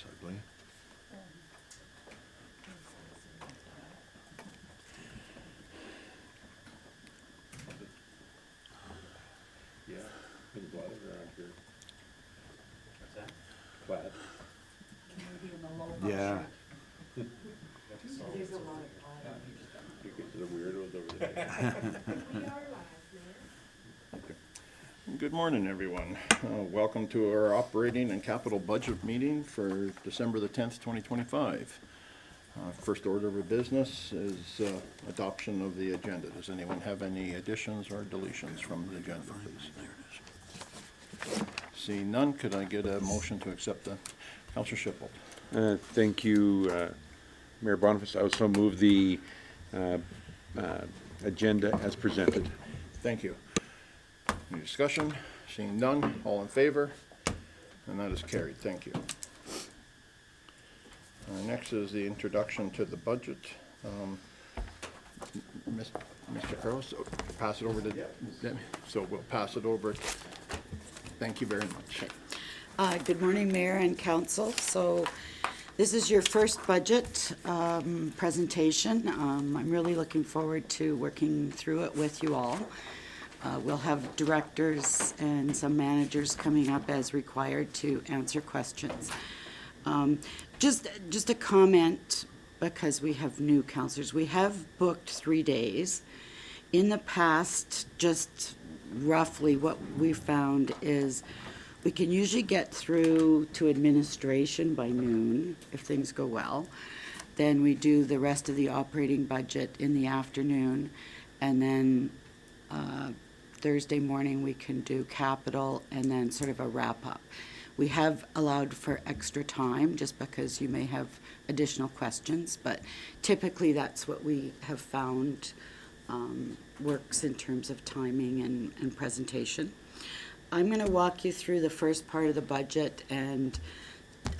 ugly. Yeah, there's a lot of around here. What's that? Plaid. Maybe in the low Yeah. There's a lot of plaid. You get to the weirdos over there. Good morning, everyone. Welcome to our operating and capital budget meeting for December the 10th, 2025. First order of business is adoption of the agenda. Does anyone have any additions or deletions from the agenda, please? Seeing none, could I get a motion to accept the, Councillor Shipple? Thank you, Mayor Boniface. I also move the agenda as presented. Thank you. Any discussion? Seeing none, all in favor? And that is carried. Thank you. Next is the introduction to the budget. Mr. Carroll, so pass it over to Debbie. So we'll pass it over. Thank you very much. Good morning, Mayor and Council. So this is your first budget presentation. I'm really looking forward to working through it with you all. We'll have directors and some managers coming up as required to answer questions. Just a comment, because we have new councillors. We have booked 3 days. In the past, just roughly what we found is we can usually get through to administration by noon if things go well. Then we do the rest of the operating budget in the afternoon, and then Thursday morning we can do capital and then sort of a wrap-up. We have allowed for extra time just because you may have additional questions, but typically that's what we have found works in terms of timing and presentation. I'm going to walk you through the first part of the budget and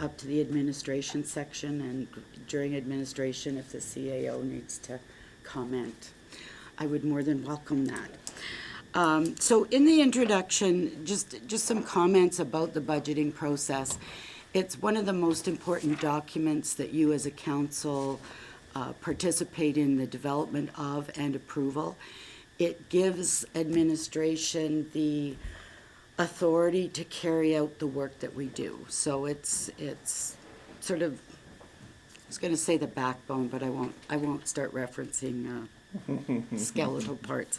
up to the administration section, and during administration, if the CAO needs to comment, I would more than welcome that. So in the introduction, just some comments about the budgeting process. It's one of the most important documents that you as a council participate in the development of and approval. It gives administration the authority to carry out the work that we do. So it's sort of, I was going to say the backbone, but I won't start referencing skeletal parts.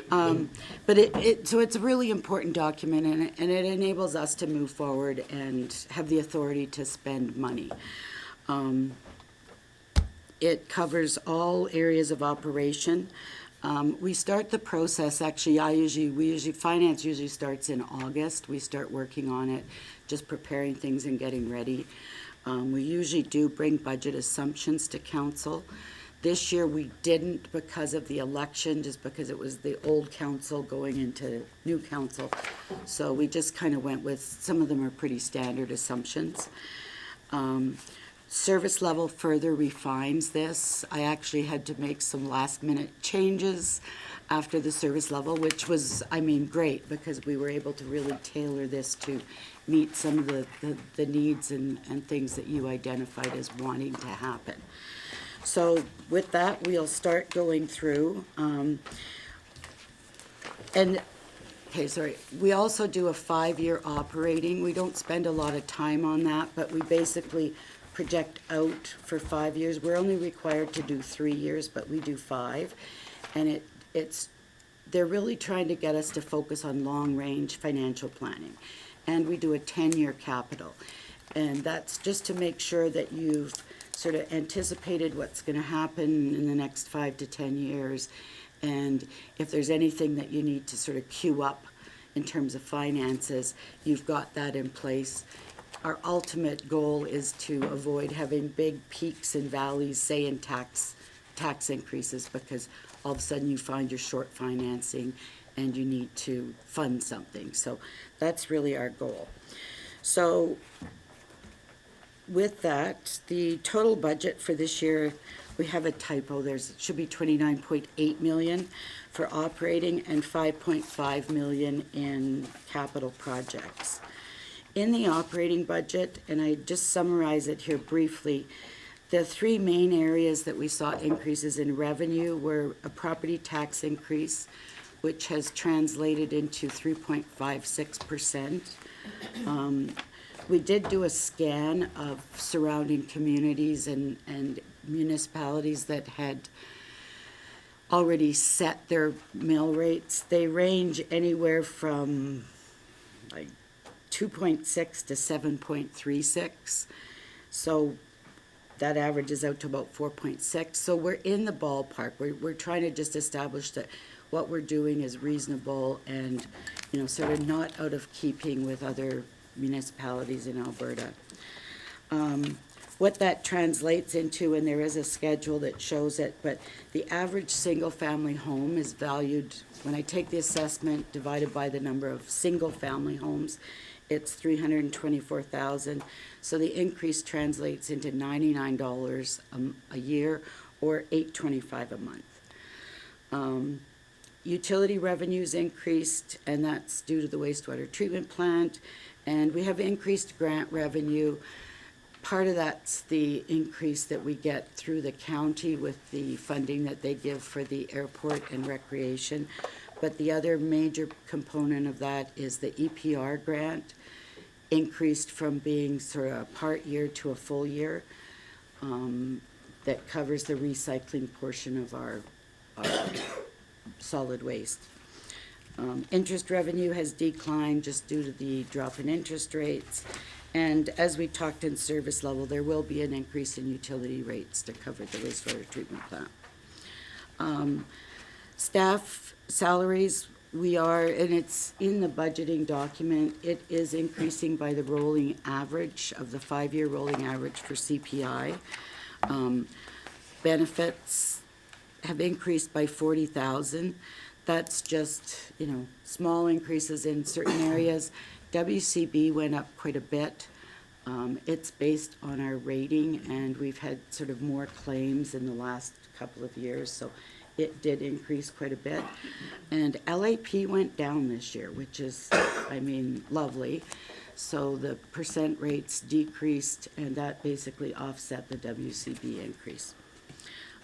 But so it's a really important document, and it enables us to move forward and have the authority to spend money. It covers all areas of operation. We start the process, actually, finance usually starts in August. We start working on it, just preparing things and getting ready. We usually do bring budget assumptions to council. This year we didn't because of the election, just because it was the old council going into new council. So we just kind of went with, some of them are pretty standard assumptions. Service level further refines this. I actually had to make some last minute changes after the service level, which was, I mean, great, because we were able to really tailor this to meet some of the needs and things that you identified as wanting to happen. So with that, we'll start going through. We also do a 5-year operating. We don't spend a lot of time on that, but we basically project out for 5 years. We're only required to do 3 years, but we do 5. And they're really trying to get us to focus on long-range financial planning. And we do a 10-year capital. And that's just to make sure that you've sort of anticipated what's going to happen in the next 5 to 10 years, and if there's anything that you need to sort of queue up in terms of finances, you've got that in place. Our ultimate goal is to avoid having big peaks and valleys, say in tax increases, because all of a sudden you find you're short financing and you need to fund something. So that's really our goal. So with that, the total budget for this year, we have a typo. It should be 29.8 million for operating and 5.5 million in capital projects. In the operating budget, and I just summarize it here briefly, the three main areas that we saw increases in revenue were a property tax increase, which has translated into 3.56%. We did do a scan of surrounding communities and municipalities that had already set their mill rates. They range anywhere from like 2.6 to 7.36. So that averages out to about 4.6. So we're in the ballpark. We're trying to just establish that what we're doing is reasonable and, you know, sort of not out of keeping with other municipalities in Alberta. What that translates into, and there is a schedule that shows it, but the average single-family home is valued, when I take the assessment divided by the number of single-family homes, it's 324,000. So the increase translates into $99 a year or $825 a month. Utility revenues increased, and that's due to the wastewater treatment plant, and we have increased grant revenue. Part of that's the increase that we get through the county with the funding that they give for the airport and recreation. But the other major component of that is the EPR grant, increased from being sort of a part year to a full year, that covers the recycling portion of our solid waste. Interest revenue has declined just due to the drop in interest rates. And as we talked in service level, there will be an increase in utility rates to cover the wastewater treatment plant. Staff salaries, we are, and it's in the budgeting document, it is increasing by the rolling average of the 5-year rolling average for CPI. Benefits have increased by 40,000. That's just, you know, small increases in certain areas. WCB went up quite a bit. It's based on our rating, and we've had sort of more claims in the last couple of years, so it did increase quite a bit. And LAP went down this year, which is, I mean, lovely. So the percent rates decreased, and that basically offset the WCB increase.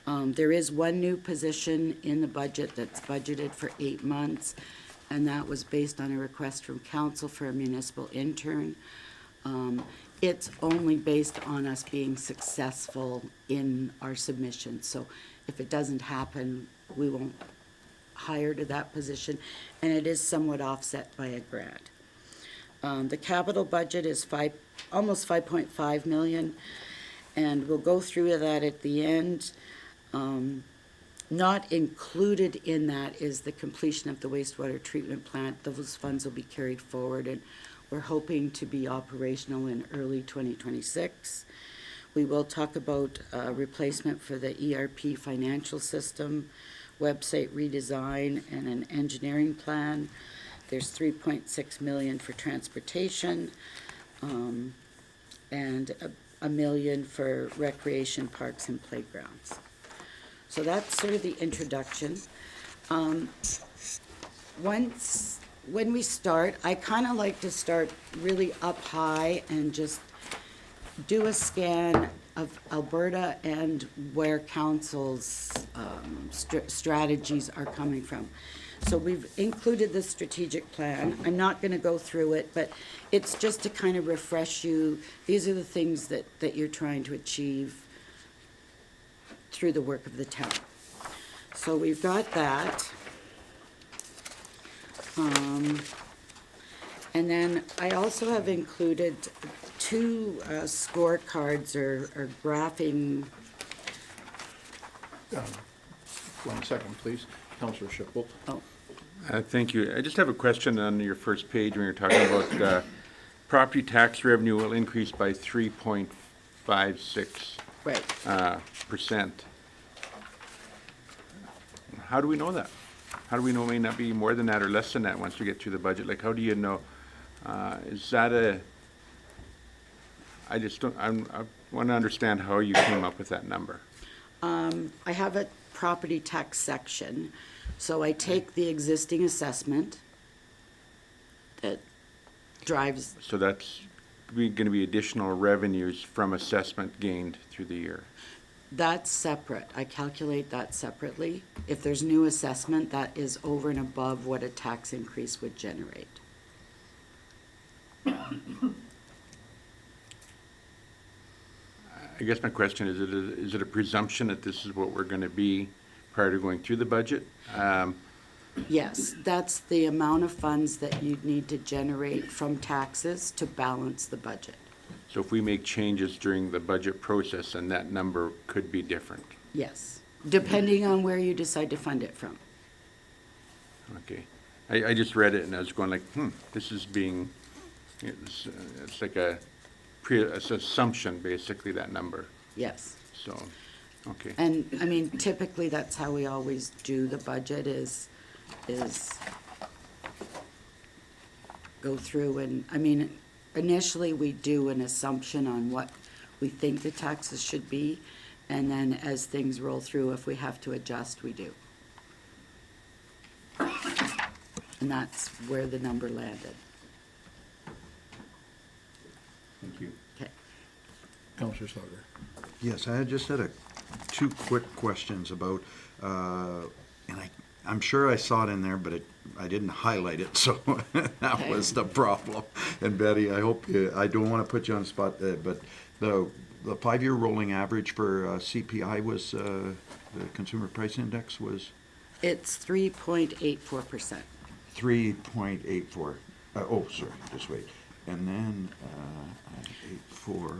There is one new position in the budget that's budgeted for 8 months, and that was based on a request from council for a municipal intern. It's only based on us being successful in our submission. So if it doesn't happen, we won't hire to that position, and it is somewhat offset by a grant. The capital budget is almost 5.5 million, and we'll go through that at the end. Not included in that is the completion of the wastewater treatment plant. Those funds will be carried forward, and we're hoping to be operational in early 2026. We will talk about replacement for the ERP financial system, website redesign, and an engineering plan. There's 3.6 million for transportation, and $1 million for recreation parks and playgrounds. So that's sort of the introduction. When we start, I kind of like to start really up high and just do a scan of Alberta and where council's strategies are coming from. So we've included the strategic plan. I'm not going to go through it, but it's just to kind of refresh you. These are the things that you're trying to achieve through the work of the town. So we've got that. And then I also have included 2 scorecards or graphing. 1 second, please. Councillor Shipple. Oh, Thank you. I just have a question on your first page when you're talking about property tax revenue will increase by 3.56%. right. How do we know that? How do we know it may not be more than that or less than that once we get through the budget? Like, how do you know? Is that I just don't, I want to understand how you came up with that number. I have a property tax section, so I take the existing assessment that drives, So that's gonna be additional revenues from assessment gained through the year. that's separate. I calculate that separately. If there's new assessment, that is over and above what a tax increase would generate. I guess my question is it a presumption that this is what we're gonna be prior to going through the budget? Yes, that's the amount of funds that you'd need to generate from taxes to balance the budget. So if we make changes during the budget process, then that number could be different. Yes, depending on where you decide to fund it from. Okay. I just read it and I was going like, this is being, it's like it's assumption, basically, that number. Yes. So, okay. And, I mean, typically, that's how we always do the budget is go through and, I mean, initially, we do an assumption on what we think the taxes should be, and then as things roll through, if we have to adjust, we do. And that's where the number landed. Thank you. Okay. Counselor Slaughter. Yes, I just had two quick questions about, and I'm sure I saw it in there, but I didn't highlight it, so that Okay. was the problem. And Betty, I hope, I don't want to put you on the spot, but the 5-year rolling average for CPI was, the Consumer Price Index was It's 3.84%. 3.84. Sorry, just wait. And then, 84.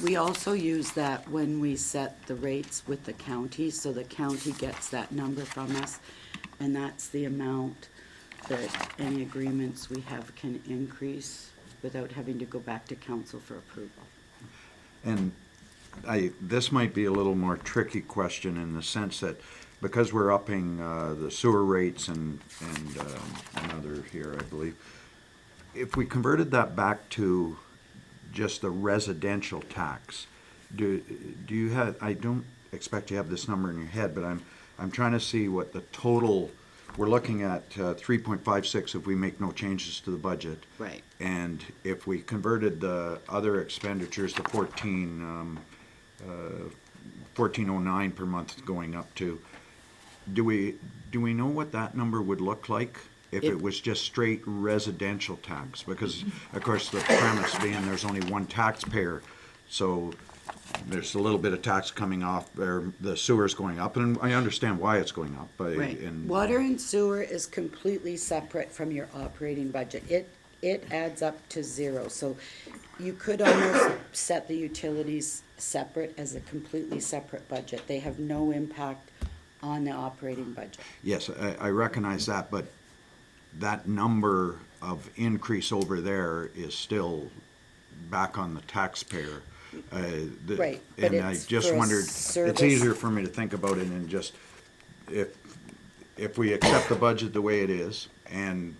We also use that when we set the rates with the county, so the county gets that number from us, and that's the amount that any agreements we have can increase without having to go back to council for approval. And this might be a little more tricky question in the sense that because we're upping the sewer rates and another here, I believe, if we converted that back to just the residential tax, do you have, I don't expect you have this number in your head, but I'm trying to see what the total, we're looking at 3.56 if we make no changes to the budget. Right. And if we converted the other expenditures to 1409 per month going up to, do we know what that number would look like if it was just straight residential tax? Because, of course, the premise being there's only one taxpayer, so there's a little bit of tax coming off, or the sewer's going up, and I understand why it's going up. Right. Water and sewer is completely separate from your operating budget. It adds up to zero, so you could almost set the utilities separate as a completely separate budget. They have no impact on the operating budget. Yes, I recognize that, but that number of increase over there is still back on the taxpayer. Right, but And I it's just for a wondered, it's service. easier for me to think about it and just, if we accept the budget the way it is, and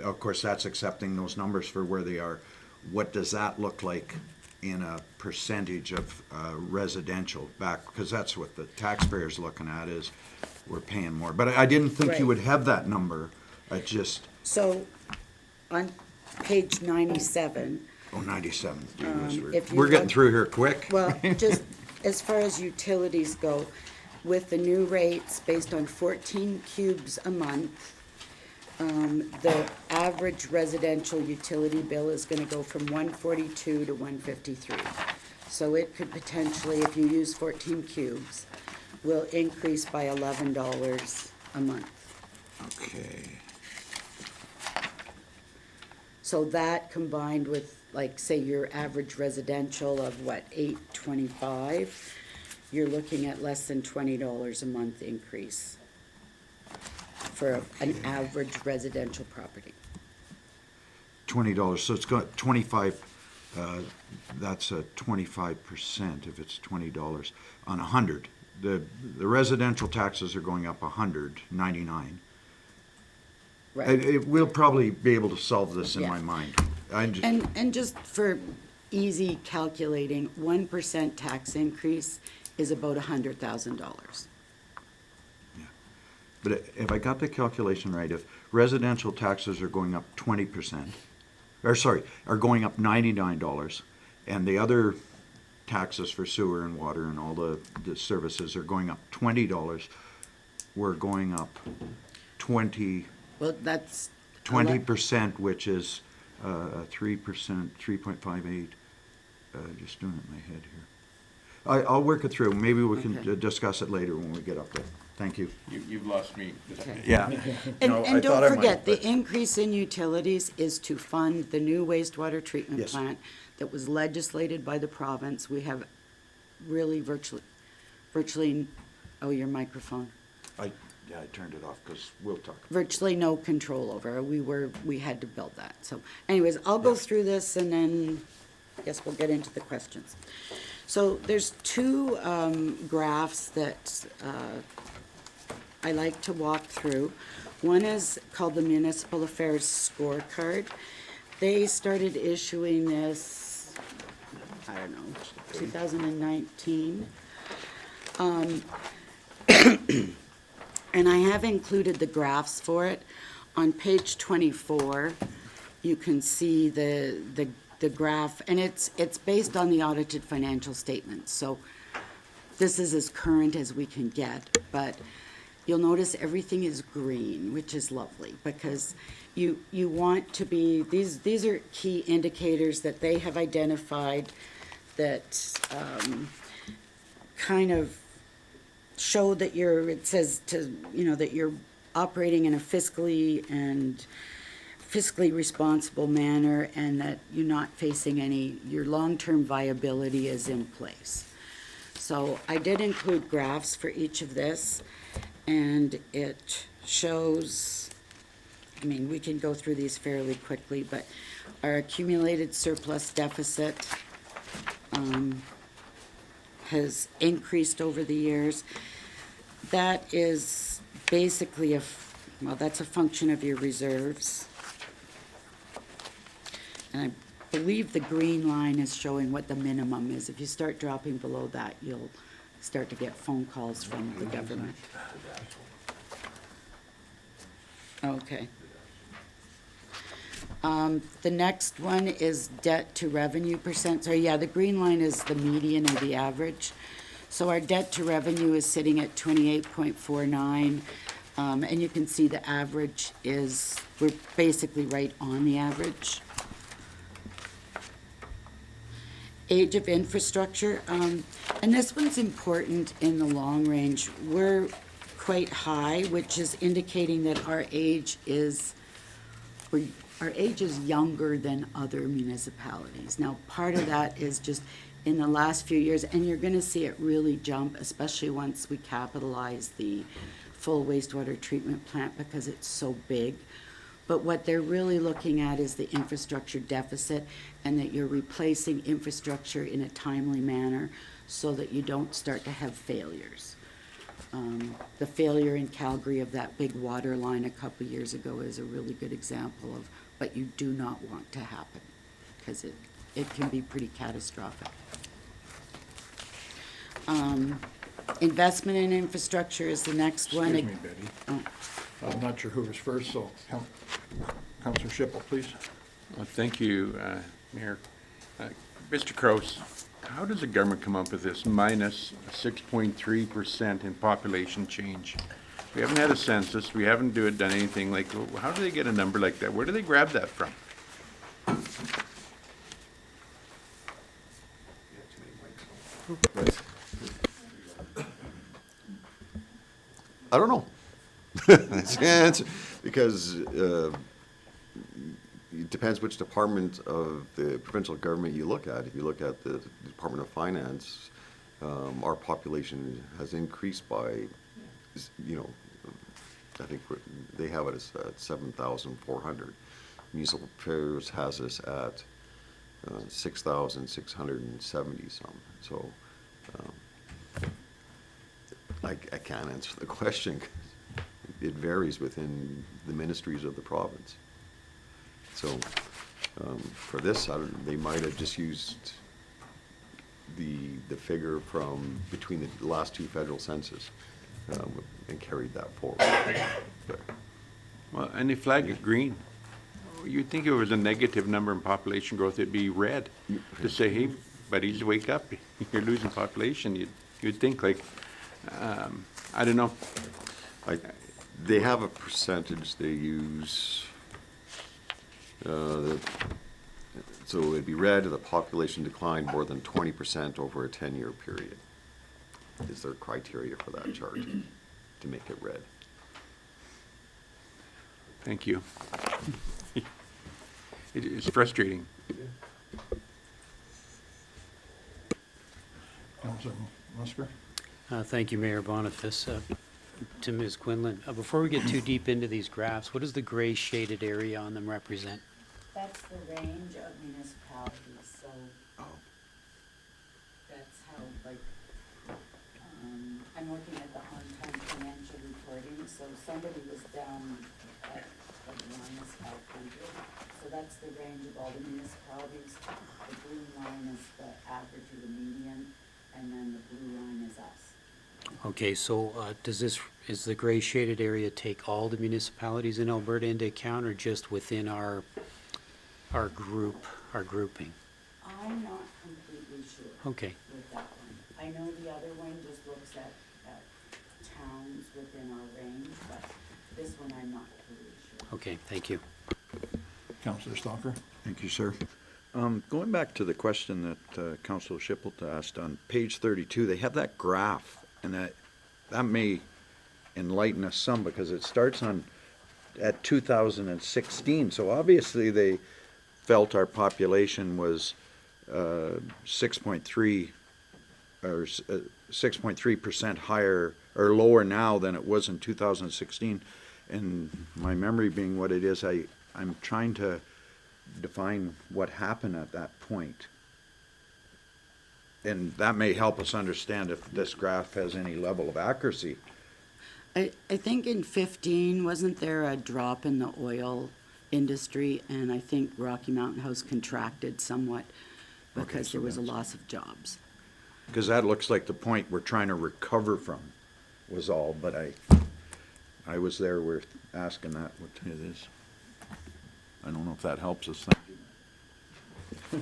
of course, that's accepting those numbers for where they are, what does that look like in a percentage of residential back? Because that's what the taxpayer's looking at, is we're paying more. But I didn't think Right. you would have that number. I just, So, on page 97, 97. if you We're getting look- through here quick. well, just as far as utilities go, with the new rates based on 14 cubes a month, the average residential utility bill is gonna go from 142 to 153. So it could potentially, if you use 14 cubes, will increase by $11 a month. Okay. So that combined with, like, say, your average residential of what, $8.25, you're looking at less than $20 a month increase for an average residential property. $20, so it's got 25, that's a 25% if it's $20 on 100. The residential taxes are going up 199. Right. We'll probably be able to solve this in Yeah. my mind. I'm just, And just for easy calculating, 1% tax increase is about $100,000. but if I got the calculation right, if residential taxes are going up 20%, are going up $99, and the other taxes for sewer and water and all the services are going up $20, we're going up 20%, Well, that's. 20%, which is 3%, 3.58. Just doing it in my head here. I'll work it through. Maybe we can Okay. discuss it later when we get up there. Thank you. You've lost me. Okay. Yeah. And, No, I and thought don't I might, forget, the but- increase in utilities is to fund the new wastewater treatment Yes. plant that was legislated by the province. We have really virtually, oh, your microphone, I turned it off because we'll talk. virtually no control over. We had to build that. So anyways, I'll go through this and then I guess we'll get into the questions. So there's two graphs that I like to walk through. One is called the Municipal Affairs Scorecard. They started issuing this, I don't know, 2019. And I have included the graphs for it. On page 24, you can see the graph, and it's based on the audited financial statements. So this is as current as we can get, but you'll notice everything is green, which is lovely, because you want to be, these are key indicators that they have identified that kind of show that it says that you're operating in a fiscally responsible manner and that you're not facing your long-term viability is in place. So I did include graphs for each of this, and it shows, I mean, we can go through these fairly quickly, but our accumulated surplus deficit has increased over the years. That is basically that's a function of your reserves. And I believe the green line is showing what the minimum is. If you start dropping below that, you'll start to get phone calls from the government. Okay. The next one is debt to revenue percent. So yeah, the green line is the median or the average. So our debt to revenue is sitting at 28.49. And you can see the average we're basically right on the average. Age of infrastructure, and this one's important in the long range. We're quite high, which is indicating that our age is younger than other municipalities. Now, part of that is just in the last few years, and you're gonna see it really jump, especially once we capitalize the full wastewater treatment plant because it's so big. But what they're really looking at is the infrastructure deficit and that you're replacing infrastructure in a timely manner so that you don't start to have failures. The failure in Calgary of that big water line a couple years ago is a really good example of what you do not want to happen because it can be pretty catastrophic. Investment in infrastructure is the next one. Excuse me, Betty. Oh. I'm not sure who was first, so Councillor Schipel, please. Well, thank you, Mayor. Mr. Kraus, how does the government come up with this minus 6.3% in population change? We haven't had a census, we haven't done anything, like, how do they get a number like that? Where do they grab that from? I don't know. That's the answer. Because it depends which department of the provincial government you look at. If you look at the Department of Finance, our population has increased by, I think they have it at 7,400. Municipal Affairs has us at 6,670 some. So I can't answer the question. It varies within the ministries of the province. So for this, they might have just used the figure from between the last two federal census and carried that forward. But Well, and they flag it green. you'd think if it was a negative number in population growth, it'd be red. To say, hey, buddies, wake up, you're losing population, you'd think like, I don't know. They have a percentage they use, so it'd be red if the population declined more than 20% over a 10-year period. Is their criteria for that chart to make it red? Thank you. It is frustrating. Councilor Musker? Thank you, Mayor Boniface. To Ms. Quinlan, before we get too deep into these graphs, what does the gray shaded area on them represent? That's the range of municipalities, so that's how, like, I'm looking at the on-time financial reporting, so somebody was down at like -500. So that's the range of all the municipalities. The blue line is the average or the median, and then the blue line is us. Okay, so is the gray shaded area take all the municipalities in Alberta into account or just within our grouping? I'm not completely sure. Okay, With that one. I know the other one just looks at towns within our range, but this one I'm not completely sure. okay, thank you. Councilor Stalker? Thank you, sir. Going back to the question that Councilor Shippelt asked on page 32, they have that graph, and that may enlighten us some because it starts at 2016. So obviously they felt our population was 6.3 or 6.3% higher or lower now than it was in 2016. And my memory being what it is, I'm trying to define what happened at that point. And that may help us understand if this graph has any level of accuracy. I think in 15, wasn't there a drop in the oil industry? And I think Rocky Mountain House contracted somewhat because so there was a that's- loss of jobs. Because that looks like the point we're trying to recover from was all, but I was there, we're asking that, what it is. I don't know if that helps us. Thank you.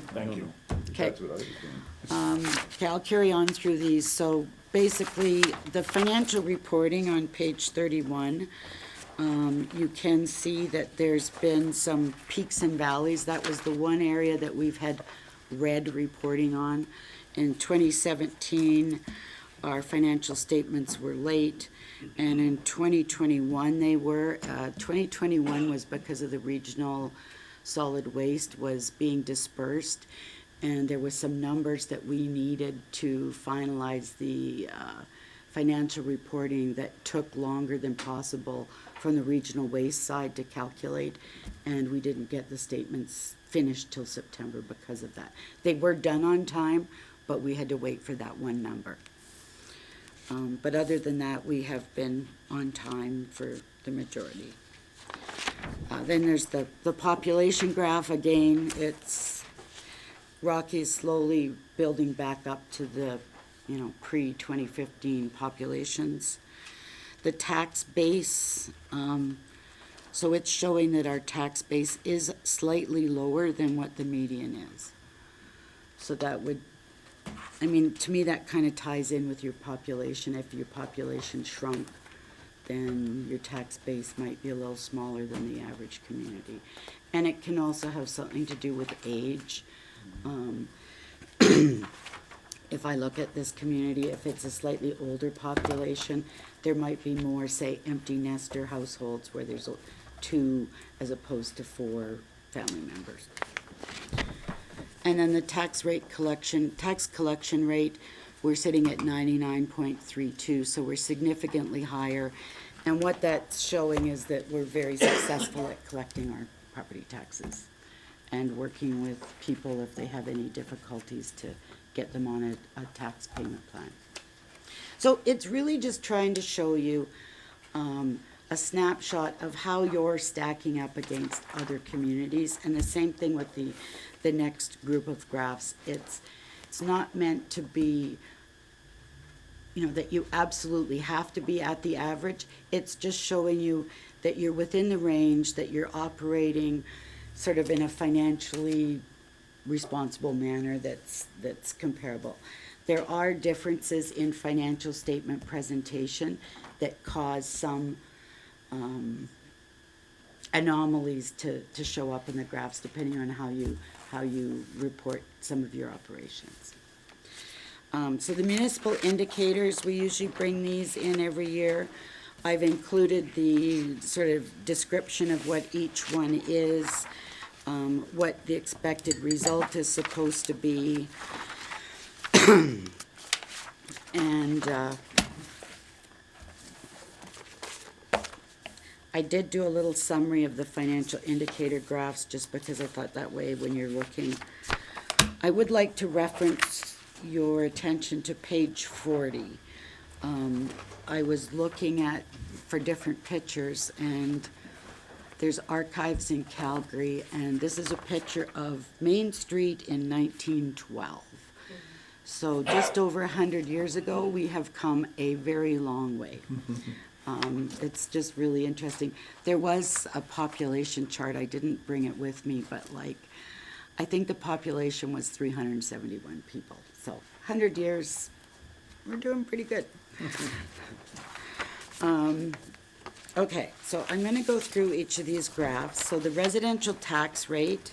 Thank you. Okay. That's what I was doing. Okay, I'll carry on through these. So basically, the financial reporting on page 31, you can see that there's been some peaks and valleys. That was the one area that we've had red reporting on. In 2017, our financial statements were late, and in 2021 they were. 2021 was because of the regional solid waste was being dispersed, and there was some numbers that we needed to finalize the financial reporting that took longer than possible from the regional waste side to calculate, and we didn't get the statements finished till September because of that. They were done on time, but we had to wait for that one number. But other than that, we have been on time for the majority. Then there's the population graph again. It's Rocky's slowly building back up to the, pre-2015 populations. The tax base, so it's showing that our tax base is slightly lower than what the median is. So that would, to me, that kind of ties in with your population. If your population shrunk, then your tax base might be a little smaller than the average community. And it can also have something to do with age. If I look at this community, if it's a slightly older population, there might be more, say, empty nester households where there's 2 as opposed to 4 family members. And then the tax collection rate, we're sitting at 99.32, so we're significantly higher. And what that's showing is that we're very successful at collecting our property taxes and working with people if they have any difficulties to get them on a tax payment plan. So it's really just trying to show you a snapshot of how you're stacking up against other communities, and the same thing with the next group of graphs. It's not meant to be, that you absolutely have to be at the average. It's just showing you that you're within the range, that you're operating sort of in a financially responsible manner that's comparable. There are differences in financial statement presentation that cause some anomalies to show up in the graphs depending on how you report some of your operations. So the municipal indicators, we usually bring these in every year. I've included the sort of description of what each one is, what the expected result is supposed to be. And I did do a little summary of the financial indicator graphs just because I thought that way when you're looking. I would like to reference your attention to page 40. I was looking at, for different pictures, and there's archives in Calgary, and this is a picture of Main Street in 1912. So just over 100 years ago, we have come a very long way. It's just really interesting. There was a population chart, I didn't bring it with me, but like, I think the population was 371 people. So 100 years, we're doing pretty good. Okay, so I'm gonna go through each of these graphs. So the residential tax rate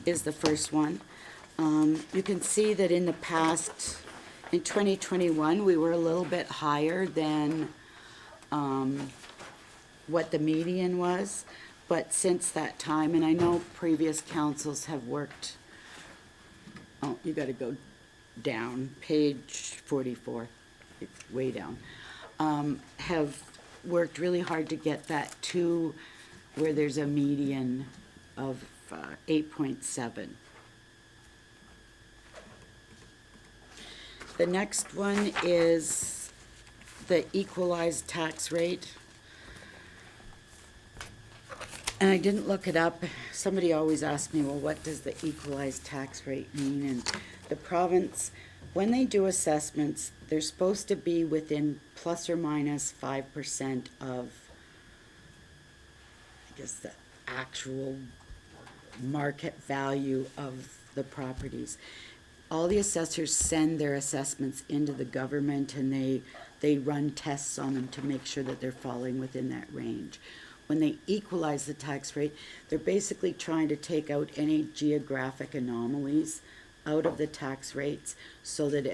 is the first one. You can see that in the past, in 2021, we were a little bit higher than what the median was. But since that time, and I know previous councils have worked, oh, you gotta go down, page 44, it's way down, have worked really hard to get that to where there's a median of 8.7. The next one is the equalized tax rate. And I didn't look it up. Somebody always asks me, well, what does the equalized tax rate mean? And the province, when they do assessments, they're supposed to be within plus or minus 5% of, I guess, the actual market value of the properties. All the assessors send their assessments into the government, and they run tests on them to make sure that they're falling within that range. When they equalize the tax rate, they're basically trying to take out any geographic anomalies out of the tax rates so that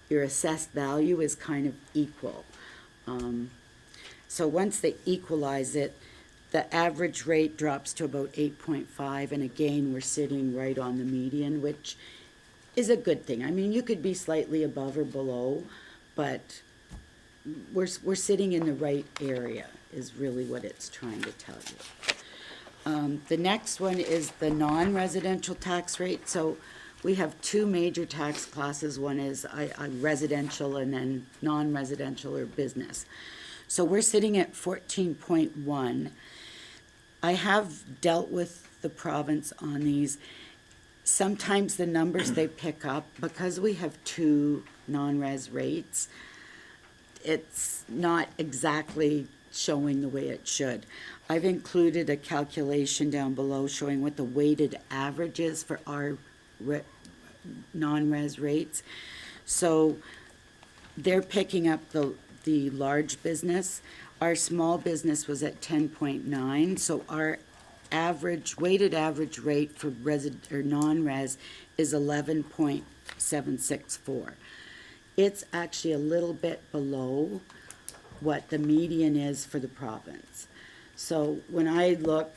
your assessed value is kind of equal. So once they equalize it, the average rate drops to about 8.5, and again, we're sitting right on the median, which is a good thing. I mean, you could be slightly above or below, but we're sitting in the right area is really what it's trying to tell you. The next one is the non-residential tax rate. So we have two major tax classes. One is residential and then non-residential or business. So we're sitting at 14.1. I have dealt with the province on these. Sometimes the numbers they pick up, because we have two non-res rates, it's not exactly showing the way it should. I've included a calculation down below showing what the weighted average is for our non-res rates. So they're picking up the large business. Our small business was at 10.9, so our weighted average rate for non-res is 11.764. It's actually a little bit below what the median is for the province. So when I look,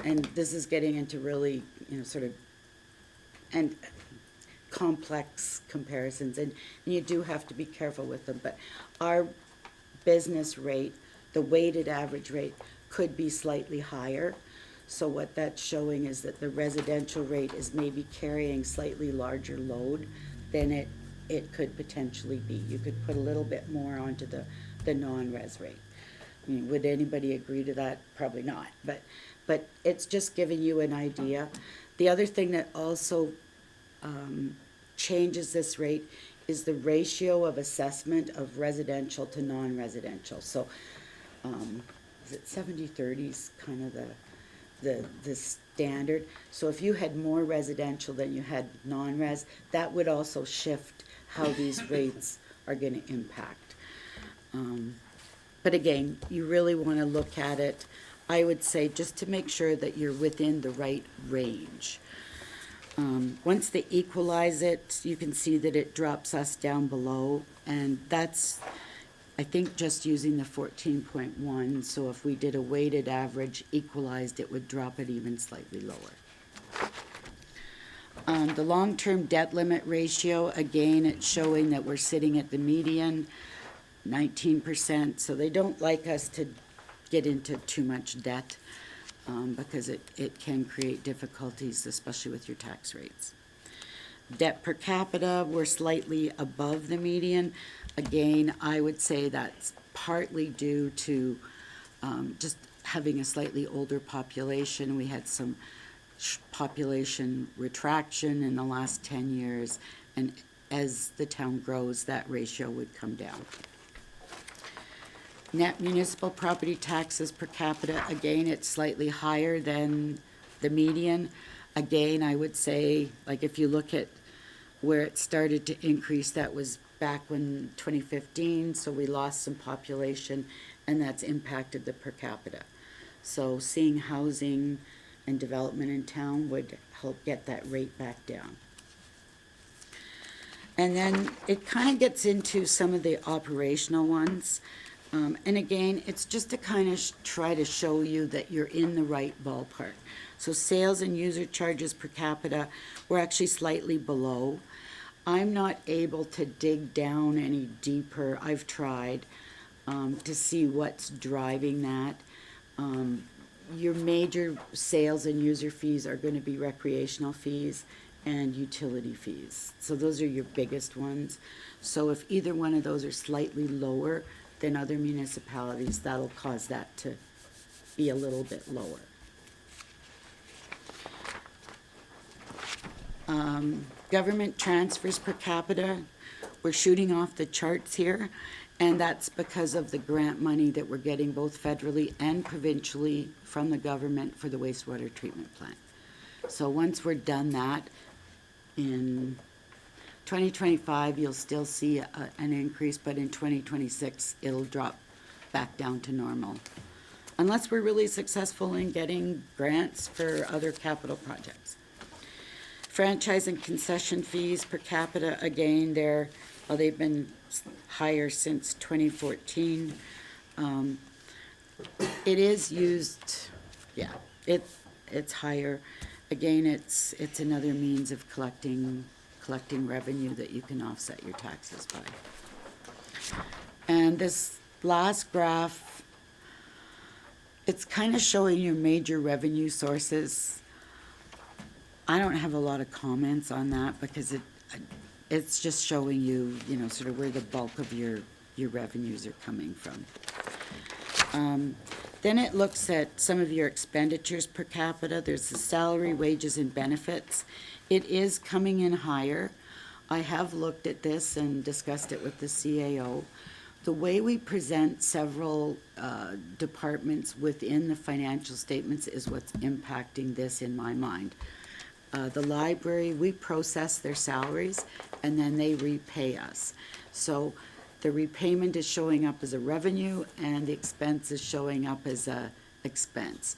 and this is getting into really, sort of, and complex comparisons, and you do have to be careful with them, but our business rate, the weighted average rate, could be slightly higher. So what that's showing is that the residential rate is maybe carrying slightly larger load than it could potentially be. You could put a little bit more onto the non-res rate. I mean, would anybody agree to that? Probably not, but it's just giving you an idea. The other thing that also changes this rate is the ratio of assessment of residential to non-residential. So is it 70-30 is kind of the standard. So if you had more residential than you had non-res, that would also shift how these rates are gonna impact. But again, you really wanna look at it, I would say, just to make sure that you're within the right range. Once they equalize it, you can see that it drops us down below, and that's, I think, just using the 14.1, so if we did a weighted average equalized, it would drop it even slightly lower. The long-term debt limit ratio, again, it's showing that we're sitting at the median, 19%, so they don't like us to get into too much debt, because it can create difficulties, especially with your tax rates. Debt per capita, we're slightly above the median. Again, I would say that's partly due to just having a slightly older population. We had some population retraction in the last 10 years, and as the town grows, that ratio would come down. Net municipal property taxes per capita, again, it's slightly higher than the median. Again, I would say, like, if you look at where it started to increase, that was back when 2015, so we lost some population, and that's impacted the per capita. So seeing housing and development in town would help get that rate back down. And then it kind of gets into some of the operational ones. And again, it's just to kind of try to show you that you're in the right ballpark. So sales and user charges per capita, we're actually slightly below. I'm not able to dig down any deeper. I've tried to see what's driving that. Your major sales and user fees are going to be recreational fees and utility fees. So those are your biggest ones. So if either one of those are slightly lower than other municipalities, that'll cause that to be a little bit lower. Government transfers per capita, we're shooting off the charts here, and that's because of the grant money that we're getting both federally and provincially from the government for the wastewater treatment plant. So once we're done that, in 2025, you'll still see an increase, but in 2026, it'll drop back down to normal. Unless we're really successful in getting grants for other capital projects. Franchise and concession fees per capita, again, they've been higher since 2014. It is used, yeah, it's higher. Again, it's another means of collecting revenue that you can offset your taxes by. And this last graph, it's kind of showing your major revenue sources. I don't have a lot of comments on that because it's just showing you, sort of where the bulk of your revenues are coming from. Then it looks at some of your expenditures per capita. There's the salary, wages, and benefits. It is coming in higher. I have looked at this and discussed it with the CAO. The way we present several departments within the financial statements is what's impacting this in my mind. The library, we process their salaries and then they repay us. So the repayment is showing up as a revenue and the expense is showing up as a expense.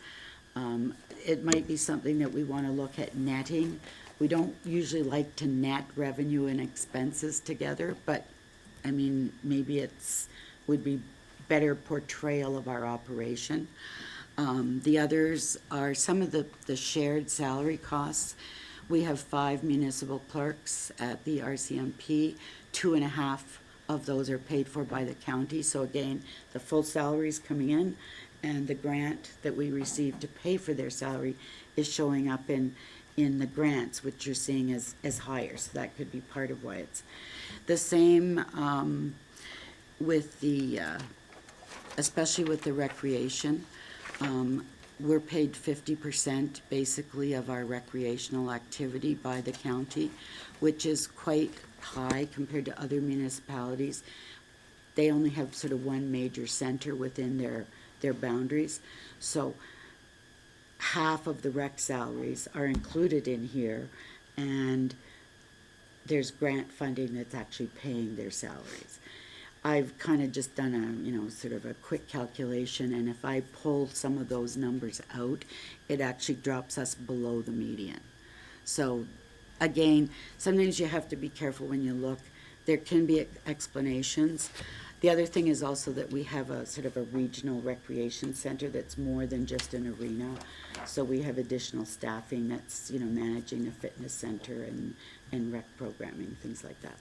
It might be something that we want to look at netting. We don't usually like to net revenue and expenses together, but I mean, maybe would be better portrayal of our operation. The others are some of the shared salary costs. We have 5 municipal clerks at the RCMP. 2.5 of those are paid for by the county. So again, the full salary is coming in, and the grant that we receive to pay for their salary is showing up in the grants, which you're seeing as higher. So that could be part of why it's the same with the, especially with the recreation. We're paid 50% basically of our recreational activity by the county, which is quite high compared to other municipalities. They only have sort of one major center within their boundaries. So half of the rec salaries are included in here, and there's grant funding that's actually paying their salaries. I've kind of just done a, sort of a quick calculation, and if I pull some of those numbers out, it actually drops us below the median. So, again, sometimes you have to be careful when you look. There can be explanations. The other thing is also that we have a sort of a regional recreation center that's more than just an arena. So we have additional staffing that's, managing a fitness center and rec programming, things like that.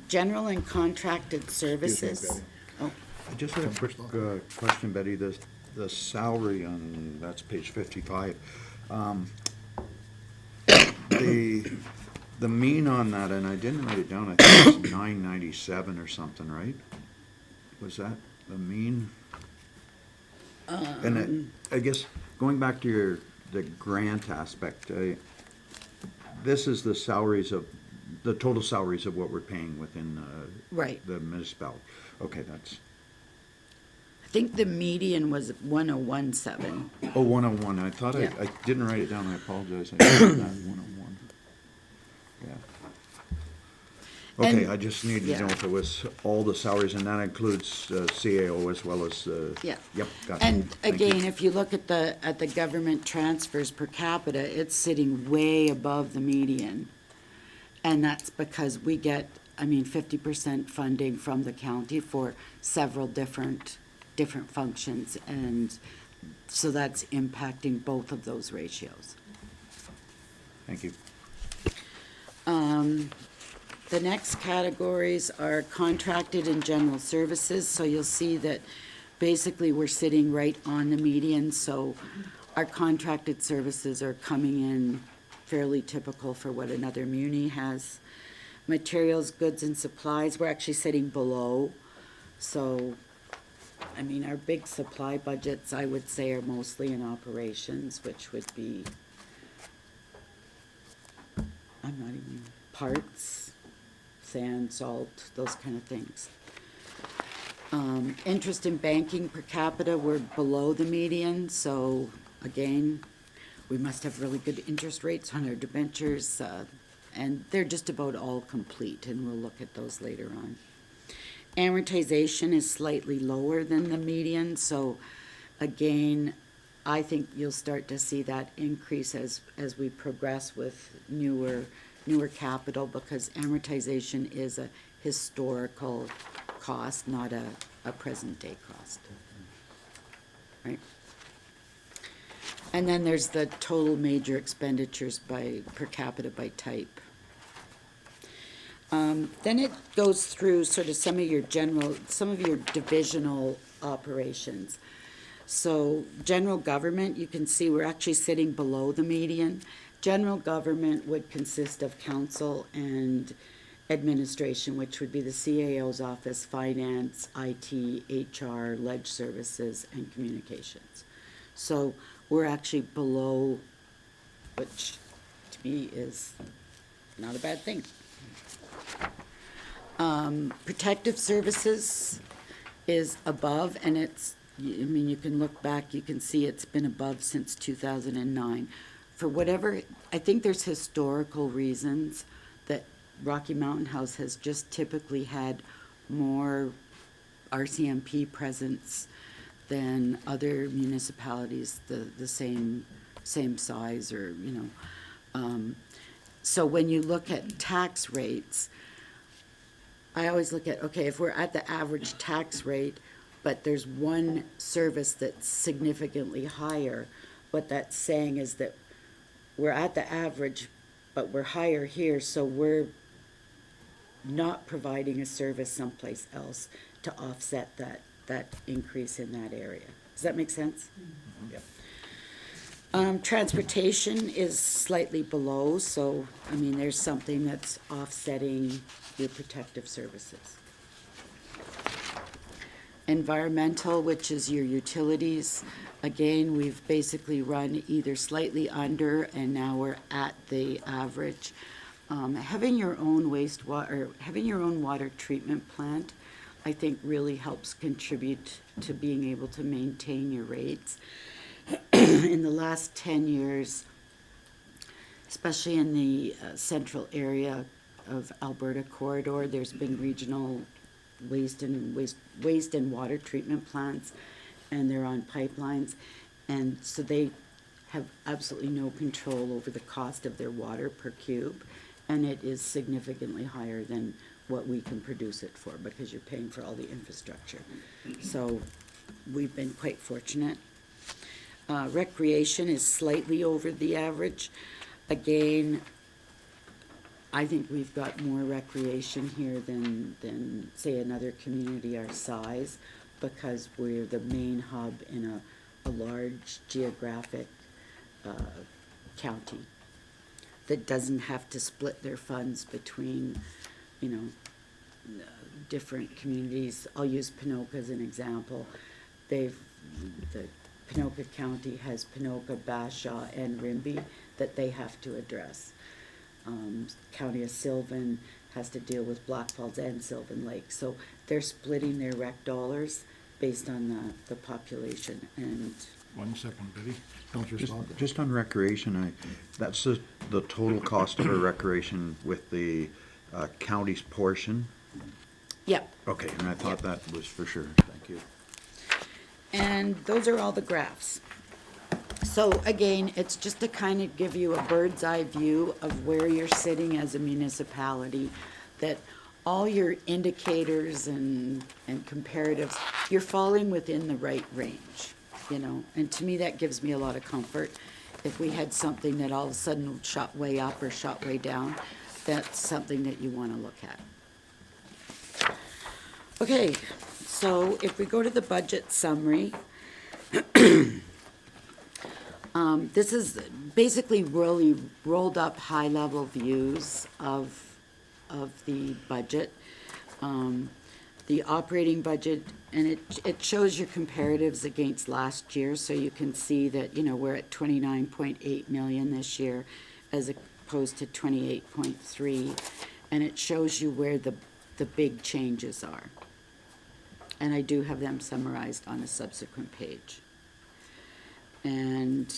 General and contracted services. Oh, I just had a quick question, Betty. The salary on, that's page 55. The mean on that, and I didn't write it down, I think it's 997 or something, right? Was that the mean? And I guess, going back to the grant aspect, this is the total salaries of what we're paying within right. the municipality. Okay, that's, I think the median was 1017. 101. I thought Yeah. I didn't write it down, I apologize. I didn't have 101. Yeah. Okay, And- I just needed to yeah. know if it was all the salaries, and that includes CAO as well as, Yeah. Yep, got it. And Thank you. again, if you look at the government transfers per capita, it's sitting way above the median. And that's because we get, 50% funding from the county for several different functions. And so that's impacting both of those ratios. Thank you. The next categories are contracted and general services, so you'll see that basically we're sitting right on the median, so our contracted services are coming in fairly typical for what another muni has. Materials, goods, and supplies, we're actually sitting below, so, our big supply budgets, I would say, are mostly in operations, which would be, parts, sand, salt, those kind of things. Interest in banking per capita, we're below the median, so again, we must have really good interest rates on our debentures, and they're just about all complete, and we'll look at those later on. Amortization is slightly lower than the median, so again, I think you'll start to see that increase as we progress with newer capital, because amortization is a historical cost, not a present-day cost. Right? And then there's the total major expenditures per capita by type. Then it goes through sort of some of your divisional operations. So general government, you can see we're actually sitting below the median. General government would consist of council and administration, which would be the CAO's office, finance, IT, HR, ledge services, and communications. So we're actually below, which to me is not a bad thing. Protective services is above, and it's, you can look back, you can see it's been above since 2009. For whatever, I think there's historical reasons that Rocky Mountain House has just typically had more RCMP presence than other municipalities the same size, or so when you look at tax rates, I always look at, okay, if we're at the average tax rate, but there's one service that's significantly higher, what that's saying is that we're at the average, but we're higher here, so we're not providing a service someplace else to offset that increase in that area. Does that make sense? Yep. Transportation is slightly below, so, there's something that's offsetting your protective services. Environmental, which is your utilities, again, we've basically run either slightly under, and now we're at the average. Having your own water treatment plant, I think really helps contribute to being able to maintain your rates. In the last 10 years, especially in the central area of Alberta corridor, there's been regional waste and water treatment plants, and they're on pipelines, and so they have absolutely no control over the cost of their water per cube, and it is significantly higher than what we can produce it for, because you're paying for all the infrastructure. So we've been quite fortunate. Recreation is slightly over the average. Again, I think we've got more recreation here than say another community our size, because we're the main hub in a large geographic county that doesn't have to split their funds between, different communities. I'll use Ponoka as an example. The Ponoka County has Ponoka, Bashaw, and Rimbey that they have to address. County of Sylvan has to deal with Black Falls and Sylvan Lake. So they're splitting their rec dollars based on the population. And 1 second, Betty. Counselor Stalker. Just on recreation, that's the total cost of a recreation with the county's portion? yeah, Okay, and I thought that was for sure. Thank you. and those are all the graphs. So again, it's just to kind of give you a bird's eye view of where you're sitting as a municipality, that all your indicators and comparatives, you're falling within the right range, and to me, that gives me a lot of comfort. If we had something that all of a sudden shot way up or shot way down, that's something that you want to look at. Okay, so if we go to the budget summary, this is basically really rolled up high-level views of the budget. The operating budget, and it shows your comparatives against last year, so you can see that, we're at 29.8 million this year as opposed to 28.3, and it shows you where the big changes are. And I do have them summarized on a subsequent page. And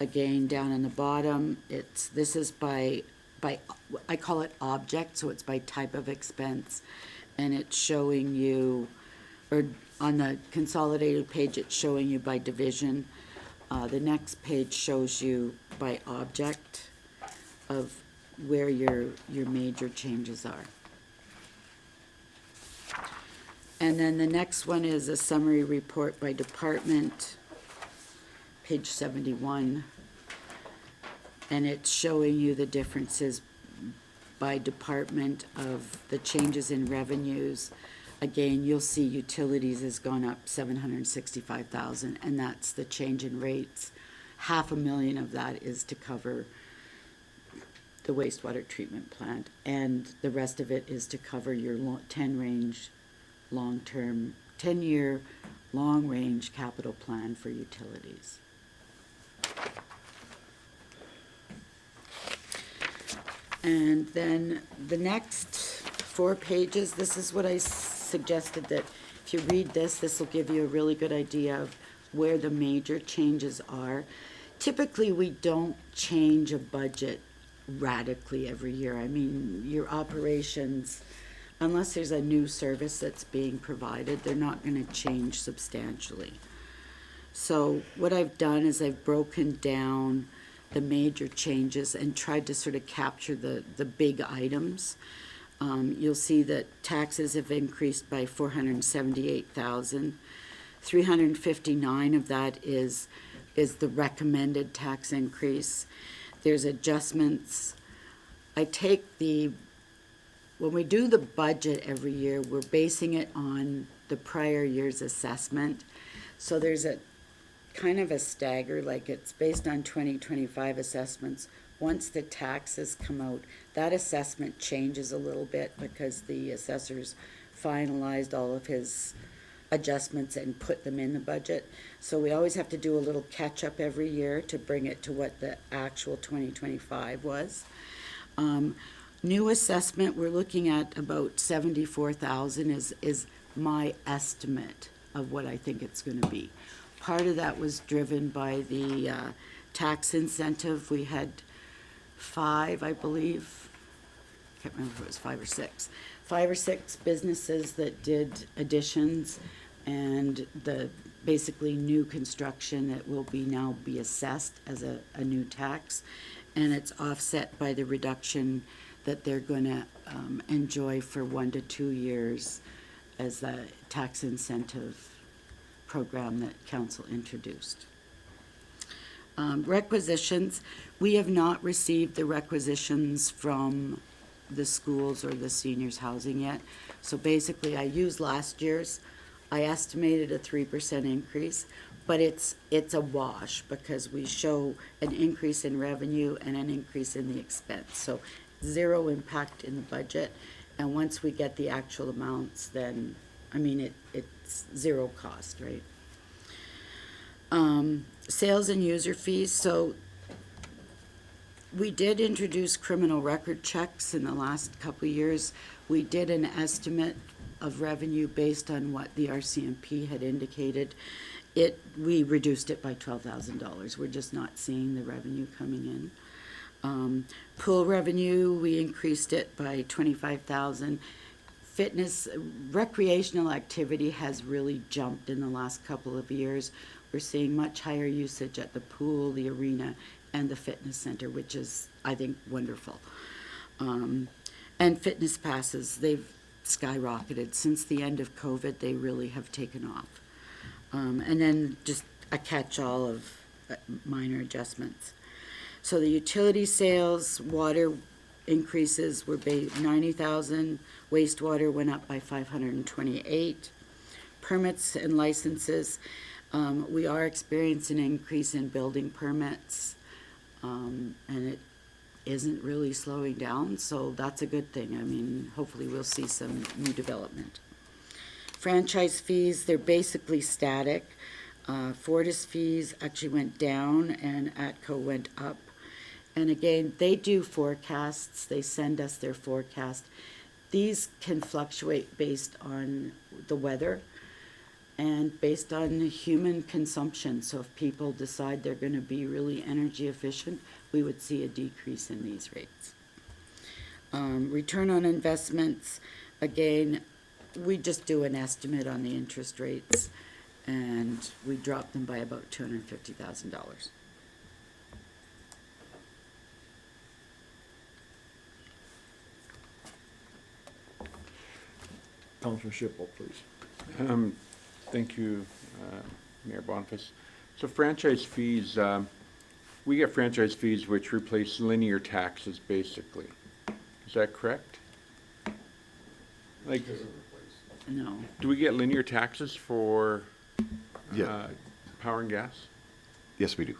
again, down in the bottom, this is by I call it object, so it's by type of expense, and it's showing you, or on the consolidated page, it's showing you by division. The next page shows you by object of where your major changes are. And then the next one is a summary report by department, page 71. And it's showing you the differences by department of the changes in revenues. Again, you'll see utilities has gone up 765,000, and that's the change in rates. $500,000 of that is to cover the wastewater treatment plant, and the rest of it is to cover your 10-year long-range capital plan for utilities. And then the next 4 pages, this is what I suggested, that if you read this will give you a really good idea of where the major changes are. Typically, we don't change a budget radically every year. I mean, your operations, unless there's a new service that's being provided, they're not going to change substantially. So what I've done is I've broken down the major changes and tried to sort of capture the big items. You'll see that taxes have increased by 478,000. 359 of that is the recommended tax increase. There's adjustments. When we do the budget every year, we're basing it on the prior year's assessment. So there's a kind of a stagger, like it's based on 2025 assessments. Once the taxes come out, that assessment changes a little bit because the assessor's finalized all of his adjustments and put them in the budget. So we always have to do a little catch-up every year to bring it to what the actual 2025 was. New assessment, we're looking at about 74,000 is my estimate of what I think it's gonna be. Part of that was driven by the tax incentive. We had 5, I believe, can't remember if it was 5 or 6 businesses that did additions, and the basically new construction that will be now be assessed as a new tax, and it's offset by the reduction that they're gonna enjoy for 1 to 2 years as the tax incentive program that council introduced. Requisitions, we have not received the requisitions from the schools or the seniors housing yet. So basically, I used last year's. I estimated a 3% increase, but it's a wash because we show an increase in revenue and an increase in the expense. So 0 impact in the budget, and once we get the actual amounts, then, I mean, it's 0 cost, right? Sales and user fees, so we did introduce criminal record checks in the last couple of years. We did an estimate of revenue based on what the RCMP had indicated. We reduced it by $12,000. We're just not seeing the revenue coming in. Pool revenue, we increased it by $25,000. Fitness, recreational activity has really jumped in the last couple of years. We're seeing much higher usage at the pool, the arena, and the fitness center, which is, I think, wonderful. And fitness passes, they've skyrocketed. Since the end of COVID, they really have taken off. And then just a catch-all of minor adjustments. So the utility sales, water increases were 90,000, wastewater went up by 528. Permits and licenses, we are experiencing an increase in building permits, and it isn't really slowing down, so that's a good thing. I mean, hopefully we'll see some new development. Franchise fees, they're basically static. Fortis fees actually went down and ATCO went up. And again, they do forecasts, they send us their forecast. These can fluctuate based on the weather and based on human consumption. So if people decide they're going to be really energy efficient, we would see a decrease in these rates. Return on investments, again, we just do an estimate on the interest rates, and we drop them by about $250,000. Councilor Schiffel, please. Thank you, Mayor Boniface. So franchise fees, we get franchise fees which replace linear taxes, basically. Is that correct? Like, No. do we get linear taxes for Yeah. power and gas? Yes, we do.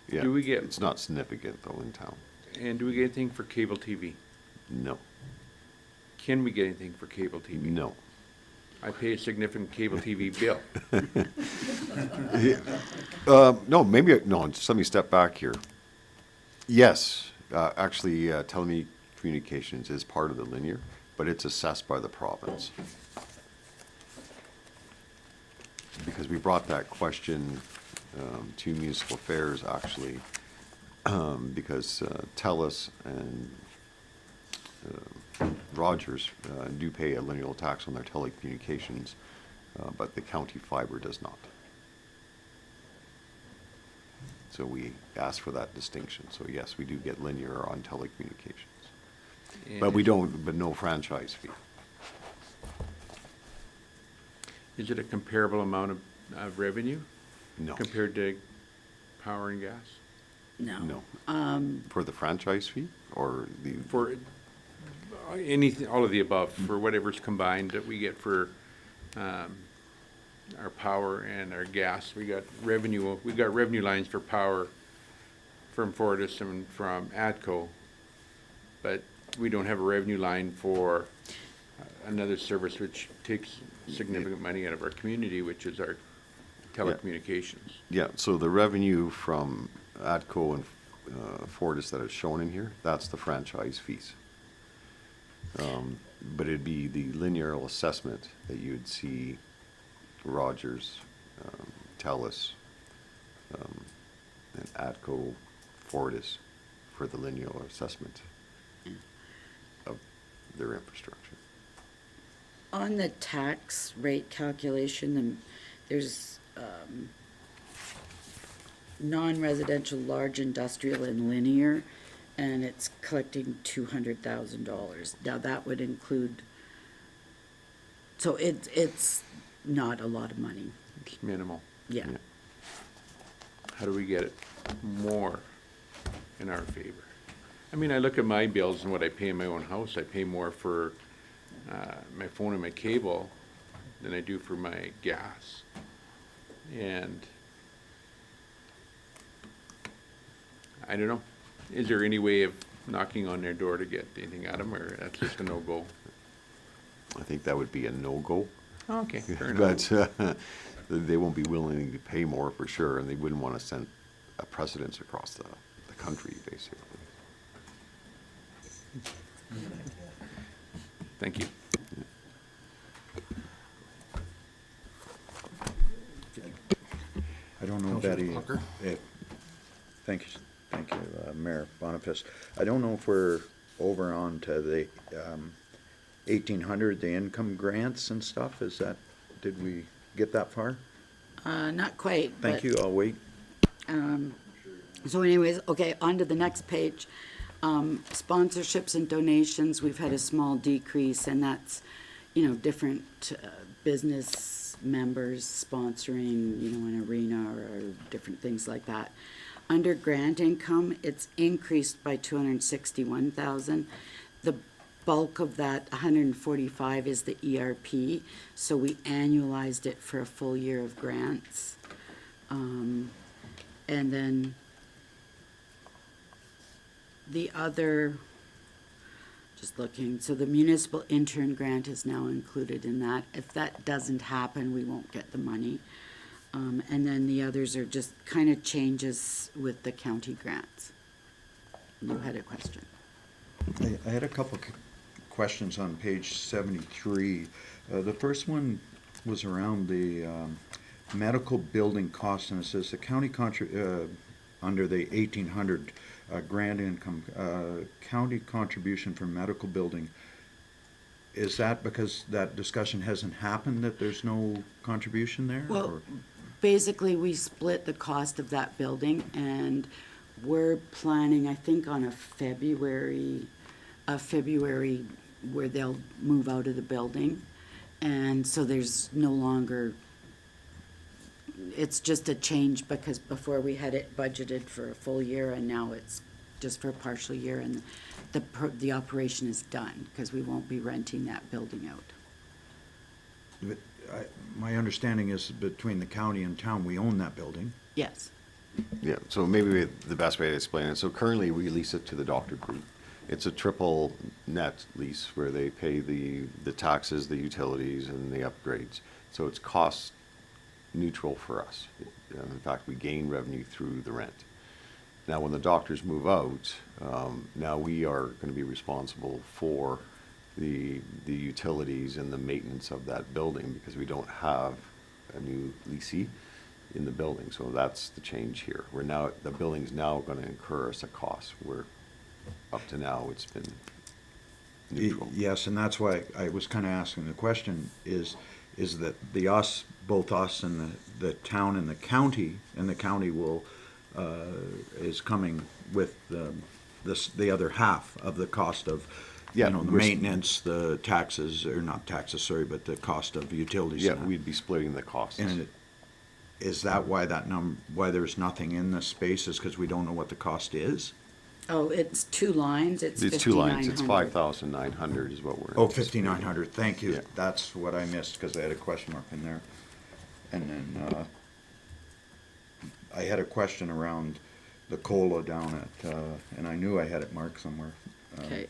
Yeah. Do we get- It's not significant though in town. And do we get anything for cable TV? No, Can we get anything for cable TV? no. I pay a significant cable TV bill. No, maybe, no, just let me step back here. Yes, actually, telecommunications is part of the linear, but it's assessed by the province. Because we brought that question to municipal affairs, actually, because TELUS and Rogers do pay a linear tax on their telecommunications, but the county fiber does not. So we asked for that distinction. So yes, we do get linear on telecommunications. But we don't, but no franchise fee. Is it a comparable amount of revenue No, compared to power and gas? No. no. For the franchise fee or the? For anything, all of the above, for whatever's combined that we get for our power and our gas. We got revenue lines for power from Fortis and from ATCO, but we don't have a revenue line for another service which takes significant money out of our community, which is our telecommunications. Yeah, so the revenue from ATCO and Fortis that is shown in here, that's the franchise fees. But it'd be the linear assessment that you'd see Rogers, TELUS, and ATCO Fortis for the lineal assessment of their infrastructure. On the tax rate calculation, there's non-residential, large industrial and linear, and it's collecting $200,000. Now, that would include, so it's not a lot of money, It's minimal. yeah. How do we get it more in our favor? I mean, I look at my bills and what I pay in my own house. I pay more for my phone and my cable than I do for my gas. And I don't know. Is there any way of knocking on their door to get anything out of them, or that's just a no-go? I think that would be a no-go. Okay, fair enough. But they won't be willing to pay more for sure, and they wouldn't want to send a precedence across the country, basically. Thank you. I don't know, Betty, if, thank you, Mayor Boniface. I don't know if we're over on to the 1,800, the income grants and stuff. Is that, did we get that far? Not quite, but. Thank you, I'll wait. So anyways, okay, on to the next page. Sponsorships and donations, we've had a small decrease, and that's, different business members sponsoring, an arena or different things like that. Under grant income, it's increased by 261,000. The bulk of that, 145, is the ERP, so we annualized it for a full year of grants. And then the other, just looking, so the municipal intern grant is now included in that. If that doesn't happen, we won't get the money. And then the others are just kind of changes with the county grants. You had a question. I had a couple questions on page 73. The first one was around the medical building cost, and it says the county under the 1,800 grant income, county contribution for medical building. Is that because that discussion hasn't happened, that there's no contribution there? Well, or- basically, we split the cost of that building, and we're planning, I think, on a February where they'll move out of the building. And so there's no longer, it's just a change, because before we had it budgeted for a full year, and now it's just for a partial year, and the operation is done, because we won't be renting that building out. But my understanding is between the county and town, we own that building. Yes. Yeah, so maybe the best way to explain it, so currently we lease it to the doctor group. It's a triple net lease where they pay the taxes, the utilities, and the upgrades. So it's cost neutral for us. In fact, we gain revenue through the rent. Now, when the doctors move out, now we are going to be responsible for the utilities and the maintenance of that building, because we don't have a new leasee in the building. So that's the change here. The building's now going to incur us a cost, where up to now it's been neutral. Yes, and that's why I was kind of asking the question, is that both us and the town and the county will, is coming with the other half of the cost of, Yeah, the we're maintenance, the taxes, or not taxes, sorry, but the cost of utilities. Yeah, and that. we'd be splitting the costs. And is that why why there's nothing in this space, is because we don't know what the cost is? Oh, it's two lines, it's It's 2 lines, it's 5,900. 5,900 is what we're. Oh, anticipating. 5,900, thank you. Yeah. That's what I missed, because I had a question mark in there. And then, I had a question around the COLA down at, and I knew I had it marked somewhere. Okay.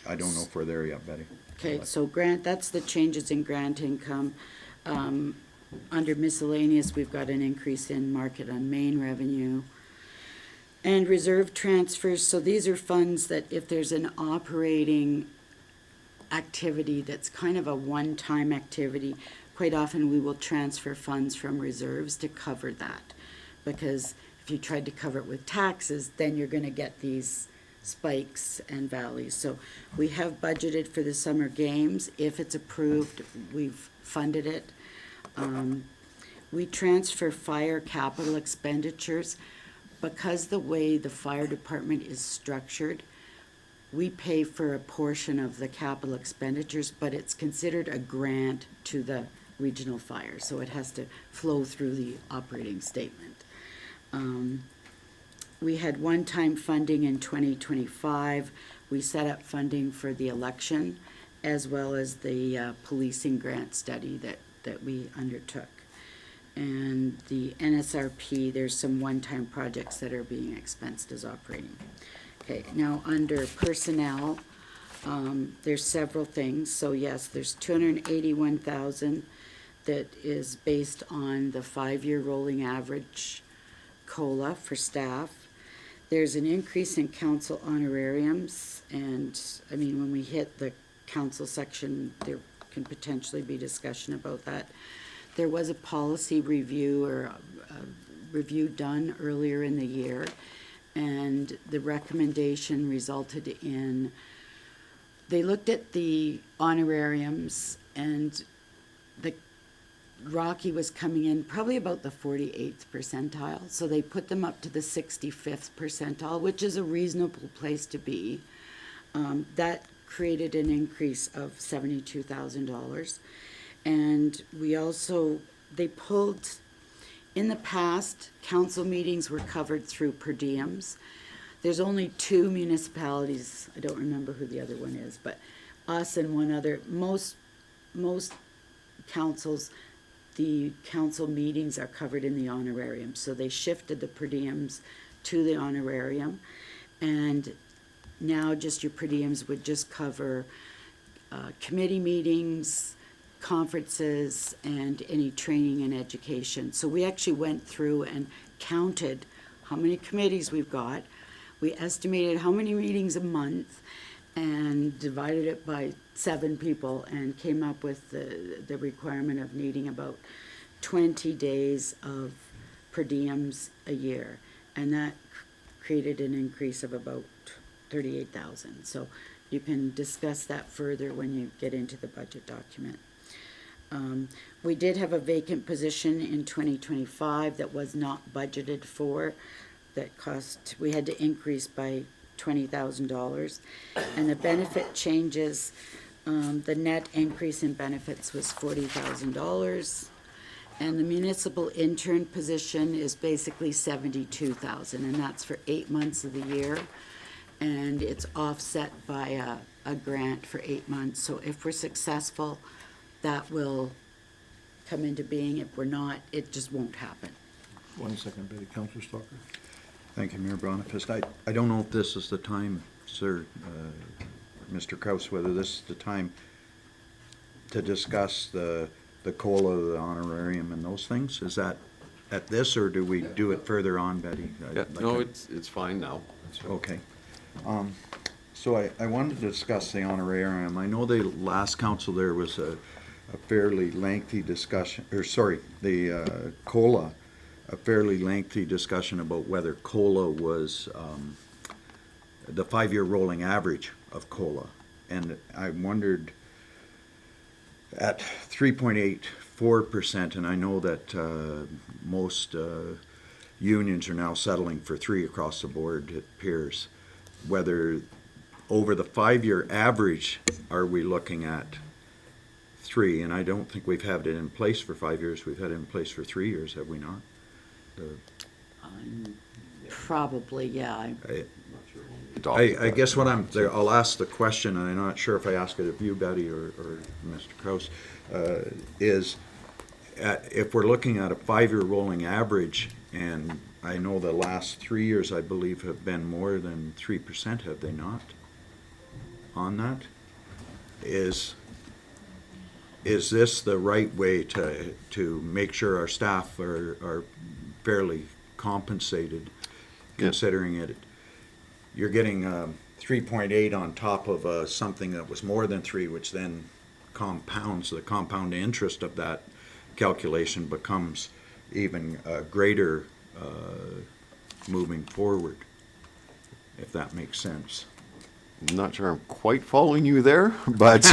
I don't know if we're there yet, Betty. Okay, so that's the changes in grant income. Under miscellaneous, we've got an increase in market on main revenue. And reserve transfers, so these are funds that if there's an operating activity that's kind of a one-time activity, quite often we will transfer funds from reserves to cover that. Because if you tried to cover it with taxes, then you're gonna get these spikes and valleys. So we have budgeted for the summer games. If it's approved, we've funded it. We transfer fire capital expenditures. Because the way the fire department is structured, we pay for a portion of the capital expenditures, but it's considered a grant to the regional fire, so it has to flow through the operating statement. We had one-time funding in 2025. We set up funding for the election, as well as the policing grant study that we undertook. And the NSRP, there's some one-time projects that are being expensed as operating. Okay, now under personnel, there's several things. So yes, there's 281,000 that is based on the 5-year rolling average COLA for staff. There's an increase in council honorariums, and I mean, when we hit the council section, there can potentially be discussion about that. There was a policy review or a review done earlier in the year, and the recommendation resulted in, they looked at the honorariums, and the Rocky was coming in probably about the 48th percentile, so they put them up to the 65th percentile, which is a reasonable place to be. That created an increase of $72,000. And we also, they pulled, in the past, council meetings were covered through per diems. There's only 2 municipalities, I don't remember who the other one is, but us and one other, most councils, the council meetings are covered in the honorarium. So they shifted the per diems to the honorarium. And now just your per diems would just cover committee meetings, conferences, and any training and education. So we actually went through and counted how many committees we've got. We estimated how many meetings a month and divided it by 7 people and came up with the requirement of needing about 20 days of per diems a year. And that created an increase of about 38,000. So you can discuss that further when you get into the budget document. We did have a vacant position in 2025 that was not budgeted for, that cost, we had to increase by $20,000. And the benefit changes, the net increase in benefits was $40,000. And the municipal intern position is basically $72,000, and that's for 8 months of the year. And it's offset by a grant for 8 months. So if we're successful, that will come into being. If we're not, it just won't happen. 1 second, Betty. Councillor Stalker. Thank you, Mayor Boniface. I don't know if this is the time, sir, Mr. Kraus, whether this is the time to discuss the COLA, the honorarium, and those things. Is that at this, or do we do it further on, Betty? Yeah, no, it's fine now. Okay. So I wanted to discuss the honorarium. I know the last council there was a fairly lengthy discussion, or sorry, the COLA, a fairly lengthy discussion about whether COLA was the 5-year rolling average of COLA. And I wondered, at 3.84%, and I know that most unions are now settling for 3 across the board, it appears, whether over the 5-year average are we looking at 3? And I don't think we've had it in place for 5 years. We've had it in place for 3 years, have we not? Probably, yeah. I guess what I'll ask the question, and I'm not sure if I ask it of you, Betty, or Mr. Kraus, is if we're looking at a 5-year rolling average, and I know the last 3 years, I believe, have been more than 3%, have they not? On that? Is this the right way to make sure our staff are fairly compensated, considering it? You're getting 3.8 on top of something that was more than 3, which then compounds, the compound interest of that calculation becomes even greater moving forward, if that makes sense. I'm not sure I'm quite following you there, but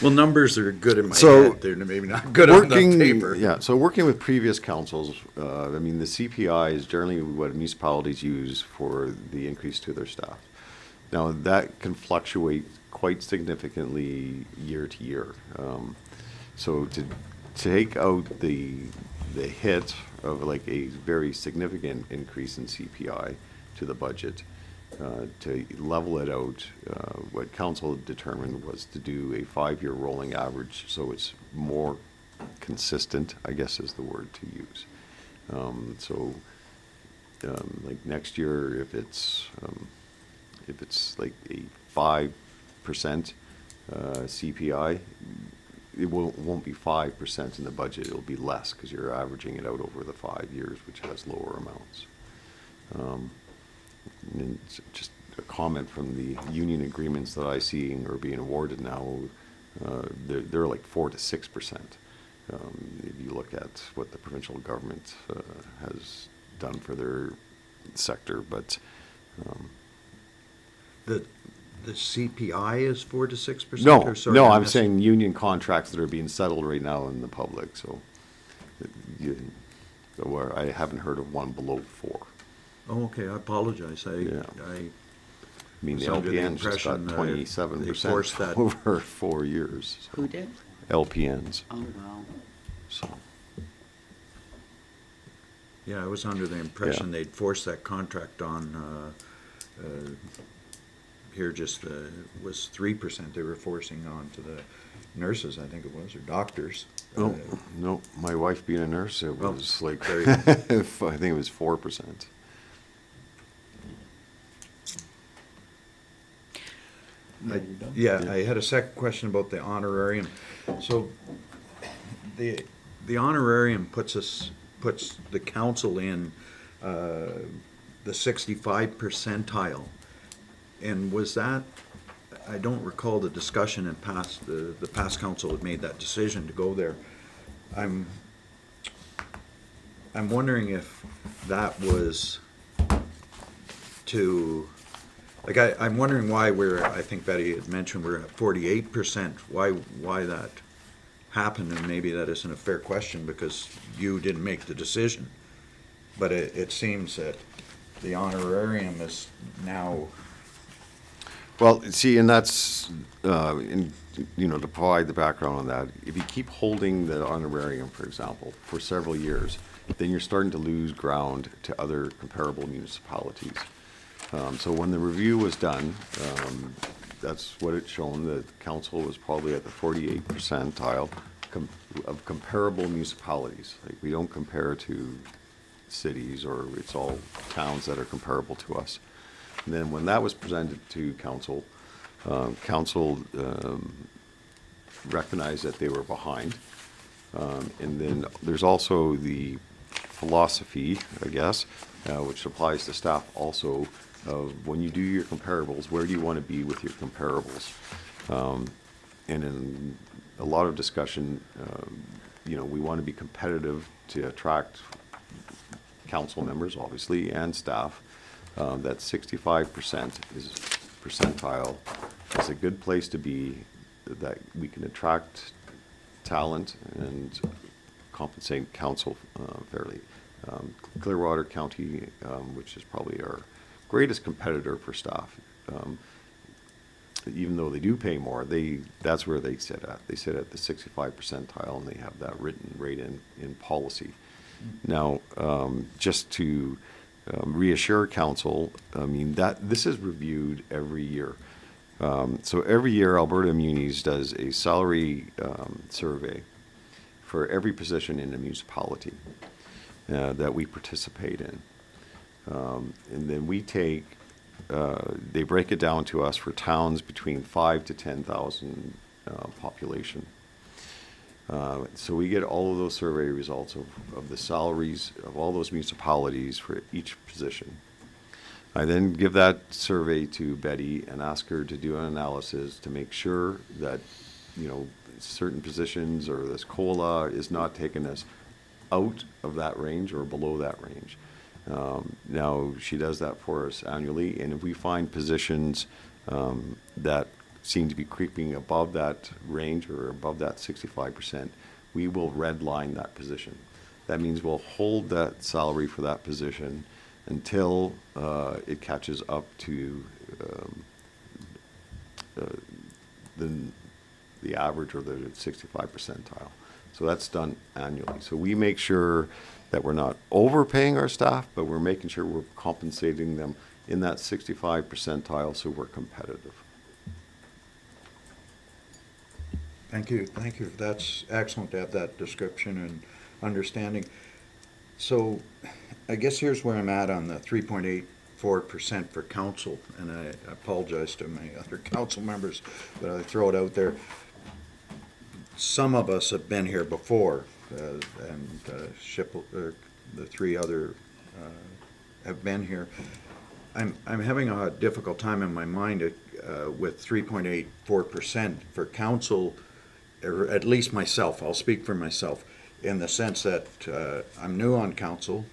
Well, numbers are good in my So, head, they're maybe not good on the paper. Yeah, so working with previous councils, I mean, the CPI is generally what municipalities use for the increase to their staff. Now, that can fluctuate quite significantly year to year. So to take out the hit of like a very significant increase in CPI to the budget, to level it out, what council determined was to do a 5-year rolling average, so it's more consistent, I guess is the word to use. Like next year, if it's like a 5% CPI, it won't be 5% in the budget, it'll be less, because you're averaging it out over the 5 years, which has lower amounts. And just a comment from the union agreements that I see are being awarded now, they're like 4 to 6%. If you look at what the provincial government has done for their sector, but The CPI is 4 to 6%? no, or sorry, no, I I'm missed- saying union contracts that are being settled right now in the public, so where I haven't heard of one below 4. Oh, okay, I apologize, Yeah. I I mean, the was under the LPNs just got impression that 27% they forced that. over 4 years. so. Who did? LPNs, Oh, wow. so. Yeah, I was under the impression they'd force that contract on, here just, was 3% they were forcing on to the nurses, I think it was, or doctors. No, no, my wife being a nurse, it Well, was like, there I you think it was 4%. Yeah, I had a second question about the honorarium. So, the honorarium puts the council in, the 65 percentile. And was that, I don't recall the discussion in past, the past council had made that decision to go there. I'm wondering if that was to, like, I'm wondering why I think Betty had mentioned we're at 48%, why that happened, and maybe that isn't a fair question because you didn't make the decision. But it seems that the honorarium is now, Well, see, and that's, to provide the background on that, if you keep holding the honorarium, for example, for several years, then you're starting to lose ground to other comparable municipalities. So when the review was done, that's what it's shown, that council was probably at the 48th percentile of comparable municipalities. Like, we don't compare to cities, or it's all towns that are comparable to us. And then when that was presented to council, council recognized that they were behind. And then there's also the philosophy, I guess, which applies to staff also, of when you do your comparables, where do you want to be with your comparables? And in a lot of discussion, we want to be competitive to attract council members, obviously, and staff. That 65% percentile is a good place to be, that we can attract talent and compensate council fairly. Clearwater County, which is probably our greatest competitor for staff, even though they do pay more, that's where they sit at. They sit at the 65 percentile, and they have that written right in policy. Now, just to reassure council, I mean, that this is reviewed every year. So every year, Alberta Munis does a salary survey for every position in the municipality that we participate in. And then we take, they break it down to us for towns between 5 to 10,000 population. So we get all of those survey results of the salaries of all those municipalities for each position. I then give that survey to Betty and ask her to do an analysis to make sure that you know, certain positions or this COLA is not taking us out of that range or below that range. Now, she does that for us annually, and if we find positions that seem to be creeping above that range or above that 65%, we will redline that position. That means we'll hold that salary for that position until it catches up to the average or the 65 percentile. So that's done annually. So we make sure that we're not overpaying our staff, but we're making sure we're compensating them in that 65 percentile so we're competitive. Thank you, thank you. That's excellent to have that description and understanding. So I guess here's where I'm at on the 3.84% for council, and I apologize to my other council members, but I throw it out there. Some of us have been here before, and the three other have been here. I'm having a difficult time in my mind with 3.84% for council, or at least myself. I'll speak for myself in the sense that I'm new on council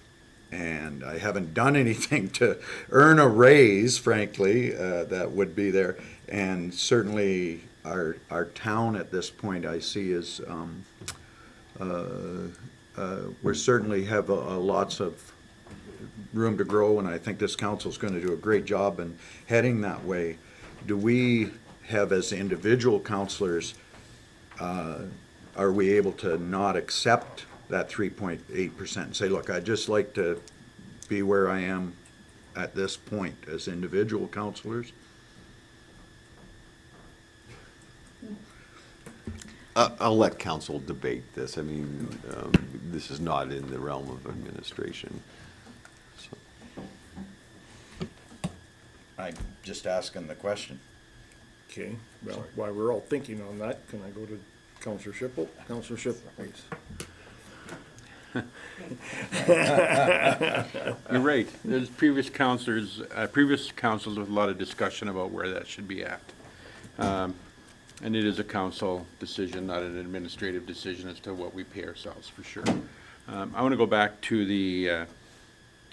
and I haven't done anything to earn a raise, frankly, that would be there. And certainly our town at this point I see is we certainly have lots of room to grow, and I think this council is going to do a great job in heading that way. Do we have, as individual councilors, are we able to not accept that 3.8% and say, look, I'd just like to be where I am at this point as individual councilors? I'll let council debate this. I mean, this is not in the realm of administration. So. I'm just asking the question. Okay, well, while we're all thinking on that, can I go to Councillor Schipel? Councillor Schipel, please. You're right. There's previous councils with a lot of discussion about where that should be at. And it is a council decision, not an administrative decision as to what we pay ourselves, for sure. I want to go back to the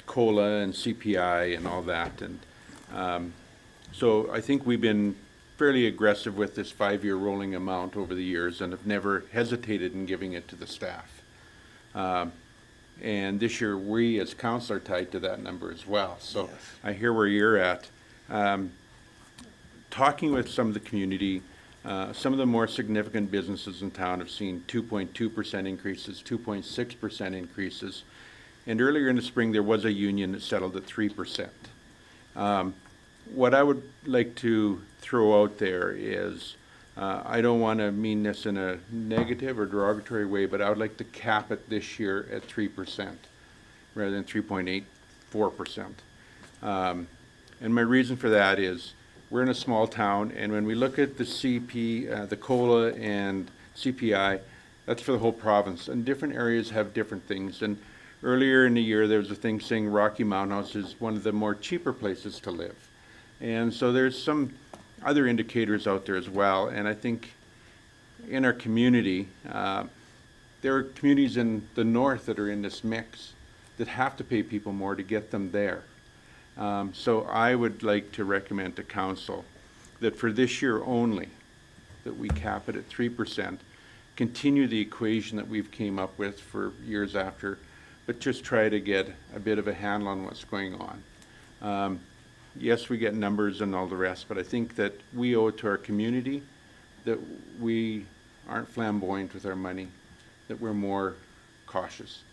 COLA and CPI and all that. And so I think we've been fairly aggressive with this 5-year rolling amount over the years and have never hesitated in giving it to the staff. And this year, we as council are tied to that number as well. So yes. I hear where you're at. Talking with some of the community, some of the more significant businesses in town have seen 2.2% increases, 2.6% increases. And earlier in the spring, there was a union that settled at 3%. What I would like to throw out there is, I don't want to mean this in a negative or derogatory way, but I would like to cap it this year at 3% rather than 3.84%. And my reason for that is we're in a small town, and when we look at the COLA and CPI, that's for the whole province. And different areas have different things. And earlier in the year, there was a thing saying Rocky Mount House is one of the more cheaper places to live. And so there's some other indicators out there as well. And I think in our community, there are communities in the north that are in this mix that have to pay people more to get them there. So I would like to recommend to council that for this year only, that we cap it at 3%, continue the equation that we've came up with for years after, but just try to get a bit of a handle on what's going on. Yes, we get numbers and all the rest, but I think that we owe it to our community that we aren't flamboyant with our money, that we're more cautious.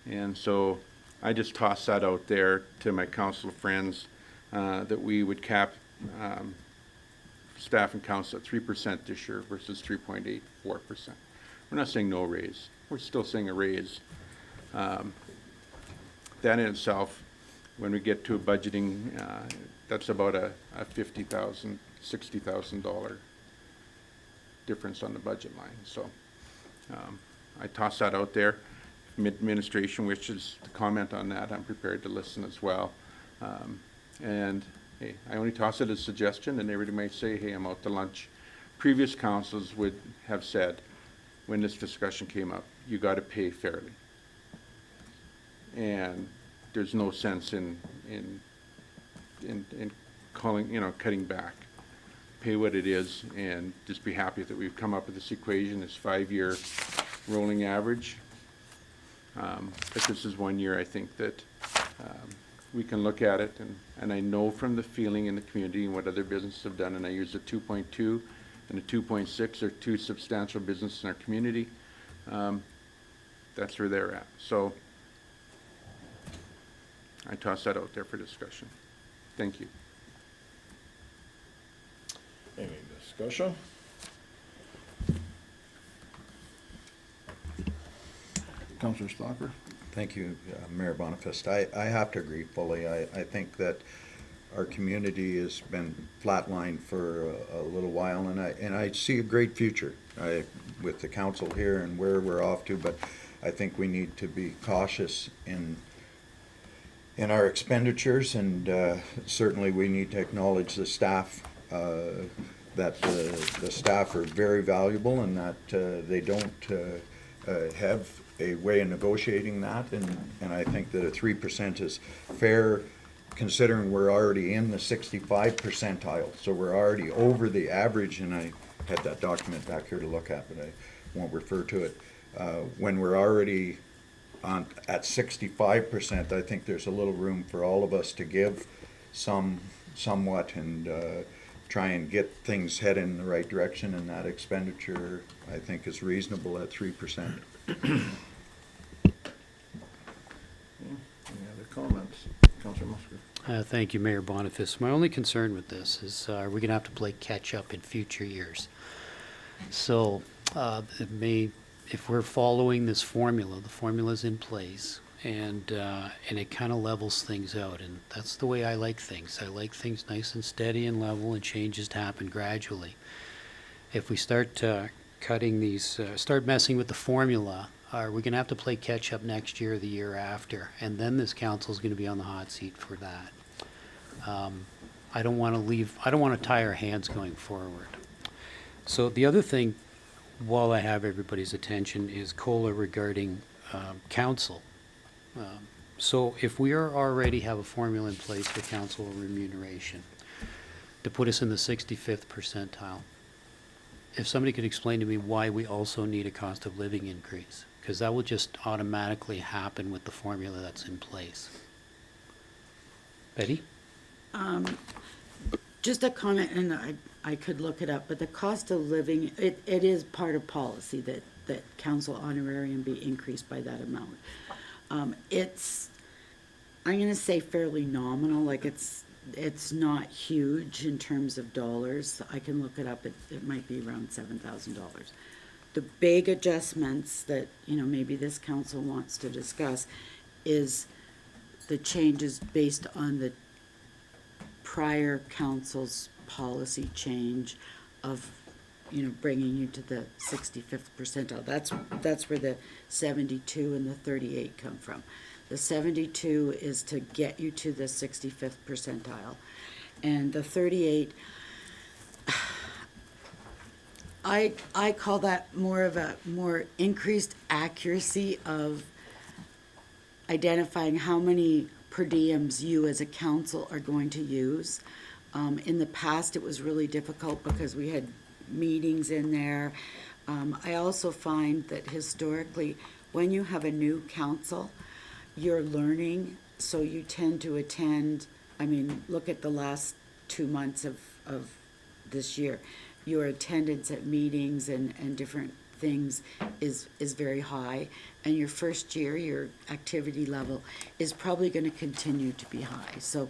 And so I just toss that out there to my council friends, that we would cap staff and council at 3% this year versus 3.84%. We're not saying no raise. We're still saying a raise. That in itself, when we get to a budgeting, that's about a $50,000, $60,000 difference on the budget line. So I toss that out there. If administration wishes to comment on that, I'm prepared to listen as well. And hey, I only toss it as a suggestion, and everybody might say, hey, I'm out to lunch. previous councils would have said, when this discussion came up, you gotta pay fairly. And there's no sense in calling, cutting back. Pay what it is and just be happy that we've come up with this equation, this 5-year rolling average. But this is 1 year, I think, that we can look at it, and I know from the feeling in the community and what other businesses have done, and I use the 2.2 and the 2.6 are two substantial businesses in our community. That's where they're at. So I toss that out there for discussion. Thank you. Any discussion? Councillor Stalker? Thank you, Mayor Boniface. I have to agree fully. I think that our community has been flatlined for a little while, and I see a great future with the council here and where we're off to, but I think we need to be cautious in our expenditures, and certainly we need to acknowledge the staff, that the staff are very valuable and that they don't have a way of negotiating that, and I think that a 3% is fair considering we're already in the 65 percentile, so we're already over the average, and I had that document back here to look at, but I won't refer to it. When we're already at 65%, I think there's a little room for all of us to give somewhat and try and get things headed in the right direction, and that expenditure, I think, is reasonable at 3%. Any other comments? Councillor Musgrave? Thank you, Mayor Boniface. My only concern with this is, are we gonna have to play catch-up in future years? So, if we're following this formula, the formula's in place, and it kind of levels things out, and that's the way I like things. I like things nice and steady and level, and changes to happen gradually. If we start cutting these, start messing with the formula, are we gonna have to play catch-up next year or the year after? And then this council's gonna be on the hot seat for that. I don't wanna tie our hands going forward. So the other thing, while I have everybody's attention, is COLA regarding council. So if we are already have a formula in place for council remuneration to put us in the 65th percentile, if somebody could explain to me why we also need a cost of living increase, because that will just automatically happen with the formula that's in place. Betty? Just a comment, and I could look it up, but the cost of living, it is part of policy that council honorarium be increased by that amount. It's, I'm gonna say fairly nominal, like it's not huge in terms of dollars. I can look it up, it might be around $7,000. The big adjustments that, maybe this council wants to discuss is the changes based on the prior council's policy change of, bringing you to the 65th percentile. That's where the 72 and the 38 come from. The 72 is to get you to the 65th percentile. And the 38, I call that more of a more increased accuracy of identifying how many per diems you as a council are going to use. In the past, it was really difficult because we had meetings in there. I also find that historically, when you have a new council, you're learning, so you tend to attend, look at the last 2 months of this year. Your attendance at meetings and different things is very high, and your first year, your activity level is probably going to continue to be high. So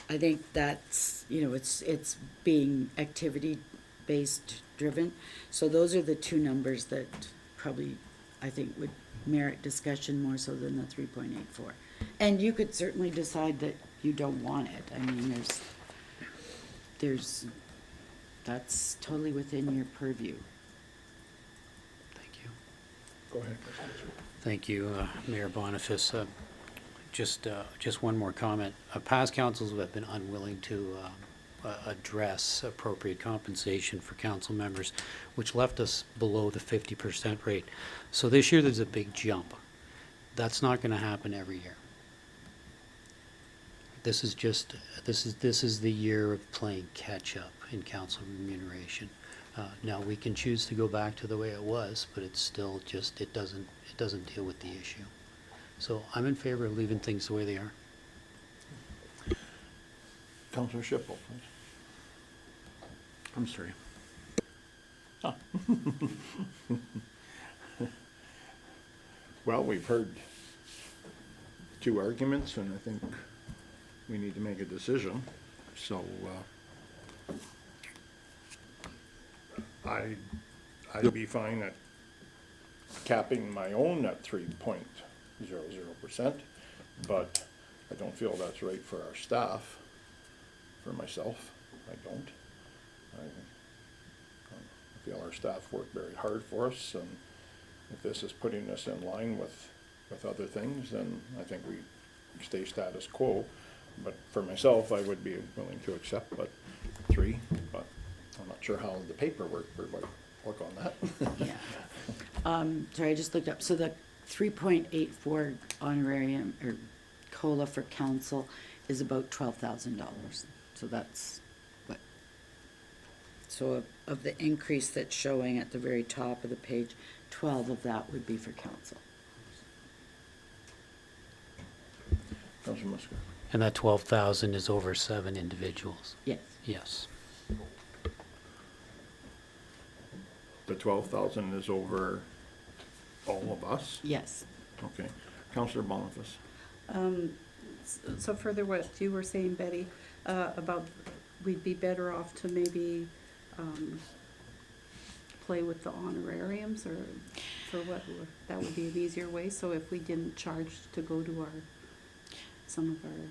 I think that's, it's being activity-based driven. So those are the two numbers that probably, I think, would merit discussion more so than the 3.84. And you could certainly decide that you don't want it. That's totally within your purview. Thank you. Go ahead. Thank you, Mayor Boniface. Just one more comment. Past councils have been unwilling to address appropriate compensation for council members, which left us below the 50% rate. So this year, there's a big jump. That's not going to happen every year. This is just, this is the year of playing catch-up in council remuneration. Now, we can choose to go back to the way it was, but it's still just, it doesn't deal with the issue. So I'm in favor of leaving things the way they are. Councillor Schiffel, please. I'm sorry. Well, we've heard two arguments, and I think we need to make a decision. So, I'd be fine at capping my own at 3.00%, but I don't feel that's right for our staff. For myself, I don't. I feel our staff work very hard for us, and if this is putting us in line with other things, then I think we stay status quo. But for myself, I would be willing to accept but 3, but I'm not sure how the paperwork would work on that. Yeah. Sorry, I just looked up. So the 3.84 honorarium or COLA for council is about $12,000. So that's what, so of the increase that's showing at the very top of the page, 12 of that would be for council. Councillor Muscat. And that 12,000 is over 7 individuals. Yes. Yes. The 12,000 is over all of us? Yes. Okay. Councillor Boniface. So further what you were saying, Betty, about we'd be better off to maybe play with the honorariums, or for what, that would be an easier way. So if we didn't charge to go to some of our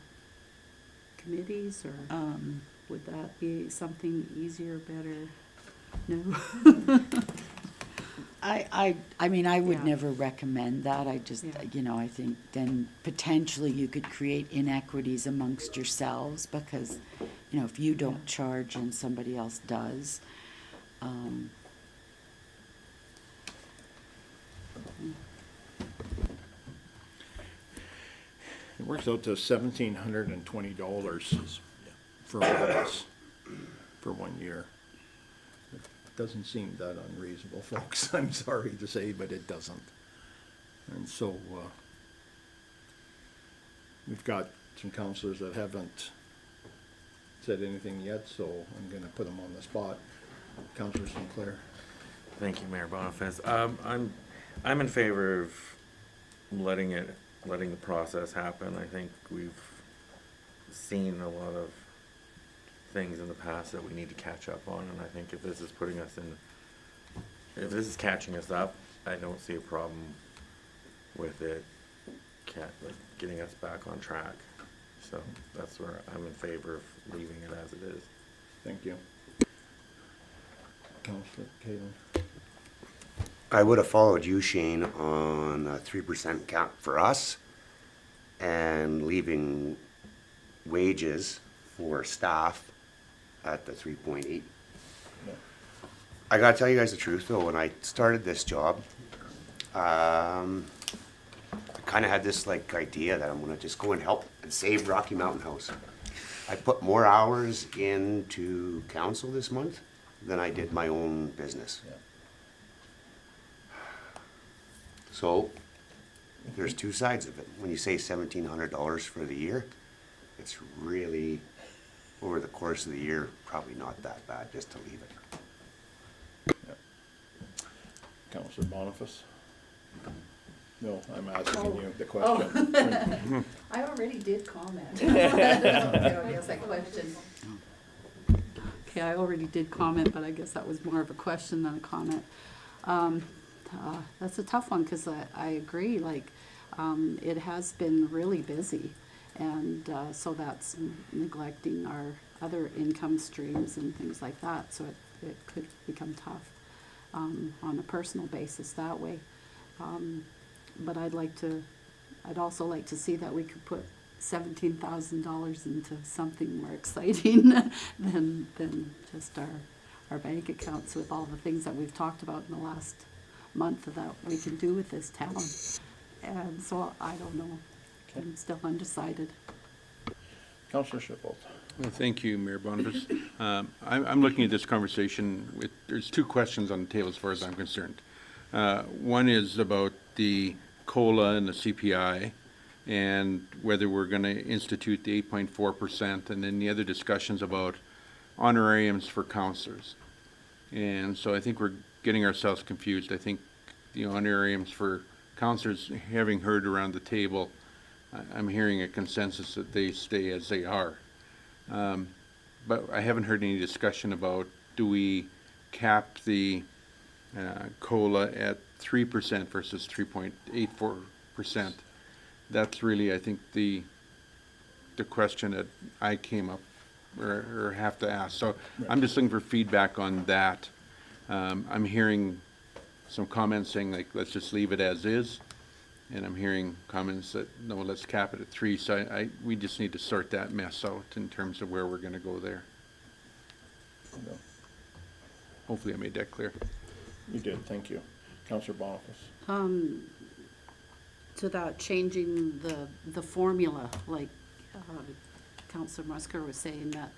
committees, or would that be something easier, better? No? I mean, I would Yeah. never recommend that. I just, Yeah. you know, I think then potentially you could create inequities amongst yourselves because, you know, if you don't charge and somebody else does. It works out to $1,720 for all of us for 1 year. It doesn't seem that unreasonable, folks. I'm sorry to say, but it doesn't. And so, we've got some counselors that haven't said anything yet, so I'm gonna put them on the spot. Counselor Sinclair. Thank you, Mayor Boniface. I'm in favor of letting the process happen. I think we've seen a lot of things in the past that we need to catch up on, and I think if this is catching us up, I don't see a problem with it getting us back on track. So that's where I'm in favor of leaving it as it is. Thank you. Counselor Caden. I would have followed you, Shane, on a 3% cap for us and leaving wages for staff at the 3.8. I gotta tell you guys the truth though, when I started this job, I kinda had this like idea that I'm gonna just go and help and save Rocky Mountain House. I put more hours into council this month than I did my own business. Yeah. So, there's two sides of it. When you say $1,700 for the year, it's really, over the course of the year, probably not that bad just to leave it. Counselor Boniface. No, I'm asking you the question. I already did comment. I guess that question. Okay, I already did comment, but I guess that was more of a question than a comment. That's a tough one, because I agree, like, it has been really busy. And so that's neglecting our other income streams and things like that, so it could become tough on a personal basis that way. But I'd also like to see that we could put $17,000 into something more exciting than just our bank accounts with all the things that we've talked about in the last month that we can do with this town. And so I don't know. I'm still undecided. Counselor Shipple. Well, thank you, Mayor Boniface. I'm looking at this conversation with, there's two questions on the table as far as I'm concerned. One is about the COLA and the CPI, and whether we're going to institute the 8.4%, and then the other discussions about honorariums for counselors. And so I think we're getting ourselves confused. I think the honorariums for counselors, having heard around the table, I'm hearing a consensus that they stay as they are. But I haven't heard any discussion about, do we cap the COLA at 3% versus 3.84%? That's really, I think, the question that I came up or have to ask. So I'm just looking for feedback on that. I'm hearing some comments saying, like, let's just leave it as is. And I'm hearing comments that, no, let's cap it at 3. So we just need to sort that mess out in terms of where we're going to go there. Hopefully I made that clear. You did, thank you. Counselor Boniface. To that changing the formula, like Councillor Musker was saying, that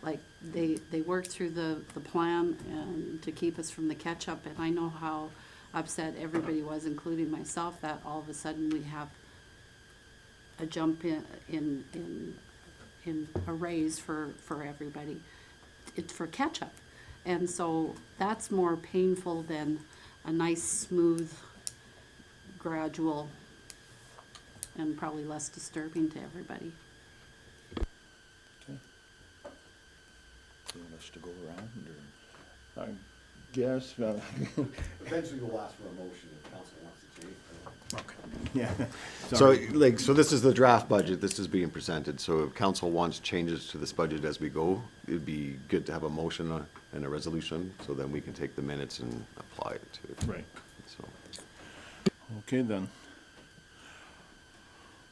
like they worked through the plan and to keep us from the catch-up, and I know how upset everybody was, including myself, that all of a sudden we have a jump in a raise for everybody. It's for catch-up. And so that's more painful than a nice, smooth, gradual, and probably less disturbing to everybody. Okay. You want us to go around, or? I guess. Eventually we'll ask for a motion if council wants to change. Okay. Yeah. So this is the draft budget, this is being presented, so if council wants changes to this budget as we go, it'd be good to have a motion and a resolution, so then we can take the minutes and apply it to it. Right. So, Okay, then.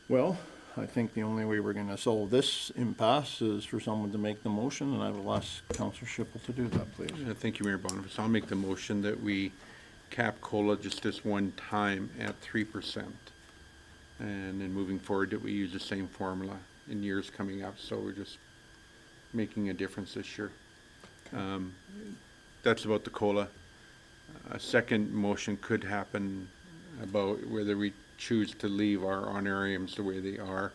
Well, I think the only way we're gonna solve this impasse is for someone to make the motion, and I will ask Counselor Shipple to do that, please. Thank you, Mayor Boniface. I'll make the motion that we cap COLA just this one time at 3%. And then moving forward, that we use the same formula in years coming up, so we're just making a difference this year. That's about the COLA. A second motion could happen about whether we choose to leave our honorariums the way they are,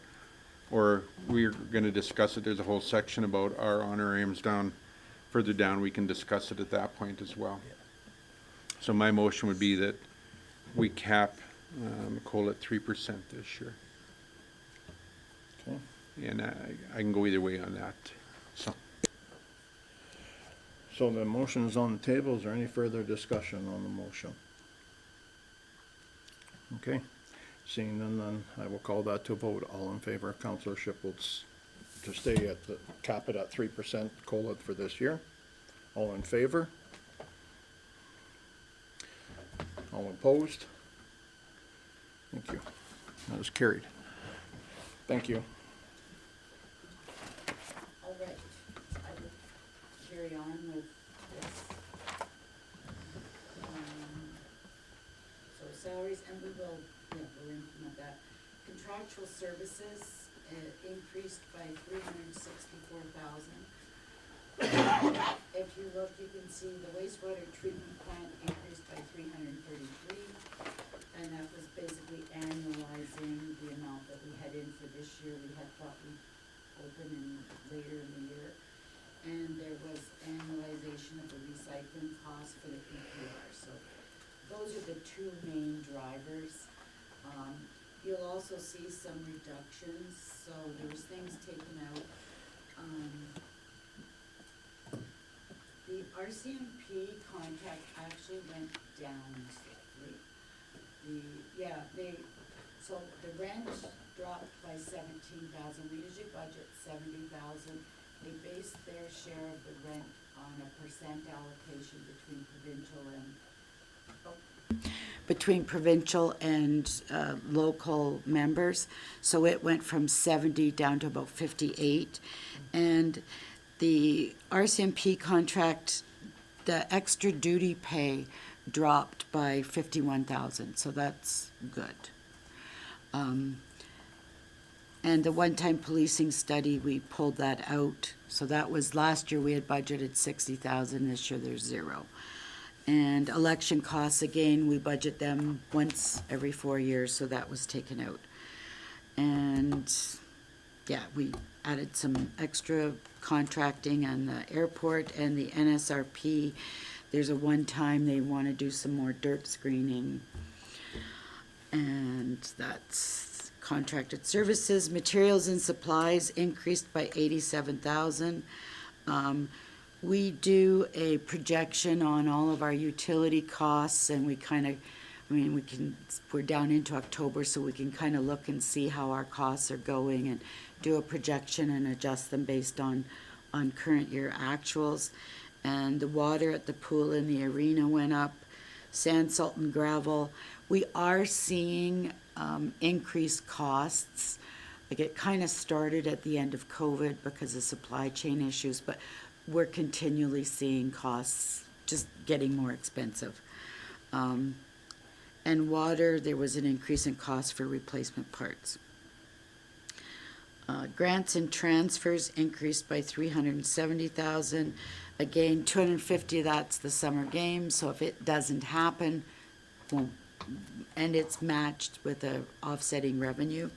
or we're going to discuss it. There's a whole section about our honorariums further down. We can discuss it at that point as well. So my motion would be that we cap COLA at 3% this year. Okay. And I can go either way on that. So the motion is on the table. Is there any further discussion on the motion? Okay. Seeing none, then I will call that to a vote. All in favor of Counselor Shipple's to stay at the cap it at 3% COLA for this year? All in favor? All opposed? Thank you. That is carried. Thank you. All right, I will carry on with this. So salaries, and we'll implement that. Contractual services increased by $364,000. If you look, you can see the wastewater treatment plant increased by $333,000. And that was basically annualizing the amount that we had in for this year. We had thought we'd open later in the year. And there was annualization of the recycling costs for the PPR. So those are the two main drivers. You'll also see some reductions. So there was things taken out. The RCMP contract actually went down slightly. So the rent dropped by $17,000. We usually budget $70,000. They base their share of the rent on a percent allocation between provincial and between provincial and local members. So it went from 70 down to about 58. And the RCMP contract, the extra duty pay dropped by 51,000, so that's good. And the one-time policing study, we pulled that out. So that was, last year we had budgeted 60,000, this year there's 0. And election costs, again, we budget them once every 4 years, so that was taken out. And, yeah, we added some extra contracting on the airport and the NSRP. There's a one-time, they want to do some more dirt screening. And that's contracted services. Materials and supplies increased by 87,000. We do a projection on all of our utility costs, and we kind of, we're down into October, so we can kind of look and see how our costs are going and do a projection and adjust them based on current year actuals. And the water at the pool in the arena went up. Sand, salt, and gravel. We are seeing increased costs. Like, it kind of started at the end of COVID because of supply chain issues, but we're continually seeing costs just getting more expensive. And water, there was an increase in cost for replacement parts. Grants and transfers increased by 370,000. Again, 250, that's the summer games, so if it doesn't happen, well, and it's matched with a offsetting revenue.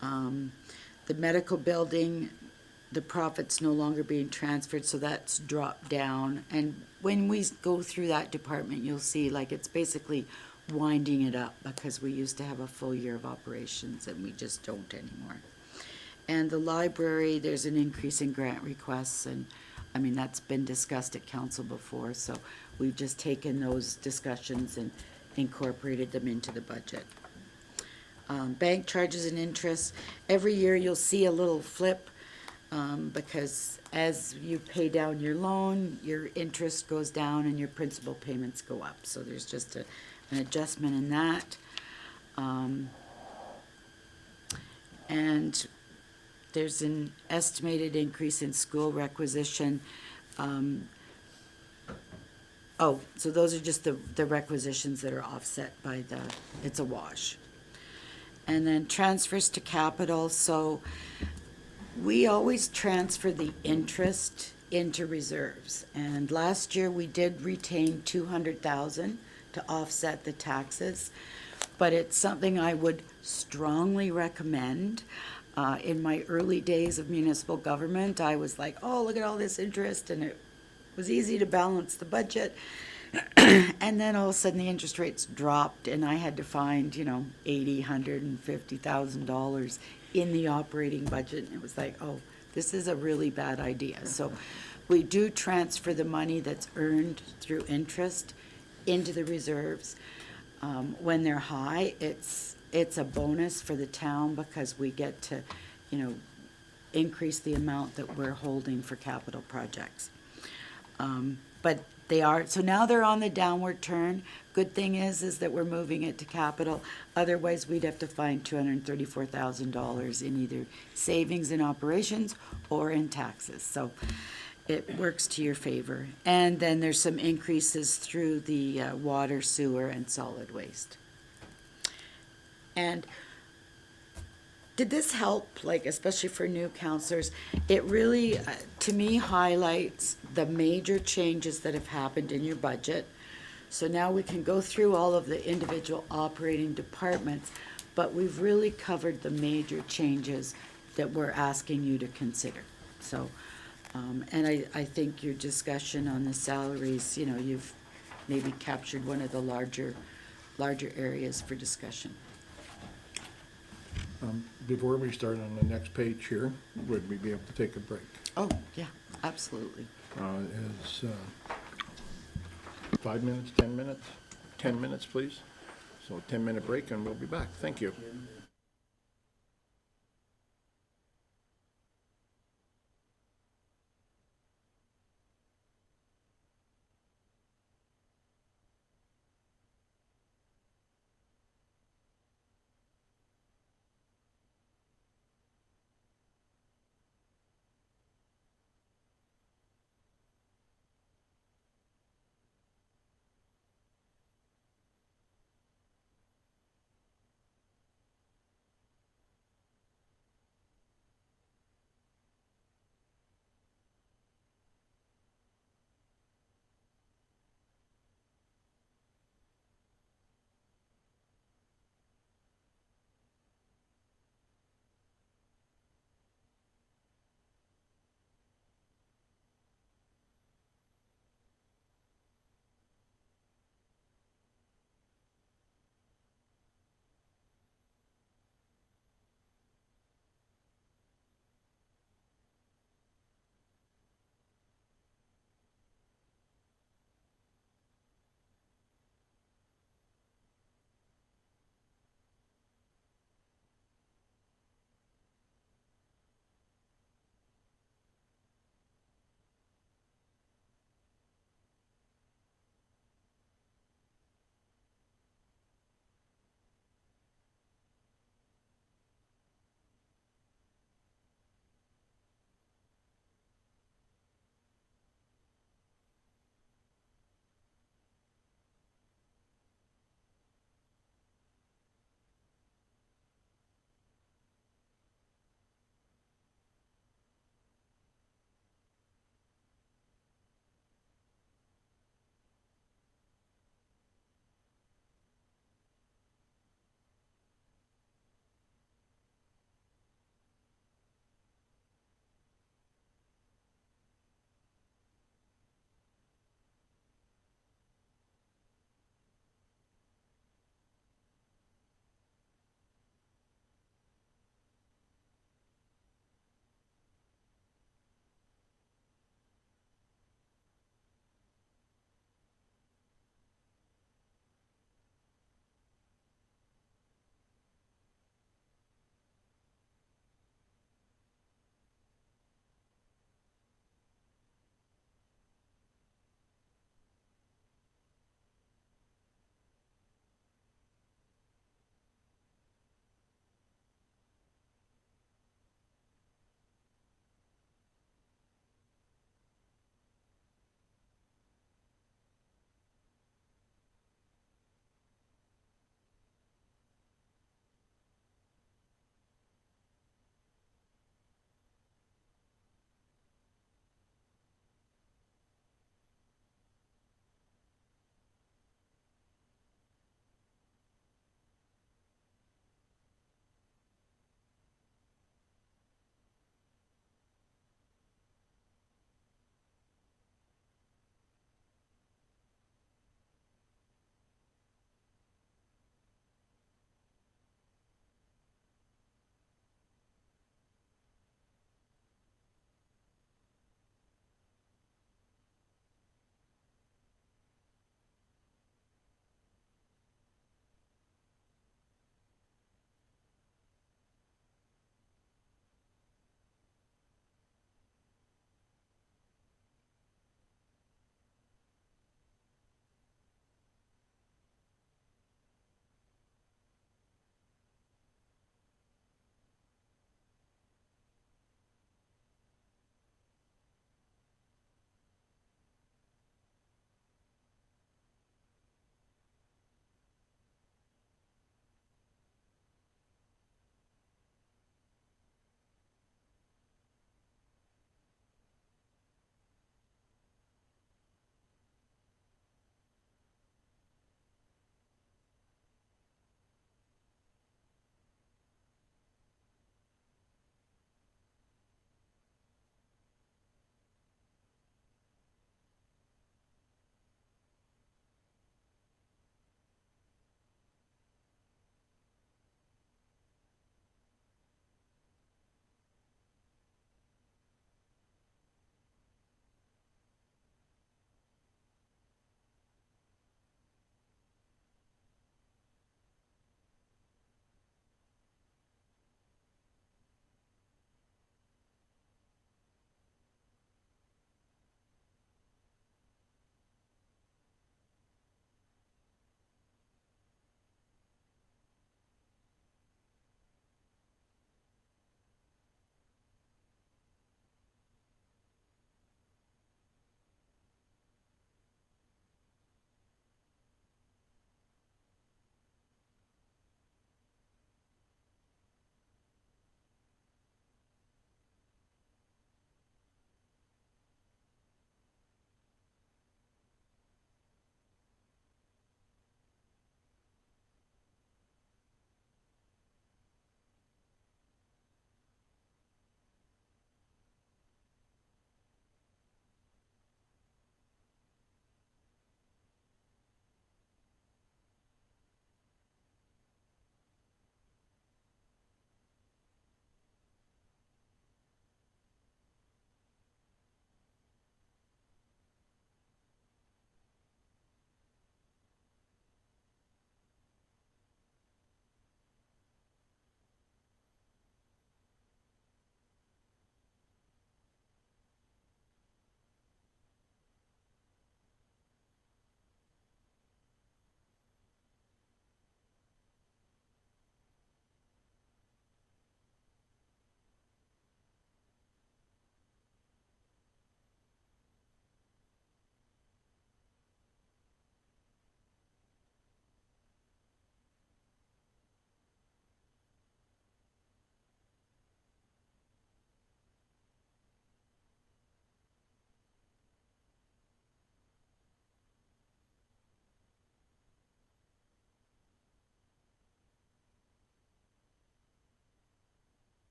The medical building, the profit's no longer being transferred, so that's dropped down. And when we go through that department, you'll see, like, it's basically winding it up because we used to have a full year of operations and we just don't anymore. And the library, there's an increase in grant requests, and that's been discussed at council before, so we've just taken those discussions and incorporated them into the budget. Bank charges and interest, every year you'll see a little flip, because as you pay down your loan, your interest goes down and your principal payments go up, so there's just an adjustment in that. And there's an estimated increase in school requisition. So those are just the requisitions that are offset by it's a wash. And then transfers to capital, so we always transfer the interest into reserves. And last year we did retain 200,000 to offset the taxes, but it's something I would strongly recommend. In my early days of municipal government, I was like, oh, look at all this interest, and it was easy to balance the budget. And then all of a sudden the interest rates dropped, and I had to find, $80,000, $150,000 in the operating budget. And it was like, oh, this is a really bad idea. So we do transfer the money that's earned through interest into the reserves. When they're high, it's a bonus for the town because we get to, increase the amount that we're holding for capital projects. But so now they're on the downward turn. Good thing is that we're moving it to capital. Otherwise, we'd have to find $234,000 in either savings in operations or in taxes. So it works to your favor. And then there's some increases through the water, sewer, and solid waste. And did this help, especially for new counselors? It really, to me, highlights the major changes that have happened in your budget. So now we can go through all of the individual operating departments, but we've really covered the major changes that we're asking you to consider. So, and I think your discussion on the salaries, you've maybe captured one of the larger areas for discussion. Before we start on the next page here, would we be able to take a break? Oh, yeah, absolutely. Is 5 minutes, 10 minutes? 10 minutes, please. So 10-minute break and we'll be back. Thank you.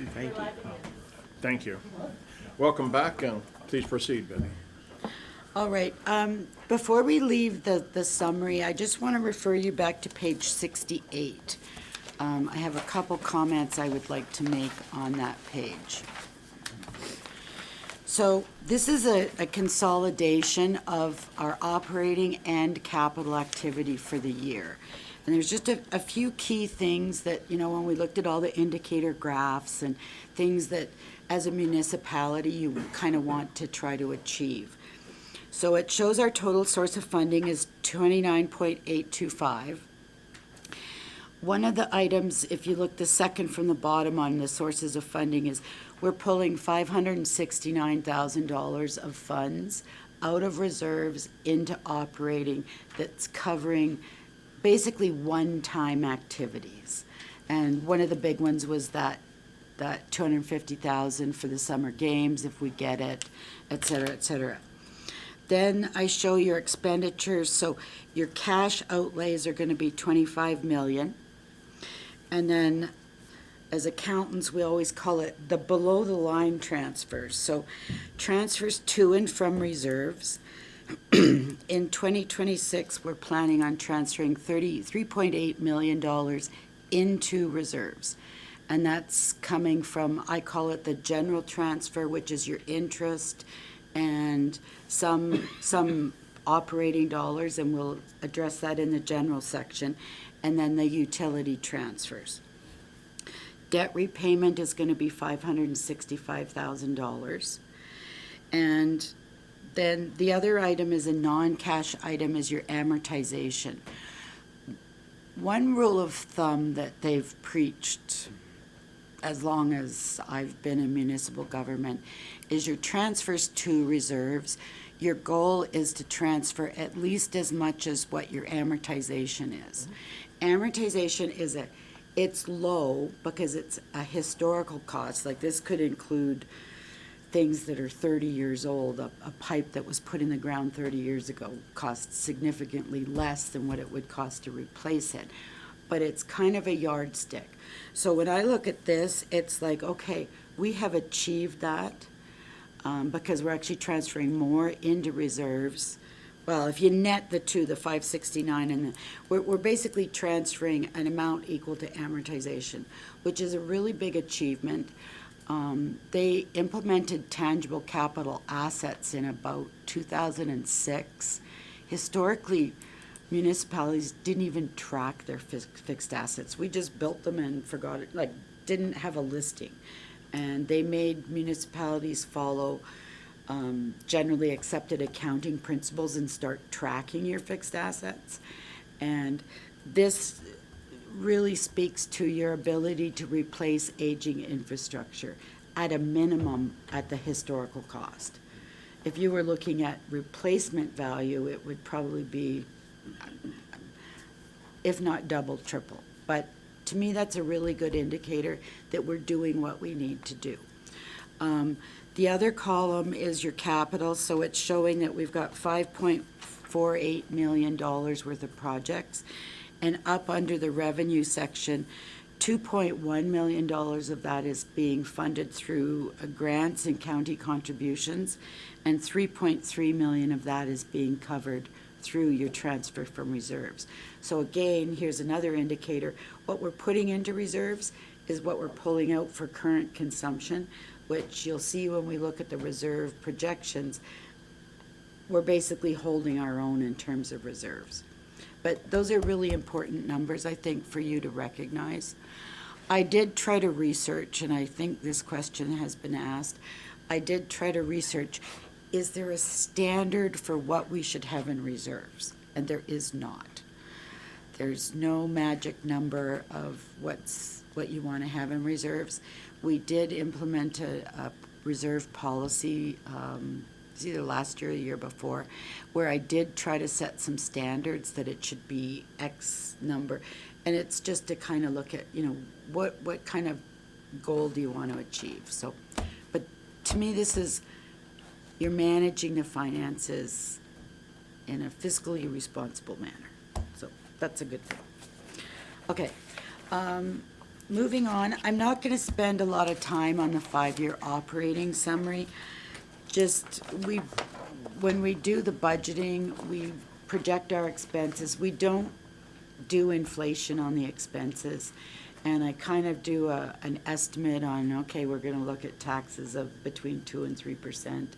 Alrighty. Thank you. Welcome back, and please proceed, Betty. All right, before we leave the summary, I just want to refer you back to page 68. I have a couple comments I would like to make on that page. So this is a consolidation of our operating and capital activity for the year. And there's just a few key things that, you know, when we looked at all the indicator graphs and things that as a municipality you kind of want to try to achieve. So it shows our total source of funding is 29.825. One of the items, if you look the second from the bottom on the sources of funding, is we're pulling $569,000 of funds out of reserves into operating that's covering basically one-time activities. And one of the big ones was that $250,000 for the summer games, if we get it, et cetera, et cetera. Then I show your expenditures, so your cash outlays are gonna be 25 million. And then, as accountants, we always call it the below-the-line transfers. So transfers to and from reserves. In 2026, we're planning on transferring $3.8 million into reserves. And that's coming from, I call it the general transfer, which is your interest and some operating dollars, and we'll address that in the general section, and then the utility transfers. Debt repayment is going to be $565,000. And then the other item is a non-cash item, is your amortization. One rule of thumb that they've preached as long as I've been in municipal government is your transfers to reserves. Your goal is to transfer at least as much as what your amortization is. Amortization is it's low because it's a historical cost. Like this could include things that are 30 years old. A pipe that was put in the ground 30 years ago costs significantly less than what it would cost to replace it. But it's kind of a yardstick. So when I look at this, it's like, okay, we have achieved that because we're actually transferring more into reserves. Well, if you net the two, the 569 and we're basically transferring an amount equal to amortization, which is a really big achievement. They implemented tangible capital assets in about 2006. Historically, municipalities didn't even track their fixed assets. We just built them and forgot it, like didn't have a listing. And they made municipalities follow generally accepted accounting principles and start tracking your fixed assets. And this really speaks to your ability to replace aging infrastructure at a minimum at the historical cost. If you were looking at replacement value, it would probably be, if not double, triple. But to me, that's a really good indicator that we're doing what we need to do. The other column is your capital, so it's showing that we've got $5.48 million worth of projects. And up under the revenue section, $2.1 million of that is being funded through grants and county contributions, and $3.3 million of that is being covered through your transfer from reserves. So again, here's another indicator. What we're putting into reserves is what we're pulling out for current consumption, which you'll see when we look at the reserve projections. We're basically holding our own in terms of reserves. But those are really important numbers, I think, for you to recognize. I did try to research, and I think this question has been asked, I did try to research, is there a standard for what we should have in reserves? And there is not. There's no magic number of what you want to have in reserves. We did implement a reserve policy, it was either last year or the year before, where I did try to set some standards that it should be X number. And it's just to kind of look at, you know, what kind of goal do you want to achieve? So, but to me, this is, you're managing the finances in a fiscally responsible manner. So that's a good thing. Okay. moving on, I'm not gonna spend a lot of time on the 5-year operating summary. Just, when we do the budgeting, we project our expenses. We don't do inflation on the expenses. And I kind of do an estimate on, okay, we're gonna look at taxes of between 2% and 3%.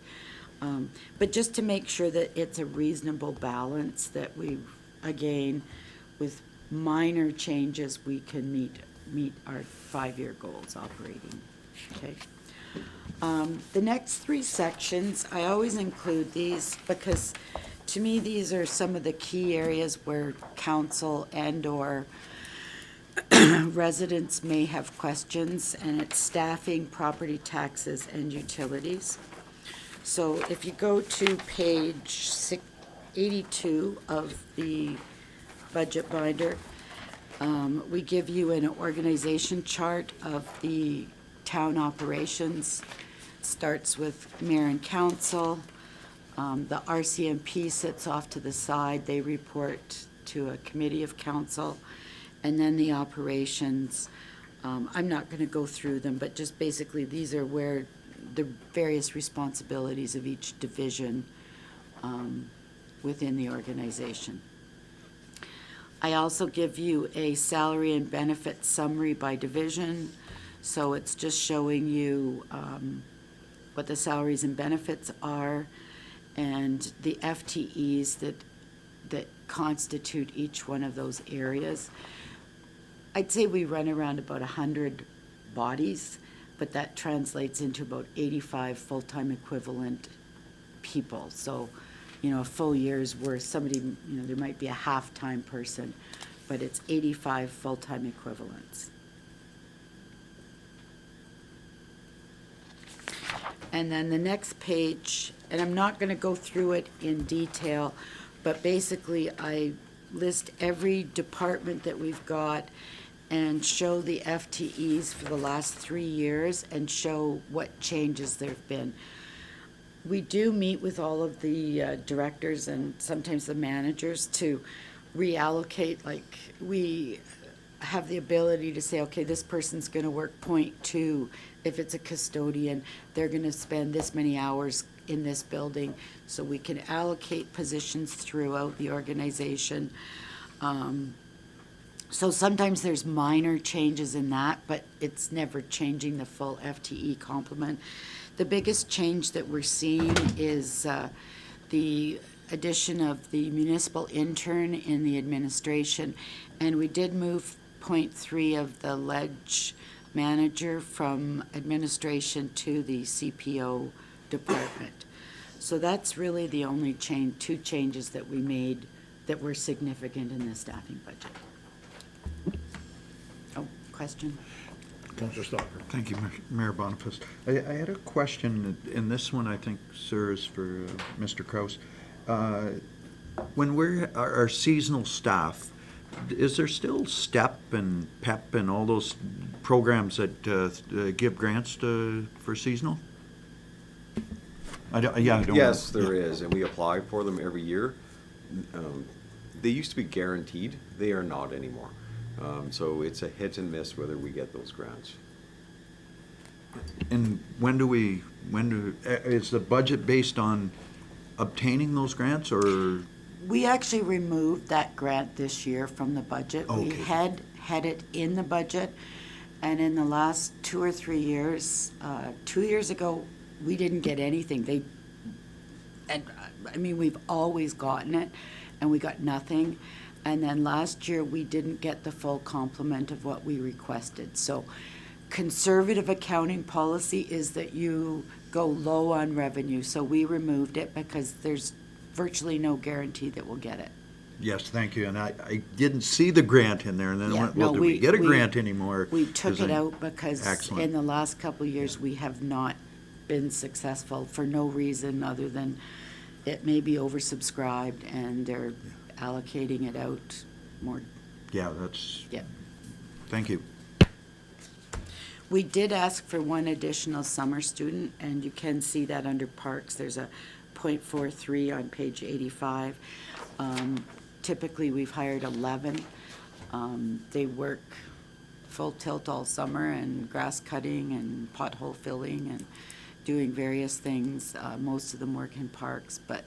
But just to make sure that it's a reasonable balance, that we, again, with minor changes, we can meet our 5-year goals operating, okay? The next 3 sections, I always include these because to me, these are some of the key areas where council and/or residents may have questions, and it's staffing, property taxes, and utilities. So if you go to page 82 of the budget binder, we give you an organization chart of the town operations. Starts with mayor and council. The RCMP sits off to the side. They report to a committee of council. And then the operations. I'm not going to go through them, but just basically these are where the various responsibilities of each division within the organization. I also give you a salary and benefit summary by division. So it's just showing you what the salaries and benefits are and the FTEs that constitute each one of those areas. I'd say we run around about 100 bodies, but that translates into about 85 full-time equivalent people. So, a full year's worth, somebody, there might be a half-time person, but it's 85 full-time equivalents. And then the next page, and I'm not going to go through it in detail, but basically I list every department that we've got and show the FTEs for the last 3 years and show what changes there have been. We do meet with all of the directors and sometimes the managers to reallocate, like we have the ability to say, okay, this person's going to work 0.2. If it's a custodian, they're going to spend this many hours in this building. So we can allocate positions throughout the organization. So sometimes there's minor changes in that, but it's never changing the full FTE complement. The biggest change that we're seeing is the addition of the municipal intern in the administration. And we did move 0.3 of the ledge manager from administration to the CPO department. So that's really the only change, 2 changes that we made that were significant in the staffing budget. Oh, question? Councillor Stocker. Thank you, Mayor Boniface. I had a question, and this one I think, sir, is for Mr. Kraus. When we're our seasonal staff, is there still STEP and PEP and all those programs that give grants for seasonal? I don't Yes, know. there is, and we apply for them every year. They used to be guaranteed. They are not anymore. So it's a hit and miss whether we get those grants. And is the budget based on obtaining those grants, or? We actually removed that grant this year from the budget. We Okay. had it in the budget, and in the last 2 or 3 years, 2 years ago, we didn't get anything. We've always gotten it, and we got nothing. And then last year, we didn't get the full complement of what we requested. So conservative accounting policy is that you go low on revenue. So we removed it because there's virtually no guarantee that we'll get it. Yes, thank you. And I didn't see the grant in there, and then I Yeah, went, well, no, do we get a we- grant anymore? We took 'Cause it I- out because Excellent. in the last couple of years, we have not been successful for no reason other than it may be oversubscribed and they're allocating it out more. Yeah, that's, Yeah. thank you. We did ask for 1 additional summer student, and you can see that under parks. There's a .43 on page 85. Typically, we've hired 11. They work full tilt all summer and grass cutting and pothole filling and doing various things. Most of them work in parks, but,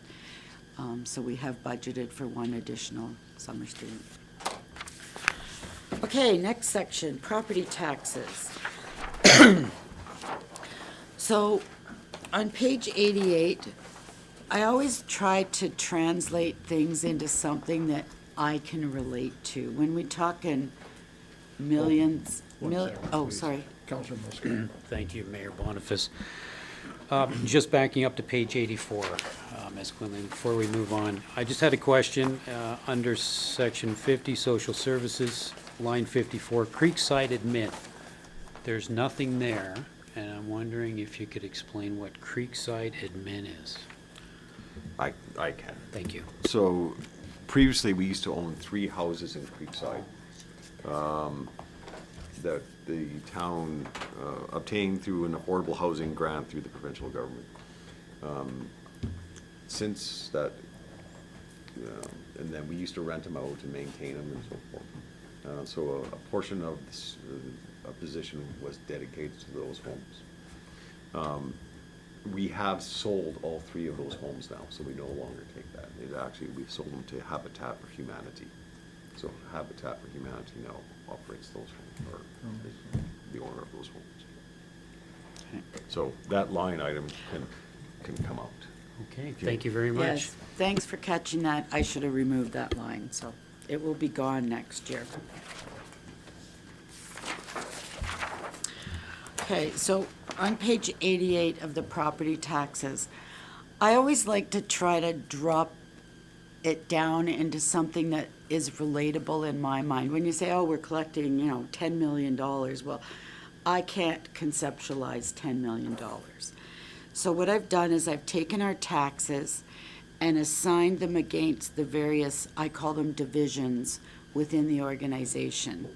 so we have budgeted for one additional summer student. Okay, next section, property taxes. So, on page 88, I always try to translate things into something that I can relate to. When we talk in millions, sorry. Councilor Mosque. Thank you, Mayor Boniface. Just backing up to page 84, Ms. Quinlan, before we move on, I just had a question under section 50, social services, line 54, Creekside admin. There's nothing there, and I'm wondering if you could explain what Creekside admin is. I can. Thank you. So previously, we used to own 3 houses in Creekside that the town obtained through an affordable housing grant through the provincial government. Since that, and then we used to rent them out and maintain them and so forth. So a portion of this, a position was dedicated to those homes. We have sold all 3 of those homes now, so we no longer take that. We sold them to Habitat for Humanity. So Habitat for Humanity now operates those homes, or is the owner of those homes. So that line item can come out. Okay, thank you very much. Yes, thanks for catching that. I should have removed that line, so it will be gone next year. Okay, so on page 88 of the property taxes, I always like to try to drop it down into something that is relatable in my mind. When you say, oh, we're collecting, $10 million, well, I can't conceptualize $10 million. So what I've done is I've taken our taxes and assigned them against the various, I call them divisions within the organization,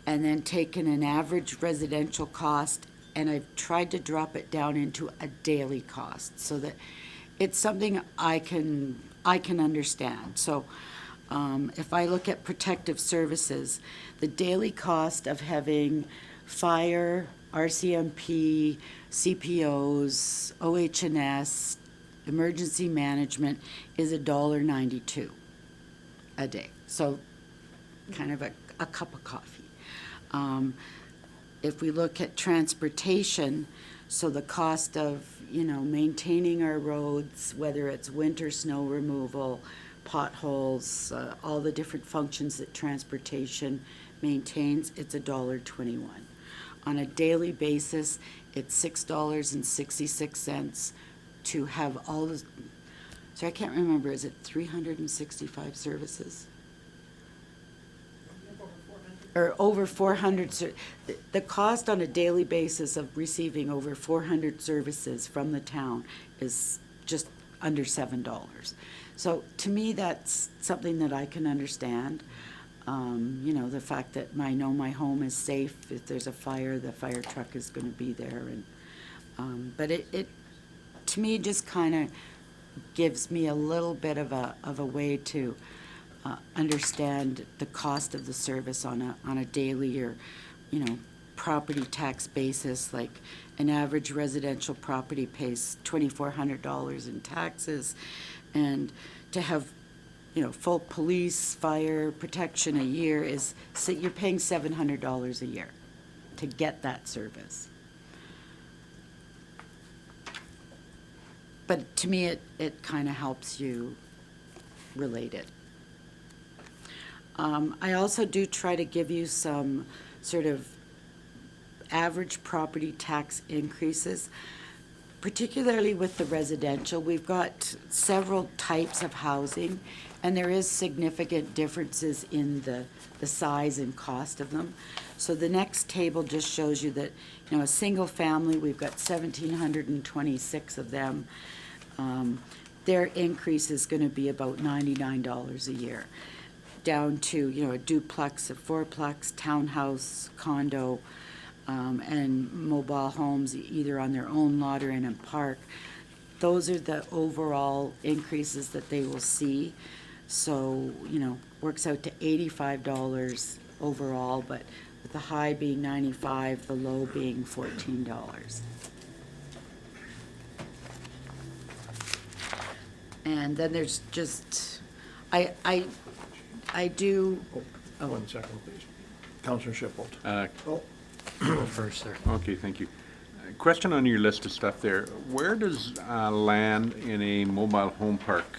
and then taken an average residential cost, and I've tried to drop it down into a daily cost so that it's something I can understand. So if I look at protective services, the daily cost of having fire, RCMP, CPOs, OH&S, emergency management is $1.92 a day. So kind of a cup of coffee. If we look at transportation, so the cost of, maintaining our roads, whether it's winter snow removal, potholes, all the different functions that transportation maintains, it's $1.21. On a daily basis, it's $6.66 to have all the, so I can't remember, is it 365 services? Or over 400, the cost on a daily basis of receiving over 400 services from the town is just under $7. So to me, that's something that I can understand. The fact that I know my home is safe. If there's a fire, the fire truck is going to be there. But it to me, just kind of gives me a little bit of a way to understand the cost of the service on a daily or, property tax basis. Like an average residential property pays $2,400 in taxes, and to have, full police, fire protection a year you're paying $700 a year to get that service. But to me, it kind of helps you relate it. I also do try to give you some sort of average property tax increases, particularly with the residential. We've got several types of housing, and there is significant differences in the size and cost of them. So the next table just shows you that, a single family, we've got 1,726 of them. Their increase is going to be about $99 a year, down to, a duplex, a fourplex, townhouse, condo, and mobile homes, either on their own lot or in a park. Those are the overall increases that they will see. So, works out to $85 overall, but with the high being 95, the low being $14. And then there's just, I do, Oh, 1 second, please. Counselor Shippold. Go first, sir. Okay, thank you. Question on your list of stuff there. Where does land in a mobile home park,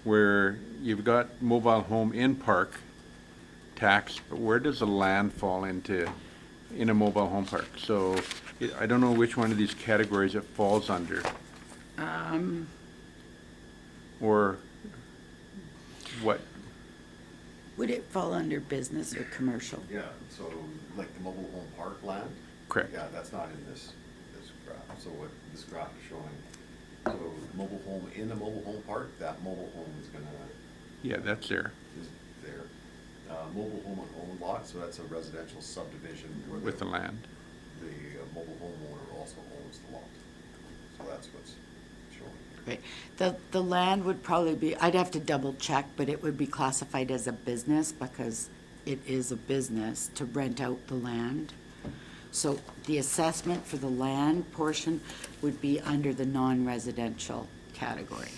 where you've got mobile home in park tax, but where does the land fall into in a mobile home park? So I don't know which one of these categories it falls under. Or what? would it fall under business or commercial? Yeah, so like the mobile home park land? Correct. Yeah, that's not in this graph. So what this graph is showing, so mobile home, in a mobile home park, that mobile home is gonna, Yeah, that's there. is there. Mobile home on owned lot, so that's a residential subdivision where With the land. the mobile homeowner also owns the lot. So that's what's showing. Right. The land would probably be, I'd have to double check, but it would be classified as a business because it is a business to rent out the land. So the assessment for the land portion would be under the non-residential category.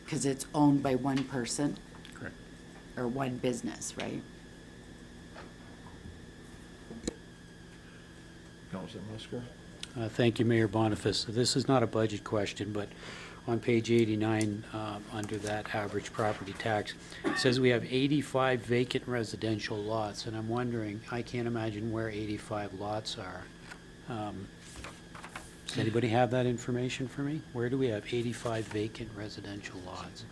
Because it's owned by one person Correct. or one business, right? Counselor Musker. Thank you, Mayor Boniface. This is not a budget question, but on page 89, under that average property tax, it says we have 85 vacant residential lots, and I'm wondering, I can't imagine where 85 lots are. Does anybody have that information for me? Where do we have 85 vacant residential lots?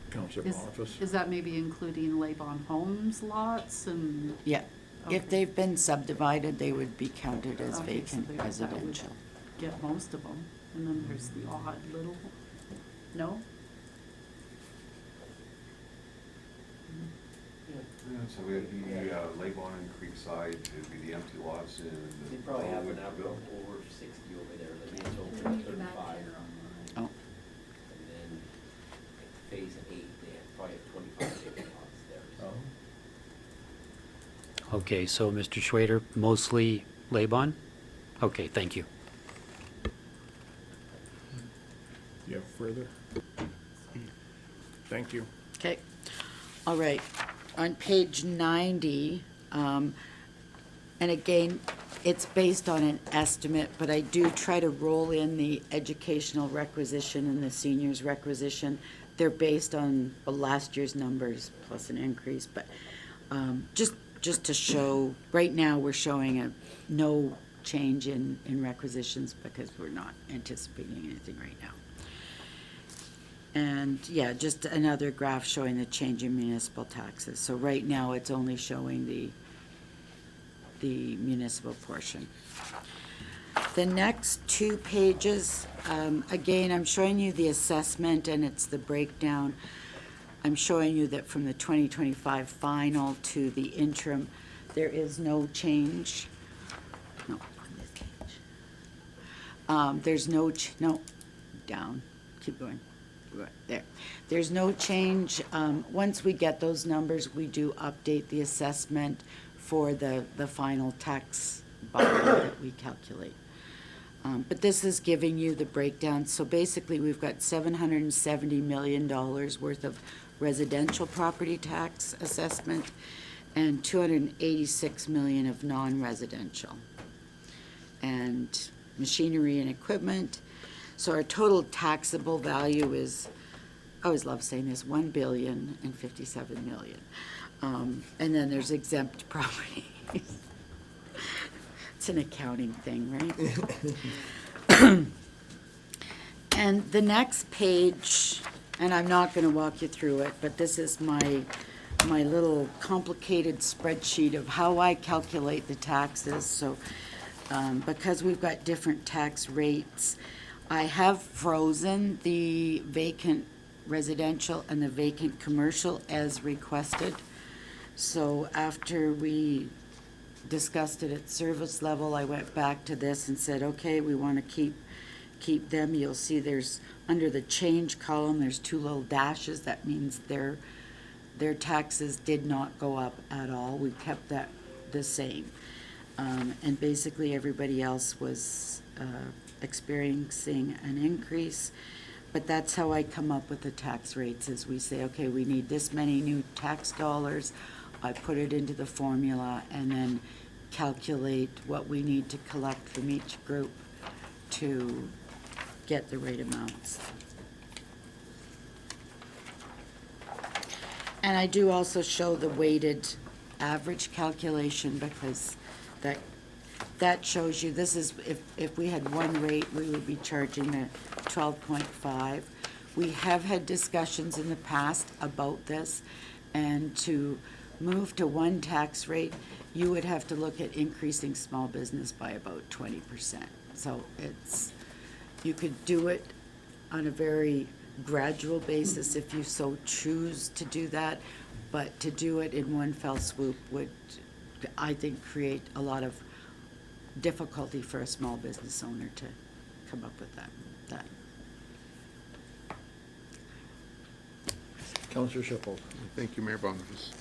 Counselor Boniface. Is that maybe including Laban Homes lots and? Yeah. If Okay. they've been subdivided, they would be counted as Okay, so vacant that would residential. Get most of them, and then there's the odd little, no? So it'd be Laybon and Creekside, it'd be the empty lots in. They probably have an average of over 60 over there, but it's over 35. Oh, And then phase 8, they have probably 25 vacant lots there. So. Okay, so Mr. Schwader, mostly Laban? Okay, thank you. Do you have further? Thank you. okay. All right. On page 90, and again, it's based on an estimate, but I do try to roll in the educational requisition and the seniors requisition. They're based on last year's numbers plus an increase, but just to show, right now, we're showing no change in requisitions because we're not anticipating anything right now. And, yeah, just another graph showing the change in municipal taxes. So right now, it's only showing the municipal portion. The next 2 pages, again, I'm showing you the assessment, and it's the breakdown. I'm showing you that from the 2025 final to the interim, there is no change. No, on this page. There's no, no, down, keep going. Right there. There's no change. Once we get those numbers, we do update the assessment for the final tax bond that we calculate. But this is giving you the breakdown. So basically, we've got $770 million worth of residential property tax assessment and $286 million of non-residential. And machinery and equipment. So our total taxable value is, I always love saying this, $1,057,000,000. And then there's exempt properties. It's an accounting thing, right? And the next page, and I'm not gonna walk you through it, but this is my little complicated spreadsheet of how I calculate the taxes. So, because we've got different tax rates, I have frozen the vacant residential and the vacant commercial as requested. So after we discussed it at service level, I went back to this and said, okay, we want to keep keep them. You'll see there's, under the change column, there's 2 little dashes. That means their taxes did not go up at all. We kept that the same. And basically, everybody else was experiencing an increase. But that's how I come up with the tax rates, is we say, okay, we need this many new tax dollars. I put it into the formula and then calculate what we need to collect from each group to get the right amounts. And I do also show the weighted average calculation, because that shows you, this is, if we had one rate, we would be charging a 12.5. We have had discussions in the past about this, and to move to one tax rate, you would have to look at increasing small business by about 20%. So you could do it on a very gradual basis if you so choose to do that, but to do it in one fell swoop would, I think, create a lot of difficulty for a small business owner to come up with that. Councillor Schiffel. Thank you, Mayor Boniface.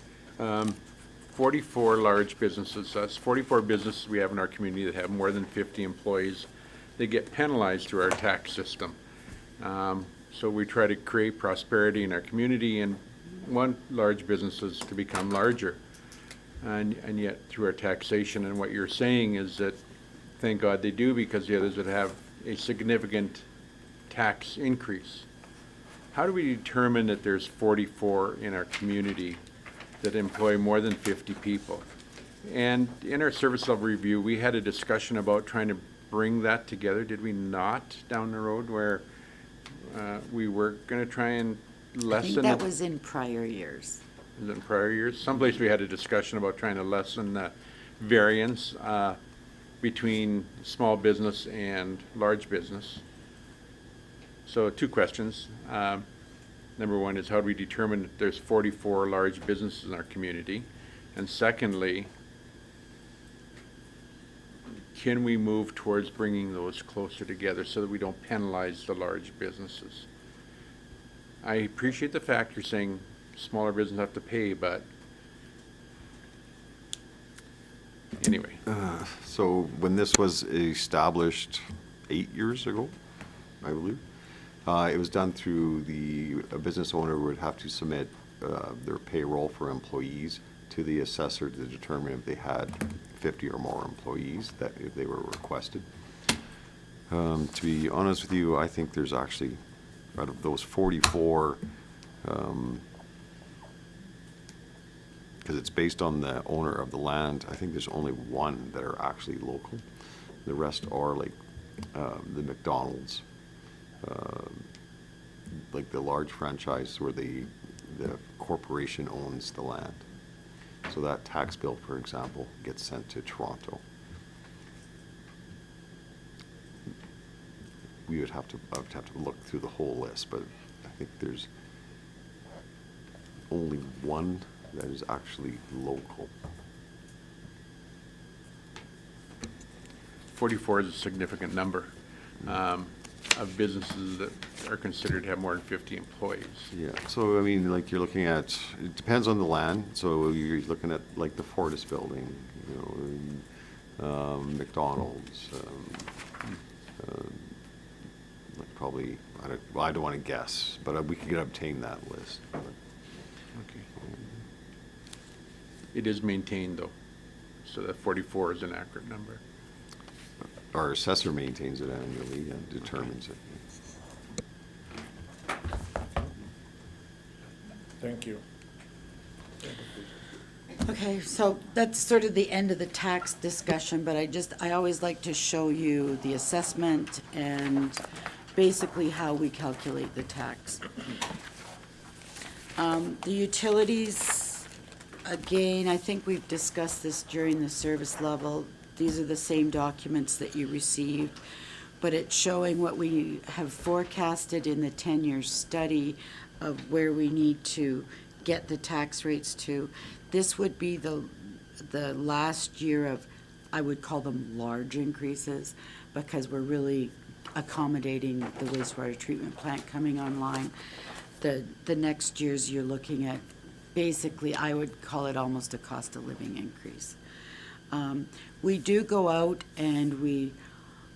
44 large businesses, that's 44 businesses we have in our community that have more than 50 employees. They get penalized through our tax system. So we try to create prosperity in our community and want large businesses to become larger. And yet through our taxation, and what you're saying is that, thank God they do, because the others would have a significant tax increase. How do we determine that there's 44 in our community that employ more than 50 people? And in our service level review, we had a discussion about trying to bring that together, did we not, down the road, where we were going to try and I lessen think that it? was in prior years. Is it in prior years? Someplace we had a discussion about trying to lessen the variance between small business and large business. So 2 questions. Number 1 is, how do we determine that there's 44 large businesses in our community? And secondly, can we move towards bringing those closer together so that we don't penalize the large businesses? I appreciate the fact you're saying smaller businesses have to pay, but anyway. So when this was established 8 years ago, I believe, it was done through a business owner would have to submit their payroll for employees to the assessor to determine if they had 50 or more employees, that if they were requested. To be honest with you, I think there's actually, out of those 44, because it's based on the owner of the land, I think there's only 1 that are actually local. The rest are like the McDonald's, like the large franchise where the corporation owns the land. So that tax bill, for example, gets sent to Toronto. I would have to look through the whole list, but I think there's only 1 that is actually local. 44 is a significant number of businesses that are considered to have more than 50 employees. Yeah, so I mean, like you're looking at, it depends on the land. So you're looking at like the Fortis building, you know, McDonald's, like probably, I don't want to guess, but we could obtain that list. Okay. It is maintained though, so that 44 is an accurate number. Our assessor maintains it annually and determines it. Thank you. Okay, so that's sort of the end of the tax discussion, but I always like to show you the assessment and basically how we calculate the tax. The utilities, again, I think we've discussed this during the service level. These are the same documents that you received, but it's showing what we have forecasted in the 10-year study of where we need to get the tax rates to. This would be the last year of, I would call them large increases, because we're really accommodating the wastewater treatment plant coming online. The next years, you're looking at, basically, I would call it almost a cost of living increase. We do go out and we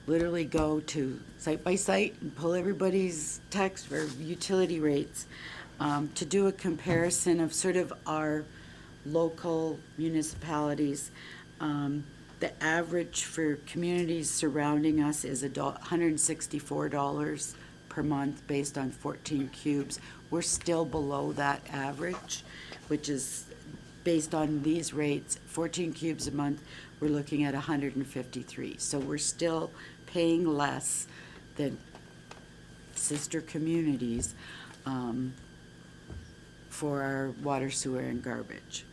literally go to site by site and pull everybody's tax or utility rates to do a comparison of sort of our local municipalities. The average for communities surrounding us is $164 per month based on 14 cubes. We're still below that average, which is based on these rates, 14 cubes a month, we're looking at 153. So we're still paying less than sister communities for our water, sewer, and garbage.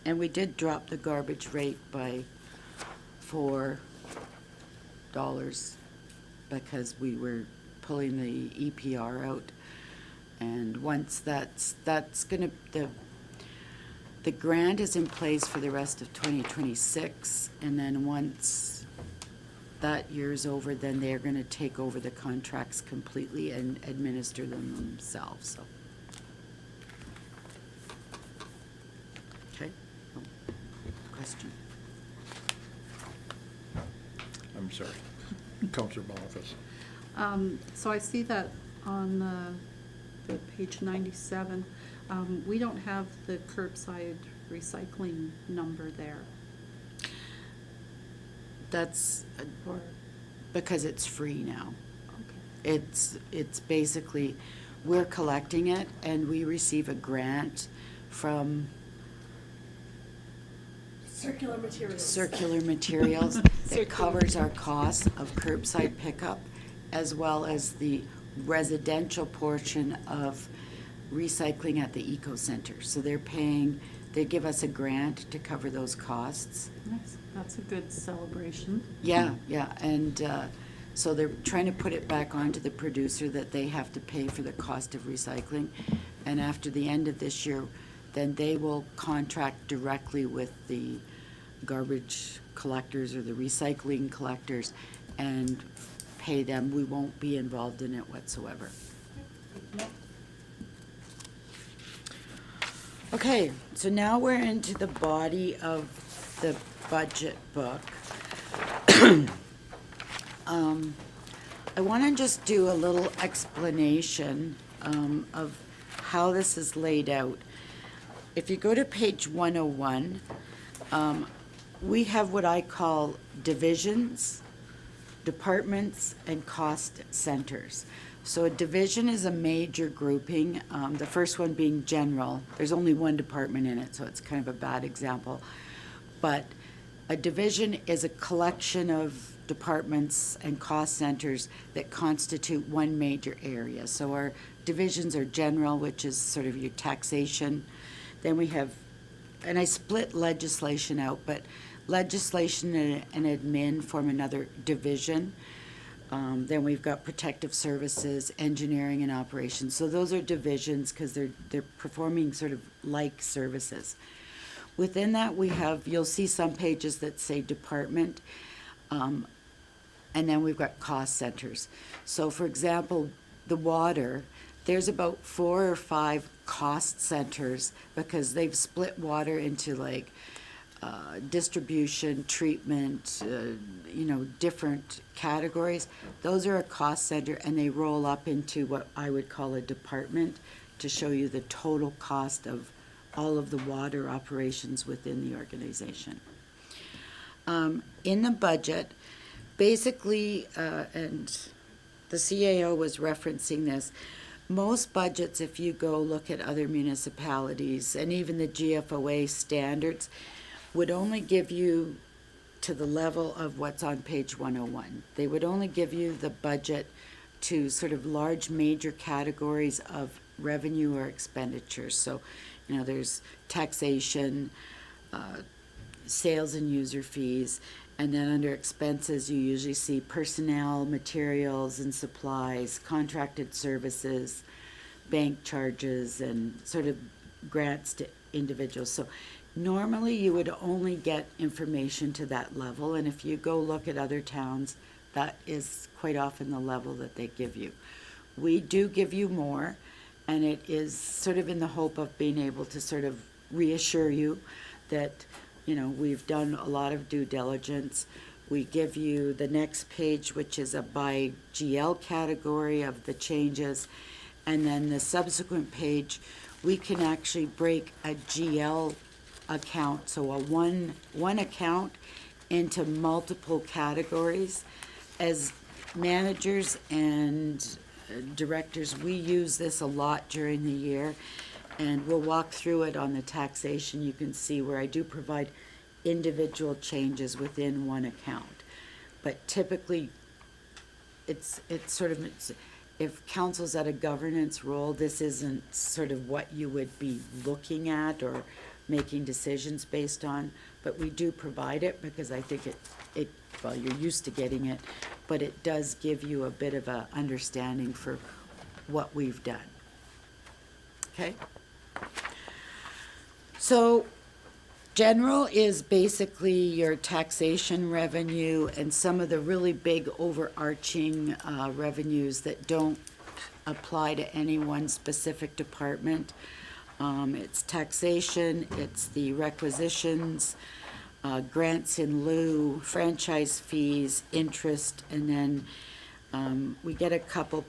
And we did drop the garbage rate by $4 because we were pulling the EPR out. And once that's gonna, the grant is in place for the rest of 2026, and then once that year's over, then they're gonna take over the contracts completely and administer them themselves, so. Okay, question? I'm sorry. Counselor Boniface. So I see that on the page 97, we don't have the curbside recycling number there. That's Or, because it's free now. okay. It's basically, we're collecting it and we receive a grant from Circular materials. Circular Materials that covers our costs of curbside pickup as well as the residential portion of recycling at the eco center. So they're paying, they give us a grant to cover those costs. Nice. That's a good celebration. Yeah, and so they're trying to put it back onto the producer that they have to pay for the cost of recycling. And after the end of this year, then they will contract directly with the garbage collectors or the recycling collectors and pay them. We won't be involved in it whatsoever. Okay, so now we're into the body of the budget book. I want to just do a little explanation of how this is laid out. If you go to page 101, we have what I call divisions, departments, and cost centers. So a division is a major grouping, the first one being general. There's only one department in it, so it's kind of a bad example. But a division is a collection of departments and cost centers that constitute one major area. So our divisions are general, which is sort of your taxation. Then we have, and I split legislation out, but legislation and admin form another division. Then we've got protective services, engineering, and operations. So those are divisions because they're performing sort of like services. Within that, we have, you'll see some pages that say department, and then we've got cost centers. So for example, the water, there's about 4 or 5 cost centers because they've split water into like distribution, treatment, different categories. Those are a cost center and they roll up into what I would call a department to show you the total cost of all of the water operations within the organization. In the budget, basically, and the CAO was referencing this, most budgets, if you go look at other municipalities and even the GFOA standards, would only give you to the level of what's on page 101. They would only give you the budget to sort of large major categories of revenue or expenditures. So, there's taxation, sales and user fees, and then under expenses, you usually see personnel, materials and supplies, contracted services, bank charges, and sort of grants to individuals. So normally you would only get information to that level, and if you go look at other towns, That is quite often the level that they give you. We do give you more, and it is sort of in the hope of being able to sort of reassure you that, you know, we've done a lot of due diligence. We give you the next page, which is a by GL category of the changes, and then the subsequent page, we can actually break a GL account, so a one account into multiple categories. As managers and directors, we use this a lot during the year, and we'll walk through it on the taxation. You can see where I do provide individual changes within one account. But typically, it's if council's at a governance role, this isn't sort of what you would be looking at or making decisions based on, but we do provide it because I think well, you're used to getting it, but it does give you a bit of a understanding for what we've done. Okay? So, general is basically your taxation revenue and some of the really big overarching revenues that don't apply to any one specific department. It's taxation, it's the requisitions, grants in lieu, franchise fees, interest, and then we get a couple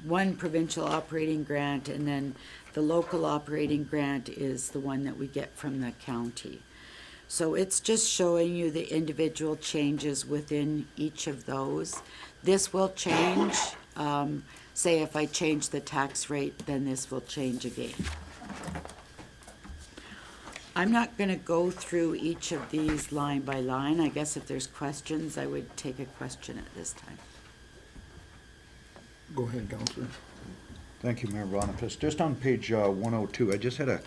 one provincial operating grant, and then the local operating grant is the one that we get from the county. So it's just showing you the individual changes within each of those. This will change. Say if I change the tax rate, then this will change again. I'm not going to go through each of these line by line. I guess if there's questions, I would take a question at this time. Go ahead, Counselor. Thank you, Mayor Boniface. Just on page 102, I just had a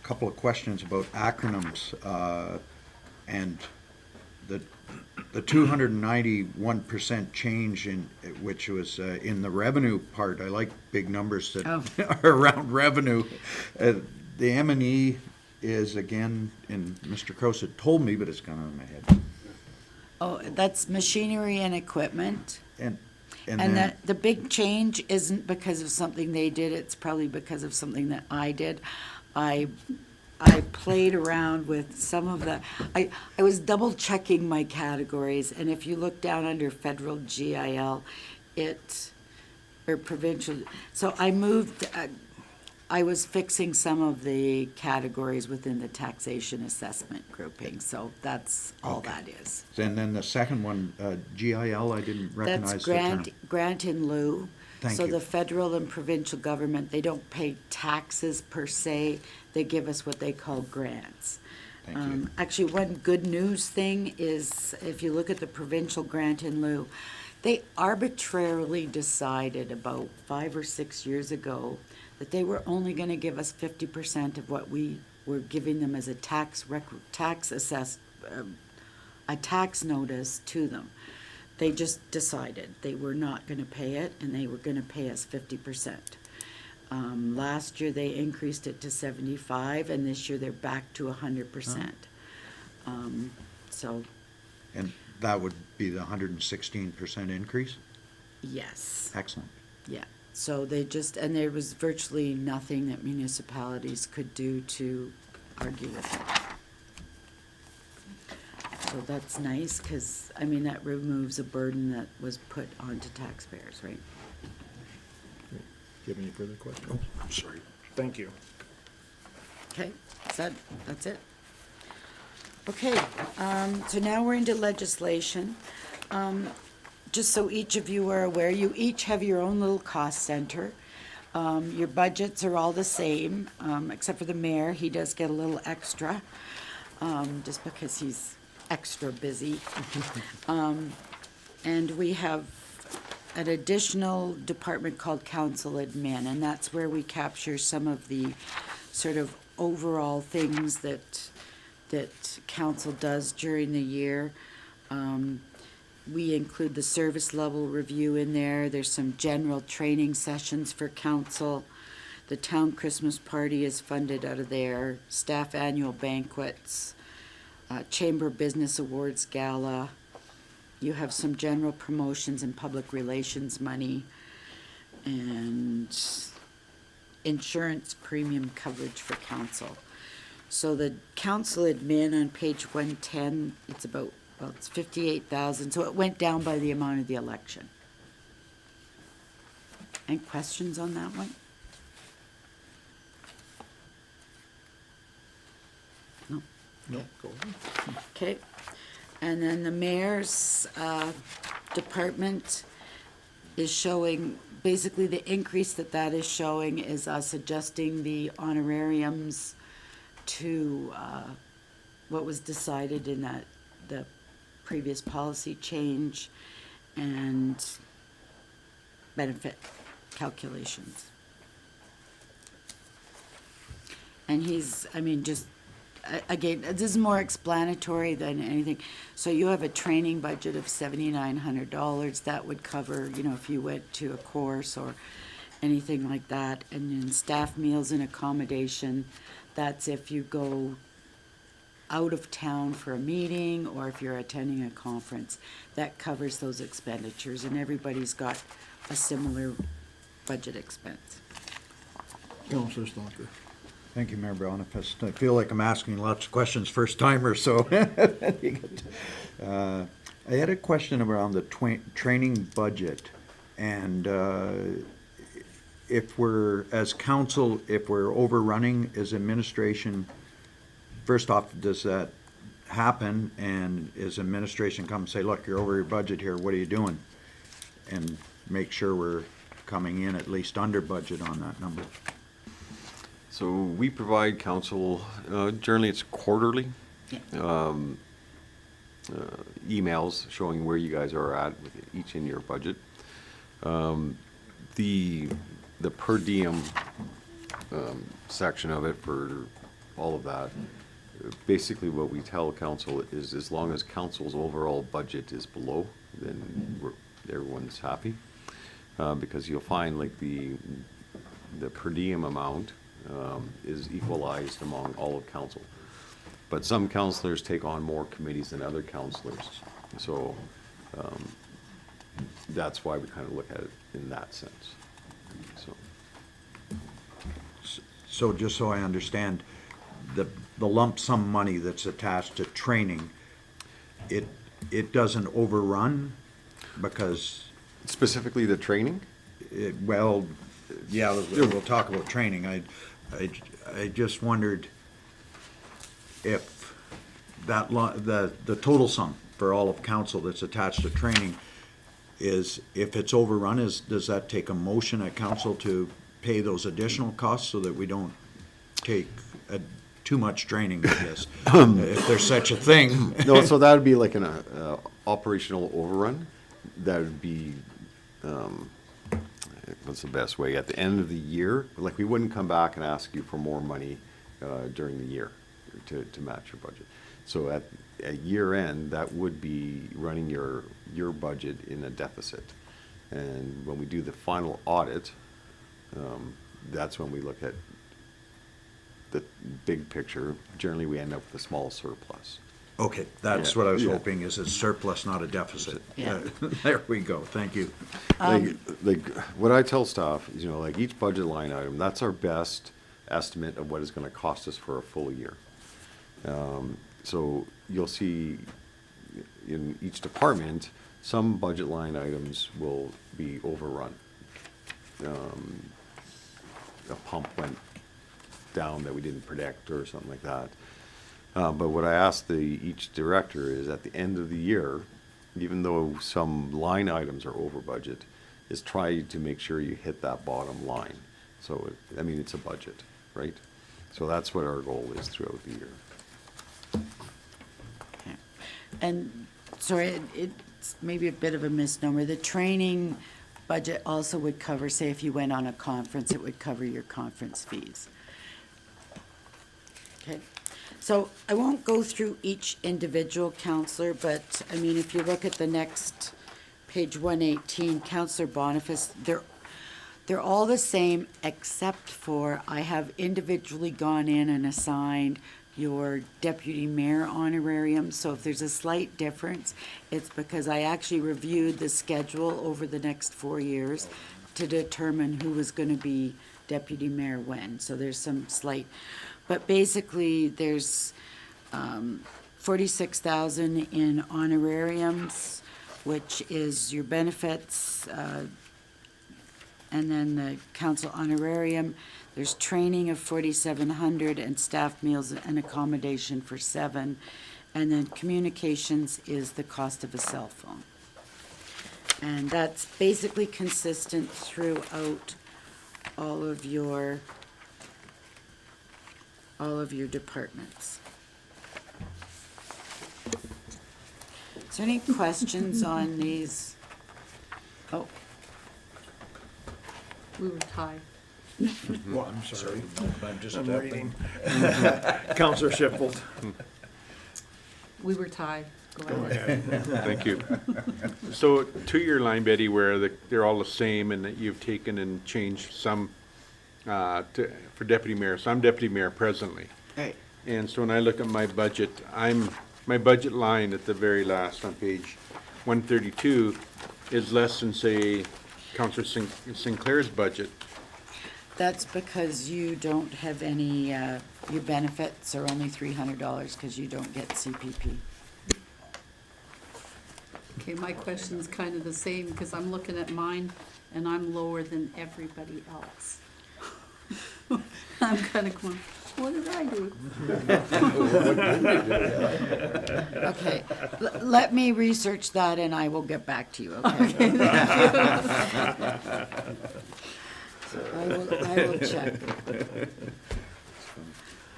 couple of questions about acronyms, and the 291% change in, which was in the revenue part. I like big numbers that are around revenue. The M&E is, again, and Mr. Crouse had told me, but it's gone out of my head. Oh, that's machinery and equipment. And And then, the big change isn't because of something they did, it's probably because of something that I did. I played around with some of the, I was double checking my categories, and if you look down under federal GIL, or provincial, so I moved, I was fixing some of the categories within the taxation assessment grouping, so that's all Okay. that is. and then the second one, GIL, I didn't recognize That's the term. grant in lieu. Thank So you. the federal and provincial government, they don't pay taxes per se, they give us what they call grants. Thank you. Actually, one good news thing is, if you look at the provincial grant in lieu, they arbitrarily decided about 5 or 6 years ago that they were only gonna give us 50% of what we were giving them as a tax notice to them. They just decided they were not gonna pay it, and they were gonna pay us 50%. Last year, they increased it to 75, and this year they're back to 100%. So, And that would be the 116% increase? yes, Excellent. yeah. So they just, and there was virtually nothing that municipalities could do to argue with it. So that's nice, because, I mean, that removes a burden that was put onto taxpayers, right? Do you have any further questions? Oh, sorry. Thank you. Okay, that's it? Okay, so now we're into legislation. Just so each of you are aware, you each have your own little cost center. Your budgets are all the same, except for the mayor, he does get a little extra, just because he's extra busy. And we have an additional department called council admin, and that's where we capture some of the sort of overall things that council does during the year. We include the service level review in there. There's some general training sessions for council. The town Christmas party is funded out of there. Staff annual banquets, chamber business awards gala, you have some general promotions and public relations money, and insurance premium coverage for council. So the council admin on page 110, it's about, well, it's 58,000, so it went down by the amount of the election. Any questions on that one? No? No, go ahead. Okay. And then the mayor's department is showing, basically the increase that is showing is us adjusting the honorariums to what was decided in the previous policy change and benefit calculations. And he's, I mean, just, again, this is more explanatory than anything. So you have a training budget of $7,900. That would cover, you know, if you went to a course or anything like that. And then staff meals and accommodation, that's if you go out of town for a meeting or if you're attending a conference. That covers those expenditures, and everybody's got a similar budget expense. Councillor Stalker. Thank you, Mayor Boniface. I feel like I'm asking lots of questions first timer, so. I had a question around the training budget, and if we're, as council, if we're overrunning as administration, first off, does that happen, and is administration come and say, look, you're over your budget here, what are you doing? And make sure we're coming in at least under budget on that number. So we provide council, generally it's quarterly, emails showing where you guys are at with each in your budget. The per diem section of it for all of that, basically what we tell council is as long as council's overall budget is below, then everyone's happy. Because you'll find like the per diem amount is equalized among all of council. But some councilors take on more committees than other councilors. So that's why we kind of look at it in that sense. So just so I understand, the lump sum money that's attached to training, it doesn't overrun because, Specifically the training? well, yeah, we'll talk about training. I just wondered if that, the total sum for all of council that's attached to training is, if it's overrun, does that take a motion at council to pay those additional costs so that we don't take too much training, I guess, if there's such a thing? No, so that would be like an operational overrun. That would be, what's the best way? At the end of the year, like we wouldn't come back and ask you for more money during the year to match your budget. So at year end, that would be running your budget in a deficit. And when we do the final audit, that's when we look at the big picture. Generally, we end up with a small surplus. Okay, that's Yeah, what I was yeah. hoping, is it's surplus, not a deficit. Yeah. There we go, thank you. Like what I tell staff is, like each budget line item, that's our best estimate of what it's gonna cost us for a full year. So you'll see in each department, some budget line items will be overrun. A pump went down that we didn't predict or something like that. But what I asked each director is at the end of the year, even though some line items are over budget, is try to make sure you hit that bottom line. So, it's a budget, right? So that's what our goal is throughout the year. Okay. And, sorry, it's maybe a bit of a misnomer. The training budget also would cover, say, if you went on a conference, it would cover your conference fees. Okay. So I won't go through each individual counselor, but, if you look at the next page 118, Counselor Boniface, they're all the same except for I have individually gone in and assigned your deputy mayor honorarium. So if there's a slight difference, it's because I actually reviewed the schedule over the next 4 years to determine who was going to be deputy mayor when. So there's some slight, but basically there's 46,000 in honorariums, which is your benefits, and then the council honorarium. There's training of 4,700 and staff meals and accommodation for 7. And then communications is the cost of a cell phone. And that's basically consistent throughout all of your departments. Is there any questions on these? Oh, We were tied. Well, I'm sorry. I'm just reading. Counselor Shippold. We were tied. Go ahead. Thank you. So to your line, Betty, where they're all the same and that you've taken and changed some for deputy mayor. So I'm deputy mayor presently. right. And so when I look at my budget, my budget line at the very last on page 132 is less than, say, Councillor Sinclair's budget. That's because you don't have any, your benefits are only $300 because you don't get CPP. Okay, my question's kind of the same, because I'm looking at mine, and I'm lower than everybody else. I'm kind of going, what did I do? Okay, let me research that and I will get back to you, okay? I will check.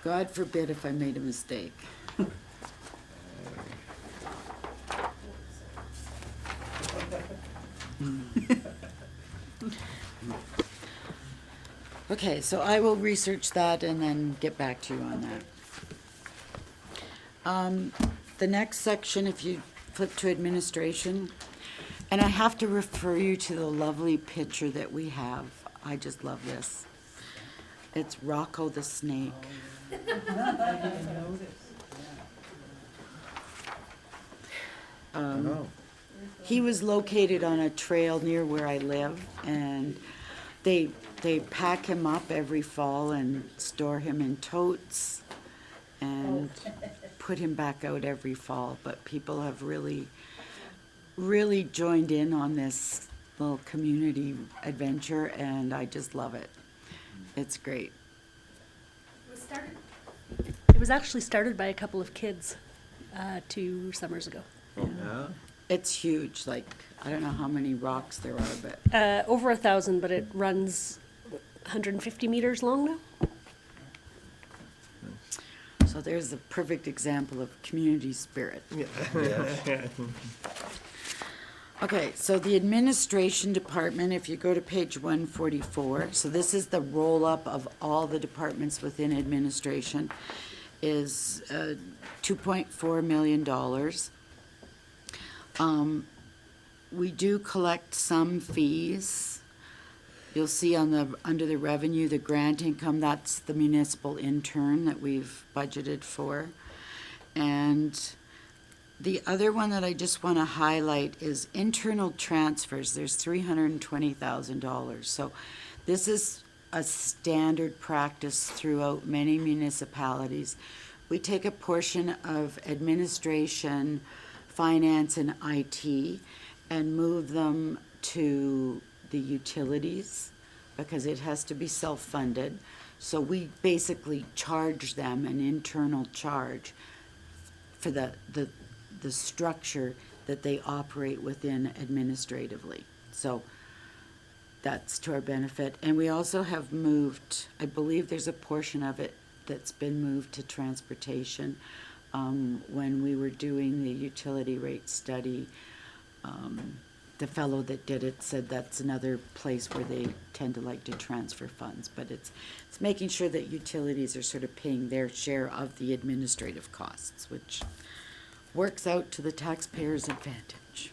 God forbid if I made a mistake. Okay, so I will research that and then get back to you on that. The next section, if you flip to administration, and I have to refer you to the lovely picture that we have. I just love this. It's Rocco the snake. He was located on a trail near where I live, and they pack him up every fall and store him in totes and put him back out every fall. But people have really joined in on this little community adventure, and I just love it. It's great. It was actually started by a couple of kids 2 summers ago. It's huge, like, I don't know how many rocks there are, but Over 1,000, but it runs 150 meters long now. so there's a perfect example of community spirit. Okay, so the administration department, if you go to page 144, so this is the roll-up of all the departments within administration, is $2.4 million. We do collect some fees. You'll see under the revenue, the grant income, that's the municipal intern that we've budgeted for. And the other one that I just want to highlight is internal transfers. There's $320,000. So this is a standard practice throughout many municipalities. We take a portion of administration, finance, and IT and move them to the utilities because it has to be self-funded. So we basically charge them an internal charge for the structure that they operate within administratively. So that's to our benefit. And we also have moved, I believe there's a portion of it that's been moved to transportation. When we were doing the utility rate study, the fellow that did it said that's another place where they tend to like to transfer funds. But it's making sure that utilities are sort of paying their share of the administrative costs, which works out to the taxpayer's advantage.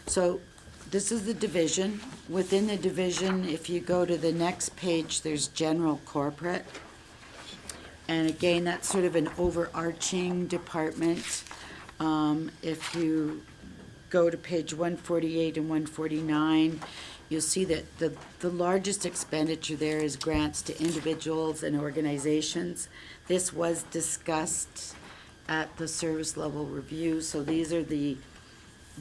So this is the division. Within the division, if you go to the next page, there's general corporate. And again, that's sort of an overarching department. If you go to page 148 and 149, you'll see that the largest expenditure there is grants to individuals and organizations. This was discussed at the service level review, so these are the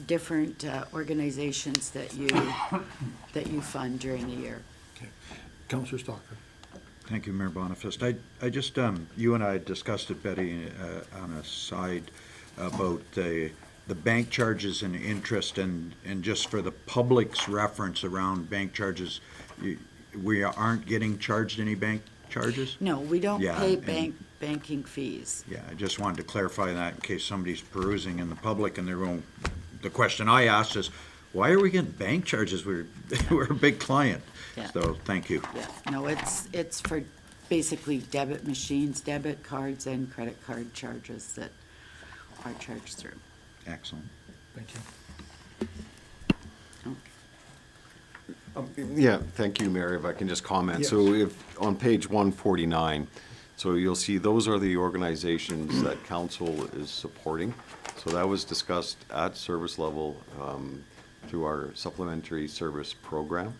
different organizations that you fund during the year. Okay. Counselor Stalker. Thank you, Mayor Bonifest. I just, you and I discussed it, Betty, on a side about the bank charges and interest, and just for the public's reference around bank charges, we aren't getting charged any bank charges? No, we don't Yeah, pay and- banking fees. Yeah, I just wanted to clarify that in case somebody's perusing in the public and they're going, the question I asked is, why are we getting bank charges? We're a big client. Yeah. So, thank you. Yeah, no, it's for basically debit machines, debit cards, and credit card charges that are charged through. Excellent. Thank you. Yeah, thank you, Mary, if I can just comment. So if, on page 149, so you'll see those are the organizations that council is supporting. So that was discussed at service level through our supplementary service program,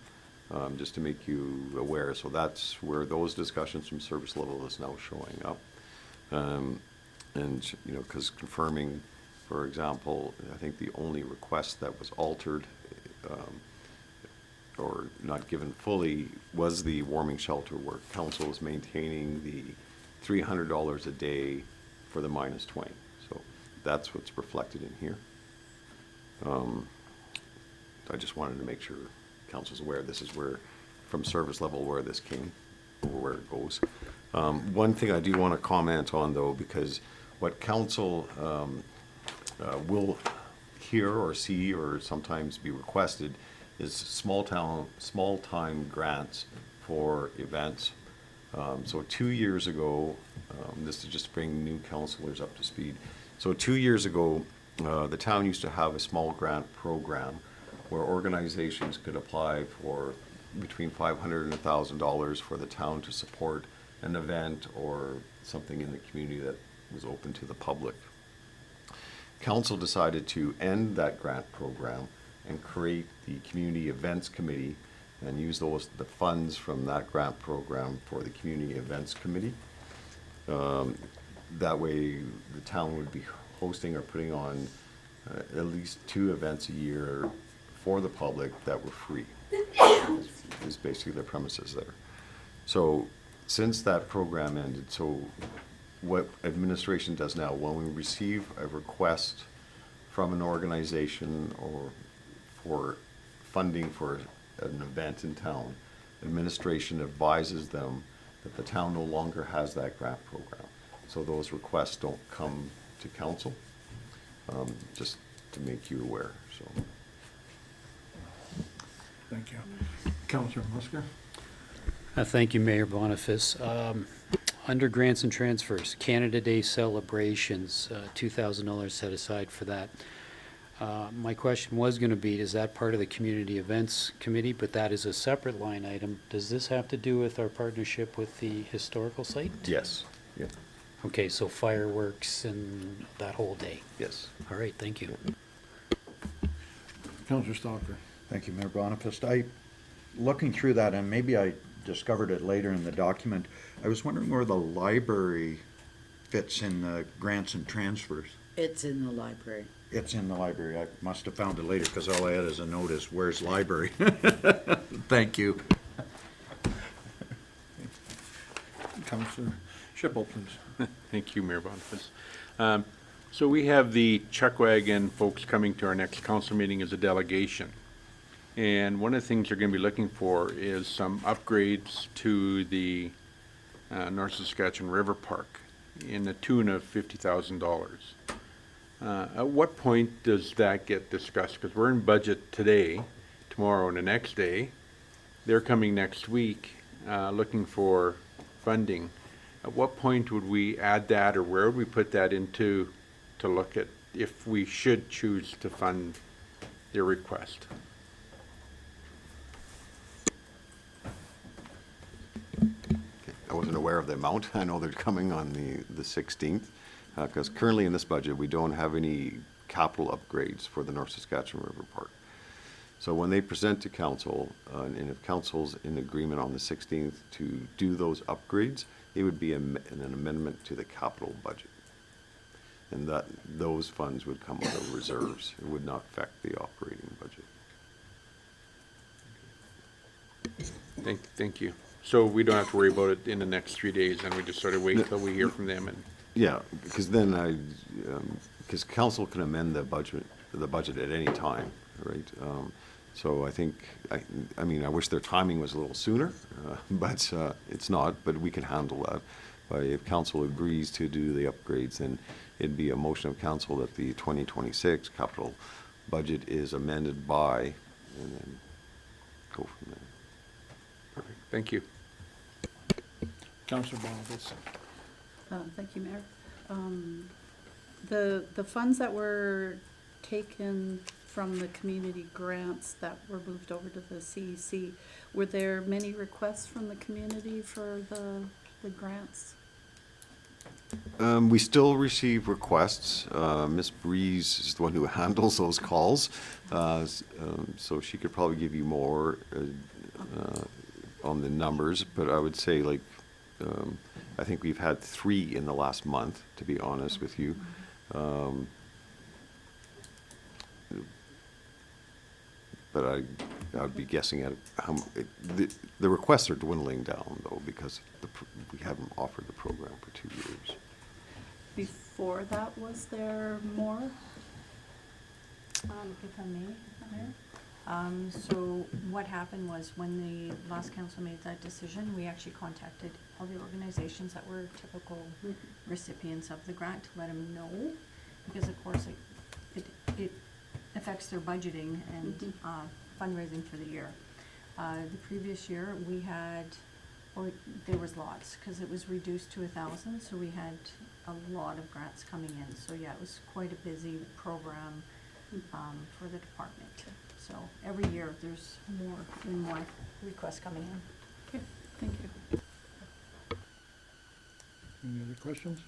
just to make you aware. So that's where those discussions from service level is now showing up. And, you know, because confirming, for example, I think the only request that was altered or not given fully was the warming shelter, where council is maintaining the $300 a day for the -20. So that's what's reflected in here. I just wanted to make sure council's aware this is where, from service level, where this came, or where it goes. One thing I do want to comment on, though, because what council will hear or see or sometimes be requested is small-time grants for events. So 2 years ago, this is just to bring new councilors up to speed. So 2 years ago, the town used to have a small grant program where organizations could apply for between $500 and $1,000 for the town to support an event or something in the community that was open to the public. Council decided to end that grant program and create the Community Events Committee and use the funds from that grant program for the Community Events Committee. That way, the town would be hosting or putting on at least 2 events a year for the public that were free. Is basically the premises there. So since that program ended, so what administration does now, when we receive a request from an organization or for funding for an event in town, administration advises them that the town no longer has that grant program. So those requests don't come to council, just to make you aware, so. Thank you. Counselor Musker. Thank you, Mayor Boniface. Under grants and transfers, Canada Day celebrations, $2,000 set aside for that. My question was going to be, is that part of the Community Events Committee? But that is a separate line item. Does this have to do with our partnership with the historical site? Yes, yeah, Okay, so fireworks and that whole day. yes. All right, thank you. Counselor Stalker. Thank you, Mayor Bonifest. Looking through that, and maybe I discovered it later in the document, I was wondering where the library fits in the grants and transfers. It's in the library. It's in the library. I must have found it later, because all I had as a note is, where's library? Thank you. Counselor Schippel, please. Thank you, Mayor Boniface. So we have the Chuck Wagon folks coming to our next council meeting as a delegation. And one of the things they're going to be looking for is some upgrades to the North Saskatchewan River Park in the tune of $50,000. At what point does that get discussed? Because we're in budget today, tomorrow, and the next day. They're coming next week looking for funding. At what point would we add that, or where would we put that into to look at if we should choose to fund their request? wasn't aware of the amount. I know they're coming on the 16th, because currently in this budget, we don't have any capital upgrades for the North Saskatchewan River Park. So when they present to council, and if council's in agreement on the 16th to do those upgrades, it would be an amendment to the capital budget. And that, those funds would come out of reserves. It would not affect the operating budget. Thank you. So we don't have to worry about it in the next 3 days, and we just sort of wait till we hear from them and. Yeah, because then because council can amend the budget at any time, right? So I think, I mean, I wish their timing was a little sooner, but it's not, but we can handle that. But if council agrees to do the upgrades, then it'd be a motion of council that the 2026 capital budget is amended by, and then go from there. Perfect. Thank you. Councillor Boniface. Thank you, Mayor. The funds that were taken from the community grants that were moved over to the CEC, were there many requests from the community for the grants? We still receive requests. Ms. Breeze is the one who handles those calls, so she could probably give you more on the numbers, but I would say, like, I think we've had 3 in the last month, to be honest with you. But I would be guessing at how the requests are dwindling down, though, because we haven't offered the program for 2 years. Before that, was there more? If I may, Mayor. So what happened was when the last council made that decision, we actually contacted all the organizations that were typical recipients of the grant to let them know, because of course it affects their budgeting and fundraising for the year. The previous year we had, or there was lots, because it was reduced to 1,000, so we had a lot of grants coming in. So yeah, it was quite a busy program for the department. So every year there's more and more requests coming in. Okay, thank you. Any other questions?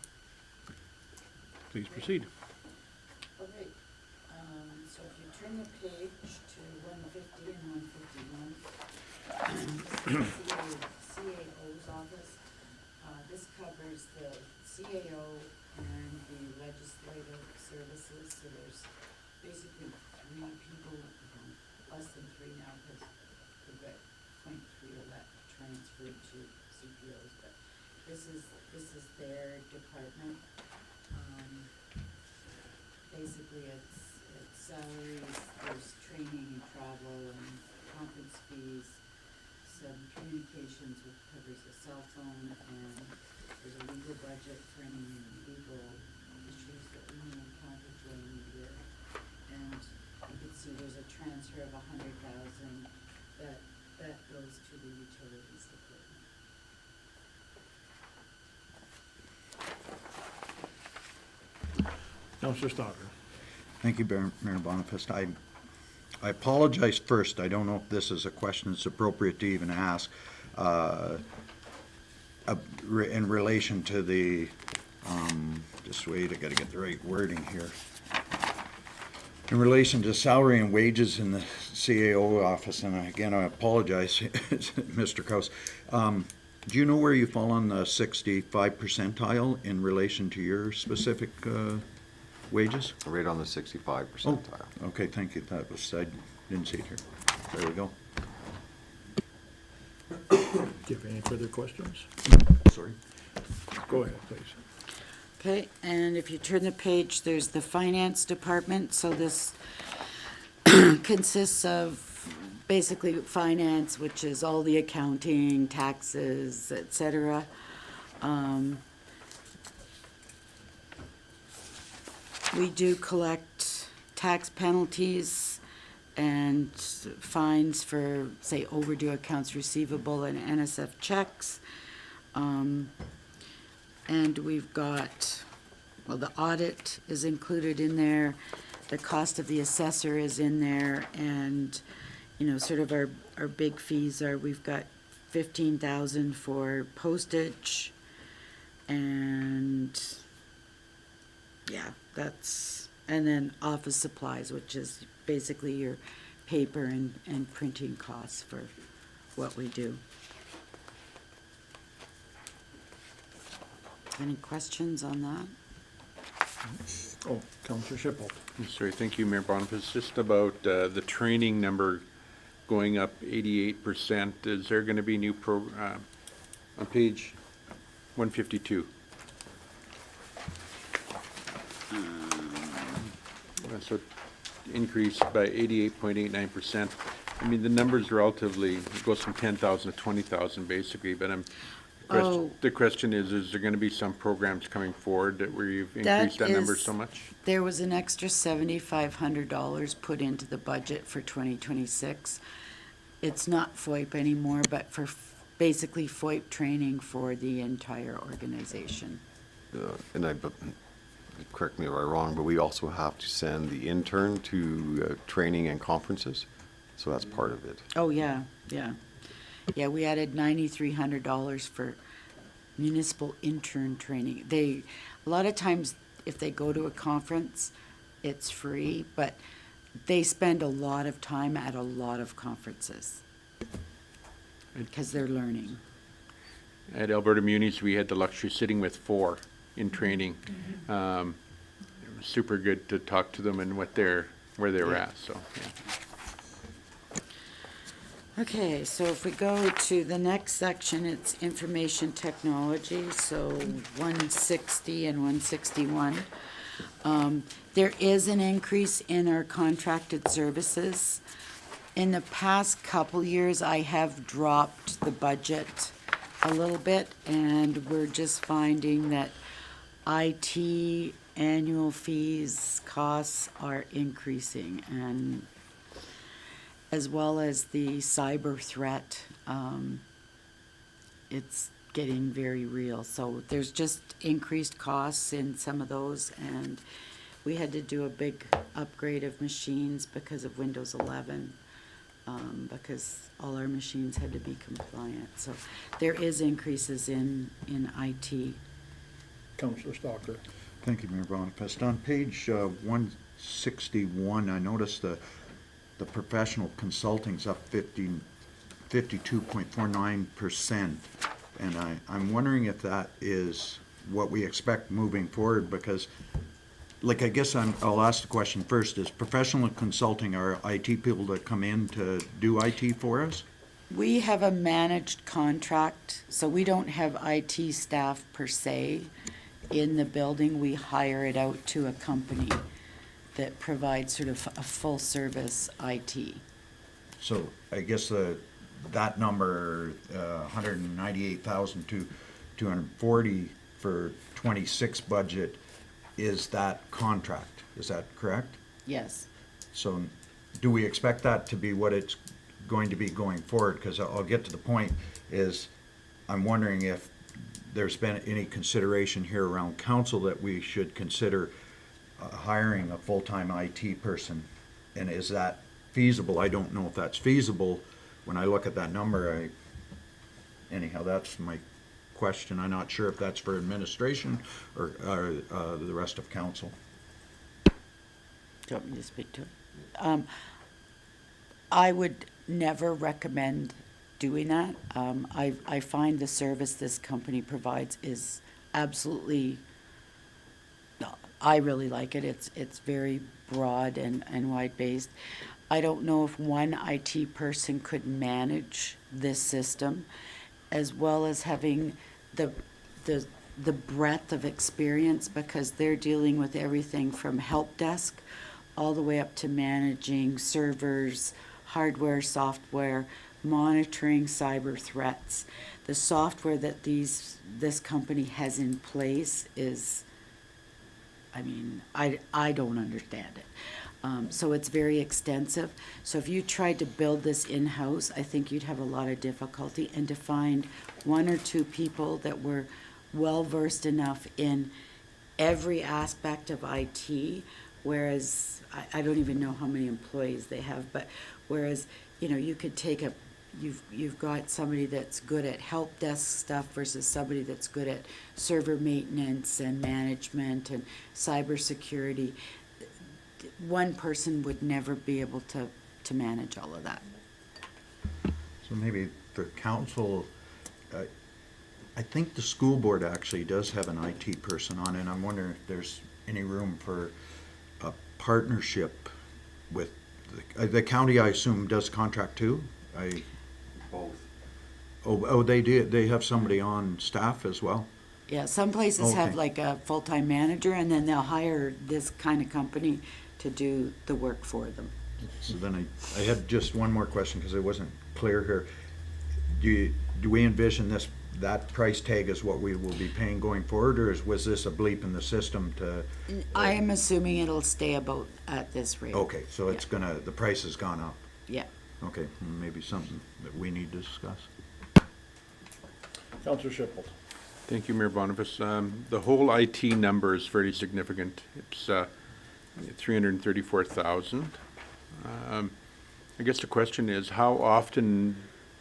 Please proceed. Okay, so if you turn the page to 150 and 151, CAO's office, this covers the CAO and the legislative services, so there's basically 3 people, less than 3 now, because we've got 0.3 of that transferred to CPOs, but this is their department. Basically, it's salaries, there's training and travel and conference fees, some communications, which covers the cell phone, and there's a legal budget for any legal issues that we may encounter during the year. And you can see there's a transfer of 100,000 that goes to the utilities department. Councillor Stocker. Thank you, Mayor Boniface. I apologize first. I don't know if this is a question that's appropriate to even ask. In relation to the, just wait, I gotta get the right wording here. In relation to salary and wages in the CAO office, and again, I apologize, Mr. Kraus. Do you know where you fall on the 65 percentile in relation to your specific wages? Right on the 65 percentile. Oh, okay, thank you. That was, I didn't see it here. There we go. Do you have any further questions? Sorry. Go ahead, please. Okay, and if you turn the page, there's the finance department, so this consists of basically finance, which is all the accounting, taxes, et cetera. We do collect tax penalties and fines for, say, overdue accounts receivable and NSF checks. And we've got, well, the audit is included in there, the cost of the assessor is in there, and, you know, sort of our big fees are, we've got 15,000 for postage, and yeah, and then office supplies, which is basically your paper and printing costs for what we do. Any questions on that? Oh, Counselor Shipple. Sorry, thank you, Mayor Boniface. Just about the training number going up 88%. Is there going to be new on page 152? So increased by 88.89%. I mean, the number's relatively, it goes from 10,000 to 20,000 basically, but the question is there going to be some programs coming forward where you've increased that number so much? There was an extra $7,500 put into the budget for 2026. It's not FOIP anymore, but for basically FOIP training for the entire organization. Correct me if I'm wrong, but we also have to send the intern to training and conferences, so that's part of it. Oh, yeah, yeah. Yeah, we added $9,300 for municipal intern training. A lot of times, if they go to a conference, it's free, but they spend a lot of time at a lot of conferences because they're learning. At Alberta Munis, we had the luxury of sitting with 4 in training. It was super good to talk to them and where they were at, so, yeah. Okay, so if we go to the next section, it's information technology, so 160 and 161. There is an increase in our contracted services. In the past couple years, I have dropped the budget a little bit, and we're just finding that IT annual fees, costs are increasing, and as well as the cyber threat, it's getting very real. So there's just increased costs in some of those, and we had to do a big upgrade of machines because of Windows 11, because all our machines had to be compliant. So there is increases in IT. Counselor Stalker. Thank you, Mayor Boniface. On page 161, I noticed the professional consulting's up 52.49%. And I'm wondering if that is what we expect moving forward, because, like, I guess I'll ask the question first. Is professional consulting our IT people that come in to do IT for us? We have a managed contract, so we don't have IT staff per se in the building. We hire it out to a company that provides sort of a full-service IT. So I guess that number, 198,240 for 26 budget, is that contract. Is that correct? Yes. So do we expect that to be what it's going to be going forward? Because I'll get to the point, is I'm wondering if there's been any consideration here around council that we should consider hiring a full-time IT person. And is that feasible? I don't know if that's feasible. When I look at that number, anyhow, that's my question. I'm not sure if that's for administration or the rest of council. Do you want me to speak to it? I would never recommend doing that. I find the service this company provides is absolutely, I really like it. It's very broad and wide-based. I don't know if one IT person could manage this system, as well as having the breadth of experience, because they're dealing with everything from help desk all the way up to managing servers, hardware, software, monitoring cyber threats. The software that this company has in place is, I mean, I don't understand it. So it's very extensive. So if you tried to build this in-house, I think you'd have a lot of difficulty. And to find 1 or 2 people that were well-versed enough in every aspect of IT, whereas I don't even know how many employees they have, but whereas, you know, you could take a you've got somebody that's good at help desk stuff versus somebody that's good at server maintenance and management and cybersecurity. One person would never be able to manage all of that. So maybe the council, I think the school board actually does have an IT person on it, and I'm wondering if there's any room for a partnership with, the county, I assume, does contract too? Both. Oh, they did, they have somebody on staff as well? Yeah, some places have Okay. like a full-time manager, and then they'll hire this kind of company to do the work for them. So then I had just one more question, because it wasn't clear here. Do we envision that price tag is what we will be paying going forward, or was this a bleep in the system to? I am assuming it'll stay about at this rate. Okay, so it's the price has gone up. Yeah. Okay, maybe something that we need to discuss. Counselor Shipple. Thank you, Mayor Boniface. The whole IT number is fairly significant. It's 334,000. I guess the question is, how often,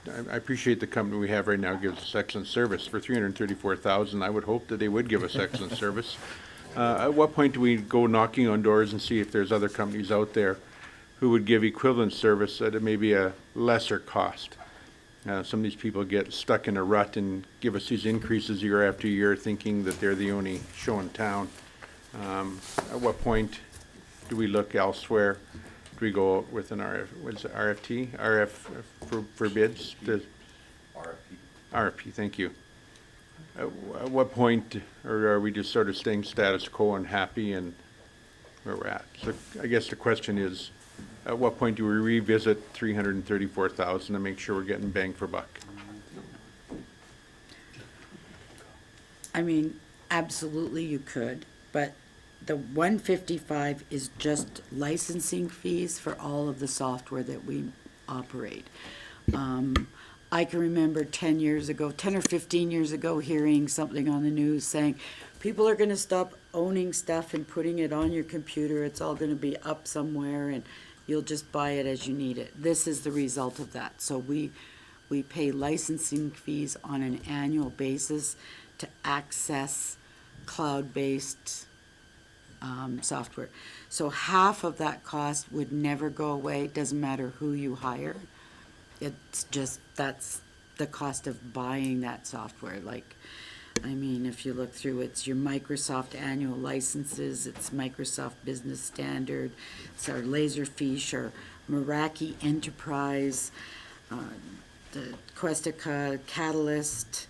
I appreciate the company we have right now gives us excellent service. For 334,000, I would hope that they would give us excellent service. At what point do we go knocking on doors and see if there's other companies out there who would give equivalent service at maybe a lesser cost? Some of these people get stuck in a rut and give us these increases year after year, thinking that they're the only show in town. At what point do we look elsewhere? Do we go with an RF for bids? RFP, thank you. At what point, or are we just sort of staying status quo and happy and where we're at? So I guess the question is, at what point do we revisit 334,000 and make sure we're getting bang for buck? I mean, absolutely you could, but the 155 is just licensing fees for all of the software that we operate. I can remember 10 or 15 years ago, hearing something on the news saying, people are gonna stop owning stuff and putting it on your computer, it's all gonna be up somewhere and you'll just buy it as you need it. This is the result of that. So we pay licensing fees on an annual basis to access cloud-based software. So half of that cost would never go away, doesn't matter who you hire. It's just, that's the cost of buying that software. Like, I mean, if you look through, it's your Microsoft annual licenses, it's Microsoft Business Standard, it's our Laserfish, our Meraki Enterprise, the Questica Catalyst.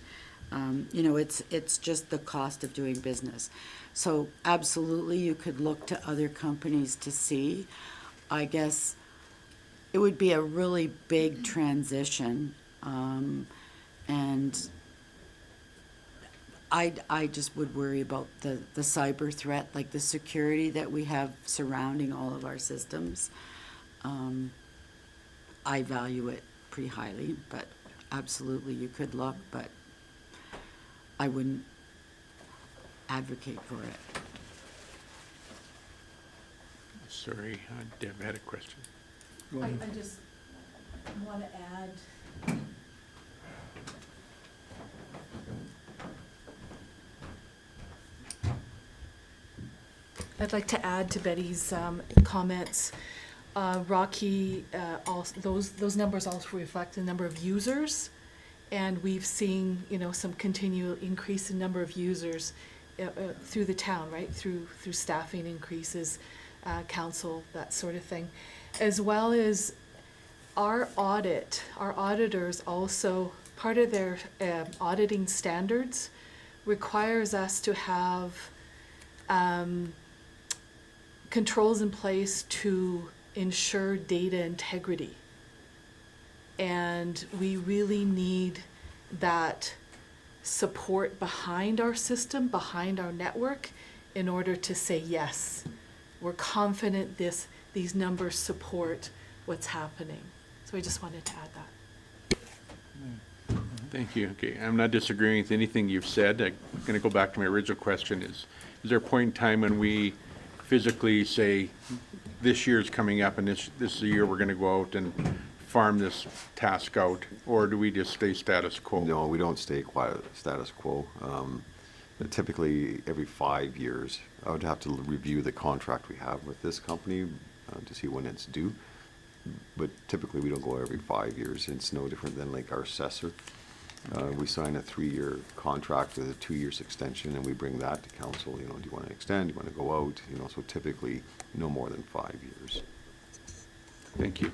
You know, it's just the cost of doing business. So absolutely, you could look to other companies to see. I guess it would be a really big transition, and I just would worry about the cyber threat, like the security that we have surrounding all of our systems. I value it pretty highly, but absolutely you could look, but I wouldn't advocate for it. Sorry, Deb had a question. I just want to add, I'd like to add to Betty's comments. Rocky, those numbers also reflect the number of users, and we've seen, you know, some continual increase in number of users through the town, right? Through staffing increases, council, that sort of thing, as well as our auditors also, part of their auditing standards requires us to have controls in place to ensure data integrity. And we really need that support behind our system, behind our network, in order to say, yes, we're confident these numbers support what's happening. So I just wanted to add that. Thank you. Okay, I'm not disagreeing with anything you've said. I'm going to go back to my original question. Is there a point in time when we physically say, this year's coming up and this is the year we're going to go out and farm this task out, or do we just stay status quo? No, we don't stay quiet, status quo. But typically, every 5 years, I would have to review the contract we have with this company to see when it's due. But typically, we don't go every 5 years. It's no different than like our assessor. We sign a 3-year contract with a 2 years extension, and we bring that to council. You know, do you want to extend? Do you want to go out? You know, so typically, no more than 5 years. Thank you.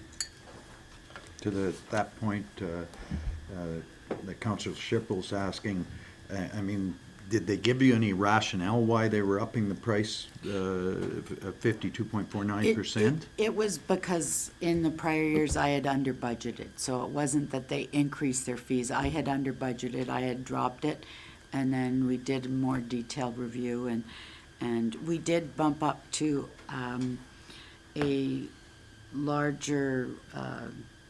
To that point, the Councillor Schippel's asking, I mean, did they give you any rationale why they were upping the price of 52.49%? It was because in the prior years I had under budgeted, so it wasn't that they increased their fees. I had under budgeted, I had dropped it, and then we did a more detailed review, and we did bump up to a larger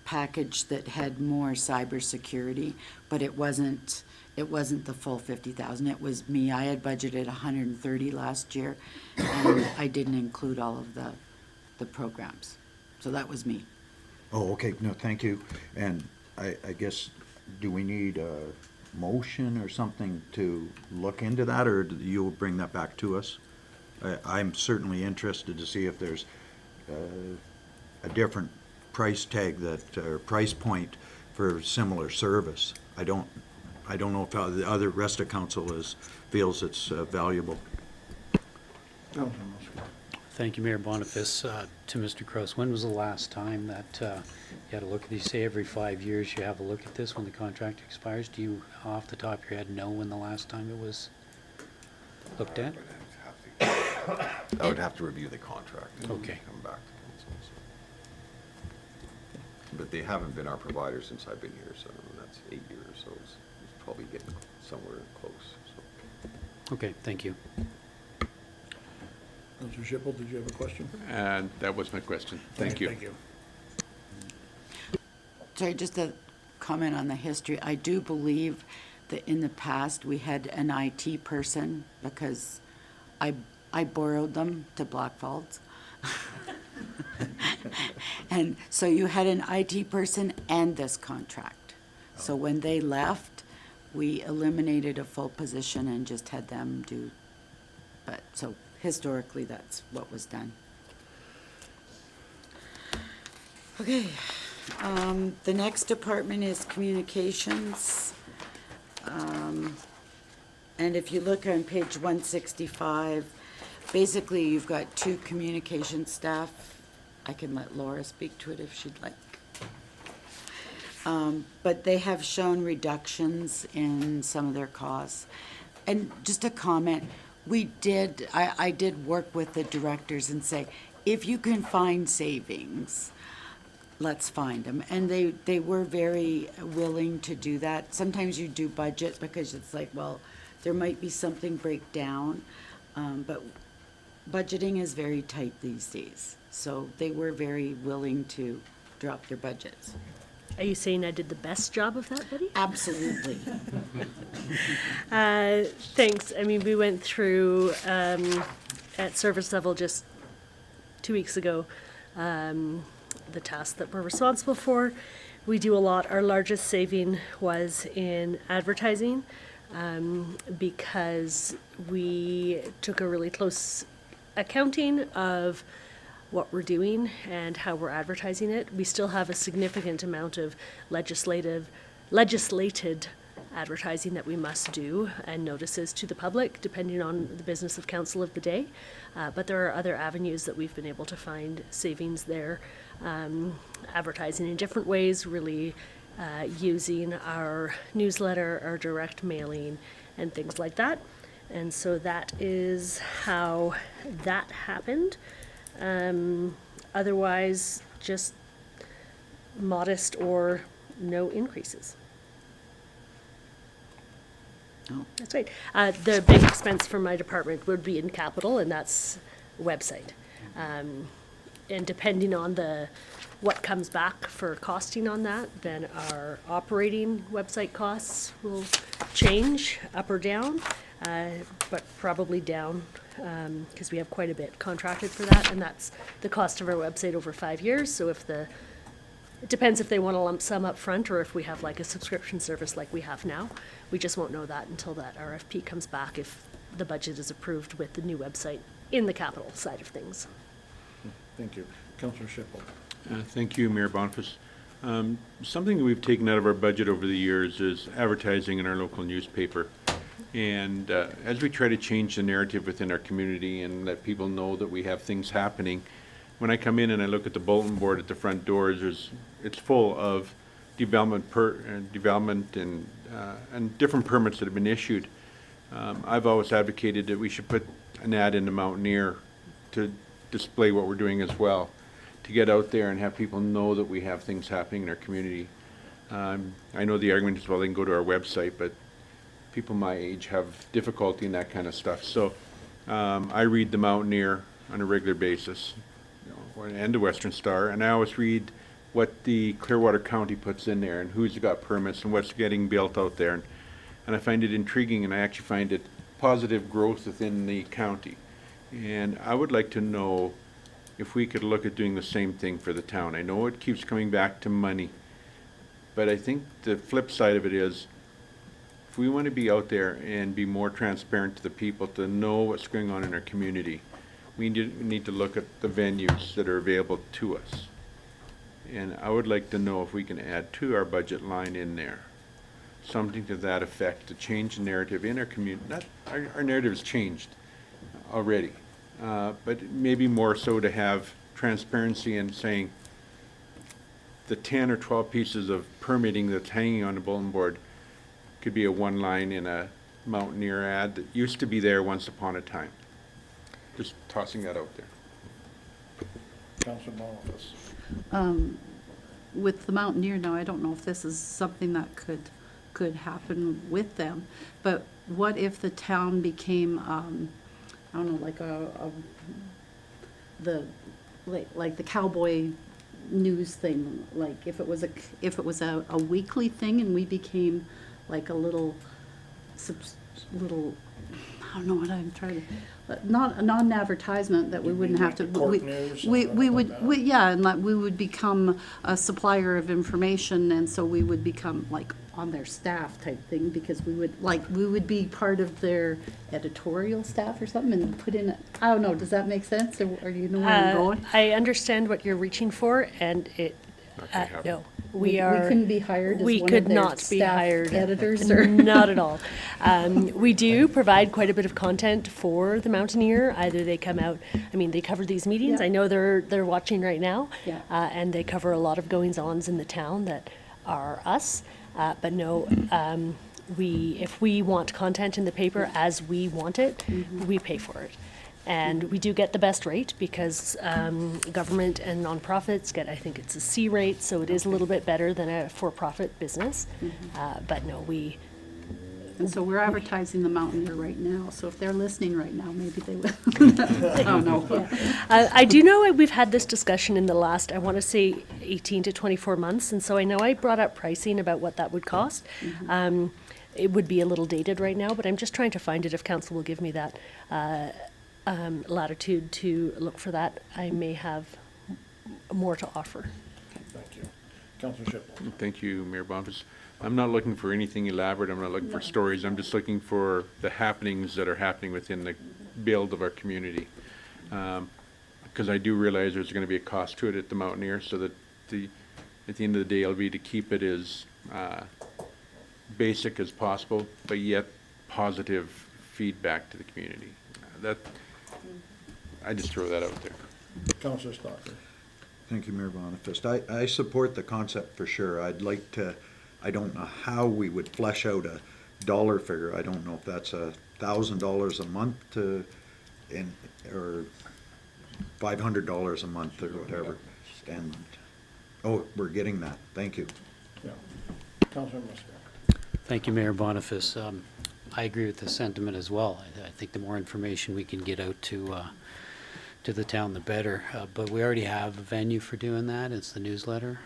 package that had more cybersecurity, but it wasn't the full 50,000. It was me. I had budgeted 130 last year, and I didn't include all of the programs. So that was me. Oh, okay, no, thank you. And I guess, do we need a motion or something to look into that, or you'll bring that back to us? I'm certainly interested to see if there's a different price tag or price point for similar service. I don't know if the other rest of council feels it's valuable. Thank you, Mayor Boniface. To Mr. Kraus, when was the last time that you had a look at these? Say every 5 years you have a look at this when the contract expires. Do you, off the top of your head, know when the last time it was looked at? I would have to review the contract and Okay. come back to council. So. But they haven't been our provider since I've been here, so that's 8 years, so it's probably getting somewhere close. So. Okay, thank you. Councillor Schippel, did you have a question? And that was my question. Thank you. Thank you. Sorry, just a comment on the history. I do believe that in the past we had an IT person because I borrowed them to Blackfalds. And so you had an IT person and this contract. So when they left, we eliminated a full position and just had them do, but so historically, that's what was done. Okay, the next department is communications. And if you look on page 165, basically you've got 2 communication staff. I can let Laura speak to it if she'd like. But they have shown reductions in some of their costs. And just a comment, I did work with the directors and say, if you can find savings, let's find them. And they were very willing to do that. Sometimes you do budget because it's like, well, there might be something break down, but budgeting is very tight these days. So they were very willing to drop their budgets. Are you saying I did the best job of that, Betty? Absolutely. Thanks. I mean, we went through at service level just 2 weeks ago the tasks that we're responsible for. We do a lot. Our largest saving was in advertising because we took a really close accounting of what we're doing and how we're advertising it. We still have a significant amount of legislated advertising that we must do and notices to the public, depending on the business of council of the day. But there are other avenues that we've been able to find savings there, advertising in different ways, really using our newsletter, our direct mailing, and things like that. And so that is how that happened. Otherwise, just modest or no increases. Oh. That's right. The big expense for my department would be in capital, and that's website. And depending on what comes back for costing on that, then our operating website costs will change up or down, but probably down because we have quite a bit contracted for that, and that's the cost of our website over 5 years. So if It depends if they want a lump sum up front or if we have like a subscription service like we have now. We just won't know that until that RFP comes back, if the budget is approved with the new website in the capital side of things. Thank you. Councillor Schiffel. Thank you, Mayor Boniface. Something that we've taken out of our budget over the years is advertising in our local newspaper. And as we try to change the narrative within our community and let people know that we have things happening, when I come in and I look at the bulletin board at the front doors, it's full of development and different permits that have been issued. I've always advocated that we should put an ad in the Mountaineer to display what we're doing as well, to get out there and have people know that we have things happening in our community. I know the argument is, well, they can go to our website, but people my age have difficulty in that kind of stuff. So I read the Mountaineer on a regular basis, and the Western Star, and I always read what the Clearwater County puts in there and who's got permits and what's getting built out there. And I find it intriguing, and I actually find it positive growth within the county. And I would like to know if we could look at doing the same thing for the town. I know it keeps coming back to money, but I think the flip side of it is, if we want to be out there and be more transparent to the people, to know what's going on in our community, we need to look at the venues that are available to us. And I would like to know if we can add to our budget line in there something to that effect, to change the narrative in our community. Our narrative has changed already, but maybe more so to have transparency in saying the 10 or 12 pieces of permitting that's hanging on the bulletin board could be a one line in a Mountaineer ad that used to be there once upon a time. Just tossing that out there. Councillor Boniface. With the Mountaineer now, I don't know if this is something that could happen with them, but what if the town became, I don't know, like like the cowboy news thing, like if it was a weekly thing and we became like a little, I don't know what I'm trying to, but not a non-advertisement that we wouldn't have to. like the court news or We something would, like that? yeah, and like we would become a supplier of information, and so we would become like on their staff type thing, because we would be part of their editorial staff or something and put in, I don't know, does that make sense? Or do you know where I'm going? I understand what you're reaching for, and it, Not gonna happen. no. We couldn't be hired as We one could of their not be staff hired. editors or? Not at all. We do provide quite a bit of content for the Mountaineer. Either they come out, I mean, they cover these meetings. Yeah. I know they're watching right now. Yeah. And they cover a lot of goings-ons in the town that are us. But no, if we want content in the paper as we want it, we pay for it. And we do get the best rate because government and nonprofits get, I think it's a C rate, so it is a little bit better than a for-profit business. But no, And so we're advertising the Mountaineer right now, so if they're listening right now, maybe they will. I don't know. I do know we've had this discussion in the last, I want to say 18 to 24 months, and so I know I brought up pricing about what that would cost. It would be a little dated right now, but I'm just trying to find it. If council will give me that latitude to look for that, I may have more to offer. Thank you. Councillor Schiffel. Thank you, Mayor Boniface. I'm not looking for anything elaborate. I'm not looking for stories. I'm just looking for the happenings that are happening within the build of our community. Because I do realize there's going to be a cost to it at the Mountaineer, so that at the end of the day, it'll be to keep it as basic as possible, but yet positive feedback to the community. I just throw that out there. Councillor Stocker. Thank you, Mayor Boniface. I support the concept for sure. I'd like to, I don't know how we would flesh out a dollar figure. I don't know if that's $1,000 a month or $500 a month or whatever. And, we're getting that. Thank you. Yeah. Councillor Musker. Thank you, Mayor Boniface. I agree with the sentiment as well. I think the more information we can get out to the town, the better. But we already have a venue for doing that. It's the newsletter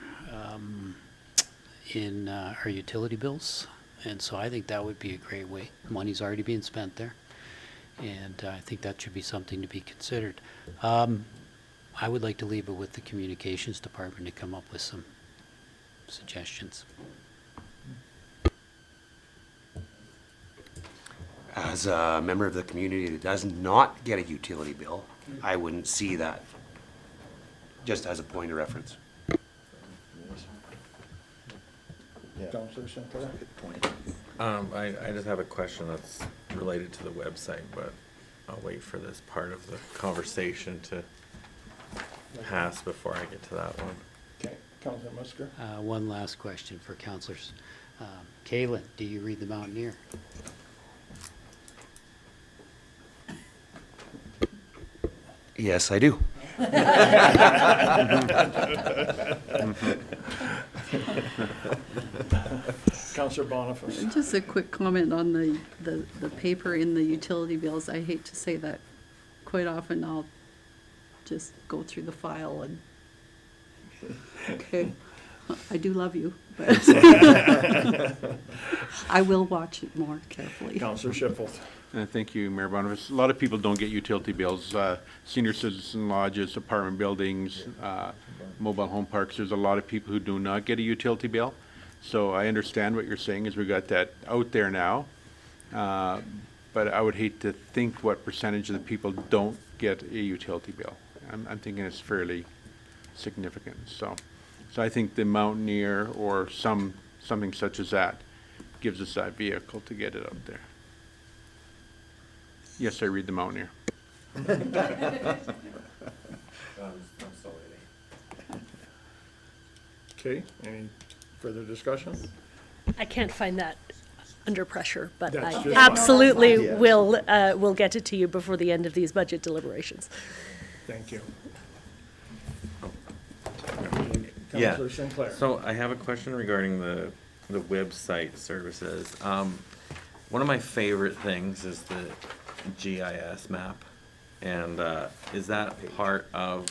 in our utility bills. And so I think that would be a great way. Money's already being spent there. And I think that should be something to be considered. I would like to leave it with the communications department to come up with some suggestions. As a member of the community that does not get a utility bill, I wouldn't see that, just as a point of reference. Councillor Sinclair? I just have a question that's related to the website, but I'll wait for this part of the conversation to pass before I get to that one. Okay, Councillor Musker? One last question for councillors. Kaylin, do you read the Mountaineer? Yes, I do. Councillor Boniface? Just a quick comment on the paper in the utility bills. I hate to say that quite often I'll just go through the file and, okay, I do love you, but I will watch it more carefully. Councillor Shipple? Thank you, Mayor Boniface. A lot of people don't get utility bills, senior citizen lodges, apartment buildings, mobile home parks. There's a lot of people who do not get a utility bill. So I understand what you're saying is we got that out there now. But I would hate to think what percentage of the people don't get a utility bill. I'm thinking it's fairly significant. So I think the Mountaineer or something such as that gives us that vehicle to get it out there. Yes, I read the Mountaineer. Okay, any further discussion? I can't find that under pressure, but That's I just absolutely fine. will get it to you before the end of these budget deliberations. Thank you. Yeah. Councillor Sinclair? So I have a question regarding the website services. One of my favorite things is the GIS map. And is that part of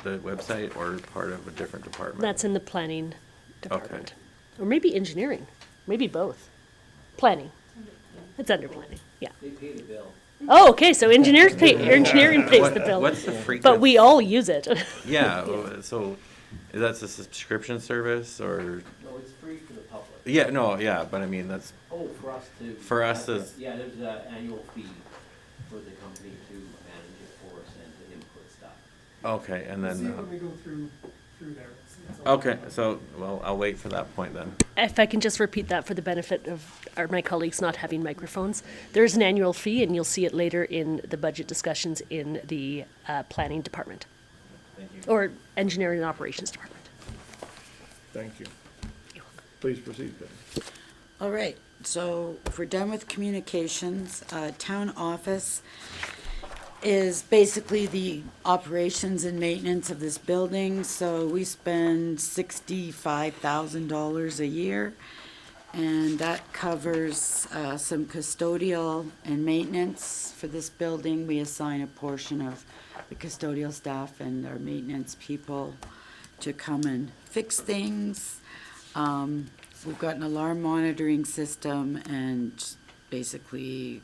the website or part of a different department? That's in the planning department. Or maybe engineering, maybe both. Planning. It's under planning, yeah. They pay the bill. Oh, okay, so engineering pays the bill. What's the frequency? But we all use it. Yeah, so is that a subscription service or? No, it's free for the public. Yeah, no, yeah, but I mean, that's, Oh, for us to. For us as- Yeah, there's an annual fee for the company to manage it for us and to input stuff. okay, and then. we go through there. Okay, so, well, I'll wait for that point then. If I can just repeat that for the benefit of my colleagues not having microphones. There's an annual fee, and you'll see it later in the budget discussions in the planning department. Thank you. Or engineering and operations department. Thank you. Please proceed, Betty. All right, so if we're done with communications, town office is basically the operations and maintenance of this building. So we spend $65,000 a year, and that covers some custodial and maintenance for this building. We assign a portion of the custodial staff and our maintenance people to come and fix things. We've got an alarm monitoring system, and basically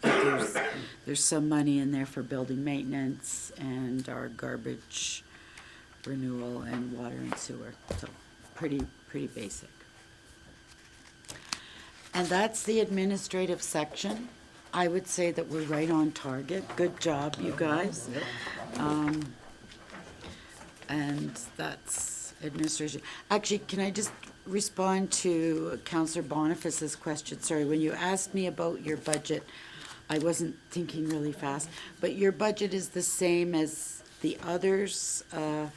there's some money in there for building maintenance and our garbage renewal and water and sewer. So pretty basic. And that's the administrative section. I would say that we're right on target. Good job, you guys. And that's administration. Actually, can I just respond to Councillor Boniface's question? Sorry, when you asked me about your budget, I wasn't thinking really fast, but your budget is the same as the others. The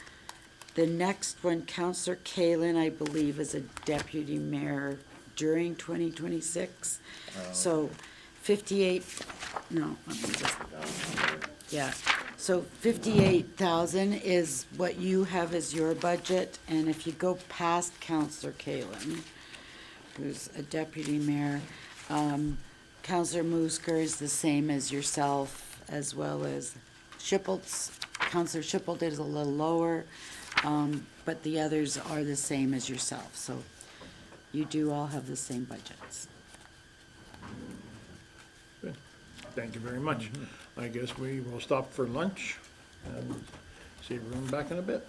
next one, Councillor Kaylin, I believe, is a deputy mayor during 2026. So 58, no, let me just, yeah. So 58,000 is what you have as your budget, and if you go past Councillor Kaylin, who's a deputy mayor, Councillor Moosker is the same as yourself, as well as Shipple's. Councillor Shipple is a little lower, but the others are the same as yourself, so you do all have the same budgets. Good. Thank you very much. I guess we will stop for lunch and see everyone back in a bit.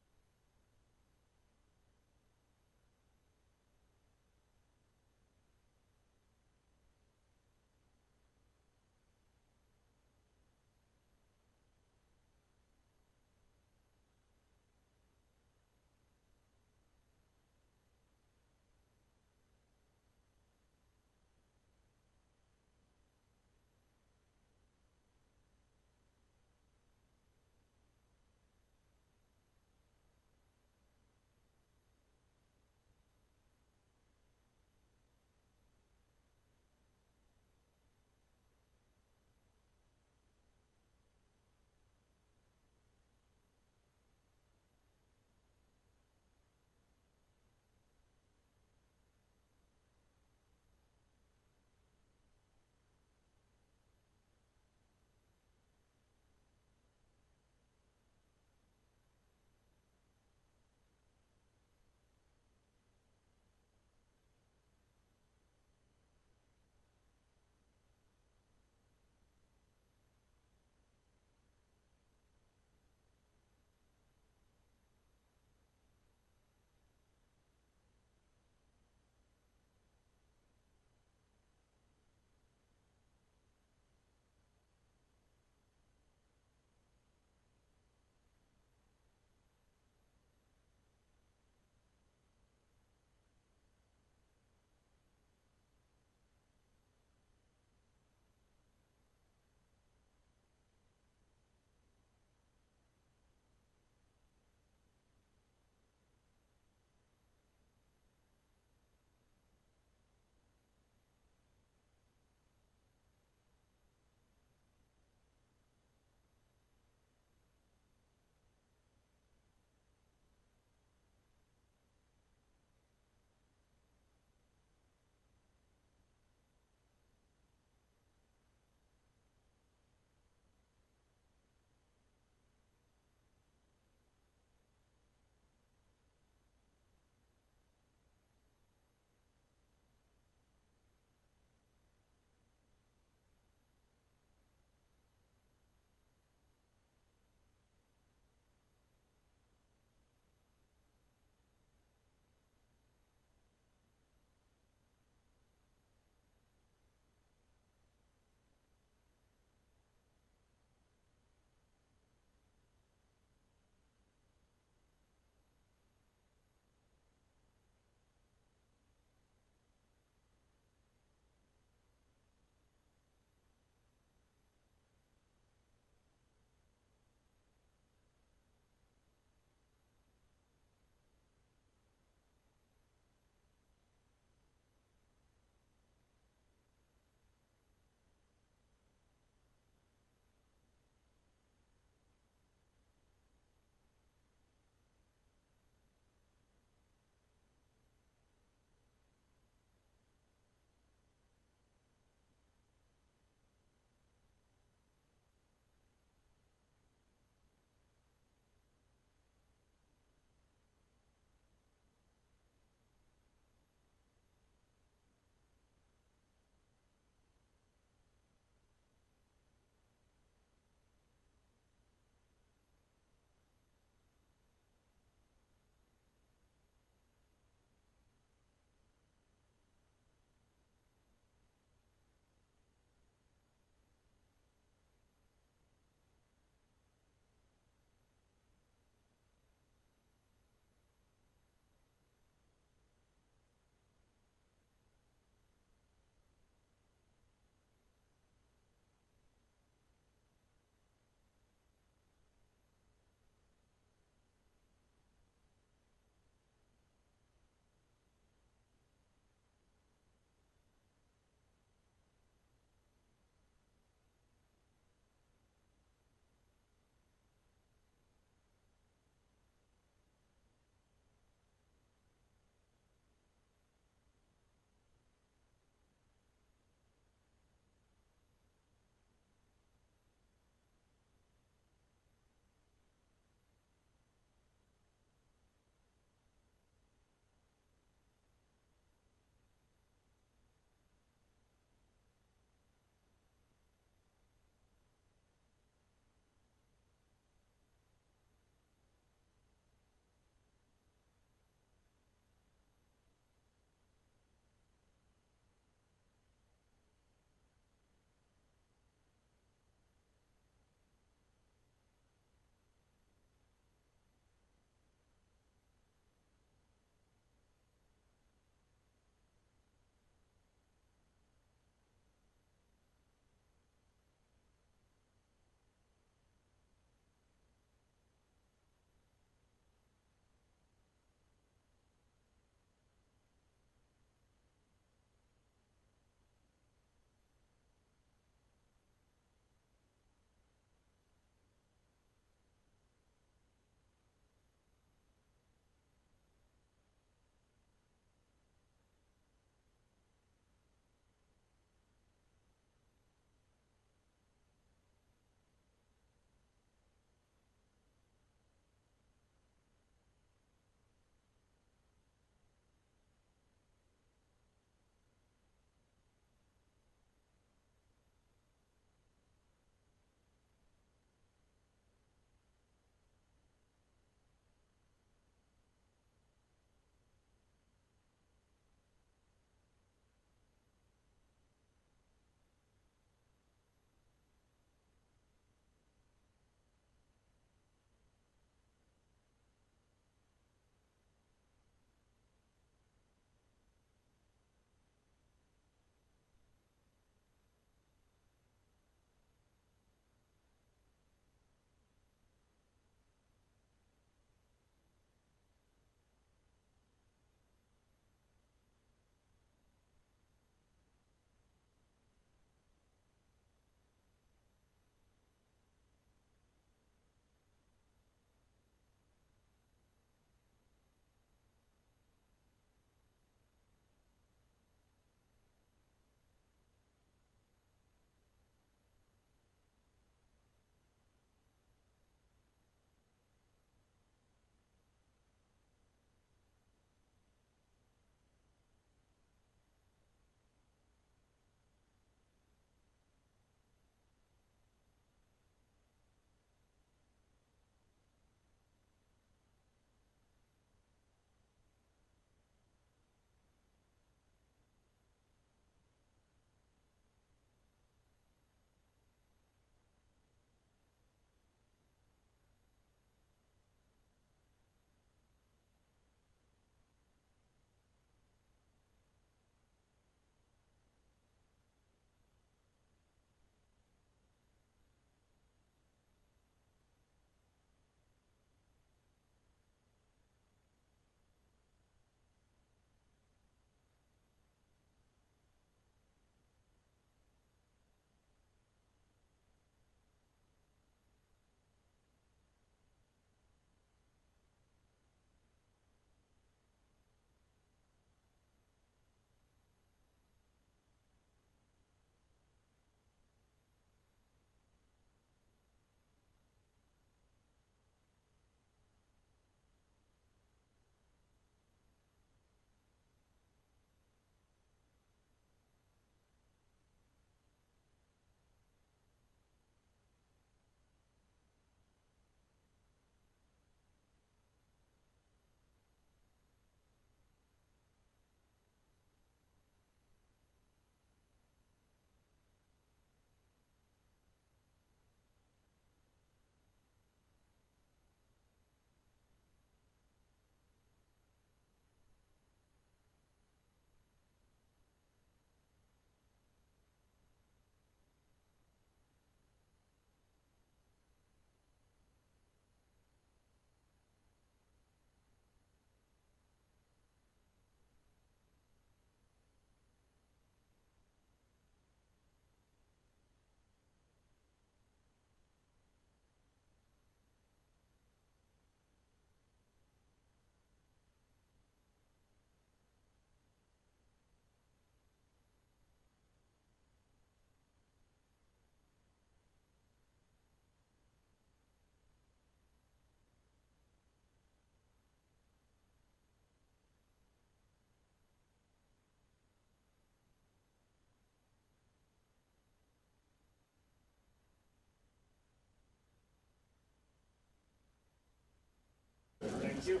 Thank you.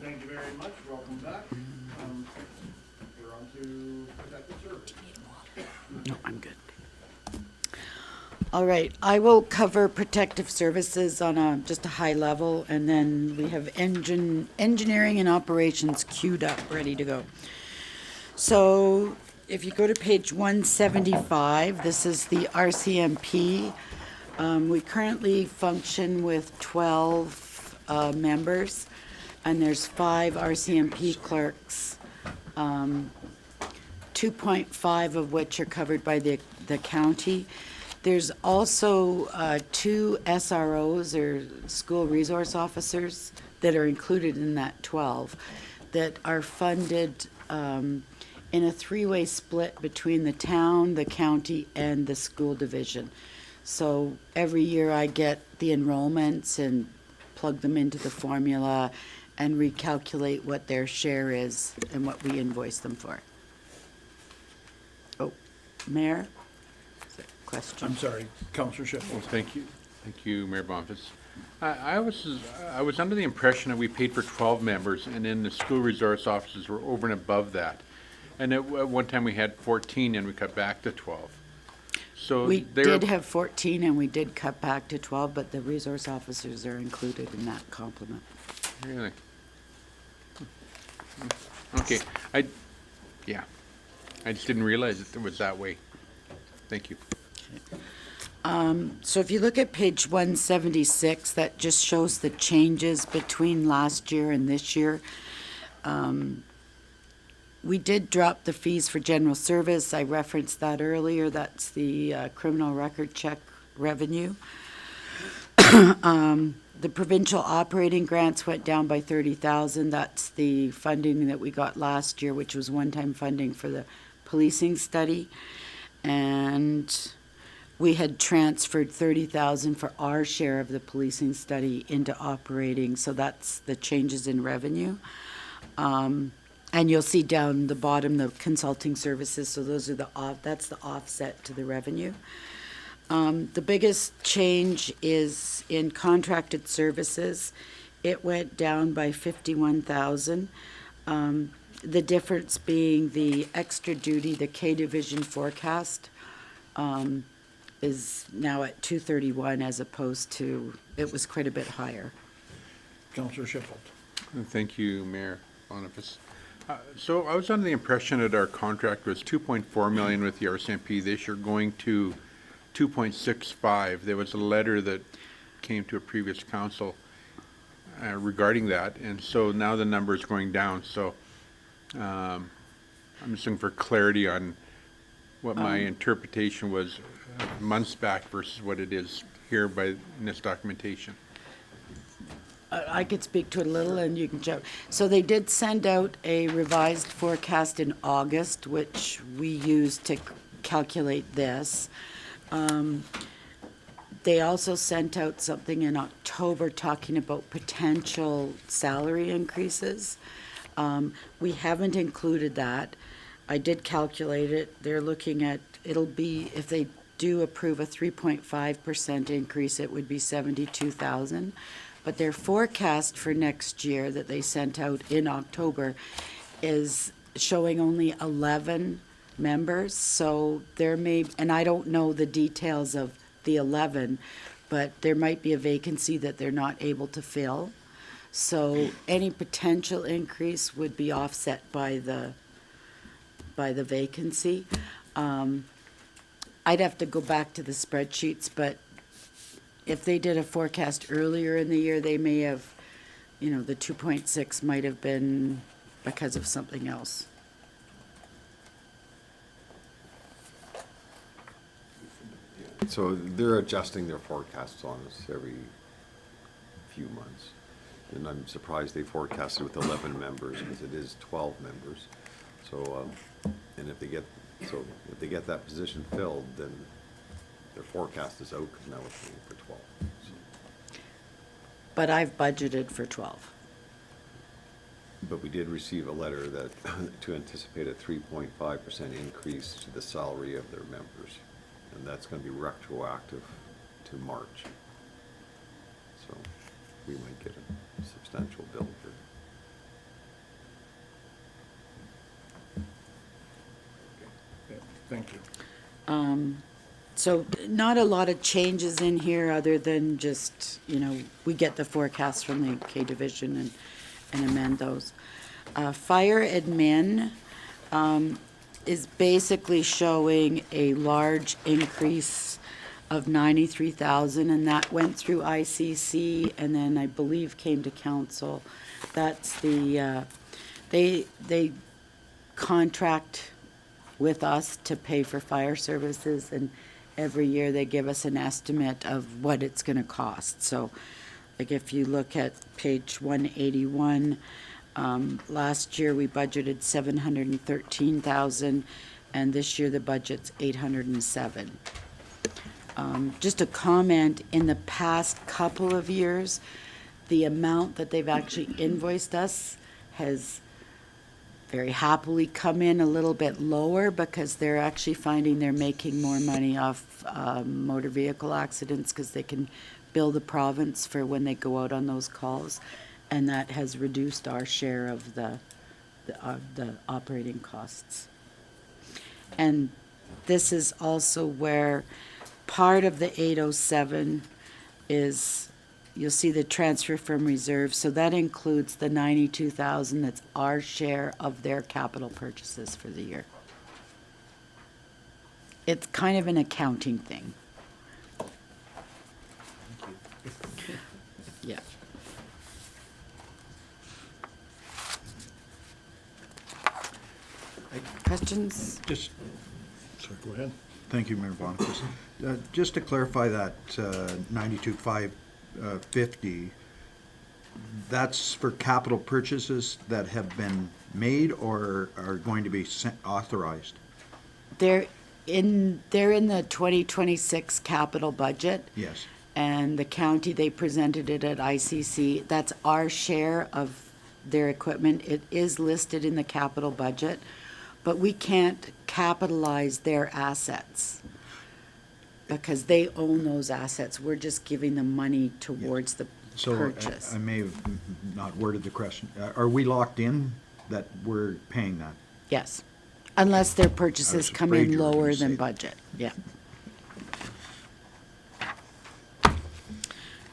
Thank you very much. Welcome back. We're on to protective service. No, I'm good. All right, I will cover protective services on just a high level, and then we have engineering and operations queued up, ready to go. So if you go to page 175, this is the RCMP. We currently function with 12 members, and there's 5 RCMP clerks, 2.5 of which are covered by the county. There's also 2 SROs, or school resource officers, that are included in that 12, that are funded in a 3-way split between the town, the county, and the school division. So every year I get the enrollments and plug them into the formula and recalculate what their share is and what we invoice them for. Oh, Mayor? Question. I'm sorry, Counselor Sheffield. Well, thank you, Mayor Bonfils. I was under the impression that we paid for 12 members, and then the school resource officers were over and above that. And at one time we had 14, and we cut back to 12. So We they did were, have 14 and we did cut back to 12, but the resource officers are included in that complement. really? Okay, I just didn't realize it was that way. Thank you. So if you look at page 176, that just shows the changes between last year and this year. We did drop the fees for general service. I referenced that earlier. That's the criminal record check revenue. The provincial operating grants went down by 30,000. That's the funding that we got last year, which was one-time funding for the policing study. And we had transferred 30,000 for our share of the policing study into operating, so that's the changes in revenue. And you'll see down the bottom the consulting services, so those are that's the offset to the revenue. The biggest change is in contracted services. It went down by 51,000. The difference being the extra duty, the K Division forecast, is now at 231 as opposed to, it was quite a bit higher. Counselor Sheffield. Thank you, Mayor Boniface. So I was under the impression that our contract was 2.4 million with the RCMP this year, going to 2.65. There was a letter that came to a previous council regarding that, and so now the number is going down. So I'm just looking for clarity on what my interpretation was months back versus what it is here in this documentation. I could speak to it a little and you can jump. So they did send out a revised forecast in August, which we used to calculate this. They also sent out something in October talking about potential salary increases. We haven't included that. I did calculate it. They're looking at, it'll be, if they do approve a 3.5% increase, it would be 72,000. But their forecast for next year that they sent out in October is showing only 11 members. So there may, and I don't know the details of the 11, but there might be a vacancy that they're not able to fill. So any potential increase would be offset by the vacancy. I'd have to go back to the spreadsheets, but if they did a forecast earlier in the year, they may have, the 2.6 might have been because of something else. So they're adjusting their forecasts on us every few months. And I'm surprised they forecasted with 11 members, because it is 12 members. So, and if they get that position filled, then their forecast is out, because now we're paying for 12. So. But I've budgeted for 12. But we did receive a letter that, to anticipate a 3.5% increase to the salary of their members. and that's gonna be retroactive to March. So we might get a substantial bill here. Yeah, thank you. So not a lot of changes in here other than just, we get the forecast from the K Division and amend those. Fire admin is basically showing a large increase of 93,000, and that went through ICC and then I believe came to council. That's the, they contract with us to pay for fire services, and every year they give us an estimate of what it's gonna cost. So, like if you look at page 181, last year we budgeted 713,000, and this year the budget's 807. Just a comment, in the past couple of years, the amount that they've actually invoiced us has very happily come in a little bit lower because they're actually finding they're making more money off motor vehicle accidents because they can bill the province for when they go out on those calls, and that has reduced our share of the operating costs. And this is also where part of the 807 is, you'll see the transfer from reserve, so that includes the 92,000 that's our share of their capital purchases for the year. It's kind of an accounting thing. Yeah. Questions? Just, Sorry, go ahead. thank you, Mayor Boniface. Just to clarify that 92,550, that's for capital purchases that have been made or are going to be authorized? They're in the 2026 capital budget. Yes. And the county, they presented it at ICC. That's our share of their equipment. It is listed in the capital budget, but we can't capitalize their assets because they own those assets. We're just giving them money towards the So purchase. I may have not worded the question. Are we locked in that we're paying that? Yes, unless their I purchases was come afraid in you were gonna lower say than that. budget, yeah.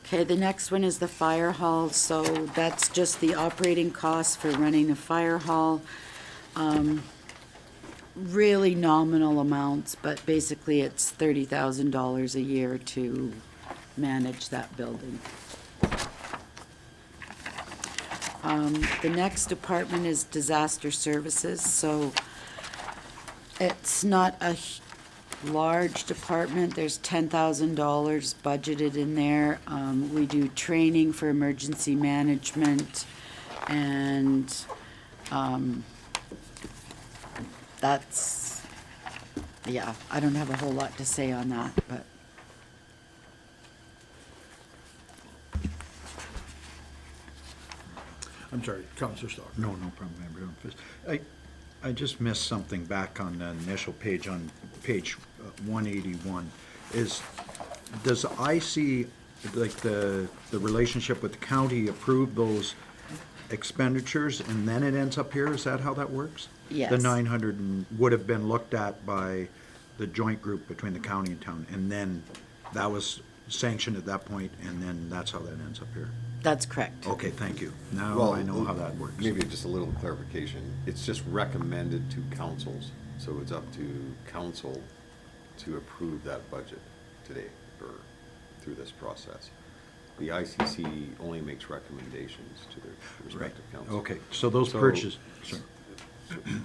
Okay, the next one is the fire hall, so that's just the operating costs for running the fire hall. Really nominal amounts, but basically it's $30,000 a year to manage that building. The next department is disaster services, so it's not a large department. There's $10,000 budgeted in there. We do training for emergency management, and that's, yeah, I don't have a whole lot to say on that, but. I'm sorry, Councillor Stock. No problem, Member Boniface. I just missed something back on the initial page, on page 181. Does IC, like the relationship with the county, approve those expenditures and then it ends up here? Is that how that works? Yes. The 900 would have been looked at by the joint group between the county and town, and then that was sanctioned at that point, and then that's how that ends up here? That's correct. Okay, thank you. Now Well, I know how that works. Maybe just a little clarification. It's just recommended to councils, so it's up to council to approve that budget today or through this process. The ICC only makes recommendations to their respective councils. Okay, so those So- purchases, sorry.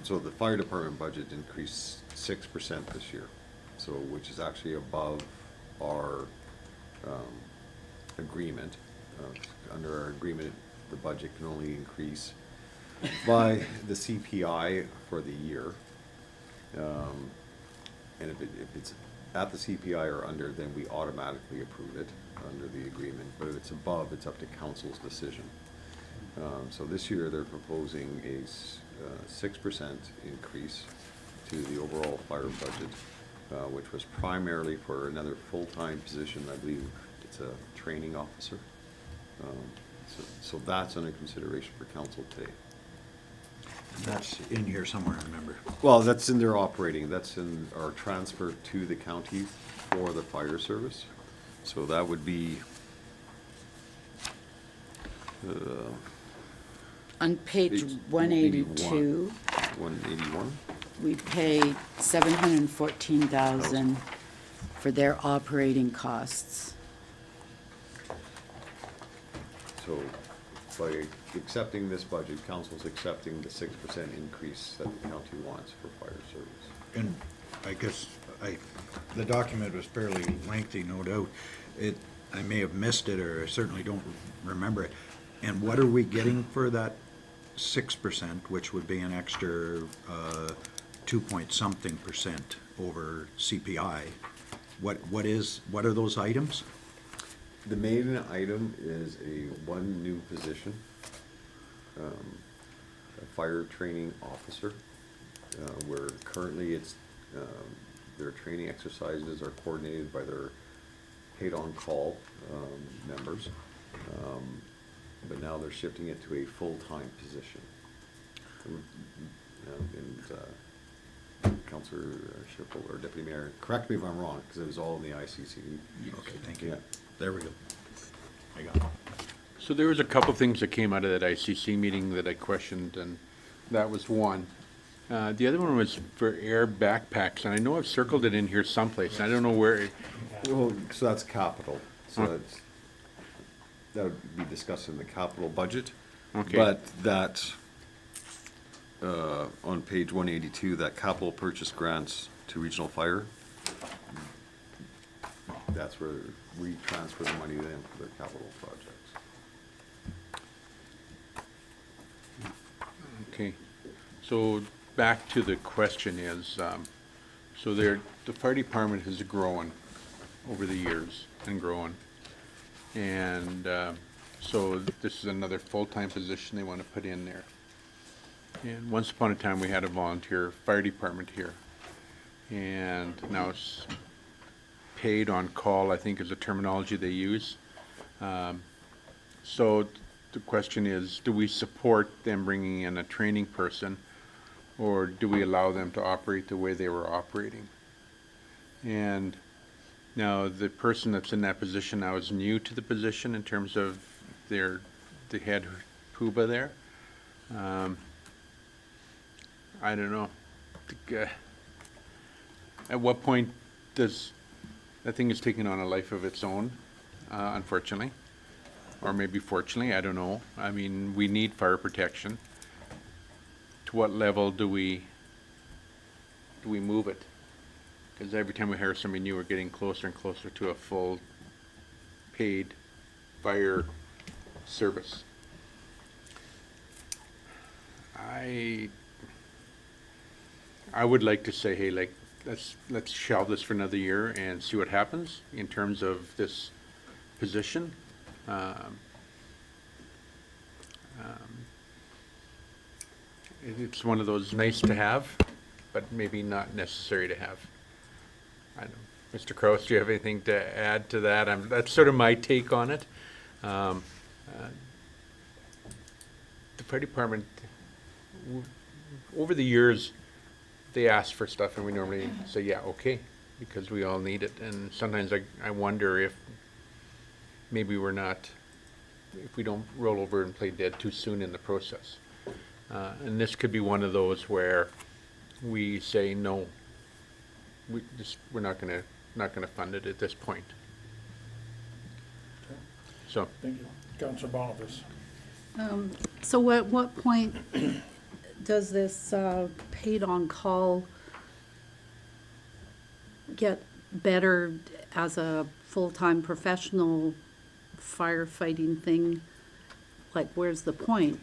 So the fire department budget increased 6% this year, so, which is actually above our agreement. Under our agreement, the budget can only increase by the CPI for the year. And if it's at the CPI or under, then we automatically approve it under the agreement. But if it's above, it's up to council's decision. So this year, they're proposing a 6% increase to the overall fire budget. which was primarily for another full-time position. I believe it's a training officer. So that's under consideration for council today. That's in here somewhere, I remember. Well, that's in their operating, that's in our transfer to the county for the fire service. So that would be, On page Page 182, 181. we pay 714,000 for their operating costs. So by accepting this budget, council's accepting the 6% increase that the county wants for fire service. And I guess the document was fairly lengthy, no doubt. I may have missed it, or I certainly don't remember it. And what are we getting for that 6%, which would be an extra 2-point-something% over CPI? What are those items? The main item is one new position, a fire training officer, where currently their training exercises are coordinated by their paid-on-call members, but now they're shifting it to a full-time position. Councillor Schiffel, or Deputy Mayor, correct me if I'm wrong, because it was all in the ICC. Okay, thank you. Yeah. There we go. I got it. So there was a couple things that came out of that ICC meeting that I questioned, and that was one. The other one was for air backpacks, and I know I've circled it in here someplace, and I don't know where. Well, so that's capital, so Huh. that would be discussed in the capital budget. Okay. But that, on page 182, that capital purchase grants to regional fire, that's where we transfer the money then for their capital projects. Okay, so back to the question is, so the fire department has grown over the years and grown. And so this is another full-time position they want to put in there. And once upon a time, we had a volunteer fire department here. And now it's paid on call, I think is the terminology they use. So the question is, do we support them bringing in a training person, or do we allow them to operate the way they were operating? And now the person that's in that position now is new to the position in terms of the head PUBA there. I don't know. At what point does that thing is taking on a life of its own, unfortunately, or maybe fortunately, I don't know. I mean, we need fire protection. To what level do we move it? Because every time we hire somebody new, we're getting closer and closer to a full paid fire service. I would like to say, hey, like, let's shelve this for another year and see what happens in terms of this position. It's one of those nice to have, but maybe not necessary to have. I don't, Mr. Kraus, do you have anything to add to that? That's sort of my take on it. The fire department, over the years, they ask for stuff and we normally say, yeah, okay, because we all need it. And sometimes I wonder if maybe if we don't roll over and play dead too soon in the process. And this could be one of those where we say, no, we're not gonna fund it at this point. So. Thank you. Councillor Boniface. So at what point does this paid-on-call get better as a full-time professional firefighting thing? Like, where's the point?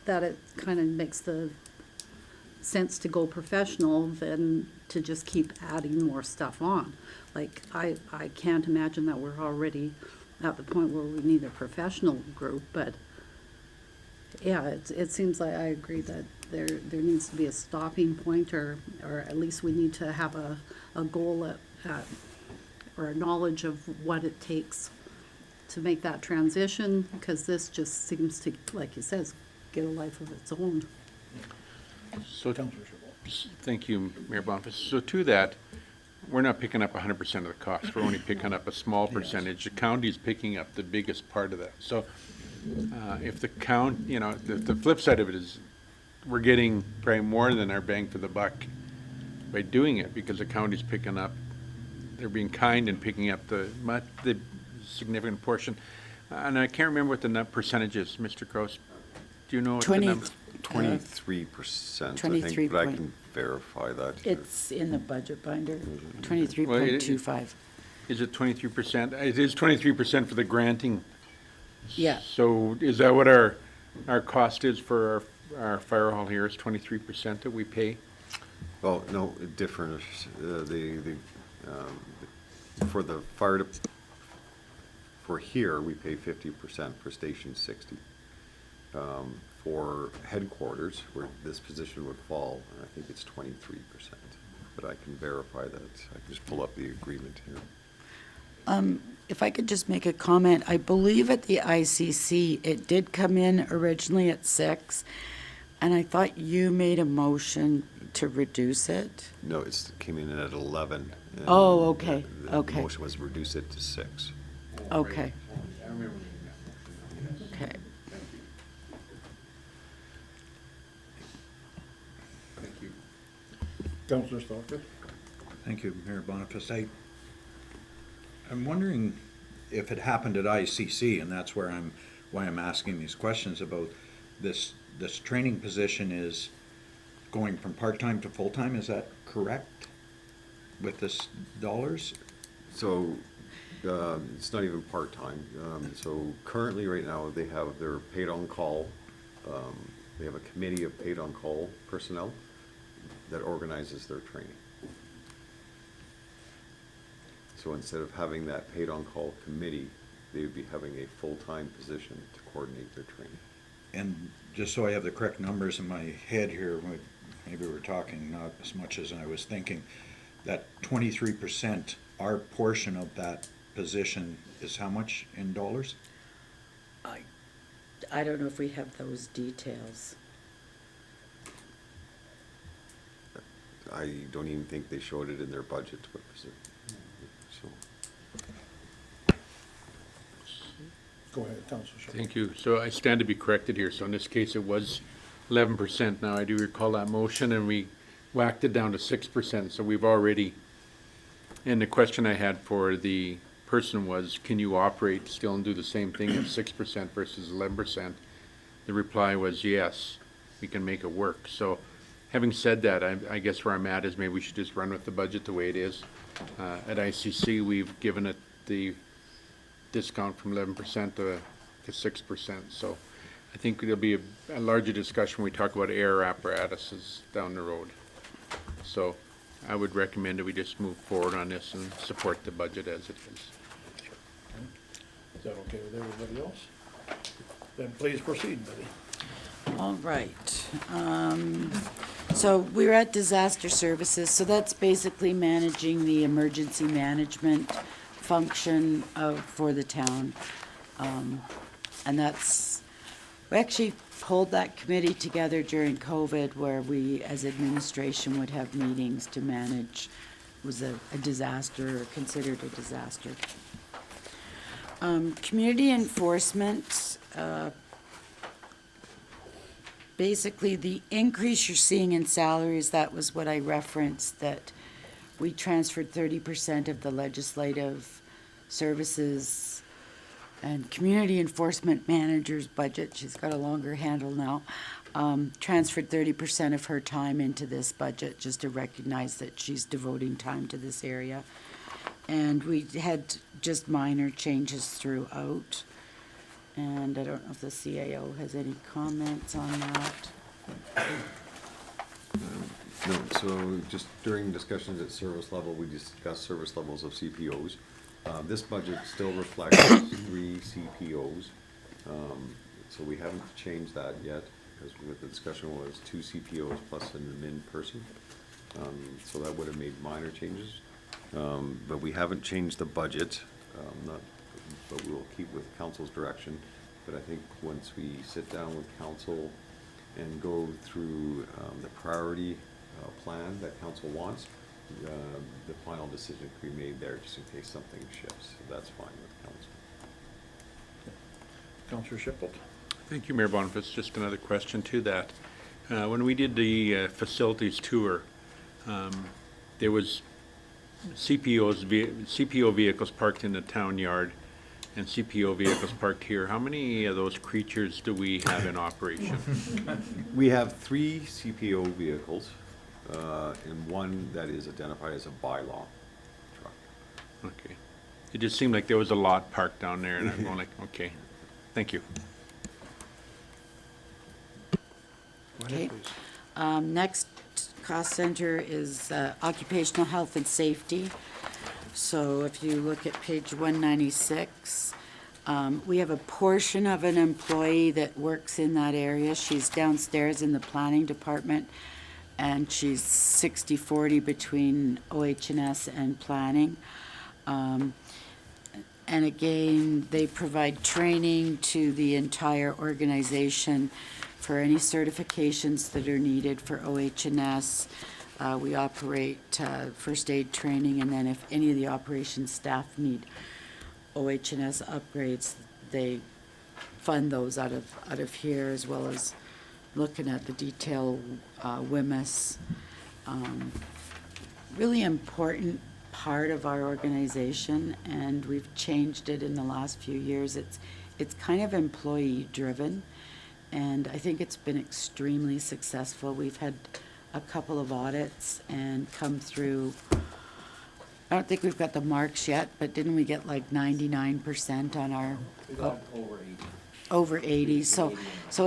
That it kind of makes the sense to go professional than to just keep adding more stuff on. Like, I can't imagine that we're already at the point where we need a professional group, but Yeah, it seems like I agree that there needs to be a stopping point, or at least we need to have a goal or a knowledge of what it takes to make that transition, because this just seems to, like you says, get a life of its own. So, Councillor Chabot. thank you, Mayor Boniface. So to that, we're not picking up 100% of the cost. We're only picking up a small percentage. The county's picking up the biggest part of that. So if the the flip side of it is we're getting probably more than our bang for the buck by doing it, because the county's picking up, they're being kind and picking up the significant portion. And I can't remember what the percentage is, Mr. Gross. Do you know what the number? 23%, I think, but I can verify that here. It's in the budget binder, 23.25. Is it 23%? It is 23% for the granting. Yeah. So is that what our cost is for our fire hall here, is 23% that we pay? Well, no, different, for the fire, for here, we pay 50%, for Station 60. For headquarters, where this position would fall, I think it's 23%, but I can verify that. I can just pull up the agreement here. If I could just make a comment, I believe at the ICC, it did come in originally at 6, and I thought you made a motion to reduce it. No, it came in at 11. and Oh, okay, the okay. motion was reduce it to 6. Okay. Okay. Thank you. Councillor Stalker. Thank you, Mayor Boniface. I'm wondering if it happened at ICC, and that's why I'm asking these questions about this training position is going from part-time to full-time, is that correct? With this dollars? So, it's not even part-time. So currently, right now, they're paid on call. They have a committee of paid on call personnel that organizes their training. So instead of having that paid on call committee, they would be having a full-time position to coordinate their training. And just so I have the correct numbers in my head here, maybe we're talking not as much as I was thinking, that 23%, our portion of that position is how much in dollars? I don't know if we have those details. I don't even think they showed it in their budget. What was it? So, Go ahead, Councillor Chabot. Thank you. So I stand to be corrected here. So in this case, it was 11%. Now, I do recall that motion, and we whacked it down to 6%. So we've already, and the question I had for the person was, can you operate still and do the same thing at 6% versus 11%? The reply was, yes, we can make it work. So having said that, I guess where I'm at is maybe we should just run with the budget the way it is. At ICC, we've given it the discount from 11% to 6%. So I think there'll be a larger discussion when we talk about air apparatuses down the road. So I would recommend that we just move forward on this and support the budget as it is. Is that okay with everybody else? Then please proceed, Betty. All right. So we're at disaster services, so that's basically managing the emergency management function for the town. And we actually pulled that committee together during COVID, where we, as administration, would have meetings to manage, was a disaster or considered a disaster. Community enforcement, basically the increase you're seeing in salaries, that was what I referenced, that we transferred 30% of the legislative services and community enforcement manager's budget, she's got a longer handle now, transferred 30% of her time into this budget just to recognize that she's devoting time to this area. And we had just minor changes throughout. And I don't know if the CAO has any comments on that. no, so just during discussions at service level, we discussed service levels of CPOs. This budget still reflects 3 CPOs. So we haven't changed that yet, because what the discussion was 2 CPOs plus an admin person. So that would have made minor changes. But we haven't changed the budget, but we will keep with council's direction. But I think once we sit down with council and go through the priority plan that council wants, the final decision can be made there, just in case something shifts. So that's fine with council. Councillor Shipple. Thank you, Mayor Boniface. Just another question to that. When we did the facilities tour, there was CPO vehicles parked in the town yard and CPO vehicles parked here. How many of those creatures do we have in operation? We have 3 CPO vehicles, and one that is identified as a bylaw truck. Okay. It just seemed like there was a lot parked down there, and I'm going like, okay, thank you. Okay. Next cost center is occupational health and safety. So if you look at page 196, we have a portion of an employee that works in that area. She's downstairs in the planning department, and she's 60-40 between OH&S and planning. And again, they provide training to the entire organization for any certifications that are needed for OH&S. We operate first aid training, and then if any of the operations staff need OH&S upgrades, they fund those out of here, as well as looking at the detail WMIS. Really important part of our organization, and we've changed it in the last few years. It's kind of employee driven, and I think it's been extremely successful. We've had a couple of audits and come through. I don't think we've got the marks yet, but didn't we get like 99% on our? We got over 80. Over 80, so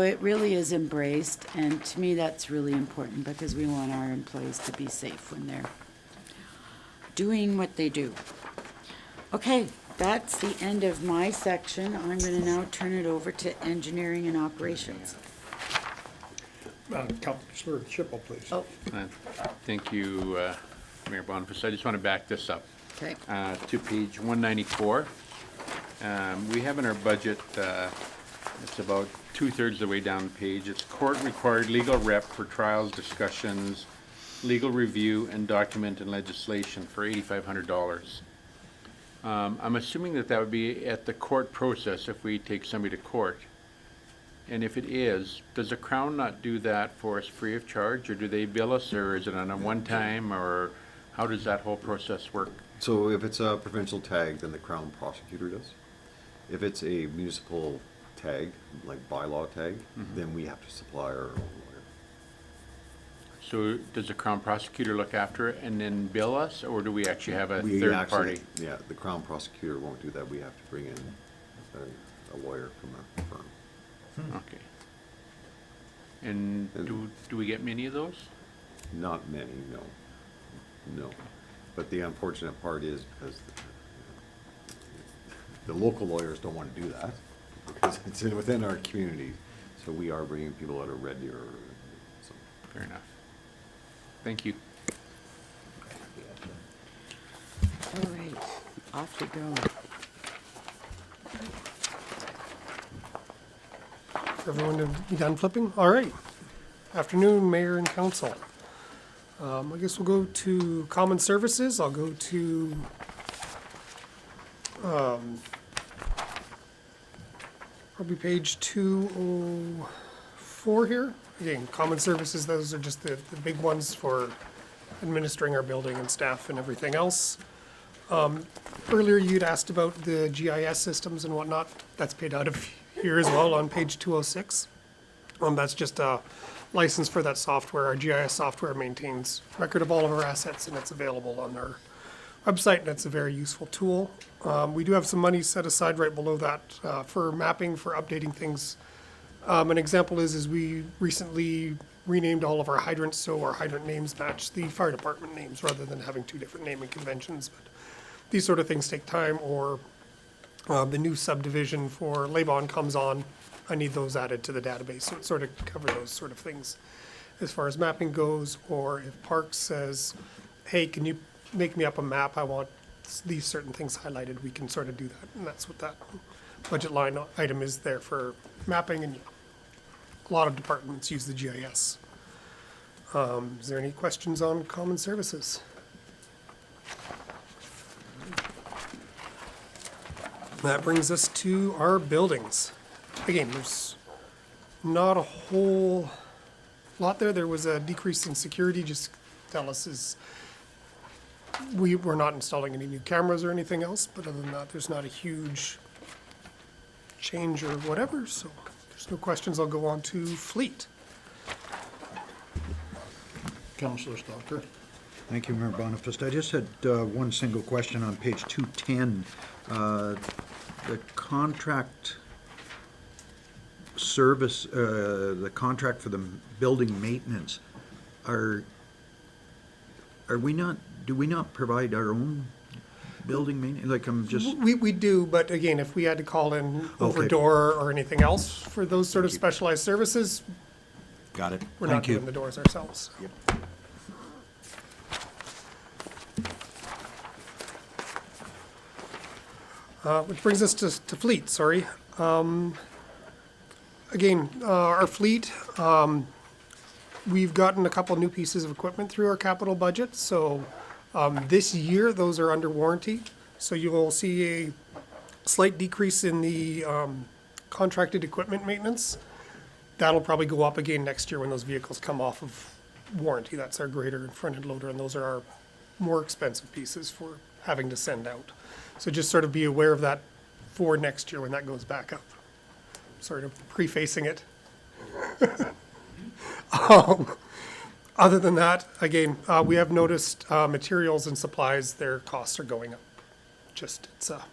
it really is embraced, and to me, that's really important, because we want our employees to be safe when they're doing what they do. Okay, that's the end of my section. I'm gonna now turn it over to engineering and operations. Councillor Shipple, please. Oh, Thank you, Mayor Boniface. I just want to back this up okay. to page 194. We have in our budget, it's about 2/3 of the way down the page. It's court-required legal rep for trials, discussions, legal review, and document and legislation for $8,500. I'm assuming that would be at the court process if we take somebody to court. And if it is, does the Crown not do that for us free of charge, or do they bill us, or is it on a one-time, or how does that whole process work? So if it's a provincial tag, then the Crown prosecutor does. If it's a municipal tag, like bylaw tag, then we have to supply our own lawyer. So does the Crown prosecutor look after it and then bill us, or do we actually have a We third actually- party? Yeah, the Crown prosecutor won't do that. We have to bring in a lawyer from a firm. Okay. And do we get many of those? Not many, no. No. But the unfortunate part is because the local lawyers don't want to do that, because it's within our community. So we are bringing people out of Red Deer. So. Fair enough. Thank you. All right, off you go. Everyone to be done flipping? All right. Afternoon, Mayor and Council. I guess we'll go to Common Services. I'll go to probably page 204 here. Again, Common Services, those are just the big ones for administering our building and staff and everything else. Earlier, you'd asked about the GIS systems and whatnot. That's paid out of here as well on page 206. That's just a license for that software. Our GIS software maintains record of all of our assets, and it's available on our website, and it's a very useful tool. We do have some money set aside right below that for mapping, for updating things. An example is we recently renamed all of our hydrants so our hydrant names match the fire department names rather than having two different naming conventions. But these sort of things take time, or the new subdivision for Laybon comes on, I need those added to the database, so it sort of covers those sort of things. As far as mapping goes, or if Parks says, hey, can you make me up a map, I want these certain things highlighted, we can sort of do that, and that's what that budget line item is there for mapping, and a lot of departments use the GIS. Is there any questions on common services? That brings us to our buildings. Again, there's not a whole lot there. There was a decrease in security, just tell us is, we're not installing any new cameras or anything else, but other than that, there's not a huge change or whatever, so if there's no questions, I'll go on to fleet. Councillor Stalker. Thank you, Mayor Bonifest. I just had one single question on page 210. The contract service, the contract for the building maintenance, do we not provide our own building maintenance? Like, I'm just, We do, but again, if we had to call in over Okay. door or anything else for those sort of specialized services, got it. we're not Thank you. doing the doors ourselves. Which brings us to fleet, sorry. Again, our fleet, we've gotten a couple new pieces of equipment through our capital budget, so this year, those are under warranty. So you will see a slight decrease in the contracted equipment maintenance. That'll probably go up again next year when those vehicles come off of warranty. That's our grader and front-end loader, and those are our more expensive pieces for having to send out. So just sort of be aware of that for next year when that goes back up. Sort of prefacing it. Other than that, again, we have noticed materials and supplies, their costs are going up. Just, it's a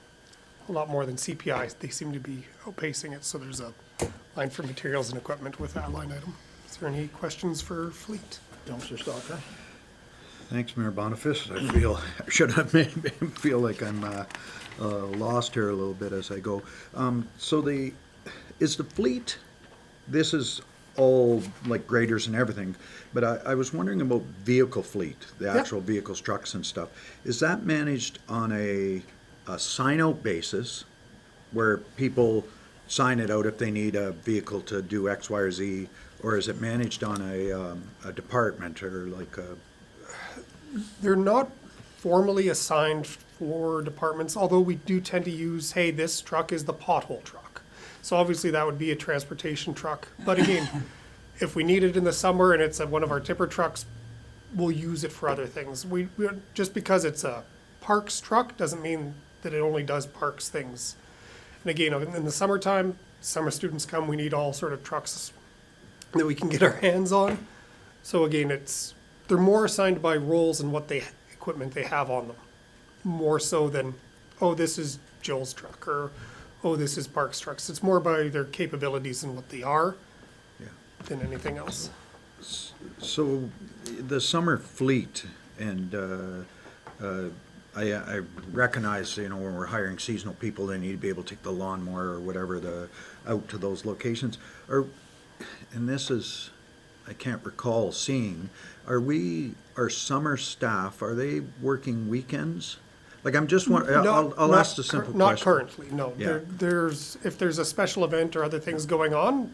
lot more than CPI. They seem to be outpacing it, so there's a line for materials and equipment with that line item. Is there any questions for fleet? Councillor Stalker. Thanks, Mayor Boniface. Should have made feel like I'm lost here a little bit as I go. So is the fleet, this is all like graders and everything, but I was wondering about vehicle fleet, the actual vehicles, trucks and stuff. Is that managed on a sign-out basis where people sign it out if they need a vehicle to do X, Y, or Z, or is it managed on a department or like a? They're not formally assigned for departments, although we do tend to use, hey, this truck is the pothole truck. So obviously that would be a transportation truck. But again, if we need it in the summer and it's one of our tipper trucks, we'll use it for other things. We just because it's a parks truck doesn't mean that it only does parks things. And again, in the summertime, summer students come, we need all sort of trucks that we can get our hands on. So again, they're more assigned by roles and what equipment they have on them, more so than, oh, this is Joel's truck, or, oh, this is Parks trucks. It's more by their capabilities and what they are than anything else. So the summer fleet, and I recognize, when we're hiring seasonal people, they need to be able to take the lawnmower or whatever out to those locations. And this is, I can't recall seeing, our summer staff, are they working weekends? Like, I'm just wondering, I'll ask the simple question. Not currently, no. Yeah. If there's a special event or other things going on,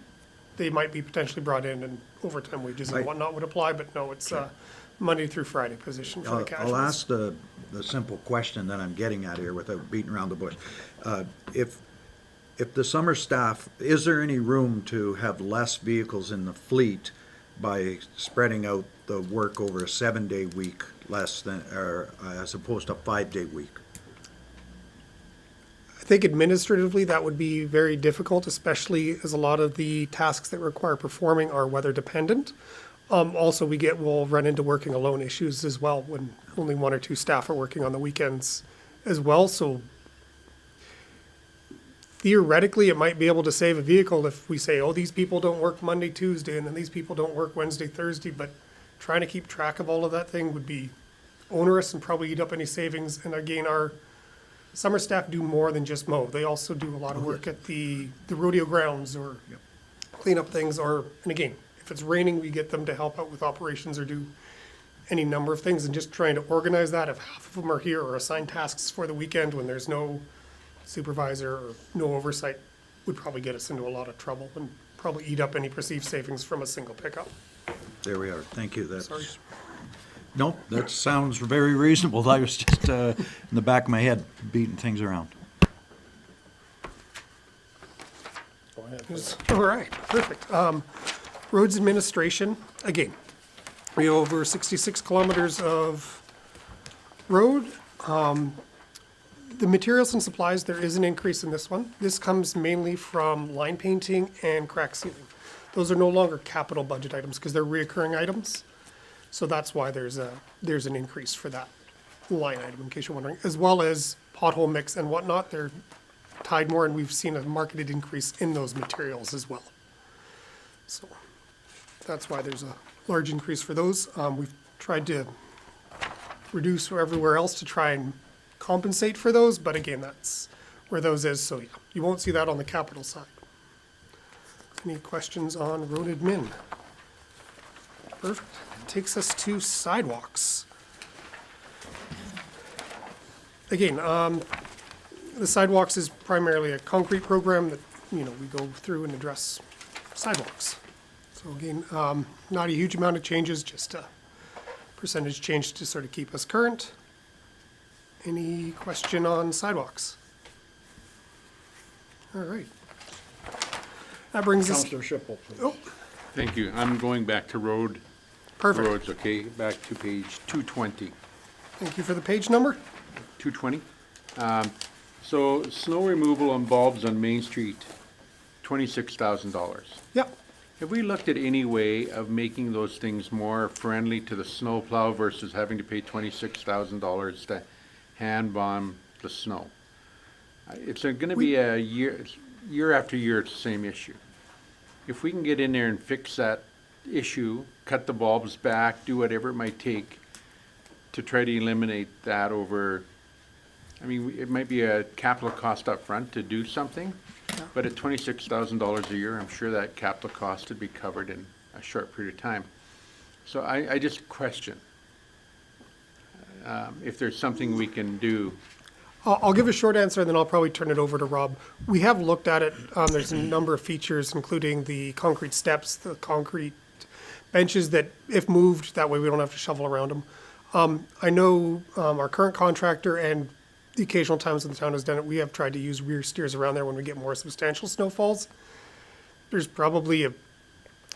they might be potentially brought in and overtime wages and whatnot would apply, but no, it's a Monday through Friday position for the casuals. I'll ask the simple question that I'm getting at here without beating around the bush. If the summer staff, is there any room to have less vehicles in the fleet by spreading out the work over a 7-day week as opposed to a 5-day week? I think administratively, that would be very difficult, especially as a lot of the tasks that require performing are weather dependent. Also, we'll run into working alone issues as well when only 1 or 2 staff are working on the weekends as well. So theoretically, it might be able to save a vehicle if we say, oh, these people don't work Monday, Tuesday, and then these people don't work Wednesday, Thursday. But trying to keep track of all of that thing would be onerous and probably eat up any savings. And again, our summer staff do more than just mow. They also do a lot of work at the rodeo grounds or clean up things, or, and again, if it's raining, we get them to help out with operations or do any number of things, and just trying to organize that, if half of them are here or assign tasks for the weekend when there's no supervisor or no oversight, would probably get us into a lot of trouble and probably eat up any perceived savings from a single pickup. There we are. Thank you. That's, Sorry. no, that sounds very reasonable. I was just in the back of my head beating things around. Go ahead. All right, perfect. Roads administration, again, we have over 66 kilometers of road. The materials and supplies, there is an increase in this one. This comes mainly from line painting and crack sealing. Those are no longer capital budget items because they're reoccurring items. So that's why there's an increase for that line item, in case you're wondering, as well as pothole mix and whatnot. They're tied more, and we've seen a marketed increase in those materials as well. So that's why there's a large increase for those. We've tried to reduce everywhere else to try and compensate for those, but again, that's where those is, so yeah, you won't see that on the capital side. Any questions on road admin? Perfect. Takes us to sidewalks. Again, the sidewalks is primarily a concrete program that, we go through and address sidewalks. So again, not a huge amount of changes, just a percentage change to sort of keep us current. Any question on sidewalks? All right. That brings us, Counselor Schiffel, please. oh, Thank you. I'm going back to roads, perfect. okay, back to page 220. Thank you for the page number. 220. So snow removal on bulbs on Main Street, $26,000. Yep. Have we looked at any way of making those things more friendly to the snowplow versus having to pay $26,000 to hand bomb the snow? It's gonna be a year after year, it's the same issue. If we can get in there and fix that issue, cut the bulbs back, do whatever it might take to try to eliminate that over, I mean, it might be a capital cost up front to do something, but at $26,000 a year, I'm sure that capital cost would be covered in a short period of time. So I just question if there's something we can do. I'll give a short answer, and then I'll probably turn it over to Rob. We have looked at it. There's a number of features, including the concrete steps, the concrete benches that, if moved, that way we don't have to shovel around them. I know our current contractor and the occasional times when the town has done it, we have tried to use rear steers around there when we get more substantial snowfalls. There's probably a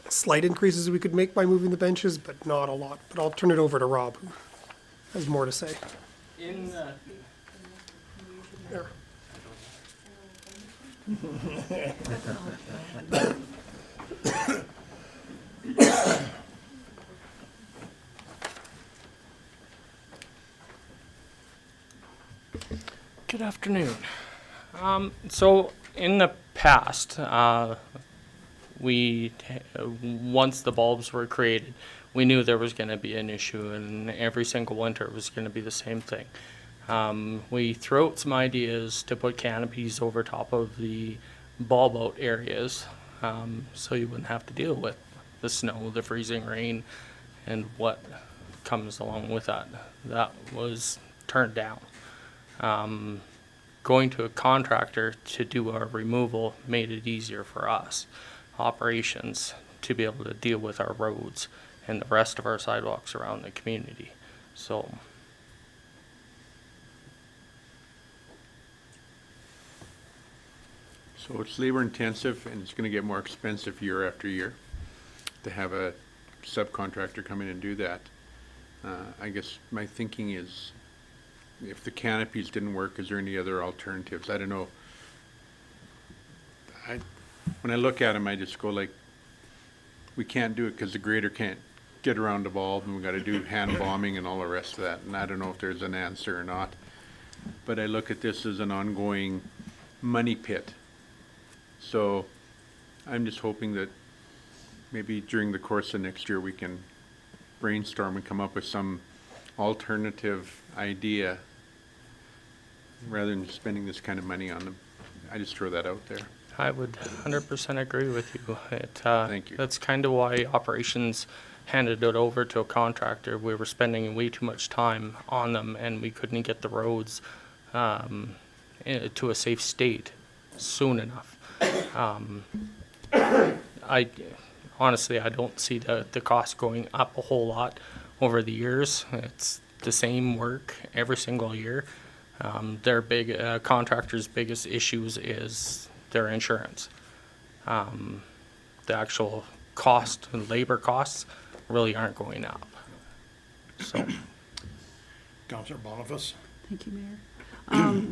slight increases we could make by moving the benches, but not a lot. But I'll turn it over to Rob, who has more to say. There. Good afternoon. So in the past, once the bulbs were created, we knew there was going to be an issue, and every single winter was going to be the same thing. We threw out some ideas to put canopies over top of the bulb out areas, so you wouldn't have to deal with the snow, the freezing rain, and what comes along with that. That was turned down. Going to a contractor to do our removal made it easier for us, operations, to be able to deal with our roads and the rest of our sidewalks around the community. So it's labor intensive, and it's gonna get more expensive year after year to have a subcontractor come in and do that. I guess my thinking is, if the canopies didn't work, is there any other alternatives? I don't know. When I look at them, I just go like, we can't do it because the grader can't get around the bulb, and we gotta do hand bombing and all the rest of that, and I don't know if there's an answer or not. But I look at this as an ongoing money pit. So I'm just hoping that maybe during the course of next year, we can brainstorm and come up with some alternative idea rather than spending this kind of money on them. I just throw that out there. I would 100% agree with you. Thank you. That's kind of why operations handed it over to a contractor. We were spending way too much time on them, and we couldn't get the roads to a safe state soon enough. I honestly, I don't see the cost going up a whole lot over the years. It's the same work every single year. Their big contractors' biggest issues is their insurance. The actual cost and labor costs really aren't going up. So, Councillor Boniface? Thank you, Mayor.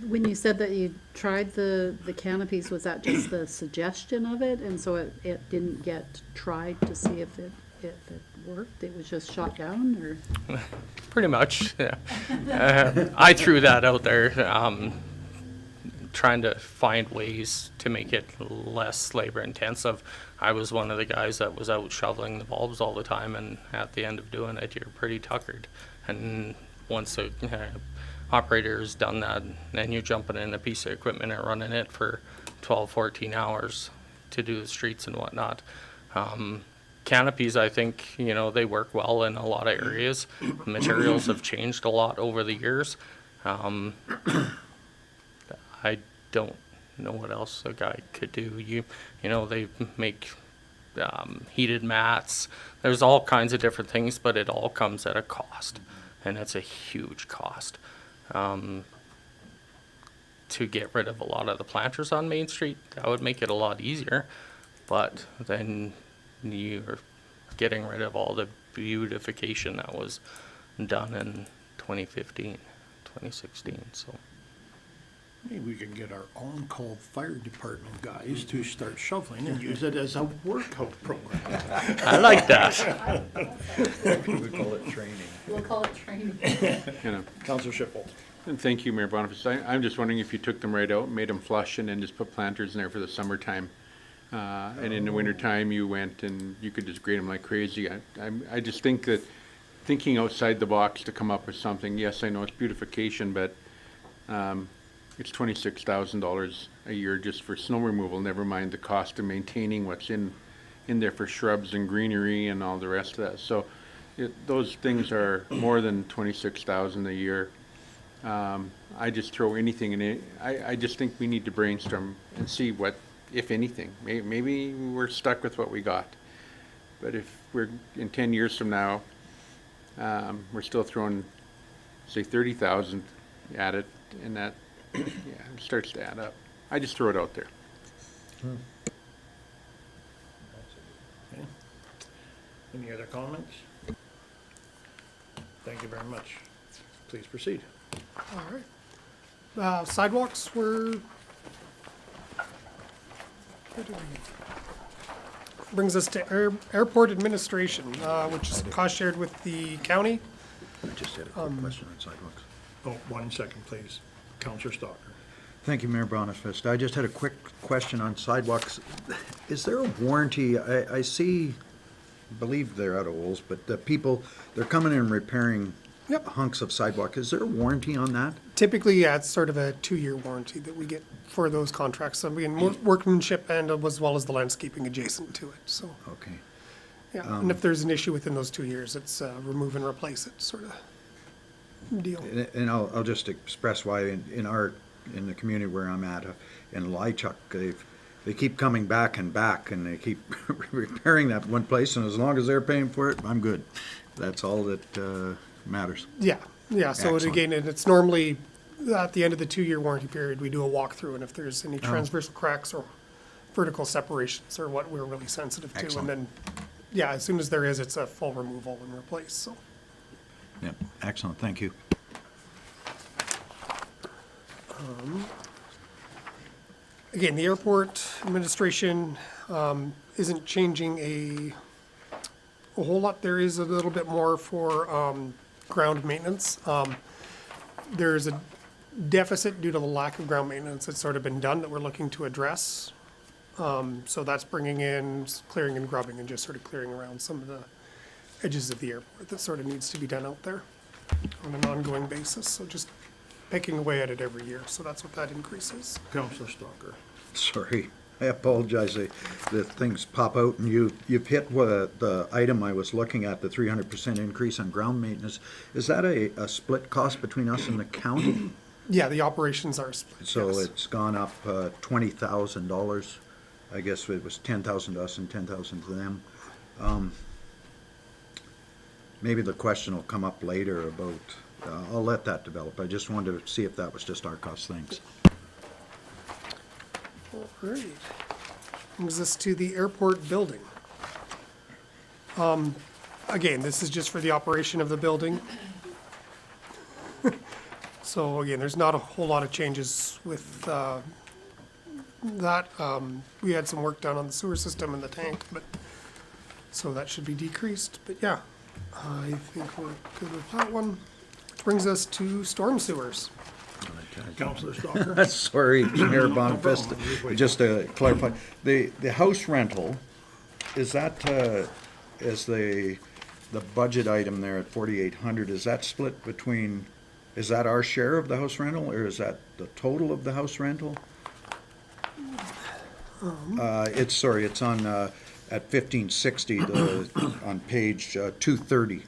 When you said that you tried the canopies, was that just the suggestion of it, and so it didn't get tried to see if it worked? It was just shot down, or? pretty much, yeah. I threw that out there, trying to find ways to make it less labor intensive. I was one of the guys that was out shoveling the bulbs all the time, and at the end of doing it, you're pretty tuckered. And once a operator's done that, then you're jumping in a piece of equipment and running it for 12, 14 hours to do the streets and whatnot. Canopies, I think, they work well in a lot of areas. Materials have changed a lot over the years. I don't know what else a guy could do. They make heated mats. There's all kinds of different things, but it all comes at a cost, and it's a huge cost. To get rid of a lot of the planters on Main Street, that would make it a lot easier, but then you're getting rid of all the beautification that was done in 2015, 2016, so. Maybe we can get our on-call fire department guys to start shoveling and use it as a workout program. I like that. We call it training. We'll call it training. Councillor Schipple. And thank you, Mayor Boniface. I'm just wondering if you took them right out, made them flush, and then just put planters in there for the summertime. And in the wintertime, you went and you could just grade them like crazy. I just think that thinking outside the box to come up with something, yes, I know it's beautification, but it's $26,000 a year just for snow removal, never mind the cost of maintaining what's in there for shrubs and greenery and all the rest of that. So those things are more than $26,000 a year. I just throw anything in it. I just think we need to brainstorm and see what, if anything, maybe we're stuck with what we got. But if we're in 10 years from now, we're still throwing, say, 30,000 at it, and that, yeah, it starts to add up. I just throw it out there. Okay. Any other comments? Thank you very much. Please proceed. All right. Sidewalks were. Brings us to airport administration, which is cost shared with the county. I just had a quick question on sidewalks. Oh, 1 second, please. Councillor Stocker. Thank you, Mayor Boniface. I just had a quick question on sidewalks. Is there a warranty? I believe they're out of holes, but the people, they're coming in and repairing hunks of sidewalk. Is there a warranty on that? Typically, yeah, it's sort of a 2-year warranty that we get for those contracts. So we can workmanship and as well as the landscaping adjacent to it, so. Okay. Yeah, and if there's an issue within those 2 years, it's remove and replace it sort of deal. And I'll just express why in the community where I'm at, in Lychuk, they keep coming back and they keep repairing that one place, and as long as they're paying for it, I'm good. That's all that matters. Yeah, so Excellent. it's normally at the end of the 2-year warranty period, we do a walkthrough, and if there's any transversal cracks or vertical separations are what we're really sensitive to. Excellent. And then, yeah, as soon as there is, it's a full removal and replace, so. Yeah, excellent, thank you. Again, the airport administration isn't changing a whole lot. There is a little bit more for ground maintenance. There's a deficit due to the lack of ground maintenance that's sort of been done that we're looking to address. So that's bringing in clearing and grubbing and just sort of clearing around some of the edges of the airport that sort of needs to be done out there on an ongoing basis. So just picking away at it every year, so that's what that increase is. Counselor Stalker. Sorry, I apologize. The things pop out and you've hit the item I was looking at, the 300% increase on ground maintenance. Is that a split cost between us and the county? Yeah, the operations are split, So yes. it's gone up $20,000. I guess it was 10,000 to us and 10,000 to them. Maybe the question will come up later about, I'll let that develop. I just wanted to see if that was just our cost. Thanks. All right. Brings us to the airport building. Again, this is just for the operation of the building. So again, there's not a whole lot of changes with that. We had some work done on the sewer system and the tank, but, so that should be decreased. But yeah, I think we're good with that one. Which brings us to storm sewers. Counselor Stalker. Sorry, Mayor Bonifest, just to clarify, the house rental, is that, is the budget item there at 4,800, is that split between, is that our share of the house rental, or is that the total of the house rental? It's on, at 1560, on page 230.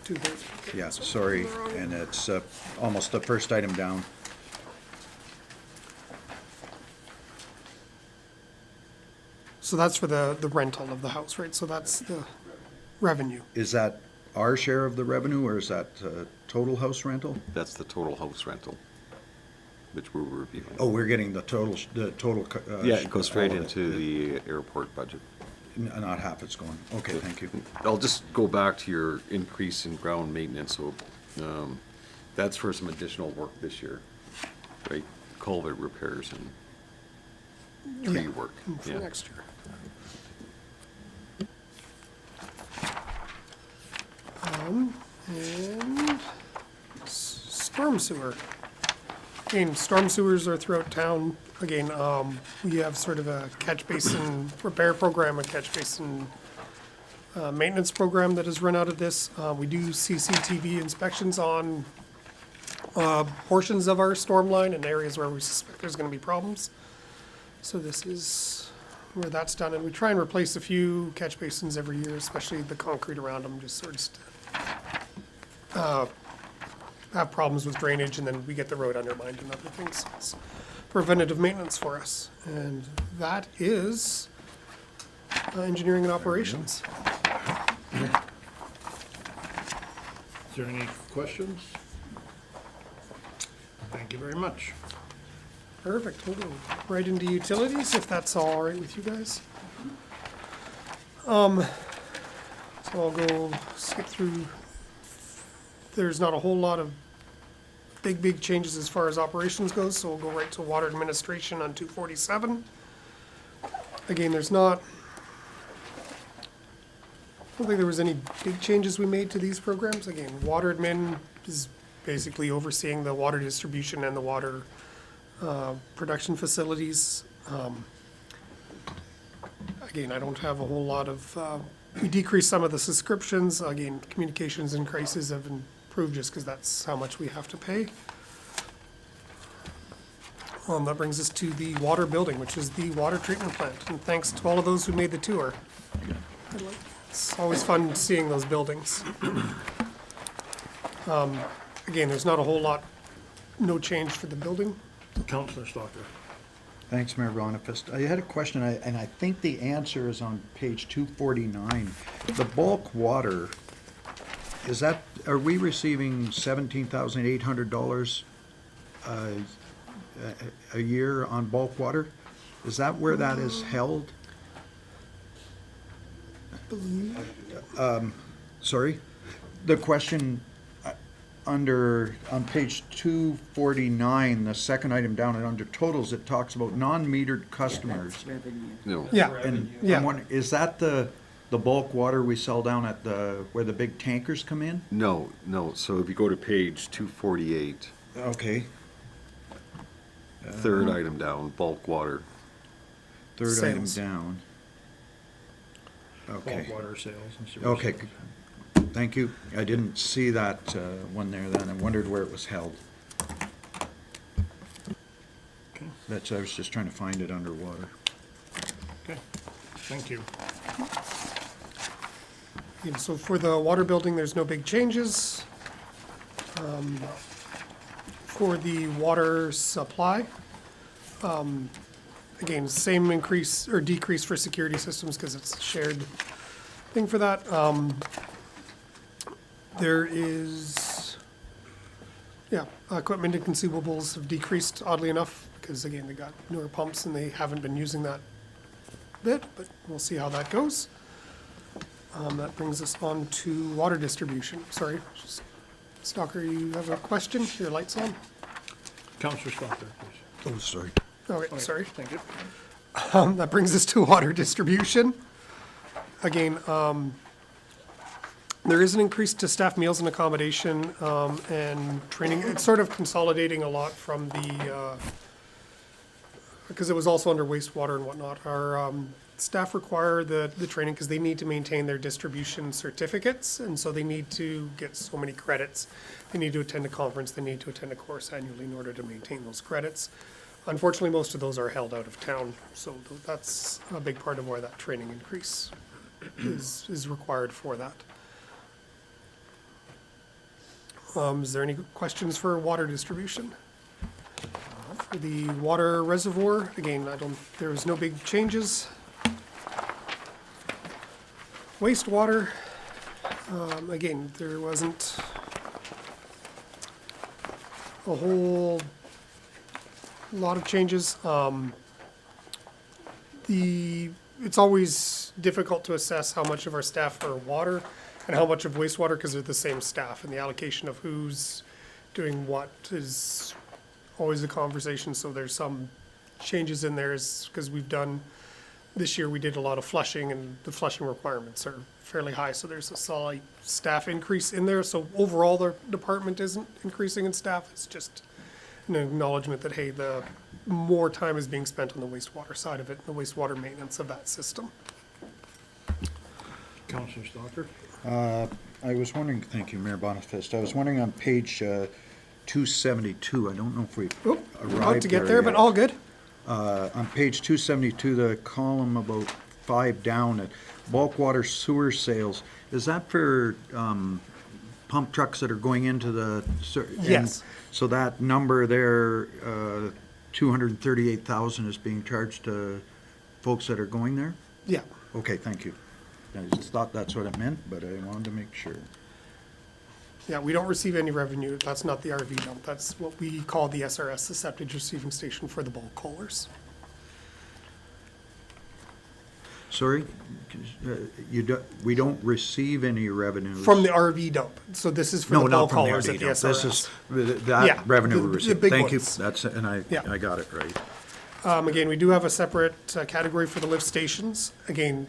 230. Yeah, sorry, and it's almost the first item down. So that's for the rental of the house, right? So that's the revenue. Is that our share of the revenue, or is that total house rental? That's the total house rental, which we're reviewing. Oh, we're getting the total. Yeah, it goes straight all of it. into the airport budget. Not half it's going. Okay, thank you. I'll just go back to your increase in ground maintenance, so, that's for some additional work this year, right? Culvert repairs and tree Yeah, work, for yeah. next year. And storm sewer. Again, storm sewers are throughout town. Again, we have sort of a catch basin repair program, a catch basin maintenance program that has run out of this. We do CCTV inspections on portions of our storm line and areas where we suspect there's gonna be problems. So this is where that's done, and we try and replace a few catch basins every year, especially the concrete around them, just sort of have problems with drainage, and then we get the road undermined and other things. It's preventative maintenance for us, and that is engineering and operations. Is there any questions? Thank you very much. Perfect, we'll go right into utilities, if that's all right with you guys. So I'll go skip through. There's not a whole lot of big changes as far as operations goes, so we'll go right to water administration on 247. Again, there's not, I don't think there was any big changes we made to these programs. Again, water admin is basically overseeing the water distribution and the water production facilities. Again, I don't have a whole lot of, we decreased some of the subscriptions. Again, communications and crisis have improved just because that's how much we have to pay. That brings us to the water building, which is the water treatment plant. And thanks to all of those who made the tour. It's always fun seeing those buildings. Again, there's not a whole lot, no change for the building. Counselor Stalker. Thanks, Mayor Bonifest. I had a question, and I think the answer is on page 249. The bulk water, is that, are we receiving $17,800 a year on bulk water? Is that where that is held? Sorry? The question on page 249, the second item down, and under totals, it talks about non-metered customers. No. Yeah, And yeah. I'm wondering, is that the bulk water we sell down at where the big tankers come in? No, so if you go to page 248, Okay, third item down, bulk water. third item Sales. down. Okay, Bulk water sales and sewer okay, sales. thank you. I didn't see that one there then, I wondered where it was held. That's, I was just trying to find it underwater. Okay, thank you. And so for the water building, there's no big changes. For the water supply, again, same increase or decrease for security systems because it's a shared thing for that. There is, equipment and consumables have decreased oddly enough because again, they got newer pumps and they haven't been using that bit, but we'll see how that goes. That brings us on to water distribution. Sorry, Stalker, you have a question? Your light's on? Councillor Stalker, please. Oh, sorry. Okay, sorry. Thank you. That brings us to water distribution. Again, there is an increase to staff meals and accommodation, and training. It's sort of consolidating a lot from the, because it was also under wastewater and whatnot. Our, staff require the training because they need to maintain their distribution certificates, and so they need to get so many credits. They need to attend a conference, they need to attend a course annually in order to maintain those credits. Unfortunately, most of those are held out of town, so that's a big part of why that training increase is required for that. Is there any questions for water distribution? For the water reservoir, again, there was no big changes. Wastewater, again, there wasn't a whole lot of changes. It's always difficult to assess how much of our staff are water and how much of wastewater because they're the same staff, and the allocation of who's doing what is always a conversation. So there's some changes in there because this year we did a lot of flushing, and the flushing requirements are fairly high, so there's a slight staff increase in there. So overall, the department isn't increasing in staff, it's just an acknowledgement that, hey, the more time is being spent on the wastewater side of it, the wastewater maintenance of that system. Councillor Stalker? I was wondering, thank you, Mayor Bonifest, I was wondering on page 272, I don't know if we Oop, arrived about to get there, but yet. all good. On page 272, the column about 5 down at bulk water sewer sales, is that for pump trucks that are going into the? Yes. So that number there, 238,000 is being charged to folks that are going there? Yeah. Okay, thank you. I just thought that's what it meant, but I wanted to make sure. Yeah, we don't receive any revenue. That's not the RV dump. That's what we call the SRS, the septic receiving station for the bulk haulers. Sorry, we don't receive any revenues? From the RV dump. So this is for the No, not bulk from the haulers at RV the dump. This SRS. is, Yeah, that revenue we the receive. big Thank you. ones. That's, and Yeah. I got it right. Again, we do have a separate category for the lift stations. Again,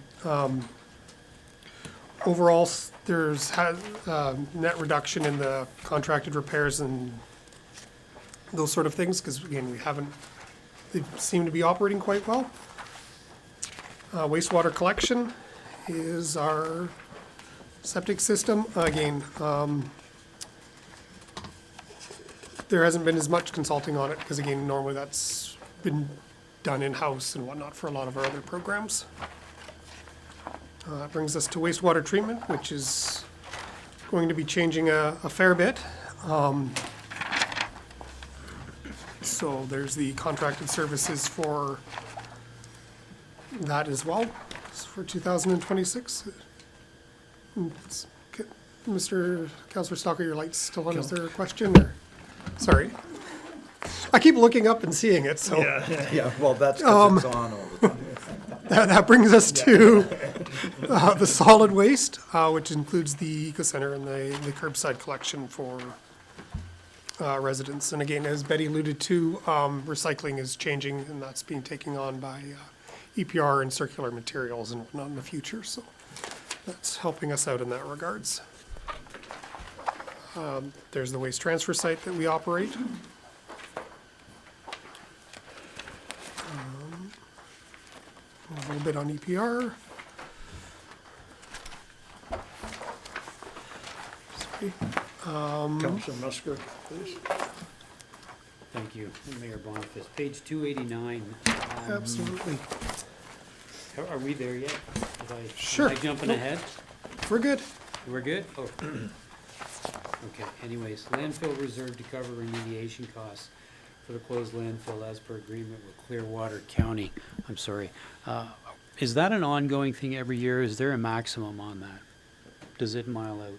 overall, there's net reduction in the contracted repairs and those sort of things, because again, they seem to be operating quite well. Wastewater collection is our septic system. Again, there hasn't been as much consulting on it, because again, normally that's been done in-house and whatnot for a lot of our other programs. That brings us to wastewater treatment, which is going to be changing a fair bit. So there's the contracted services for that as well, it's for 2026. Mr. Councillor Stalker, your light's still on. Is there a question? Or? Sorry. I keep looking up and seeing it, so. Yeah, well, that's because it's on all the time. That brings us to the solid waste, which includes the Eco Center and the curbside collection for residents. And again, as Betty alluded to, recycling is changing, and that's being taken on by EPR and circular materials and whatnot in the future. So that's helping us out in that regards. There's the waste transfer site that we operate. A little bit on EPR. Sorry. Councillor Musker, please. Thank you, Mayor Boniface. Page 289. Absolutely. Are we there yet? Sure. Am I jumping Nope. ahead? We're good. We're good? Oh. Okay, anyways, landfill reserve to cover remediation costs for the closed landfill as per agreement with Clearwater County. I'm sorry. Is that an ongoing thing every year? Is there a maximum on that? Does it mile out?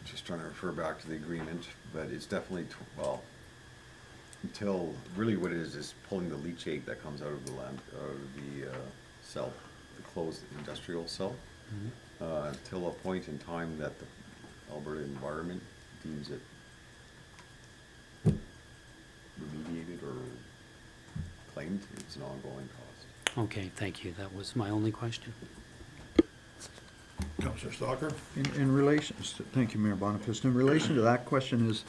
Just trying to refer back to the agreement, but it's definitely, well, until, really what it is pulling the leachate that comes out of the land, out of the cell, the closed industrial cell, until a point in time that the Alberta Environment deems it remediated or claimed, it's an ongoing cost. Okay, thank you. That was my only question. Councillor Stalker? In relation, thank you, Mayor Boniface. In relation to that question is,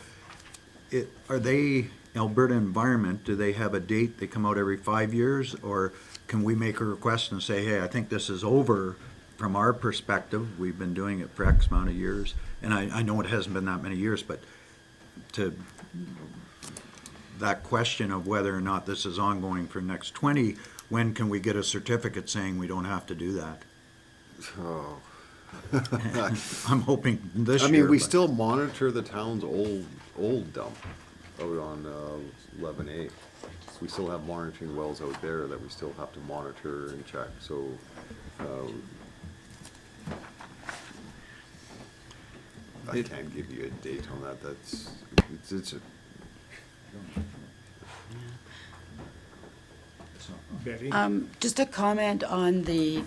are they, Alberta Environment, do they have a date? They come out every 5 years? Or can we make a request and say, hey, I think this is over from our perspective. We've been doing it for X amount of years. And I know it hasn't been that many years, but to that question of whether or not this is ongoing for next 20, when can we get a certificate saying we don't have to do that? Oh. I'm hoping this year. I mean, we but- still monitor the town's old dump out on 11A. We still have monitoring wells out there that we still have to monitor and check, so, I can't give you a date on that, it's a, Betty? Just a comment on the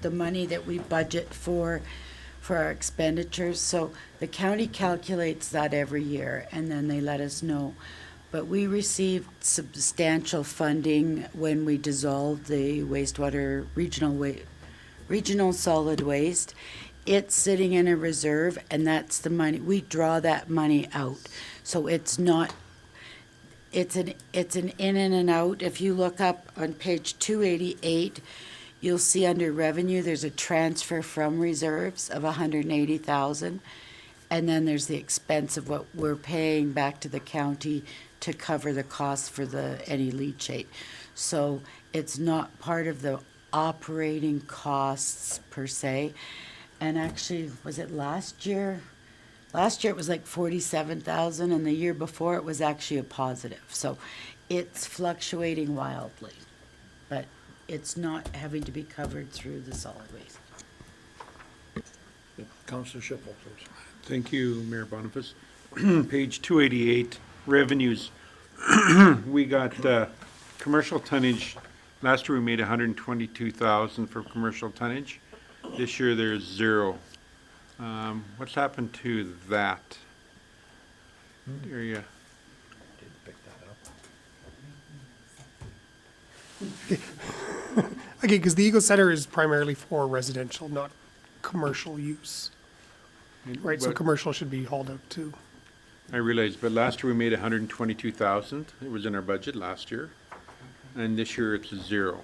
money that we budget for our expenditures. So the county calculates that every year, and then they let us know. But we received substantial funding when we dissolved the wastewater regional solid waste. It's sitting in a reserve, and that's the money, we draw that money out. So it's not, it's an in and an out. If you look up on page 288, you'll see under revenue, there's a transfer from reserves of 180,000. And then there's the expense of what we're paying back to the county to cover the cost for any leachate. So it's not part of the operating costs per se. And actually, was it last year? Last year it was like 47,000, and the year before it was actually a positive. So it's fluctuating wildly, but it's not having to be covered through the solid waste. Councillor Schiffel, please. Thank you, Mayor Boniface. Page 288, revenues. We got commercial tonnage. Last year we made 122,000 for commercial tonnage. This year there's 0. What's happened to that area? Okay, because the Eco Center is primarily for residential, not commercial use. Right, so But- commercial should be hauled out too. I realize, but last year we made 122,000. It was in our budget last year. And this year it's 0.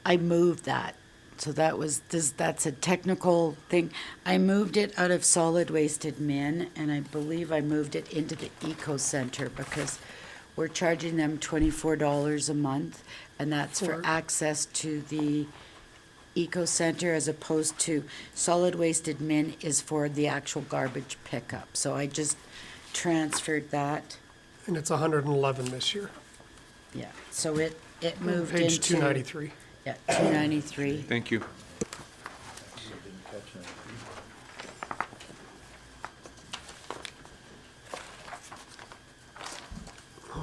I moved that. So that's a technical thing. I moved it out of solid waste admin, and I believe I moved it into the Eco Center because we're charging them $24 a month, and that's for access to the Eco Center as opposed to solid waste admin is for the actual garbage pickup. So I just transferred that. And it's 111 this year. Yeah, so it moved into. Page 293. Yeah, 293. Thank you. I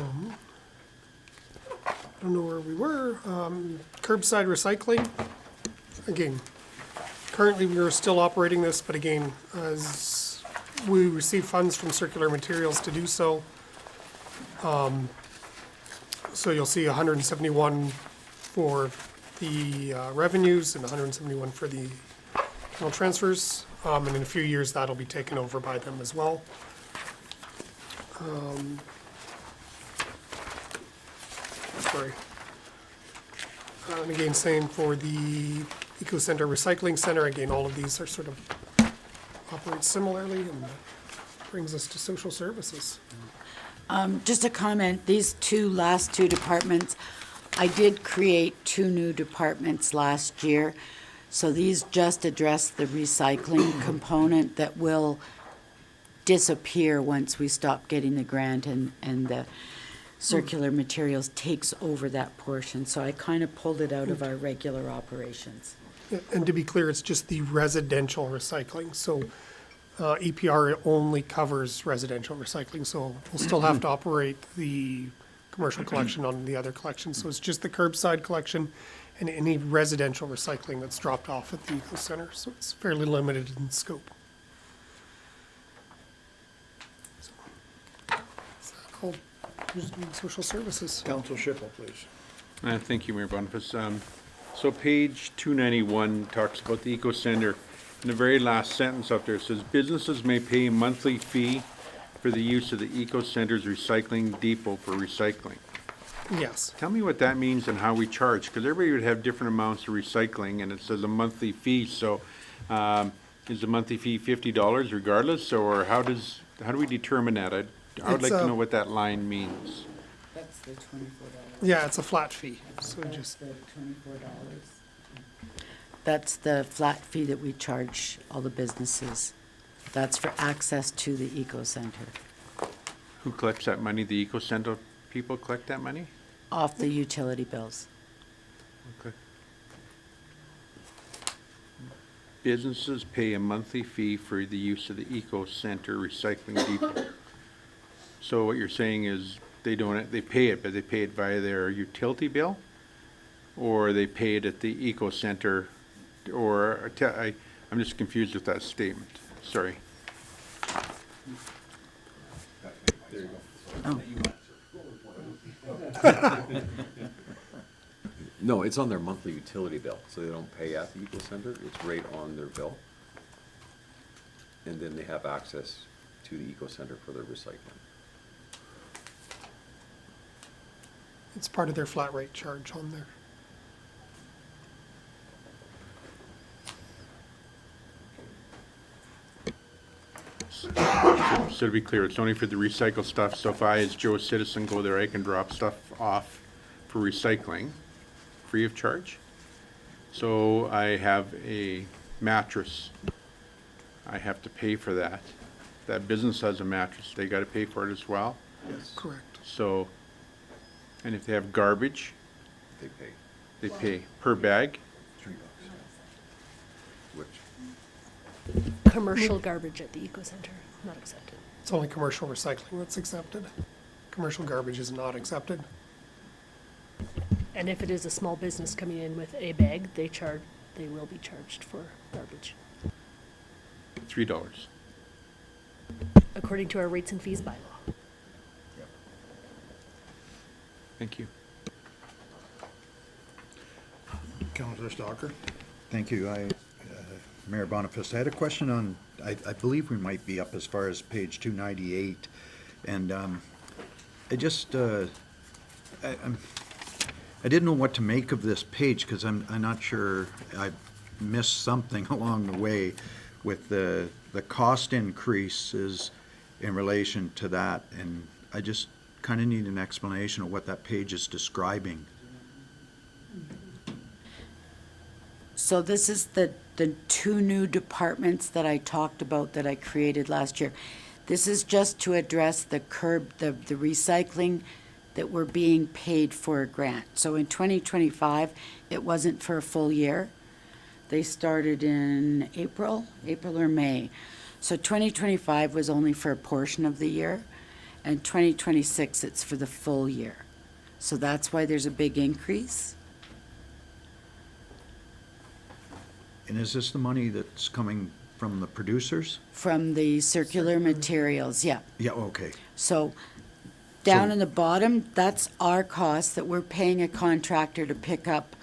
don't know where we were. Curbside recycling. Again, currently we are still operating this, but again, as we receive funds from Circular Materials to do so. So you'll see 171 for the revenues and 171 for the general transfers. And in a few years, that'll be taken over by them as well. Sorry. And again, same for the Eco Center Recycling Center. Again, all of these are sort of operate similarly. And Brings us to social services. Just a comment, these last two departments, I did create 2 new departments last year. So these just address the recycling component that will disappear once we stop getting the grant and the circular materials takes over that portion. So I kind of pulled it out of our regular operations. And to be clear, it's just the residential recycling. So EPR only covers residential recycling, so we'll still have to operate the commercial collection on the other collection. So it's just the curbside collection and any residential recycling that's dropped off at the Eco Center. So it's fairly limited in scope. So, is that all? Who's doing social services? Council Schiffel, please. Thank you, Mayor Boniface. So page 291 talks about the Eco Center. In the very last sentence up there, it says, businesses may pay a monthly fee for the use of the Eco Center's recycling depot for recycling. Yes. Tell me what that means and how we charge, because everybody would have different amounts of recycling, and it says a monthly fee, so, is the monthly fee $50 regardless, or how do we determine that? I would like to know what that line means. That's the $24. Yeah, it's a flat fee, so just. The $24. That's the flat fee that we charge all the businesses. That's for access to the Eco Center, Who collects that money? The Eco Center people collect that money? off the utility bills. Okay. Businesses pay a monthly fee for the use of the Eco Center recycling depot. So what you're saying is they pay it, but they pay it via their utility bill? Or they pay it at the Eco Center, or, I'm just confused with that statement, sorry. There you Oh. No, it's on their monthly utility bill, so they don't pay at the Eco Center, it's right on their bill. And then they have access to the Eco Center for their recycling. It's part of their flat rate charge on there. So to be clear, it's only for the recycled stuff, so if I, as Joe Citizen, go there, I can drop stuff off for recycling, free of charge? So I have a mattress, I have to pay for that. That business has a mattress, they gotta pay for it as well? Yes. Correct. So, and if they have garbage, They pay. they pay per bag? $3. Which, Commercial garbage at the Eco Center, not accepted. It's only commercial recycling that's accepted. Commercial garbage is not accepted. And if it is a small business coming in with a bag, they will be charged for garbage, $3. according to our rates and fees bylaw. Thank you. Councilor Stalker? Thank you. Mayor Boniface, I had a question on, I believe we might be up as far as page 298. And I just, I didn't know what to make of this page because I'm not sure, I missed something along the way with the cost increases in relation to that. And I just kind of need an explanation of what that page is describing. So this is the 2 new departments that I talked about that I created last year. This is just to address the recycling that we're being paid for a grant. So in 2025, it wasn't for a full year. They started in April or May. So 2025 was only for a portion of the year, and 2026, it's for the full year. So that's why there's a big increase. And is this the money that's coming from the producers? From the circular materials, yeah. Yeah, okay. So down So- in the bottom, that's our cost that we're paying a contractor to pick up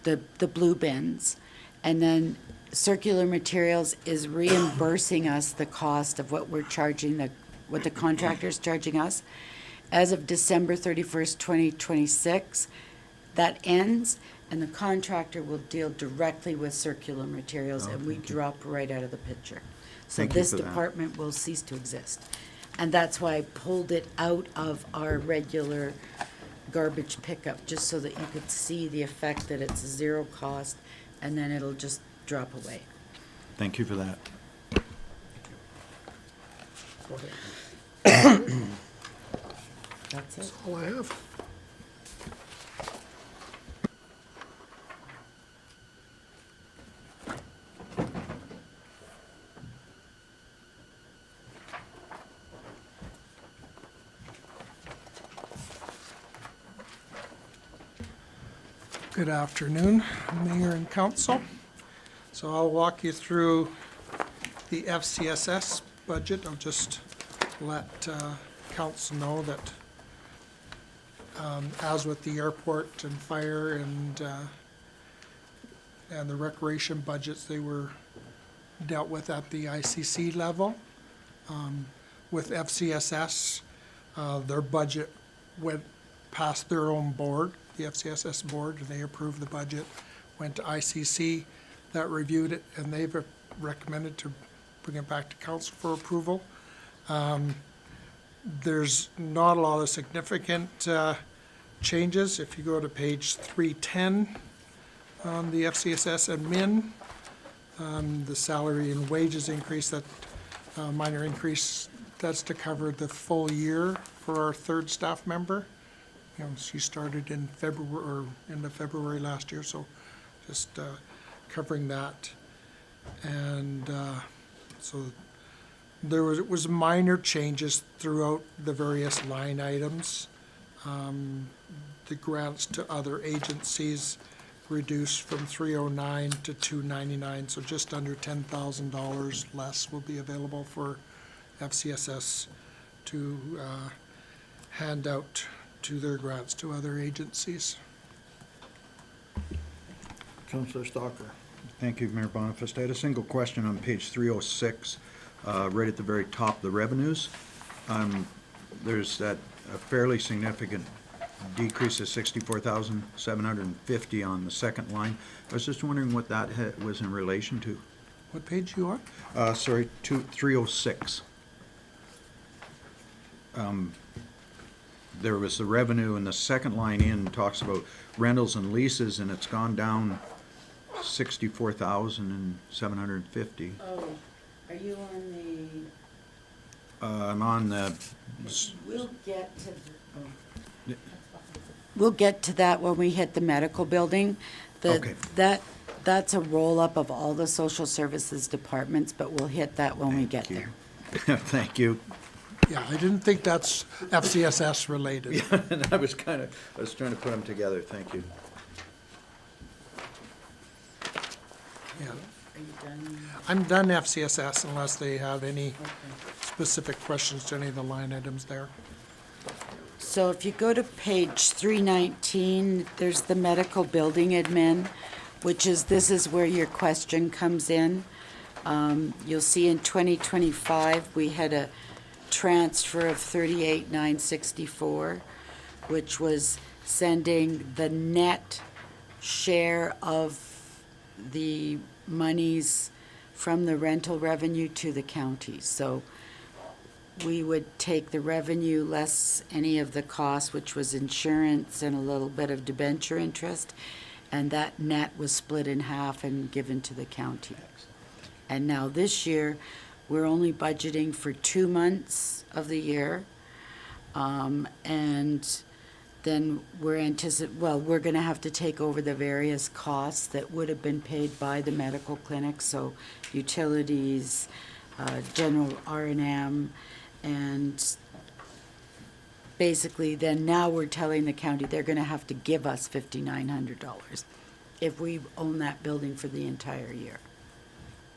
the blue bins. And then circular materials is reimbursing us the cost of what we're charging, what the contractor's charging us. As of December 31st, 2026, that ends, and the contractor will deal directly with circular materials, and we drop right out of the picture. So Thank you this for that. department will cease to exist. And that's why I pulled it out of our regular garbage pickup, just so that you could see the effect that it's zero cost, and then it'll just drop away. Thank you for that. That's it. All I have. Good afternoon, Mayor and Council. So I'll walk you through the FCSS budget. I'll just let Council know that as with the airport and fire and the recreation budgets, they were dealt with at the ICC level. With FCSS, their budget went past their own board, the FCSS board, and they approved the budget, went to ICC, that reviewed it, and they've recommended to bring it back to council for approval. There's not a lot of significant changes. If you go to page 310 on the FCSS admin, the salary and wages increase, that minor increase, that's to cover the full year for our third staff member. You know, she started in February, or end of February last year, so just covering that. And so there was minor changes throughout the various line items. The grants to other agencies reduced from 309 to 299, so just under $10,000 less will be available for FCSS to hand out to their grants to other agencies. Councillor Stalker. Thank you, Mayor Boniface. I had a single question on page 306, right at the very top, the revenues. There's that a fairly significant decrease of 64,750 on the second line. I was just wondering what that was in relation to. What page you on? Sorry, 306. There was the revenue, and the second line in talks about rentals and leases, and it's gone down 64,750. Oh, are you on I'm on the, We'll get to, we'll get to that when we hit the medical building. Okay. That's a roll-up of all the social services departments, but we'll hit that when we get there. thank you. Yeah, I didn't think that's FCSS related. And I was trying to put them together, thank you. Yeah. Are you done? I'm done FCSS unless they have any specific questions to any of the line items there. So if you go to page 319, there's the medical building admin, which is, this is where your question comes in. You'll see in 2025, we had a transfer of 38,964, which was sending the net share of the monies from the rental revenue to the county. So we would take the revenue less any of the costs, which was insurance and a little bit of debenture interest, and that net was split in half and given to the county. And now this year, we're only budgeting for 2 months of the year, and then we're we're gonna have to take over the various costs that would have been paid by the medical clinic, so utilities, general R&M, and basically then now we're telling the county they're gonna have to give us $5,900 if we own that building for the entire year.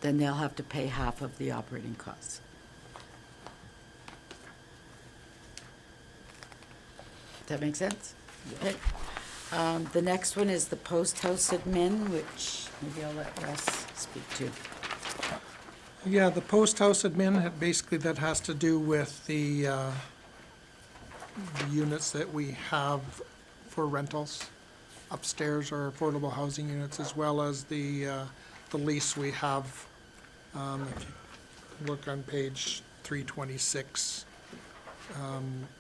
Then they'll have to pay half of the operating costs. Does that make sense? Okay. The next one is the post house admin, which maybe I'll let Russ speak to. Yeah, the post house admin, basically that has to do with the units that we have for rentals upstairs, or affordable housing units, as well as the lease we have. If you look on page 326.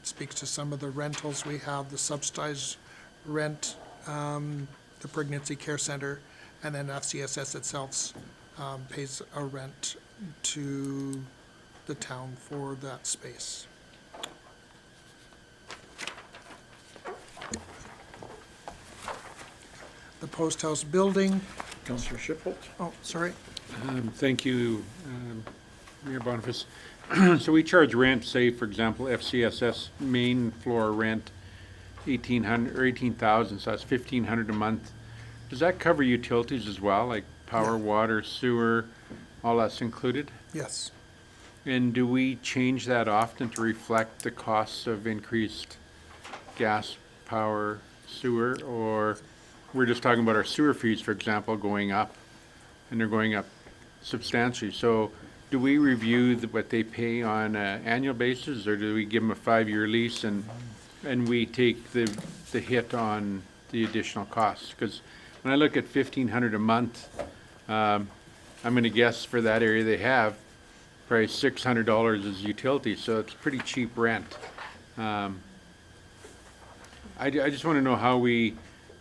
Speaks to some of the rentals we have, the subsidized rent, the pregnancy care center, and then FCSS itself pays a rent to the town for that space. The post house building, Councillor Shipple? oh, sorry. Thank you, Mayor Boniface. So we charge rent, say, for example, FCSS main floor rent, 1,800 or 18,000, so that's 1,500 a month. Does that cover utilities as well, like power, water, sewer, all that's included? Yes. And do we change that often to reflect the costs of increased gas, power, sewer? Or we're just talking about our sewer fees, for example, going up, and they're going up substantially. So do we review what they pay on an annual basis, or do we give them a 5-year lease and we take the hit on the additional costs? Because when I look at 1,500 a month, I'm gonna guess for that area they have, probably $600 is utilities, so it's pretty cheap rent. I just wanna know how we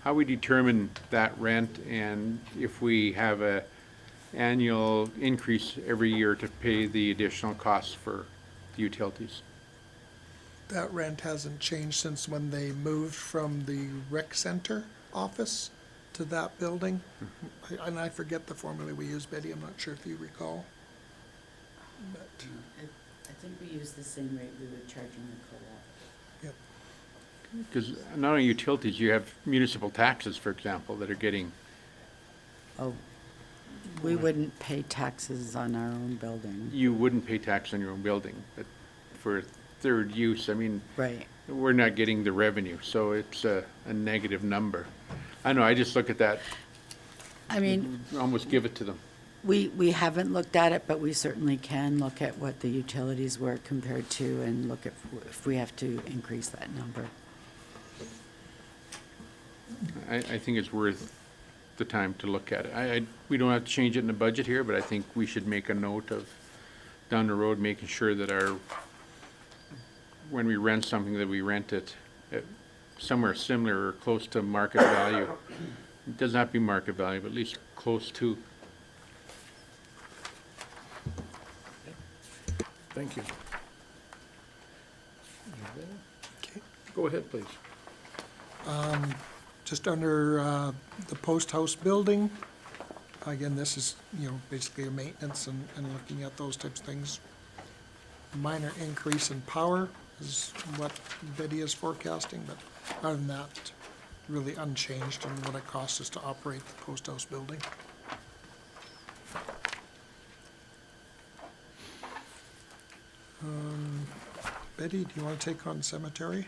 determine that rent, and if we have a annual increase every year to pay the additional costs for the utilities. That rent hasn't changed since when they moved from the rec center office to that building. And I forget the formula we used, Betty, I'm not sure if you recall. But, I think we use the same rate we would charge in the co-op. yep. Because not only utilities, you have municipal taxes, for example, that are getting, Oh, we wouldn't pay taxes on our own building. you wouldn't pay tax on your own building, but for third use, I mean, Right. we're not getting the revenue, so it's a negative number. I know, I just look at that, I mean, almost give it to them. we haven't looked at it, but we certainly can look at what the utilities were compared to and look at if we have to increase that number. I think it's worth the time to look at it. We don't have to change it in the budget here, but I think we should make a note of down the road, making sure that when we rent something, that we rent it at somewhere similar or close to market value. It doesn't have to be market value, but at least close to. Thank you. Okay. Go ahead, please. Just under the post house building, again, this is, basically a maintenance and looking at those types of things. Minor increase in power is what Betty is forecasting, but other than that, really unchanged in what it costs us to operate the post house building. Betty, do you want to take on cemetery?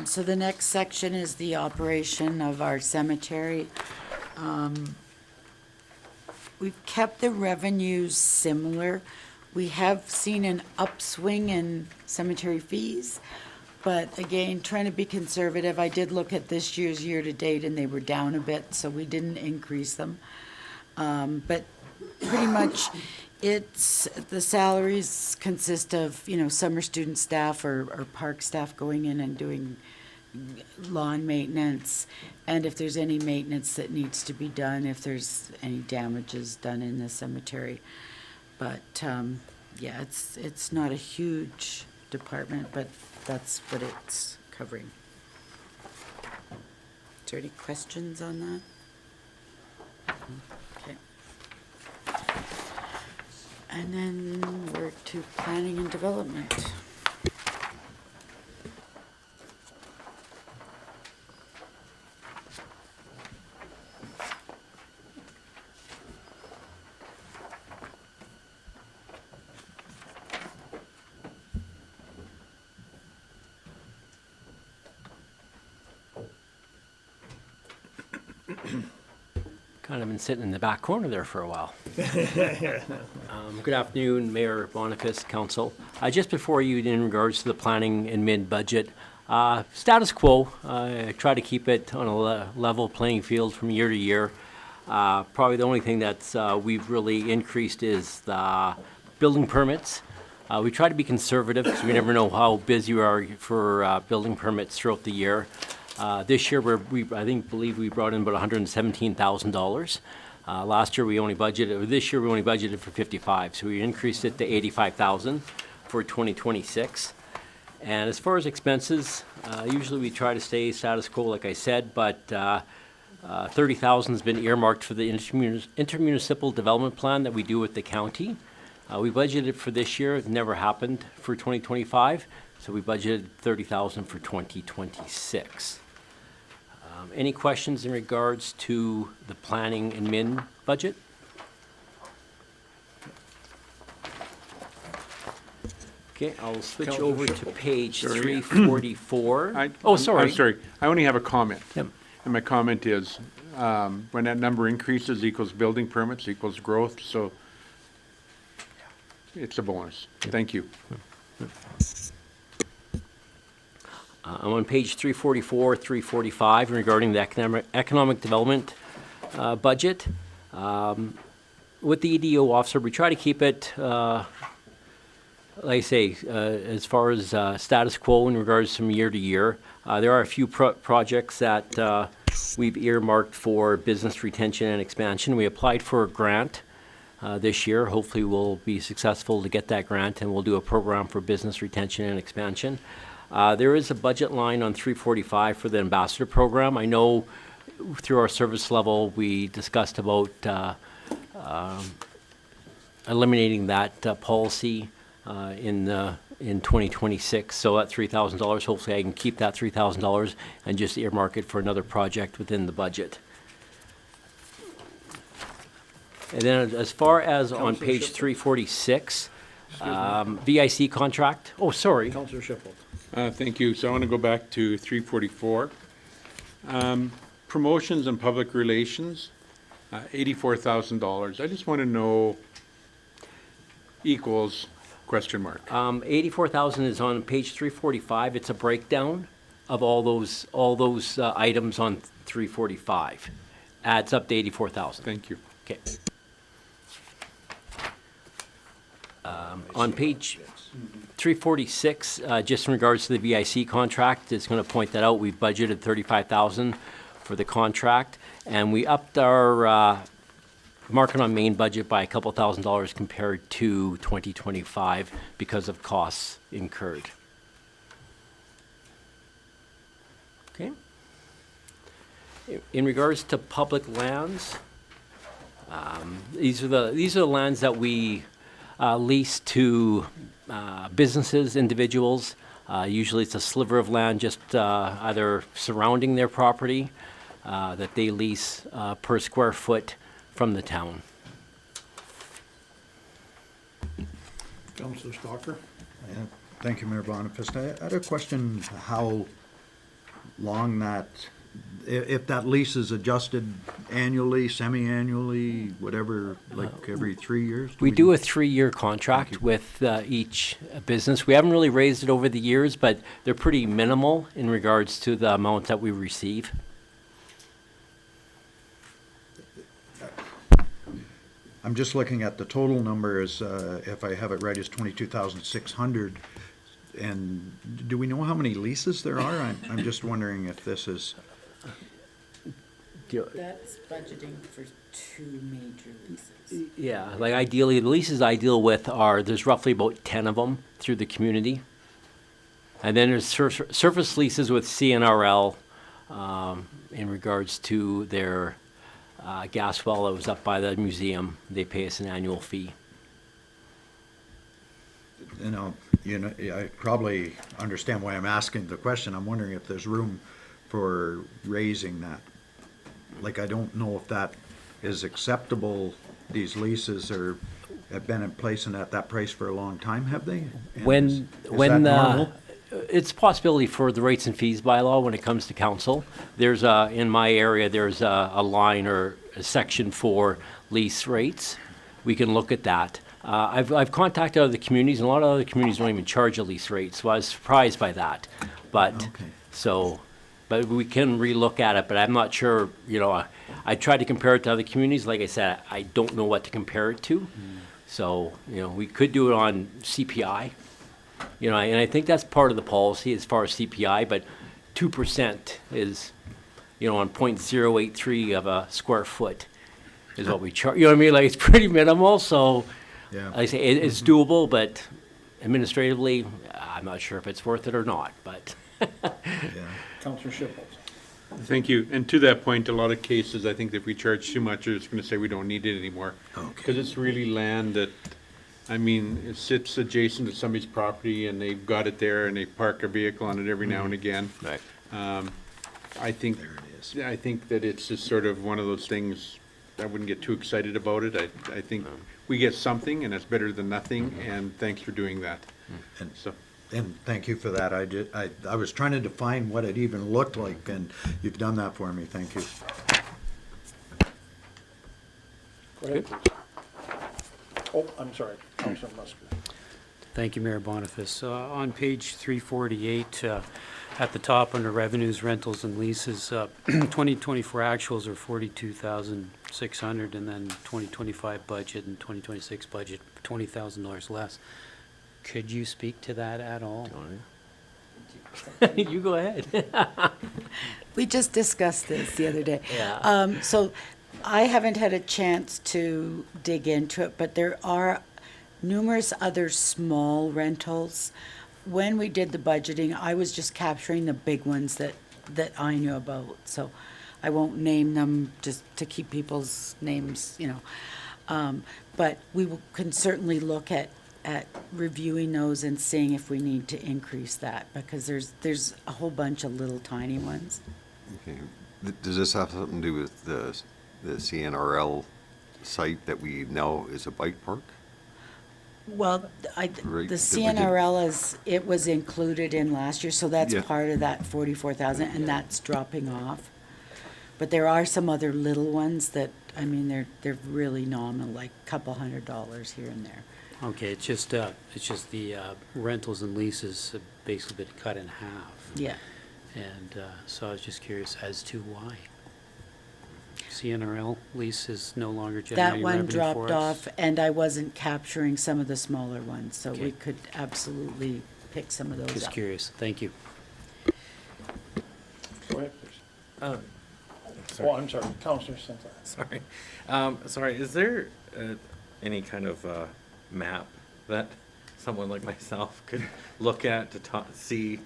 So the next section is the operation of our cemetery. We've kept the revenues similar. We have seen an upswing in cemetery fees, but again, trying to be conservative, I did look at this year's year-to-date and they were down a bit, so we didn't increase them. But pretty much, the salaries consist of, summer student staff or park staff going in and doing lawn maintenance, and if there's any maintenance that needs to be done, if there's any damages done in the cemetery. But, yeah, it's not a huge department, but that's what it's covering. Is there any questions on that? Okay. And then we're to planning and development. Kind of been sitting in the back corner there for a while. Good afternoon, Mayor Boniface, Council. Just before you, in regards to the planning and mid-budget, status quo. I try to keep it on a level playing field from year to year. Probably the only thing that's we've really increased is the building permits. We try to be conservative because we never know how busy we are for building permits throughout the year. This year, believe we brought in about $117,000. Last year, we only budgeted, or this year, we only budgeted for 55, so we increased it to 85,000 for 2026. And as far as expenses, usually we try to stay status quo, like I said, but 30,000 has been earmarked for the intermunicipal development plan that we do with the county. We budgeted for this year, it never happened for 2025, so we budgeted 30,000 for 2026. Any questions in regards to the planning and min budget? Okay, I'll switch over to page 344. I'm sorry. sorry, I only have a comment. Yep. And my comment is, when that number increases equals building permits equals growth, so it's a bonus. Thank you. I'm on page 344, 345 regarding the economic development budget. With the EDO officer, we try to keep it, like I say, as far as status quo in regards from year to year. There are a few projects that we've earmarked for business retention and expansion. We applied for a grant this year. Hopefully we'll be successful to get that grant, and we'll do a program for business retention and expansion. There is a budget line on 345 for the ambassador program. I know through our service level, we discussed about eliminating that policy in 2026. So at $3,000, hopefully I can keep that $3,000 and just earmark it for another project within the budget. And then as far as on page 346, VIC contract. Oh, sorry. Councillor Shipple. Thank you. So I want to go back to 344. Promotions and public relations, $84,000. I just want to know equals question mark. 84,000 is on page 345. It's a breakdown of all those items on 345. Adds up to 84,000. Thank you. Okay. On page 346, just in regards to the VIC contract, it's going to point that out. We've budgeted 35,000 for the contract, and we upped our Market on Main budget by a couple $1,000s compared to 2025 because of costs incurred. Okay. In regards to public lands, these are the lands that we lease to businesses, individuals. Usually it's a sliver of land just either surrounding their property that they lease per square foot from the town. Councillor Stalker. Thank you, Mayor Boniface. I had a question how long that, if that lease is adjusted annually, semi-annually, whatever, like every 3 years? We do a 3-year contract with each business. We haven't really raised it over the years, but they're pretty minimal in regards to the amount that we receive. I'm just looking at the total number is, if I have it right, is 22,600. And do we know how many leases there are? I'm just wondering if this is, That's budgeting for 2 major leases. Yeah, like ideally, the leases I deal with there's roughly about 10 of them through the community. And then there's surface leases with CNRL in regards to their gas well that was up by the museum. They pay us an annual fee. I probably understand why I'm asking the question. I'm wondering if there's room for raising that. Like, I don't know if that is acceptable. These leases have been in place and at that price for a long time, have they? And is that normal? It's a possibility for the rates and fees bylaw when it comes to council. There's in my area, there's a line or a section for lease rates. We can look at that. I've contacted other communities, and a lot of other communities don't even charge a lease rate, so I was surprised by that. But Okay. but we can relook at it, but I'm not sure, you know, I tried to compare it to other communities. Like I said, I don't know what to compare it to. So, you know, we could do it on CPI, you know, and I think that's part of the policy as far as CPI, but 2% is, you know, on 0.083 of a square foot is what we charge. You know what I mean? Like, it's pretty minimal, so Yeah. like I say, it's doable, but administratively, I'm not sure if it's worth it or not, but. Yeah. Counselor Schiffel. Thank you. And to that point, a lot of cases, I think if we charge too much, they're just gonna say we don't need it anymore. Because it's really land that, I mean, it sits adjacent to somebody's property and they've got it there and they park a vehicle on it every now and again. Right. I think, I think that it's just sort of one of those things, I wouldn't get too excited about it. I think we get something and that's better than nothing, and thanks for doing that. And So, And thank you for that. I was trying to define what it even looked like, and you've done that for me. Thank you. Go ahead, please. Oh, I'm sorry, Counselor Musker. Thank you, Mayor Boniface. On page 348, at the top under revenues, rentals and leases, 2024 actuals are 42,600, and then 2025 budget and 2026 budget, $20,000 less. Could you speak to that at all? You go ahead. We just discussed this the other day. Yeah. So I haven't had a chance to dig into it, but there are numerous other small rentals. When we did the budgeting, I was just capturing the big ones that I knew about. So I won't name them just to keep people's names, you know. But can certainly look at reviewing those and seeing if we need to increase that, because there's a whole bunch of little tiny ones. Okay. Does this have something to do with the CNRL site that we know is a bike park? Well, Right, the that we did- CNRL it was included in last year, so that's Yeah. part of that 44,000, and that's dropping off. But there are some other little ones that, I mean, they're really nominal, like a couple $100 here and there. Okay, it's just the rentals and leases have basically been cut in half. Yeah. And so I was just curious as to why. CNRL lease is no longer That generating one revenue for dropped us? off, and I wasn't capturing some of the smaller ones, so Okay. we could absolutely pick some of those up. Just curious, thank you. Go ahead, please. Sorry. Oh, I'm sorry, Counselor Sinclair. Sorry. Sorry, is there any kind of map that someone like myself could look at to see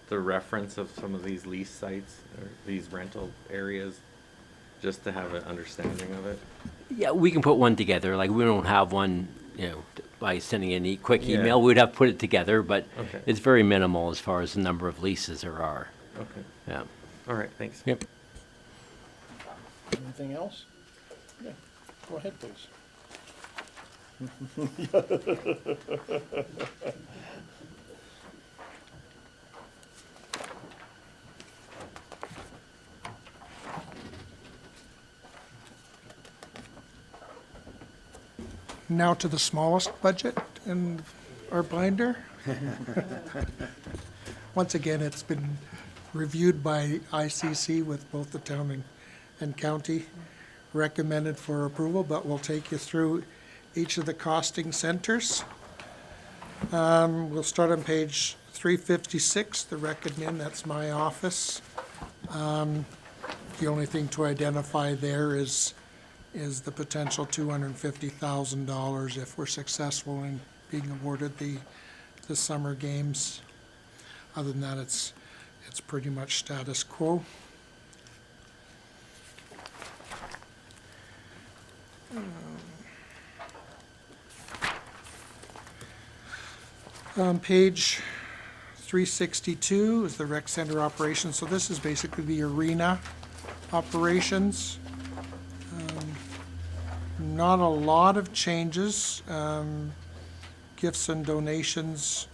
the reference of some of these lease sites or these rental areas, just to have an understanding of it? Yeah, we can put one together. Like, we don't have one, you know, by sending a quick Yeah. email. We'd have to put it together, but Okay. it's very minimal as far as the number of leases there are. Okay. Yeah. All right, thanks. Yep. Anything else? Yeah, go ahead, please. Now to the smallest budget in our binder. Once again, it's been reviewed by ICC with both the town and county, recommended for approval, but we'll take you through each of the costing centers. We'll start on page 356, the recommend, that's my office. The only thing to identify there is the potential $250,000 if we're successful in being awarded the summer games. Other than that, it's pretty much status quo. Page 362 is the rec center operations. So this is basically the arena operations. Not a lot of changes. Gifts and donations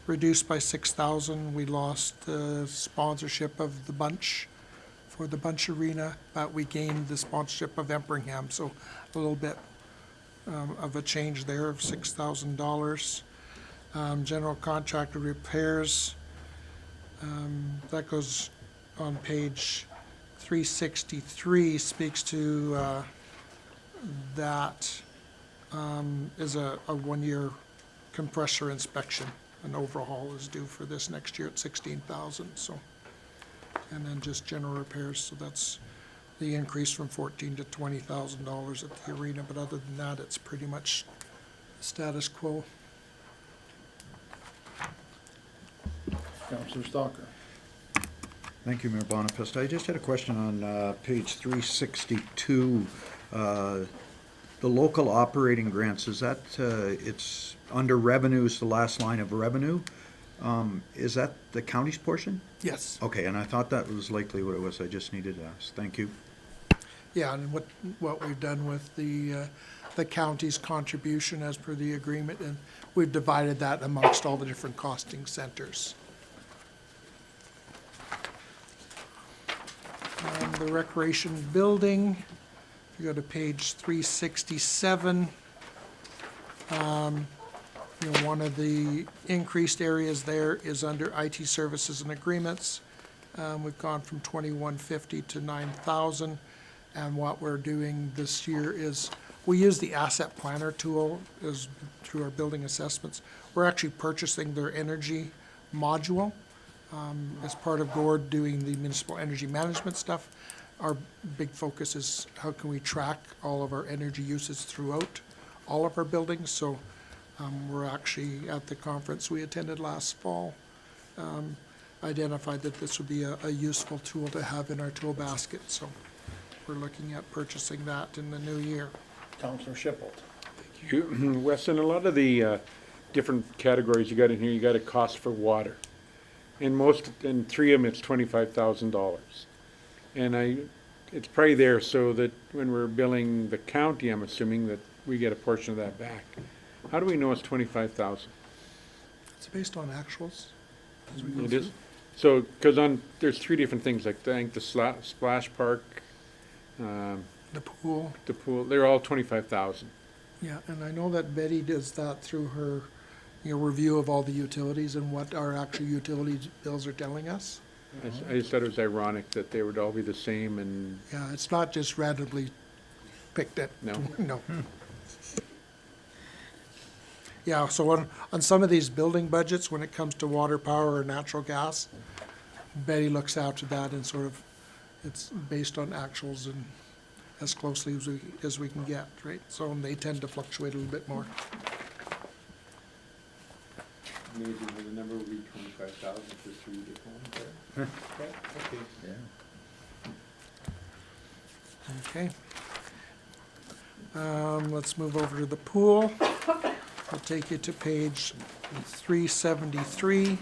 reduced by 6,000. We lost the sponsorship of the Bunch for the Bunch Arena, but we gained the sponsorship of Empringham, so a little bit of a change there of $6,000. General contractor repairs, that goes on page 363 speaks to that is a 1-year compressor inspection. An overhaul is due for this next year at 16,000. So, and then just general repairs. So that's the increase from $14,000 to $20,000 at the arena. But other than that, it's pretty much status quo. Councillor Stalker. Thank you, Mayor Bonifest. I just had a question on page 362. The local operating grants, is that, it's under revenues, the last line of revenue? Is that the county's portion? Yes. Okay, and I thought that was likely what it was. I just needed to ask. Thank you. Yeah, and what we've done with the county's contribution as per the agreement, and we've divided that amongst all the different costing centers. The recreation building, if you go to page 367, one of the increased areas there is under IT services and agreements. We've gone from 2,150 to 9,000, and what we're doing this year is we use the asset planner tool as through our building assessments. We're actually purchasing their energy module. As part of GORD doing the municipal energy management stuff, our big focus is how can we track all of our energy usage throughout all of our buildings. So we're actually at the conference we attended last fall, identified that this would be a useful tool to have in our tool basket. So we're looking at purchasing that in the new year. Councillor Shipple. Weston, a lot of the different categories you got in here, you got a cost for water. In 3 of them, it's $25,000. And it's probably there so that when we're billing the county, I'm assuming that we get a portion of that back. How do we know it's 25,000? It's based on actuals. As we go It through. is? So, because there's 3 different things, like I think the splash park, The pool. they're all 25,000. Yeah, and I know that Betty does that through her, review of all the utilities and what our actual utility bills are telling us. I just thought it was ironic that they would all be the same and, Yeah, it's not just randomly picked at. No? No. Yeah, so on some of these building budgets, when it comes to water, power, or natural gas, Betty looks after that and sort of, it's based on actuals and as closely as we can get, right? So they tend to fluctuate a little bit more. maybe the number would be 25,000 for 3 different ones there. Okay. Let's move over to the pool. I'll take you to page 373.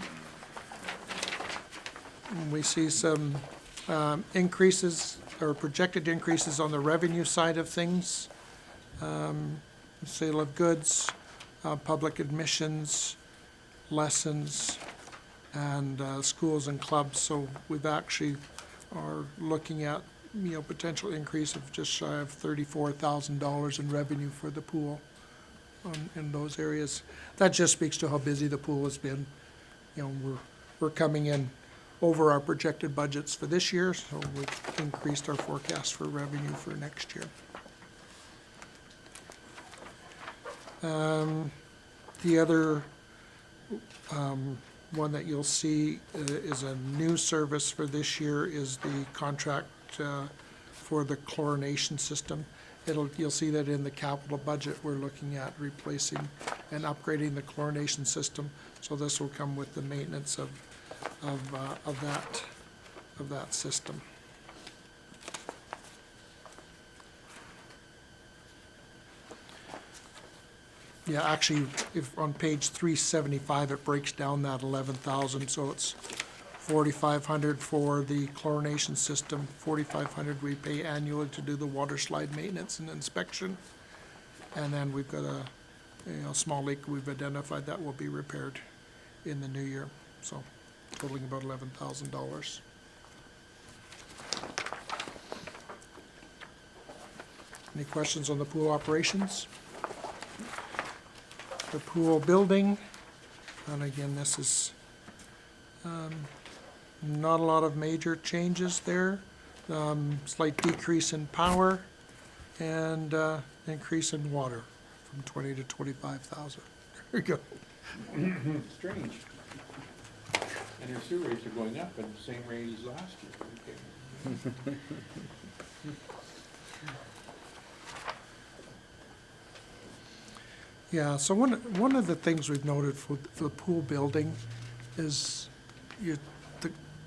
And we see some increases or projected increases on the revenue side of things. Sale of goods, public admissions, lessons, and schools and clubs. So we've actually are looking at, potential increase of just shy of $34,000 in revenue for the pool in those areas. That just speaks to how busy the pool has been. We're coming in over our projected budgets for this year, so we've increased our forecast for revenue for next year. The other one that you'll see is a new service for this year is the contract for the chlorination system. You'll see that in the capital budget, we're looking at replacing and upgrading the chlorination system. So this will come with the maintenance of that system. Yeah, actually, if on page 375, it breaks down that 11,000, so it's 4,500 for the chlorination system, 4,500 we pay annually to do the water slide maintenance and inspection. And then we've got a small leak we've identified that will be repaired in the new year, so totaling about $11,000. Any questions on the pool operations? The pool building, and again, this is not a lot of major changes there. Slight decrease in power and increase in water from 20 to 25,000. There you go. Strange. And our sewer rates are going up at the same rate as last year. Okay. Yeah, so one of the things we've noted for the pool building is the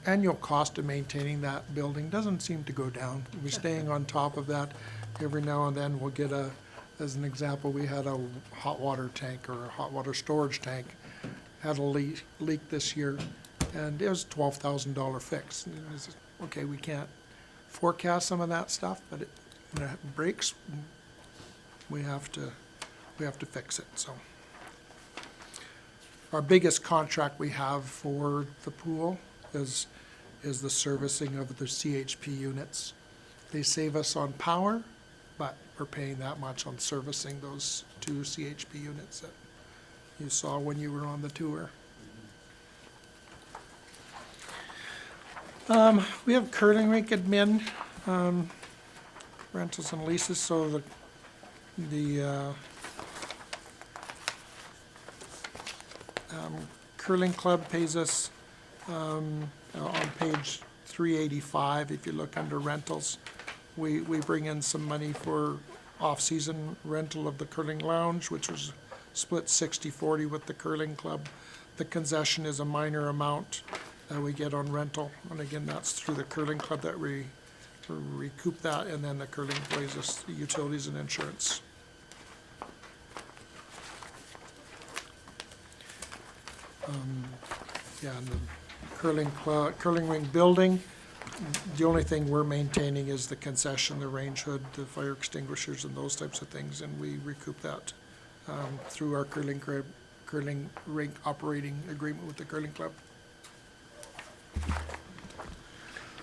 annual cost of maintaining that building doesn't seem to go down. We're staying on top of that. Every now and then we'll get as an example, we had a hot water tank or a hot water storage tank had a leak this year, and it was $12,000 fix. And I said, okay, we can't forecast some of that stuff, but when it breaks, we have to fix it, so. Our biggest contract we have for the pool is the servicing of the CHP units. They save us on power, but we're paying that much on servicing those 2 CHP units that you saw when you were on the tour. We have curling rink admin, rentals and leases, so the curling club pays us on page 385, if you look under rentals, we bring in some money for off-season rental of the curling lounge, which was split 60-40 with the curling club. The concession is a minor amount that we get on rental, and again, that's through the curling club that we recoup that, and then the curling pays us the utilities and insurance. Yeah, and the curling ring building, the only thing we're maintaining is the concession, the range hood, the fire extinguishers, and those types of things, and we recoup that through our curling rink operating agreement with the curling club.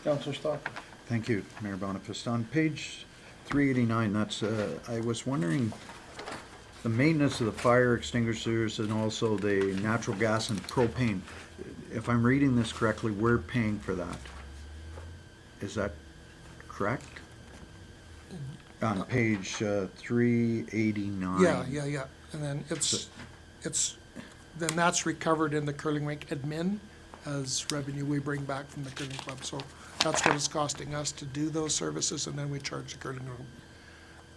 Councillor Stockton. Thank you, Mayor Boniface. On page 389, that's, I was wondering, the maintenance of the fire extinguishers and also the natural gas and propane, if I'm reading this correctly, we're paying for that. Is that correct? On page 389. Yeah, and then then that's recovered in the curling rink admin as revenue we bring back from the curling club. So that's what it's costing us to do those services, and then we charge the curling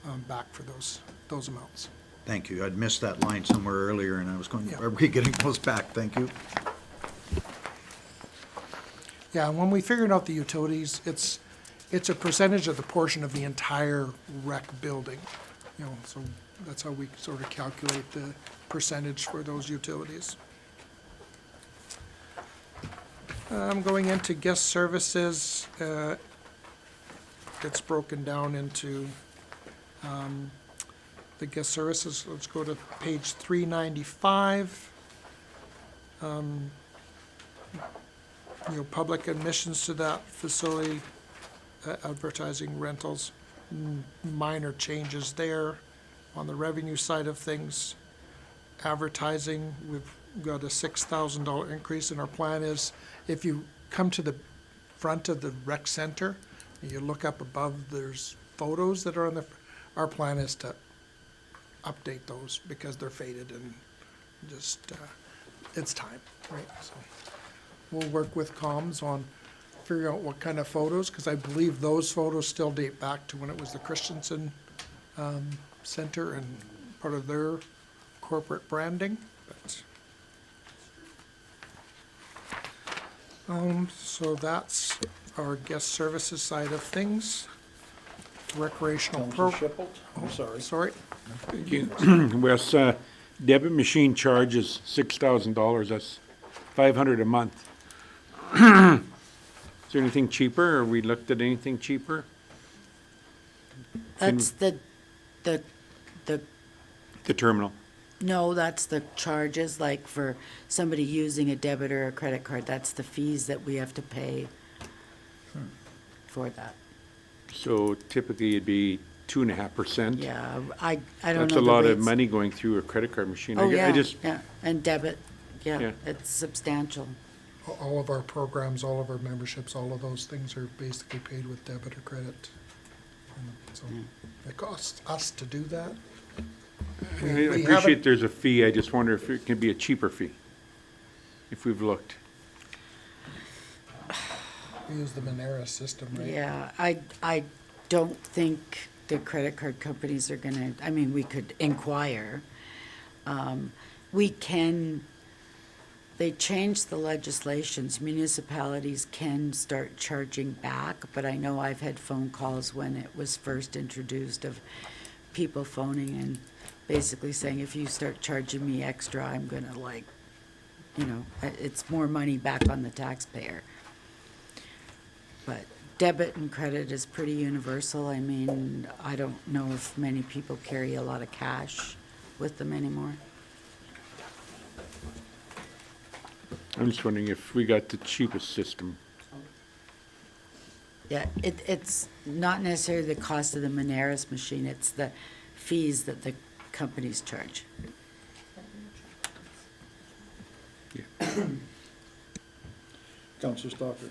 club back for those amounts. Thank you. I'd missed that line somewhere earlier, and I was going, Yeah. are we getting those back? Thank you. Yeah, and when we figured out the utilities, it's a percentage of the portion of the entire rec building, so that's how we sort of calculate the percentage for those utilities. Going into guest services, it's broken down into the guest services. Let's go to page 395. Public admissions to that facility, advertising, rentals, minor changes there. On the revenue side of things, advertising, we've got a $6,000 increase, and our plan is, if you come to the front of the rec center, and you look up above, there's photos that are on our plan is to update those because they're faded and just, it's time, right? So we'll work with comms on figuring out what kind of photos, because I believe those photos still date back to when it was the Christensen Center and part of their corporate branding. But, so that's our guest services side of things. Recreational Councillor Shipple? Oh, Sorry. sorry. Thank you. Wes, debit machine charges $6,000, that's $500 a month. Is there anything cheaper, or we looked at anything cheaper? That's the terminal. no, that's the charges, like for somebody using a debit or a credit card, that's the fees that we have to pay for that. So typically it'd be 2.5%. Yeah, I don't know That's the a lot of rates. money going through a credit card machine. Oh, I yeah, just, yeah, and debit, Yeah. it's substantial. All of our programs, all of our memberships, all of those things are basically paid with debit or credit. And so it costs us to do that. I We appreciate haven't- there's a fee, I just wonder if it can be a cheaper fee, if we've looked. We use the Monera system, right? Yeah, I don't think the credit card companies are gonna, I mean, we could inquire. We can, they changed the legislations, municipalities can start charging back, but I know I've had phone calls when it was first introduced of people phoning and basically saying, if you start charging me extra, I'm gonna like, it's more money back on the taxpayer. But debit and credit is pretty universal. I mean, I don't know if many people carry a lot of cash with them anymore. I'm just wondering if we got the cheapest system. Yeah, it's not necessarily the cost of the Moneris machine, it's the fees that the companies charge. Councillor Stalker.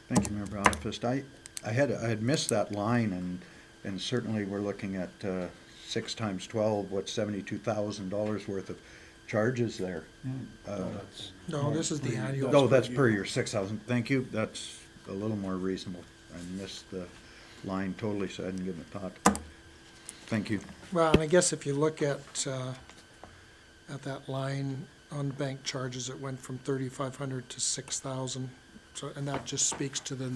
Thank you, Mayor Bonifest. I had missed that line, and certainly we're looking at 6 times 12, what's $72,000 worth of charges there. No, this is the annual. No, that's per year, 6,000. Thank you. That's a little more reasonable. I missed the line totally, so I didn't give it a thought. Thank you. Well, and I guess if you look at that line on bank charges, it went from 3,500 to 6,000. So, and that just speaks to the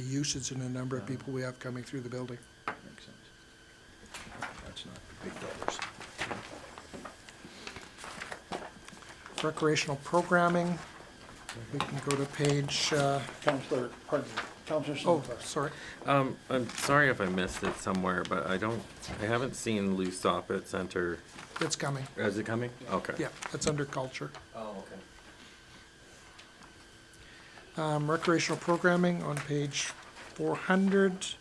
usage and the number of people we have coming through the building. Makes sense. That's not big dollars. Recreational programming, we can go to page, Councillor, pardon, Councillor oh, Sinclair. sorry. I'm sorry if I missed it somewhere, but I haven't seen Lou Soppet Center. It's coming. Is it coming? Okay. Yeah, it's under culture. Oh, okay. Recreational programming on page 400.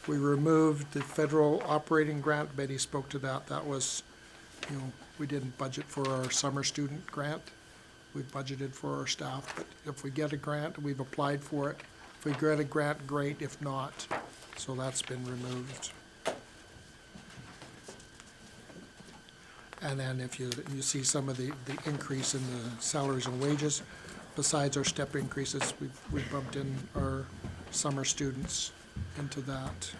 We removed the federal operating grant. Betty spoke to that. That was, we didn't budget for our summer student grant. We budgeted for our staff, but if we get a grant, we've applied for it. If we get a grant, great. If not, so that's been removed. And then if you see some of the increase in the salaries and wages, besides our step increases, we've bumped in our summer students into that.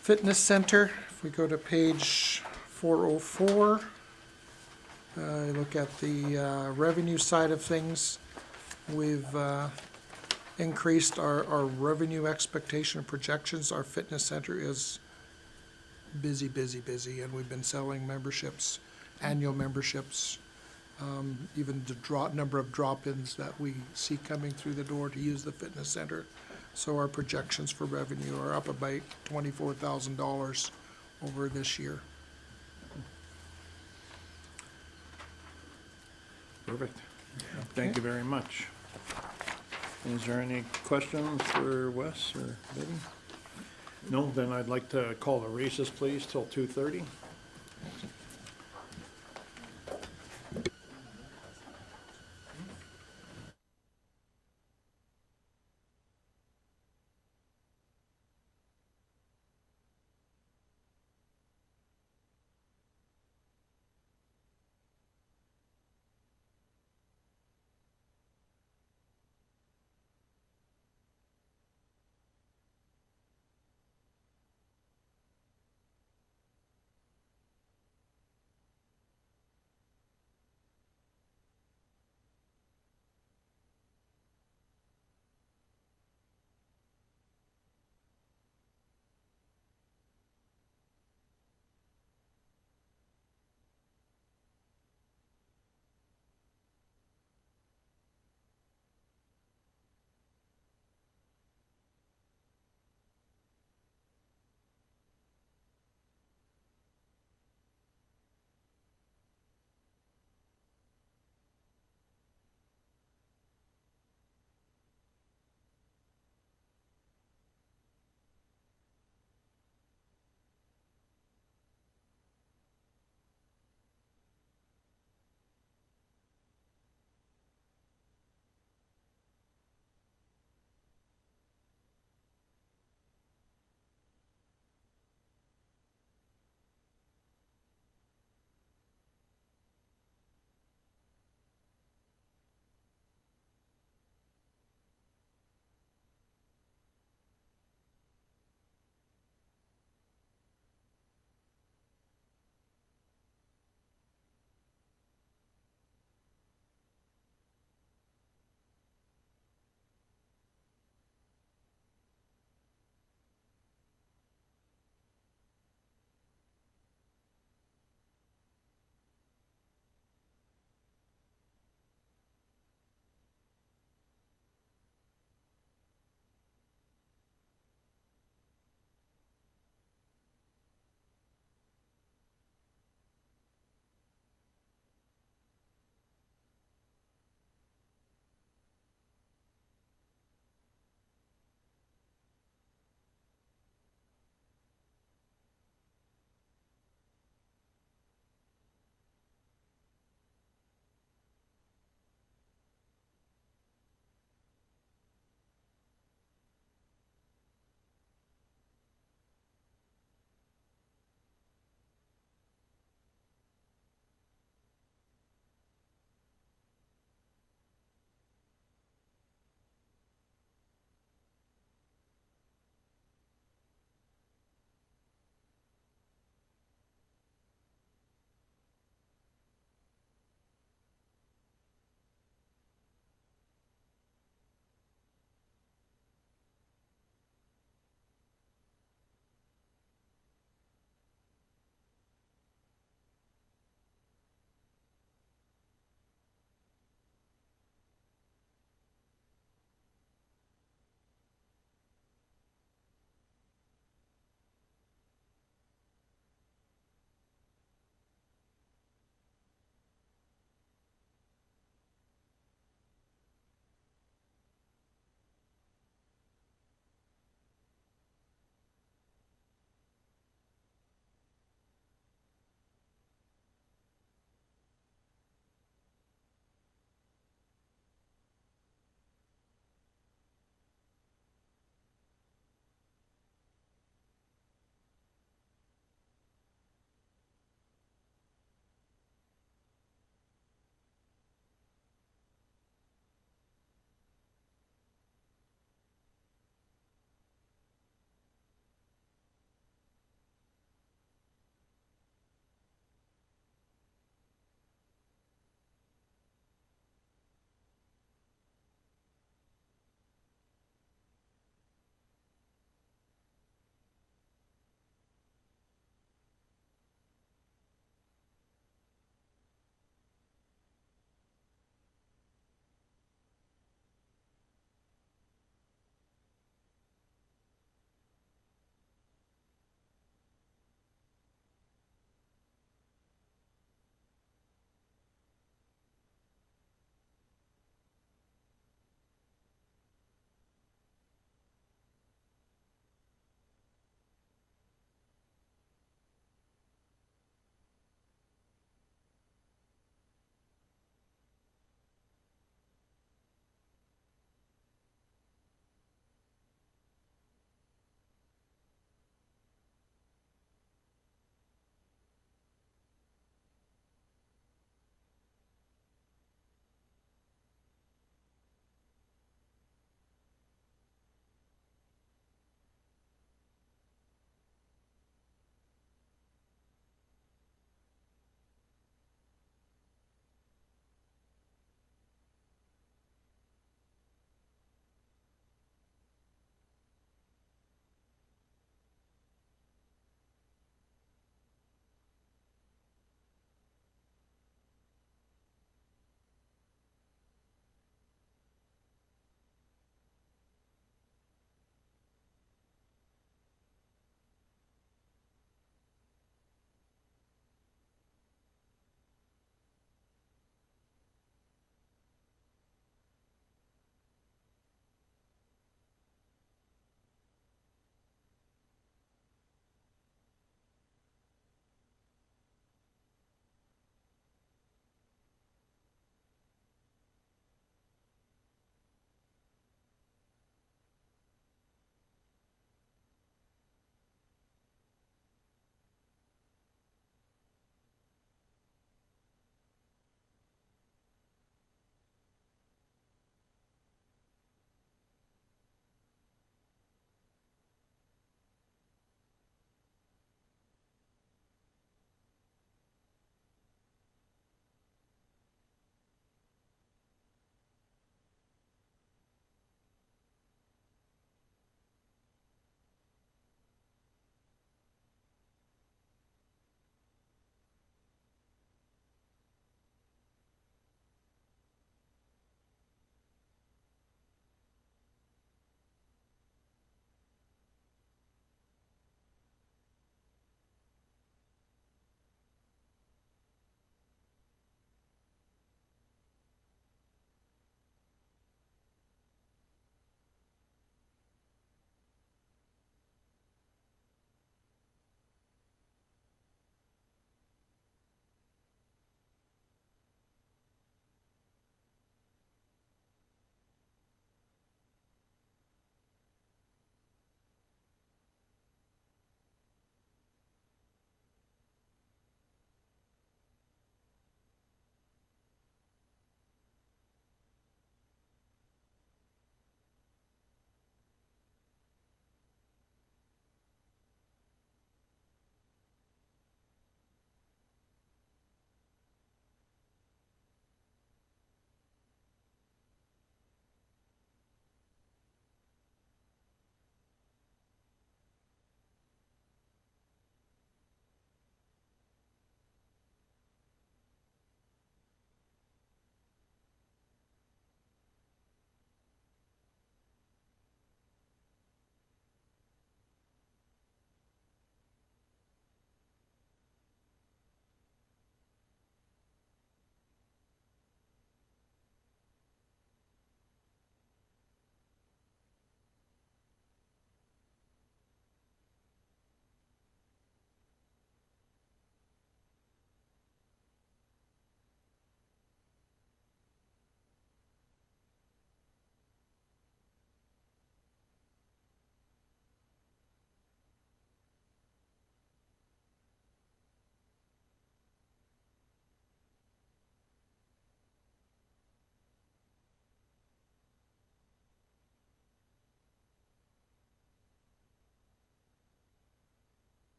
Fitness center, if we go to page 404, look at the revenue side of things. We've increased our revenue expectation and projections. Our fitness center is busy, and we've been selling memberships, annual memberships, even the number of drop-ins that we see coming through the door to use the fitness center. So our projections for revenue are up about $24,000 over this year. Perfect. Thank you very much. Is there any questions for Wes or Betty? No, then I'd like to call the races, please, till 2:30.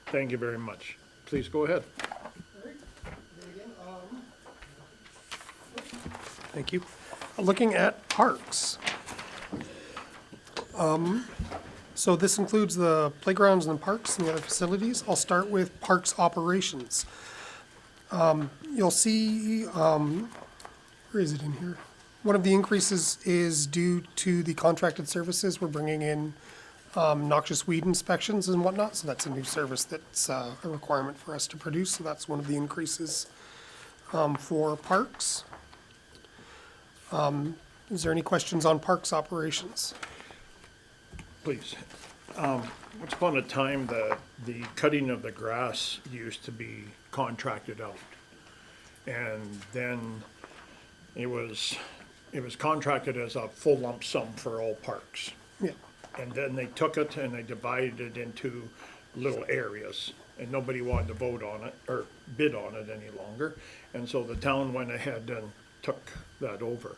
Thank you very much. Please go ahead. Thank you. Looking at parks. So this includes the playgrounds and the parks and the other facilities. I'll start with parks operations. You'll see, where is it in here? One of the increases is due to the contracted services. We're bringing in noxious weed inspections and whatnot, so that's a new service that's a requirement for us to produce, so that's one of the increases for parks. Is there any questions on parks operations? Please. Once upon a time, the cutting of the grass used to be contracted out. And then it was contracted as a full lump sum for all parks. Yeah. And then they took it and they divided it into little areas, and nobody wanted to vote on it or bid on it any longer. And so the town went ahead and took that over.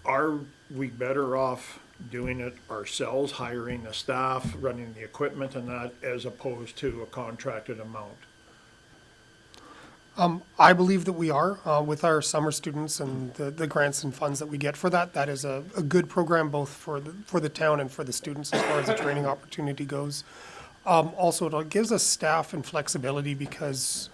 Are we better off doing it ourselves, hiring the staff, running the equipment and that, as opposed to a contracted amount? I believe that we are, with our summer students and the grants and funds that we get for that. That is a good program both for the town and for the students as far as the training opportunity goes. Also, it gives us staff and flexibility because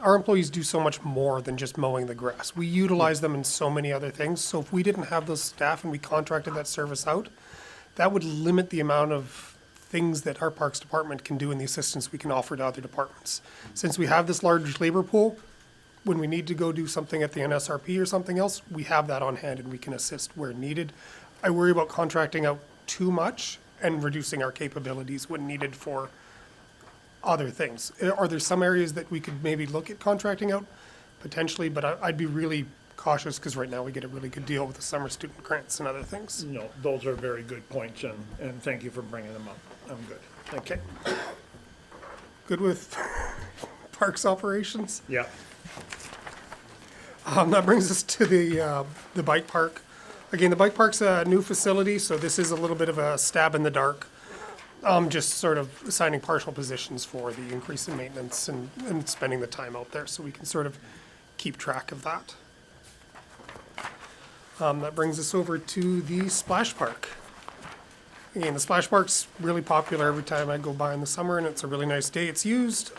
our employees do so much more than just mowing the grass. We utilize them in so many other things. So if we didn't have those staff and we contracted that service out, that would limit the amount of things that our Parks Department can do and the assistance we can offer to other departments. Since we have this large labor pool, when we need to go do something at the NSRP or something else, we have that on hand and we can assist where needed. I worry about contracting out too much and reducing our capabilities when needed for other things. Are there some areas that we could maybe look at contracting out? Potentially, but I'd be really cautious because right now we get a really good deal with the summer student grants and other things. No, those are very good points, and thank you for bringing them up. I'm good. Thank you. Good with parks operations? Yeah. That brings us to the bike park. Again, the bike park's a new facility, so this is a little bit of a stab in the dark. Just sort of assigning partial positions for the increase in maintenance and spending the time out there so we can sort of keep track of that. That brings us over to the splash park. Again, the splash park's really popular every time I go by in the summer, and it's a really nice day. It's used.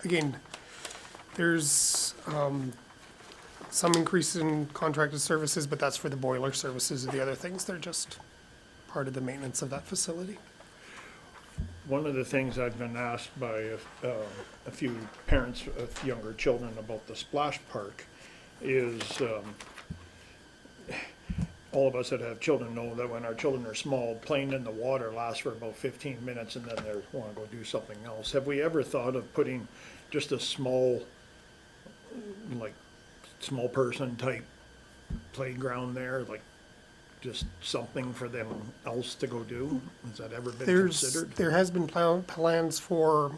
Again, there's some increase in contracted services, but that's for the boiler services and the other things. They're just part of the maintenance of that facility. One of the things I've been asked by a few parents of younger children about the splash park is, all of us that have children know that when our children are small, playing in the water lasts for about 15 minutes and then they want to go do something else. Have we ever thought of putting just a small, like, small person type playground there, like just something for them else to go do? Has that ever been considered? There has been plans for,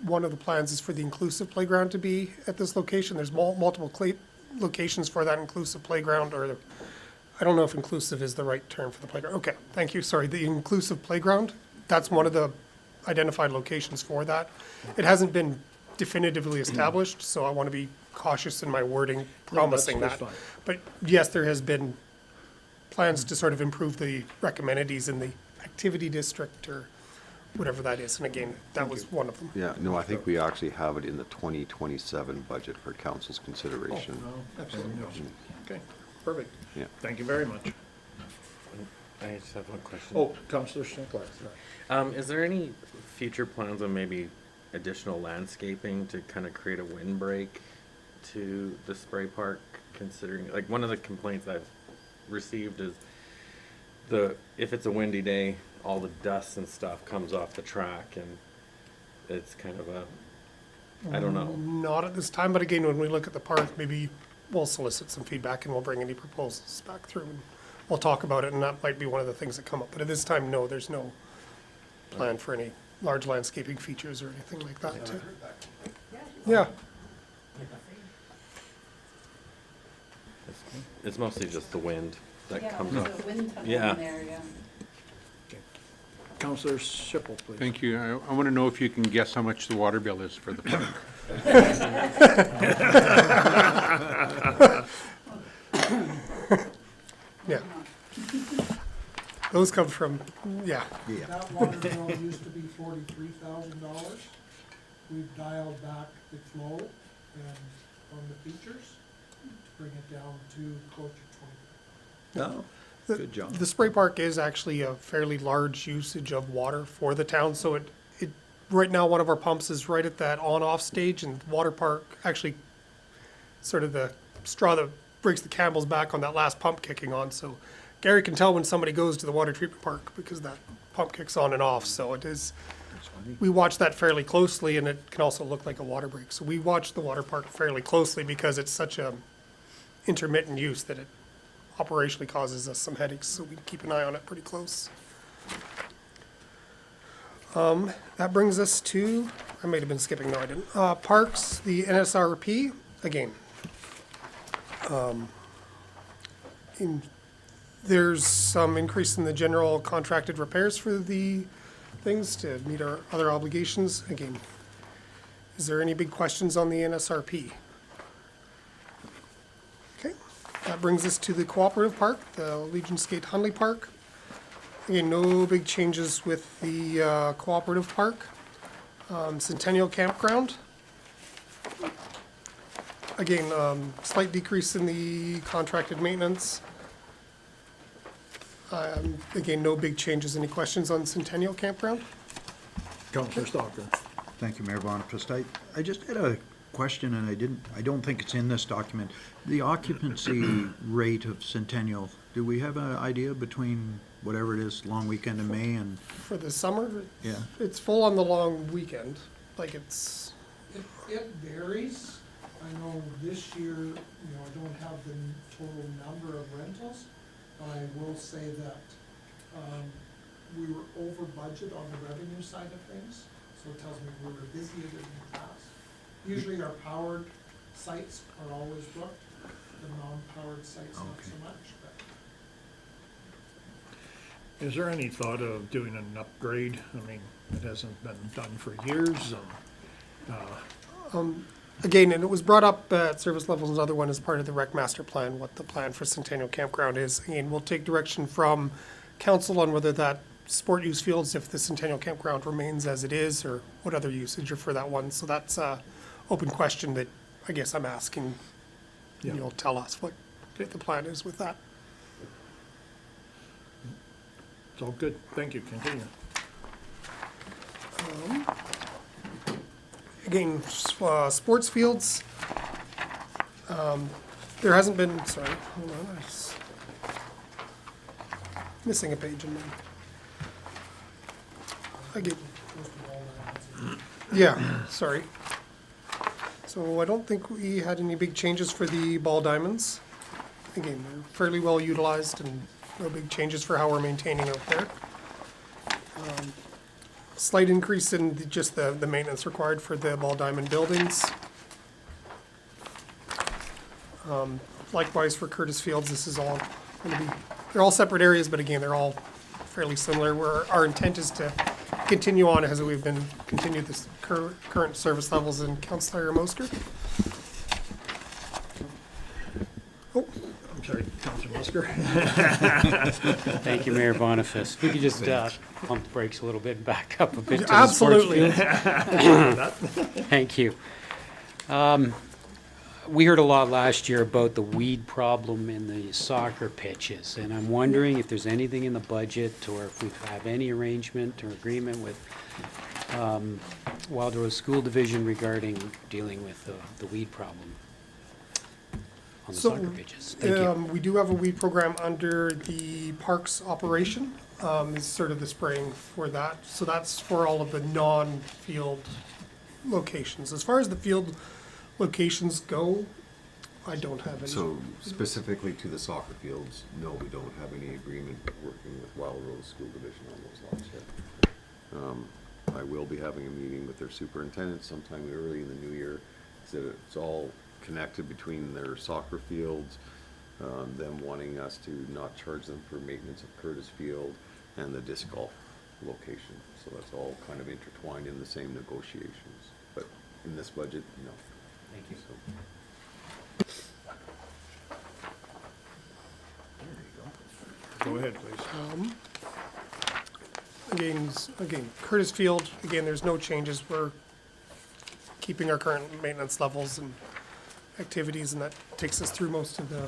one of the plans is for the inclusive playground to be at this location. There's multiple locations for that inclusive playground, or I don't know if inclusive is the right term for the playground. Okay, thank you, sorry, the inclusive playground, that's one of the identified locations for that. It hasn't been definitively established, so I want to be cautious in my wording promising that's that. fine. But yes, there has been plans to sort of improve the recommendedies in the activity district or whatever that is. And again, that was one of them. Yeah, no, I think we actually have it in the 2027 budget for council's consideration. No, absolutely no. Okay, perfect. Yeah. Thank you very much. I just have one question. Oh, Councillor Schnickler. Is there any future plans on maybe additional landscaping to kind of create a windbreak to the spray park, considering, like, one of the complaints I've received is if it's a windy day, all the dust and stuff comes off the track, and it's kind of a, I don't know. Not at this time, but again, when we look at the park, maybe we'll solicit some feedback and we'll bring any proposals back through and we'll talk about it, and that might be one of the things that come up. But at this time, no, there's no plan for any large landscaping features or anything like that. Yeah. It's mostly just the wind that comes there's off. a wind tunnel Yeah. in there, yeah. Councillor Schiffel, please. Thank you. I want to know if you can guess how much the water bill is for the park. Yeah. Those come from, yeah. That water bill used to be $43,000. We've dialed back the flow and on the features to bring it down to closer to 20. No, good job. The spray park is actually a fairly large usage of water for the town, so it, right now, one of our pumps is right at that on-off stage, and the water park actually sort of the straw that breaks the camel's back on that last pump kicking on, so Gary can tell when somebody goes to the water treatment park because that pump kicks on and off, so it is, we watch that fairly closely, and it can also look like a water break. So we watch the water park fairly closely because it's such a intermittent use that it operationally causes us some headaches, so we keep an eye on it pretty close. That brings us to, I might have been skipping, no I didn't, parks, the NSRP, again. There's some increase in the general contracted repairs for the things to meet our other obligations. Again, is there any big questions on the NSRP? Okay, that brings us to the cooperative park, the Legion Skate Hunley Park. Again, no big changes with the cooperative park. Centennial Campground. Again, slight decrease in the contracted maintenance. Again, no big changes. Any questions on Centennial Campground? Councillor Stockton. Thank you, Mayor Bonifest. I just had a question, and I don't think it's in this document. The occupancy rate of Centennial, do we have an idea between whatever it is, long weekend in May and, For the summer? yeah? It's full on the long weekend. Like it's, It varies. I know this year, I don't have the total number of rentals, but I will say that, we were over budget on the revenue side of things, so it tells me we were busier than in the past. Usually our powered sites are always booked, the non-powered sites not so much, but. Is there any thought of doing an upgrade? I mean, it hasn't been done for years. Again, and it was brought up at service levels, another one as part of the rec master plan, what the plan for Centennial Campground is. Again, we'll take direction from council on whether that sport use fields, if the Centennial Campground remains as it is, or what other usage are for that one. So that's a open question that I guess I'm asking. Yeah. And you'll tell us what the plan is with that. It's all good. Thank you. Continue. Again, sports fields, there hasn't been, sorry, hold on, I was missing a page in mine. Again, yeah, sorry. So I don't think we had any big changes for the ball diamonds. Again, they're fairly well utilized and no big changes for how we're maintaining out there. Slight increase in just the maintenance required for the ball diamond buildings. Likewise for Curtis Fields, this is all going to be, they're all separate areas, but again, they're all fairly similar. Where our intent is to continue on as we've been, continue this current service levels in Councillor Moster. Oh, I'm sorry, Councillor Musker. Thank you, Mayor Bonifest. We could just pump the brakes a little bit and back up a bit to the absolutely. sports fields. Thank you. We heard a lot last year about the weed problem in the soccer pitches, and I'm wondering if there's anything in the budget or if we have any arrangement or agreement with Wild Rose School Division regarding dealing with the weed problem on the soccer pitches. Thank you. We do have a weed program under the parks operation, is sort of the spraying for that. So that's for all of the non-field locations. As far as the field locations go, I don't have any. So specifically to the soccer fields, no, we don't have any agreement working with Wild Rose School Division on those lots yet. I will be having a meeting with their superintendent sometime early in the new year. So it's all connected between their soccer fields, them wanting us to not charge them for maintenance of Curtis Field and the disc golf location. So that's all kind of intertwined in the same negotiations. But in this budget, no. Thank you. Go ahead, please. Again, Curtis Field, again, there's no changes. We're keeping our current maintenance levels and activities, and that takes us through most of the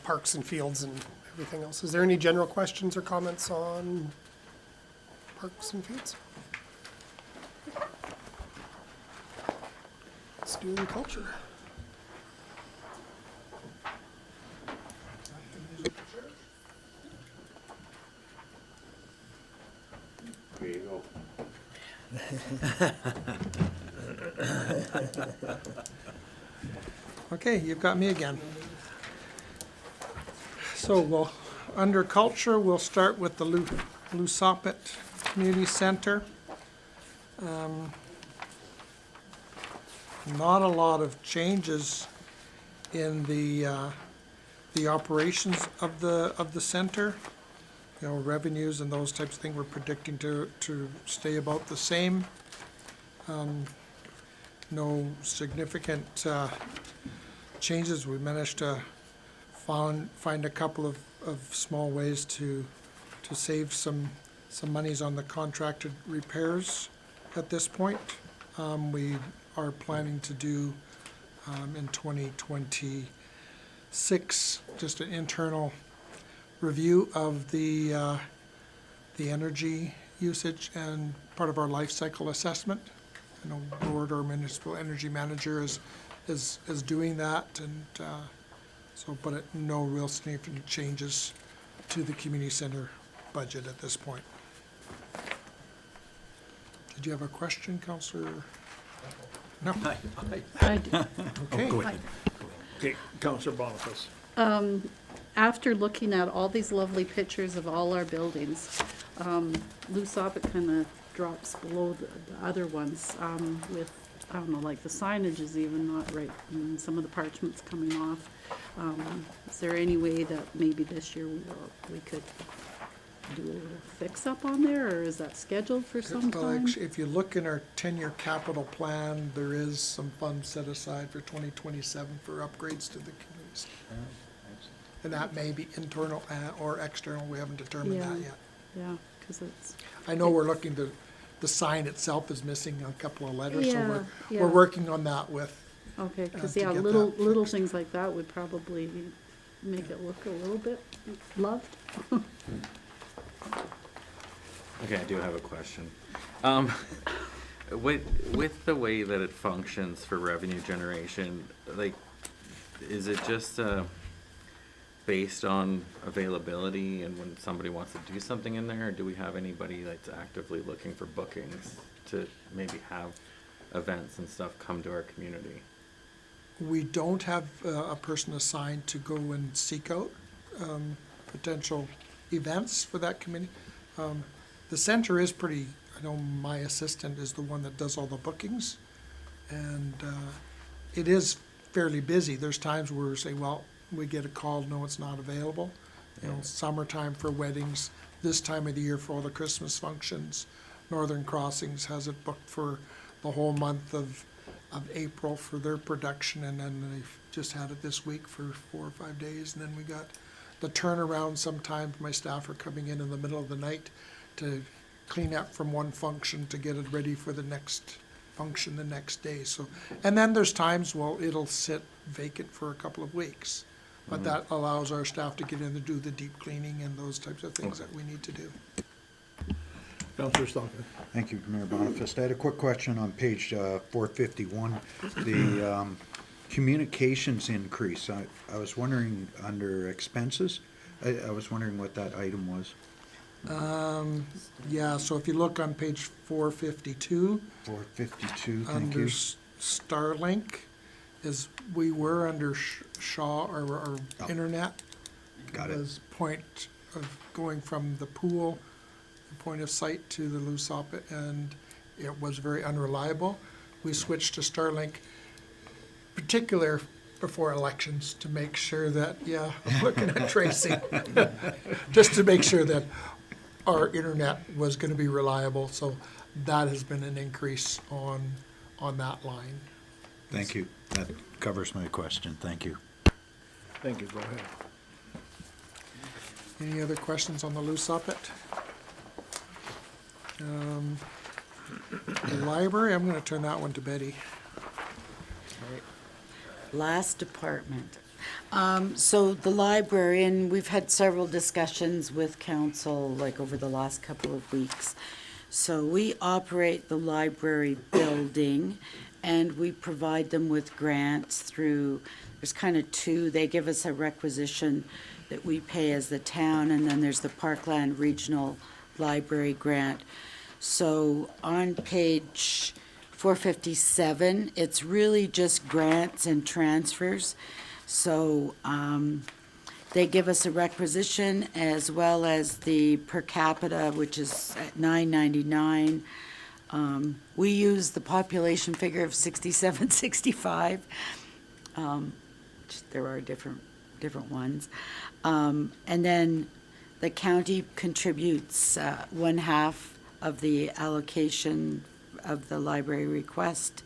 parks and fields and everything else. Is there any general questions or comments on parks and fields? Let's do culture. There you go. Okay, you've got me again. So we'll, under culture, we'll start with the Lusopet Community Center. Not a lot of changes in the operations of the center. You know, revenues and those types of things, we're predicting to stay about the same. No significant changes. We managed to find a couple of small ways to save some monies on the contracted repairs at this point. We are planning to do in 2026 just an internal review of the energy usage and part of our life cycle assessment. I know Gord, our municipal energy manager, is doing that, and but no real significant changes to the community center budget at this point. Did you have a question, Councillor? No. I do. Okay. Okay, Councillor Boniface. After looking at all these lovely pictures of all our buildings, Lusopet kind of drops below the other ones with, I don't know, like the signage is even not right, and some of the parchment's coming off. Is there any way that maybe this year we could do a little fix-up on there, or is that scheduled for some Well, time? actually, if you look in our 10-year capital plan, there is some funds set aside for 2027 for upgrades to the communities. And that may be internal or external, we haven't determined that yet. Yeah, because it's, I know we're looking to, the sign itself is missing a couple of letters, so Yeah, we're yeah. working on that with, okay, because to yeah, get little that things like that would probably make it look a little bit loved. Okay, I do have a question. With the way that it functions for revenue generation, like, is it just based on availability and when somebody wants to do something in there, or do we have anybody that's actively looking for bookings to maybe have events and stuff come to our community? we don't have a person assigned to go and seek out potential events for that committee. The center is pretty, I know my assistant is the one that does all the bookings, and it is fairly busy. There's times where we say, well, we get a call, no, it's not available. You know, summertime for weddings, this time of the year for all the Christmas functions. Northern Crossings has it booked for the whole month of April for their production, and then they've just had it this week for 4 or 5 days. And then we got the turnaround. Sometimes my staff are coming in the middle of the night to clean up from one function to get it ready for the next function the next day. So, and then there's times, well, it'll sit vacant for a couple of weeks. But that allows our staff to get in and do the deep cleaning and those types of things that we need to do. Councillor Stockton. Thank you, Mayor Boniface. I had a quick question on page 451, the communications increase. I was wondering, under expenses, I was wondering what that item was. Yeah, so if you look on page 452. 452, thank Under you. Starlink, is we were under Shaw, our internet. Got it. Was point of going from the pool, the point of sight to the Lusopet, and it was very unreliable. We switched to Starlink, particular before elections, to make sure that, yeah, I'm looking at Tracy, just to make sure that our internet was gonna be reliable, so that has been an increase on that line. Thank you. That covers my question. Thank you. Thank you, go ahead. Any other questions on the LUSOPET? The library, I'm gonna turn that one to Betty. Last department. So the library, and we've had several discussions with council, like over the last couple of weeks. So we operate the library building, and we provide them with grants through, there's kind of two. They give us a requisition that we pay as the town, and then there's the Parkland Regional Library Grant. So on page 457, it's really just grants and transfers. So they give us a requisition as well as the per capita, which is at $9.99. We use the population figure of 67, 65. There are different ones. And then the county contributes 1/2 of the allocation of the library request,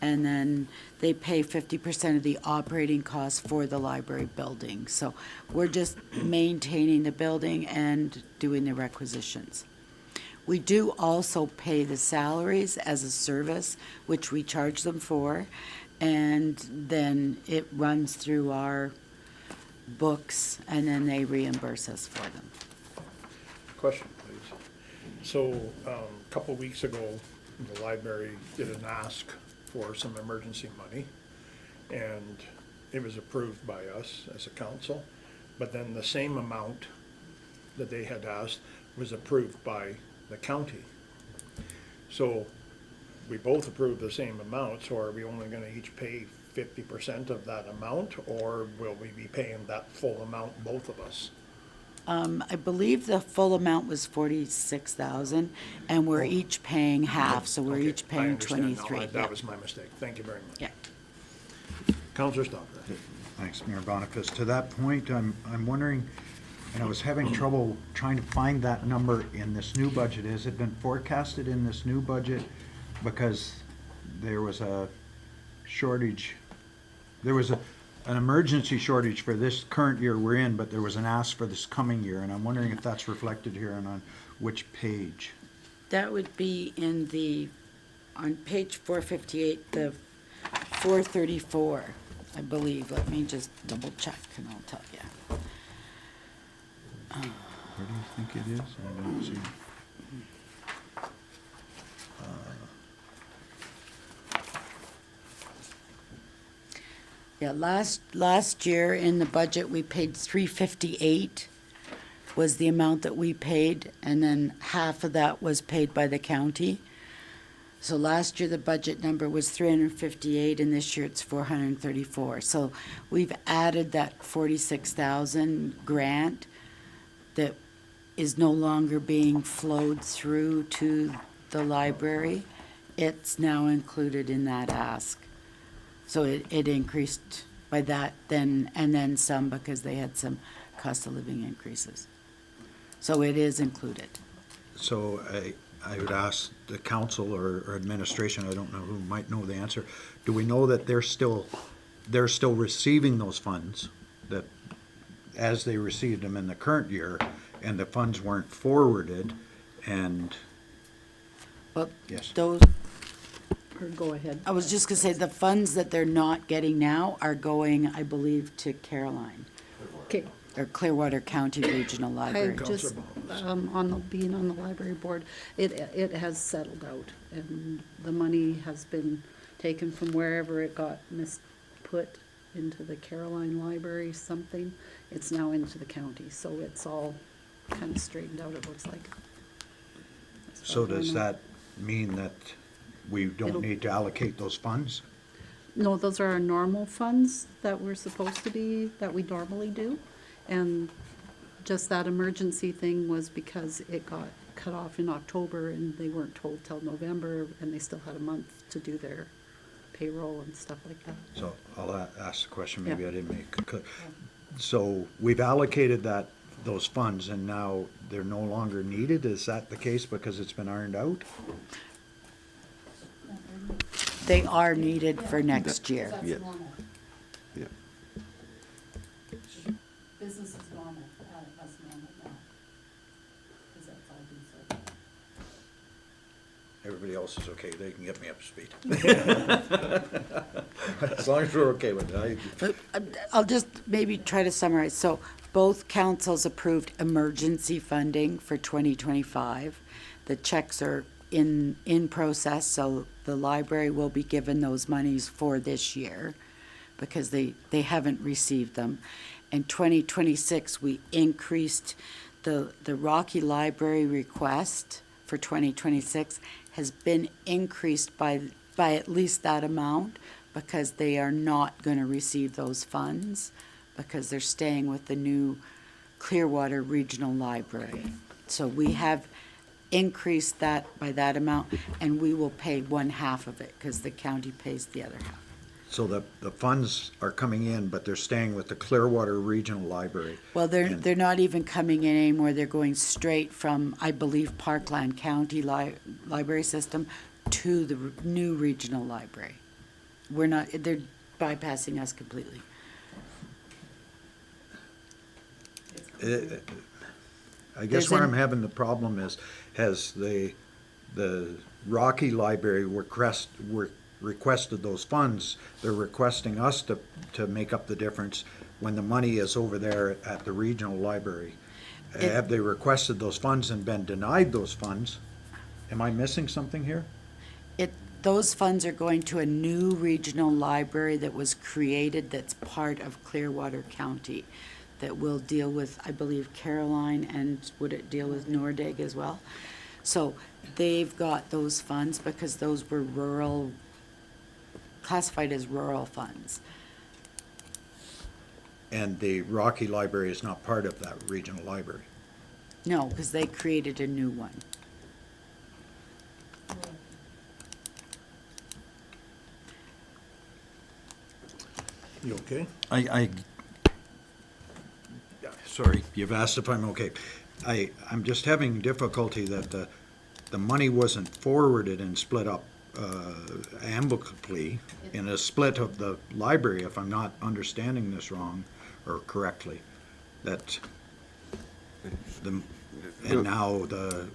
and then they pay 50% of the operating costs for the library building. So we're just maintaining the building and doing the requisitions. We do also pay the salaries as a service, which we charge them for, and then it runs through our books, and then they reimburse us for them. Question, please. So, a couple of weeks ago, the library did an ask for some emergency money, and it was approved by us as a council, but then the same amount that they had asked was approved by the county. So, we both approved the same amount, so are we only gonna each pay 50% of that amount, or will we be paying that full amount, both of us? I believe the full amount was 46,000, and we're each paying half, so we're Okay, each I paying understand now. 23. That was my mistake. Thank you very much. Yeah. Counselor Stockler. Thanks, Mayor Boniface. To that point, I'm wondering, and I was having trouble trying to find that number in this new budget. Has it been forecasted in this new budget? Because there was a shortage, there was an emergency shortage for this current year we're in, but there was an ask for this coming year, and I'm wondering if that's reflected here and on which page. That would be in on page 458, the 434, I believe. Let me just double check and I'll tell you. Where do you think it is? I don't see it. Yeah, last year in the budget, we paid 358 was the amount that we paid, and then half of that was paid by the county. So last year, the budget number was 358, and this year it's 434. So we've added that 46,000 grant that is no longer being flowed through to the library. It's now included in that ask. So it increased by that then, and then some, because they had some cost of living increases. So it is included. So I would ask the council or administration, I don't know who might know the answer. Do we know that they're still receiving those funds, that as they received them in the current year, and the funds weren't forwarded, and, But yes. those, Or go ahead. I was just gonna say, the funds that they're not getting now are going, I believe, to Caroline, Okay, or Clearwater County Regional I Library. just, being on the library board, it has settled out, and the money has been taken from wherever it got put into the Caroline Library something. It's now into the county, so it's all kind of straightened out, it looks like. So does that mean that we don't It'll- need to allocate those funds? No, those are our normal funds that we're supposed to be, that we normally do. And just that emergency thing was because it got cut off in October and they weren't told till November, and they still had a month to do their payroll and stuff like that. So I'll ask the question, maybe Yeah. I didn't make it clear. So we've allocated that those funds, and now they're no longer needed? Is that the case because it's been ironed out? They are needed for next year. Yeah. Yeah. Business is normal, that's normal now. Because that's all been sold. Everybody else is okay, they can get me up to speed. As long as we're okay with it. I'll just maybe try to summarize. So both councils approved emergency funding for 2025. The checks are in process, so the library will be given those monies for this year because they haven't received them. In 2026, we increased the Rocky Library request for 2026 has been increased by at least that amount because they are not going to receive those funds because they're staying with the new Clearwater Regional Library. So we have increased that by that amount, and we will pay 1/2 of it because the county pays the other half. So the funds are coming in, but they're staying with the Clearwater Regional Library. Well, And- they're not even coming in anymore. They're going straight from, I believe, Parkland County Library System to the new regional library. They're bypassing us completely. I guess There's where an- I'm having the problem is, has the Rocky Library requested those funds, they're requesting us to make up the difference when the money is over there at the regional library. Have they requested those funds and been denied those funds? Am I missing something here? Those funds are going to a new regional library that was created that's part of Clearwater County that will deal with, I believe, Caroline, and would it deal with Nordegg as well? So they've got those funds because those were rural, classified as rural funds. And the Rocky Library is not part of that regional library. No, because they created a new one. You okay? Sorry, you've asked if I'm okay. I'm just having difficulty that the money wasn't forwarded and split up amicably in a split of the library, if I'm not understanding this wrong or correctly. That and now the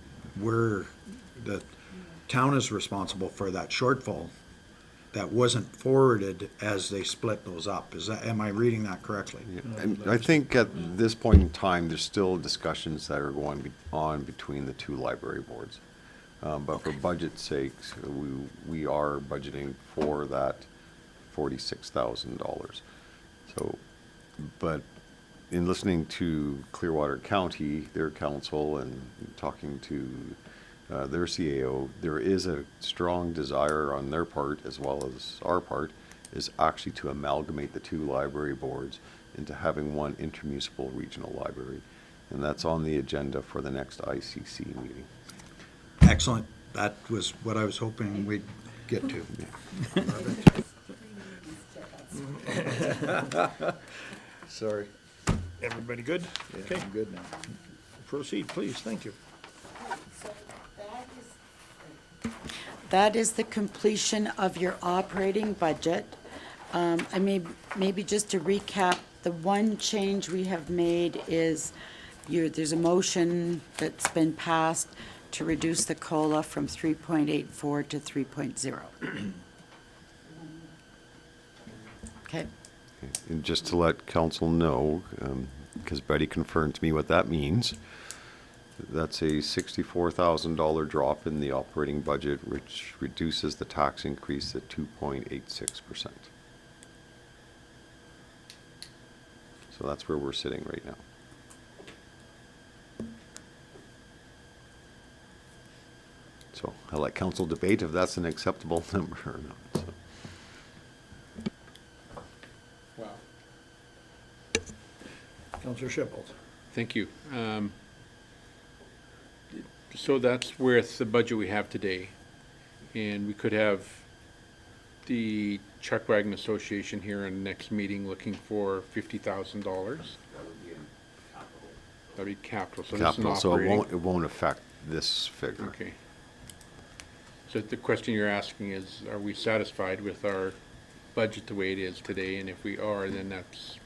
town is responsible for that shortfall that wasn't forwarded as they split those up. Am I reading that correctly? And I think at this point in time, there's still discussions that are going on between the two library boards. But for budget's sakes, we are budgeting for that $46,000. So, but in listening to Clearwater County, their council, and talking to their CAO, there is a strong desire on their part, as well as our part, is actually to amalgamate the two library boards into having one intermunicipal regional library. And that's on the agenda for the next ICC meeting. Excellent. That was what I was hoping we'd get to. Sorry. Everybody good? Yeah, Okay, I'm good now. proceed, please, thank you. That is the completion of your operating budget. Maybe just to recap, the one change we have made is there's a motion that's been passed to reduce the COLA from 3.84 to 3.0. Okay, And just to let council know, because Betty confirmed to me what that means, that's a $64,000 drop in the operating budget, which reduces the tax increase at 2.86%. So that's where we're sitting right now. So I'll let council debate if that's an acceptable number or not. So. Wow. Counselor Shipple. Thank you. So that's with the budget we have today. And we could have the Chuck Wagon Association here in the next meeting looking for $50,000. That That'd be capital, so this is capital, so operating. it won't affect this figure. Okay. So the question you're asking is, are we satisfied with our budget the way it is today? And if we are, then that's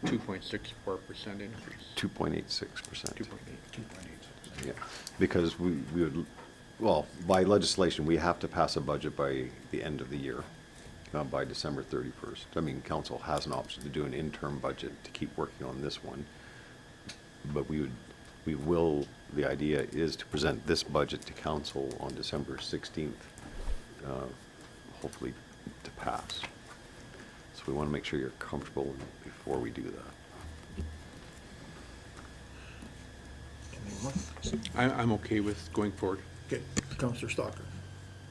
2.64% increase. 2.86%. 2.8. Yeah, because we would, well, by legislation, we have to pass a budget by the end of the year, by December 31st. I mean, council has an option to do an interim budget to keep working on this one. But we will, the idea is to present this budget to council on December 16th, hopefully to pass. So we want to make sure you're comfortable before we do that. I'm okay with going forward. Okay, Councillor Stalker.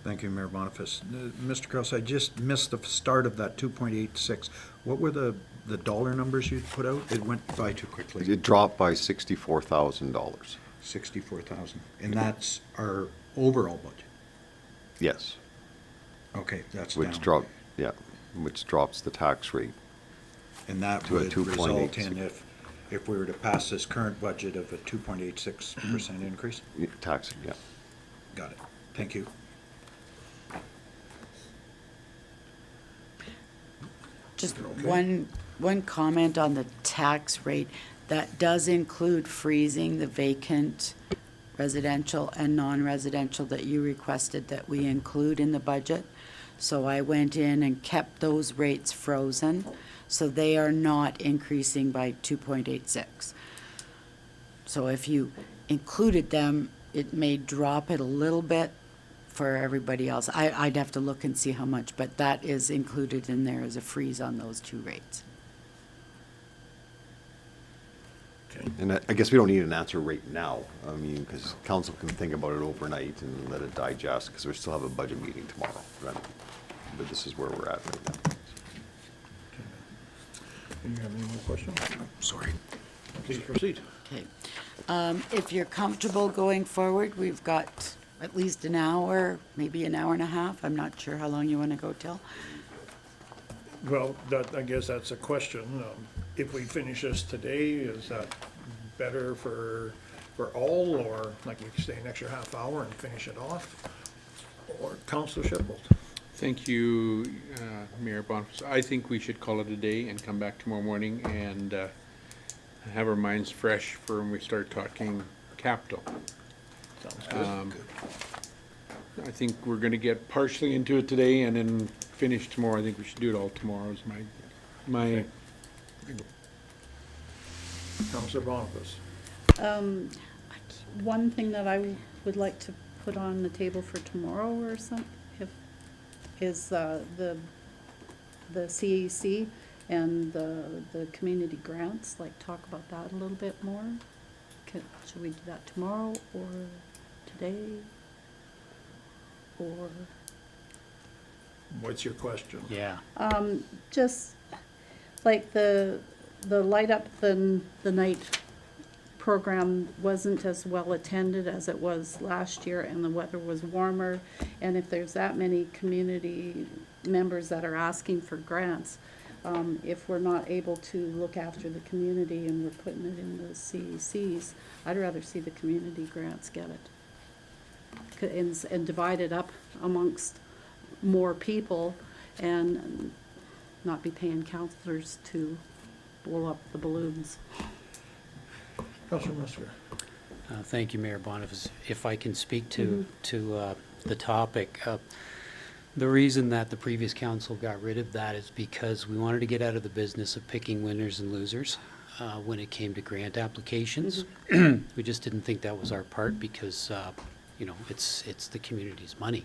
Thank you, Mayor Boniface. Mr. Kraus, I just missed the start of that 2.86. What were the dollar numbers you put out? It went by too quickly. It dropped by $64,000. 64,000. And that's our overall budget? Yes. Okay, that's down. Which drops the tax rate. And that to a would result 2.86. in, if we were to pass this current budget, of a 2.86% increase? Tax, yeah. Got it. Thank you. Just one comment on the tax rate. That does include freezing the vacant residential and non-residential that you requested that we include in the budget. So I went in and kept those rates frozen, so they are not increasing by 2.86. So if you included them, it may drop it a little bit for everybody else. I'd have to look and see how much, but that is included in there as a freeze on those two rates. Okay. And I guess we don't need an answer right now. I mean, because council can think about it overnight and let it digest, because we still have a budget meeting tomorrow. Right? But this is where we're at right now. Do you have any more questions? Sorry. Please proceed. Okay. If you're comfortable going forward, we've got at least an hour, maybe an hour and a half. I'm not sure how long you want to go till. Well, I guess that's a question. If we finish this today, is that better for all, or like we could stay an extra half hour and finish it off? Or Councillor Shipbold? Thank you, Mayor Boniface. I think we should call it a day and come back tomorrow morning and have our minds fresh for when we start talking capital. Sounds good. I think we're gonna get partially into it today and then finish tomorrow. I think we should do it all tomorrow is my Councillor Boniface? One thing that I would like to put on the table for tomorrow or something, is the CAC and the community grants, like talk about that a little bit more. Should we do that tomorrow or today? Or? What's your question? Yeah. Just like the Light Up the Night program wasn't as well attended as it was last year, and the weather was warmer. And if there's that many community members that are asking for grants, if we're not able to look after the community and we're putting it in the CECs, I'd rather see the community grants get it. And divide it up amongst more people and not be paying counselors to blow up the balloons. Councillor Musser? Thank you, Mayor Boniface. If I can speak to the topic, the reason that the previous council got rid of that is because we wanted to get out of the business of picking winners and losers when it came to grant applications. We just didn't think that was our part because, it's the community's money.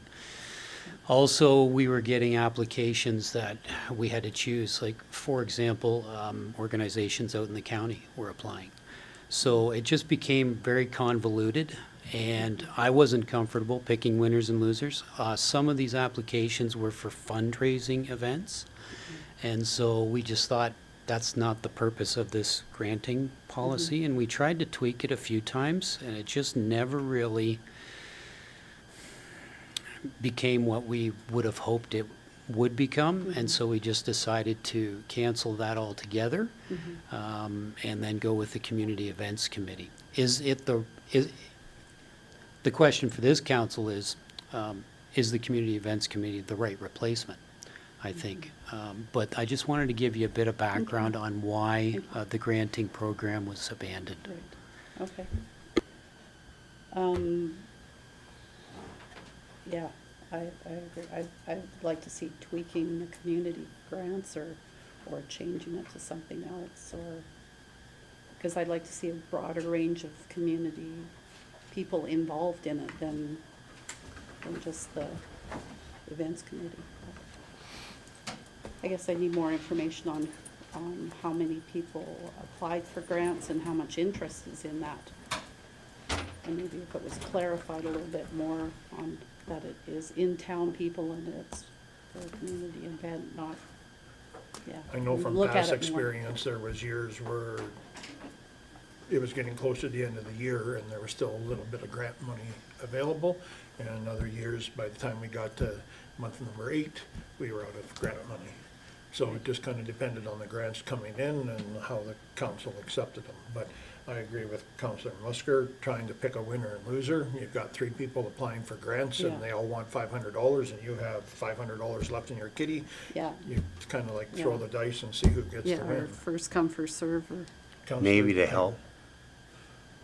Also, we were getting applications that we had to choose, like, for example, organizations out in the county were applying. So it just became very convoluted, and I wasn't comfortable picking winners and losers. Some of these applications were for fundraising events, and so we just thought that's not the purpose of this granting policy, and we tried to tweak it a few times, and it just never really became what we would have hoped it would become, and so we just decided to cancel that altogether, and then go with the Community Events Committee. The question for this council is the Community Events Committee the right replacement, I think. But I just wanted to give you a bit of background on why the granting program was abandoned. Right, okay. Yeah, I agree. I'd like to see tweaking the community grants or changing it to something else, or, because I'd like to see a broader range of community people involved in it than just the events committee. I guess I need more information on how many people applied for grants and how much interest is in that. And maybe if it was clarified a little bit more on that it is in-town people and it's for a community event, not, yeah. I know from Look at past it more. experience, there was years where it was getting close to the end of the year and there was still a little bit of grant money available. And other years, by the time we got to month number 8, we were out of grant money. So it just kind of depended on the grants coming in and how the council accepted them. But I agree with Councillor Musker, trying to pick a winner and loser. You've got 3 people applying for grants Yeah. and they all want $500 and you have $500 left in your kitty. Yeah. You kind of like throw Yeah. the dice and see who gets Yeah, to or win. first come, first serve, or, Councillor- Maybe to help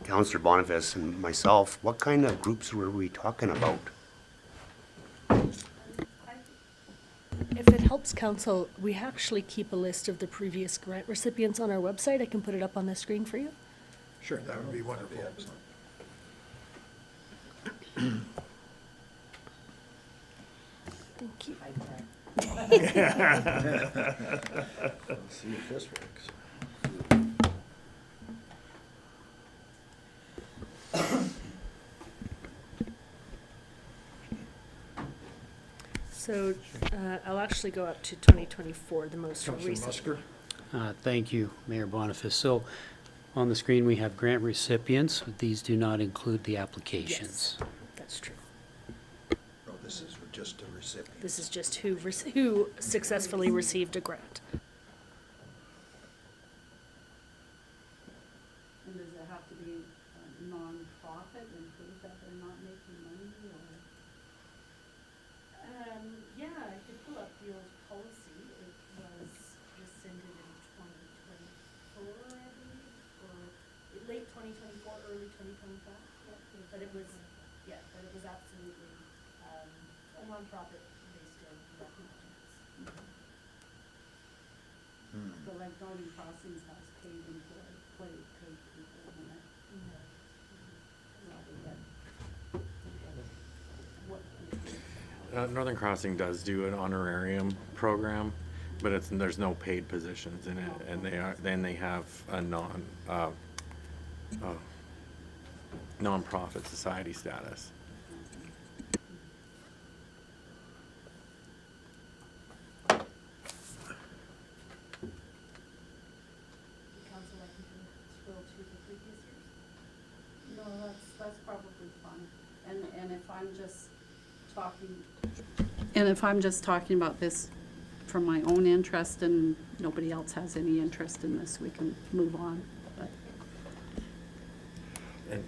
Councillor Boniface and myself, what kind of groups were we talking about? If it helps council, we actually keep a list of the previous grant recipients on our website. I can put it up on the screen for you. Sure, that would be wonderful. Thank you. Let's see if this works. So I'll actually go up to 2024, the most Councillor recent. Musker? Thank you, Mayor Boniface. So on the screen, we have grant recipients. These do not include the applications. That's true. Oh, this is just a recipient. This is just who successfully received a grant. and does it have to be a non-profit and prove that they're not making money, or? Yeah, I could pull up the old policy. It was rescinded in 2024, I believe, or late 2024, early 2025. But it was, but it was absolutely a nonprofit based in recognitions. So like Northern Crossings has paid employee, paid people in it. Rather than what, Northern Crossing does do an honorarium program, but there's no paid positions in it, and they have a nonprofit society status. Council, I can scroll to the previous years. no, that's probably fine. And if I'm just talking, and if I'm just talking about this from my own interest and nobody else has any interest in this, we can move on, but. And,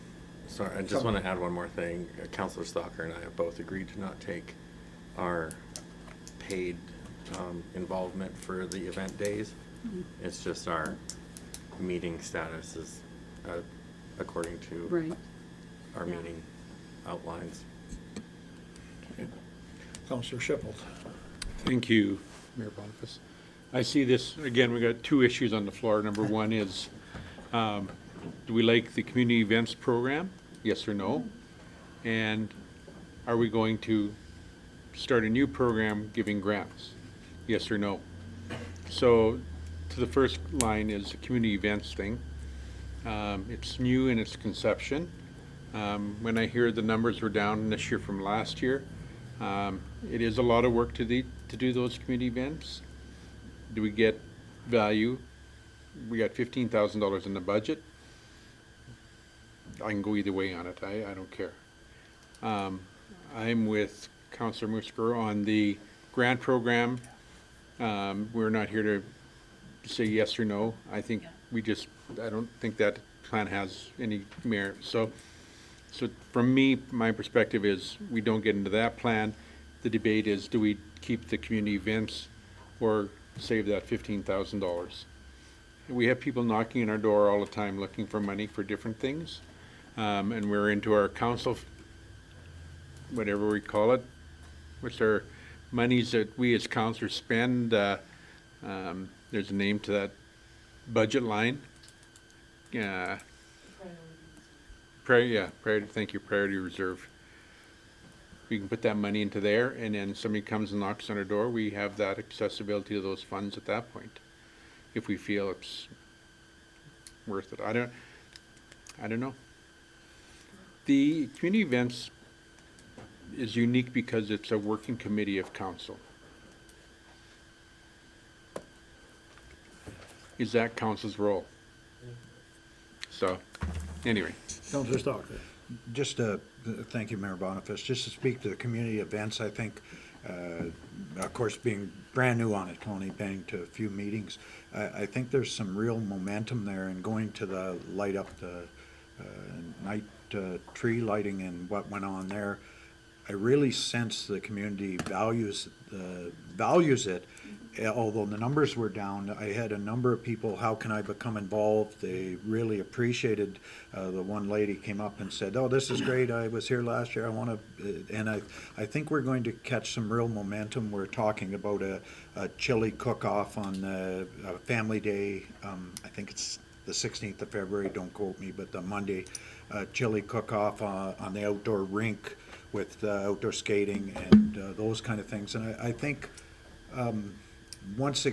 sorry, I just want to add one more thing. Councillor Stalker and I have both agreed to not take our paid involvement for the event days. It's just our meeting status is according to Right. our Yeah. meeting outlines. Councillor Shipple. Thank you, Mayor Boniface. I see this, again, we got 2 issues on the floor. Number 1 is, do we like the community events program? Yes or no? And are we going to start a new program giving grants? Yes or no? So, to the first line is the community events thing. It's new in its conception. When I hear the numbers were down this year from last year, it is a lot of work to do those community events. Do we get value? We got $15,000 in the budget. I can go either way on it. I don't care. I'm with Councillor Musker on the grant program, we're not here to say yes or no. I think I don't think that plan has any merit. So from me, my perspective is we don't get into that plan. The debate is, do we keep the community events or save that $15,000? We have people knocking on our door all the time looking for money for different things. And we're into our council, whatever we call it, which are monies that we as councilors spend. There's a name to that budget line. Priority reserve. We can put that money into there, and then somebody comes and knocks on our door, we have that accessibility to those funds at that point, if we feel it's worth it. I don't know. The community events is unique because it's a working committee of council. Is that council's role? So, anyway. Councillor Stockton. Just thank you, Mayor Boniface. Just to speak to the community events, I think, of course, being brand new on it, only been to a few meetings, I think there's some real momentum there, and going to the light up the night tree lighting and what went on there. I really sense the community values it. Although the numbers were down, I had a number of people, how can I become involved? They really appreciated, the one lady came up and said, oh, this is great, I was here last year, I want to, and I think we're going to catch some real momentum. We're talking about a chili cook-off on Family Day, I think it's the 16th of February, don't quote me, but the Monday, chili cook-off on the outdoor rink with outdoor skating and those kind of things. And I think once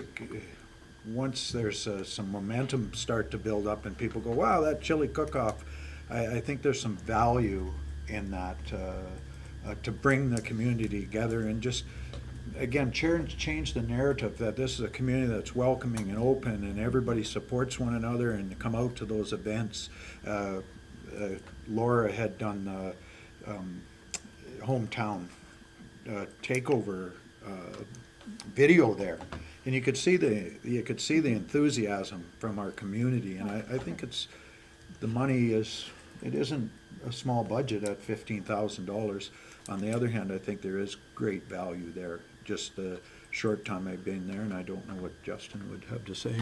there's some momentum start to build up and people go, wow, that chili cook-off, I think there's some value in that to bring the community together and just, again, change the narrative that this is a community that's welcoming and open and everybody supports one another and come out to those events. Laura had done hometown takeover video there, and you could see the enthusiasm from our community, and I think the money isn't a small budget at $15,000. On the other hand, I think there is great value there. Just the short time I've been there, and I don't know what Justin would have to say.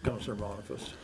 Councillor Boniface.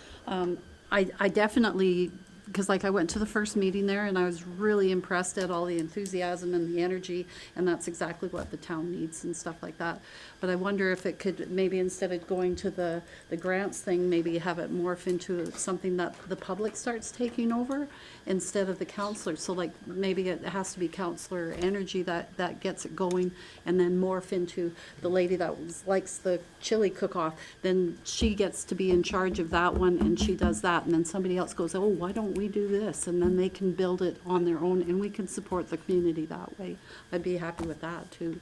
I definitely, because like I went to the first meeting there and I was really impressed at all the enthusiasm and the energy, and that's exactly what the town needs and stuff like that. But I wonder if it could, maybe instead of going to the grants thing, maybe have it morph into something that the public starts taking over instead of the counselors. So like maybe it has to be counselor energy that gets it going, and then morph into the lady that likes the chili cook-off. Then she gets to be in charge of that one and she does that, and then somebody else goes, oh, why don't we do this? And then they can build it on their own and we can support the community that way. I'd be happy with that too.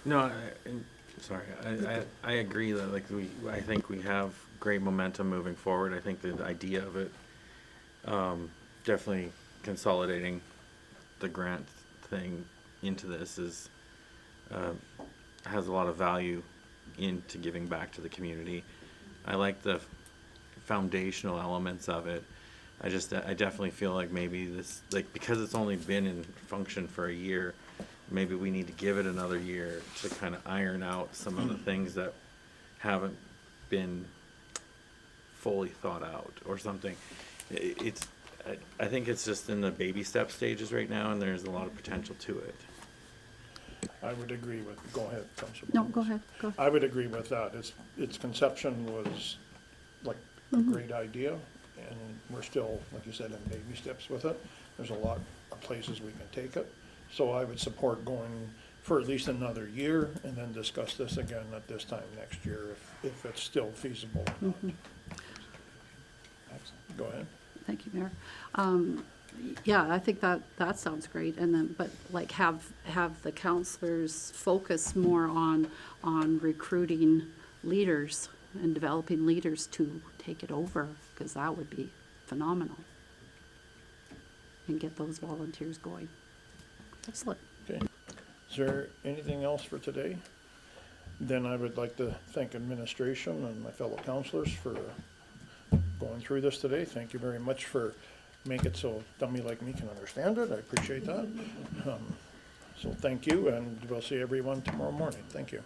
No, I agree that I think we have great momentum moving forward. I think the idea of it, definitely consolidating the grant thing into this has a lot of value into giving back to the community. I like the foundational elements of it. I definitely feel like maybe this, because it's only been in function for a year, maybe we need to give it another year to kind of iron out some of the things that haven't been fully thought out or something. I think it's just in the baby step stages right now, and there's a lot of potential to it. I would agree with, go ahead, Councillor. No, go ahead. I would agree with that. Its conception was like a great idea, and we're still, like you said, in baby steps with it. There's a lot of places we can take it. So I would support going for at least another year and then discuss this again at this time next year if it's still feasible or not. Go ahead. Thank you, Mayor. Yeah, I think that sounds great, and then, but like have the counselors focus more on recruiting leaders and developing leaders to take it over, because that would be phenomenal. And get those volunteers going. Excellent. Okay. Is there anything else for today? Then I would like to thank administration and my fellow counselors for going through this today. Thank you very much for making it so dummy like me can understand it. I appreciate that. So thank you, and we'll see everyone tomorrow morning. Thank you.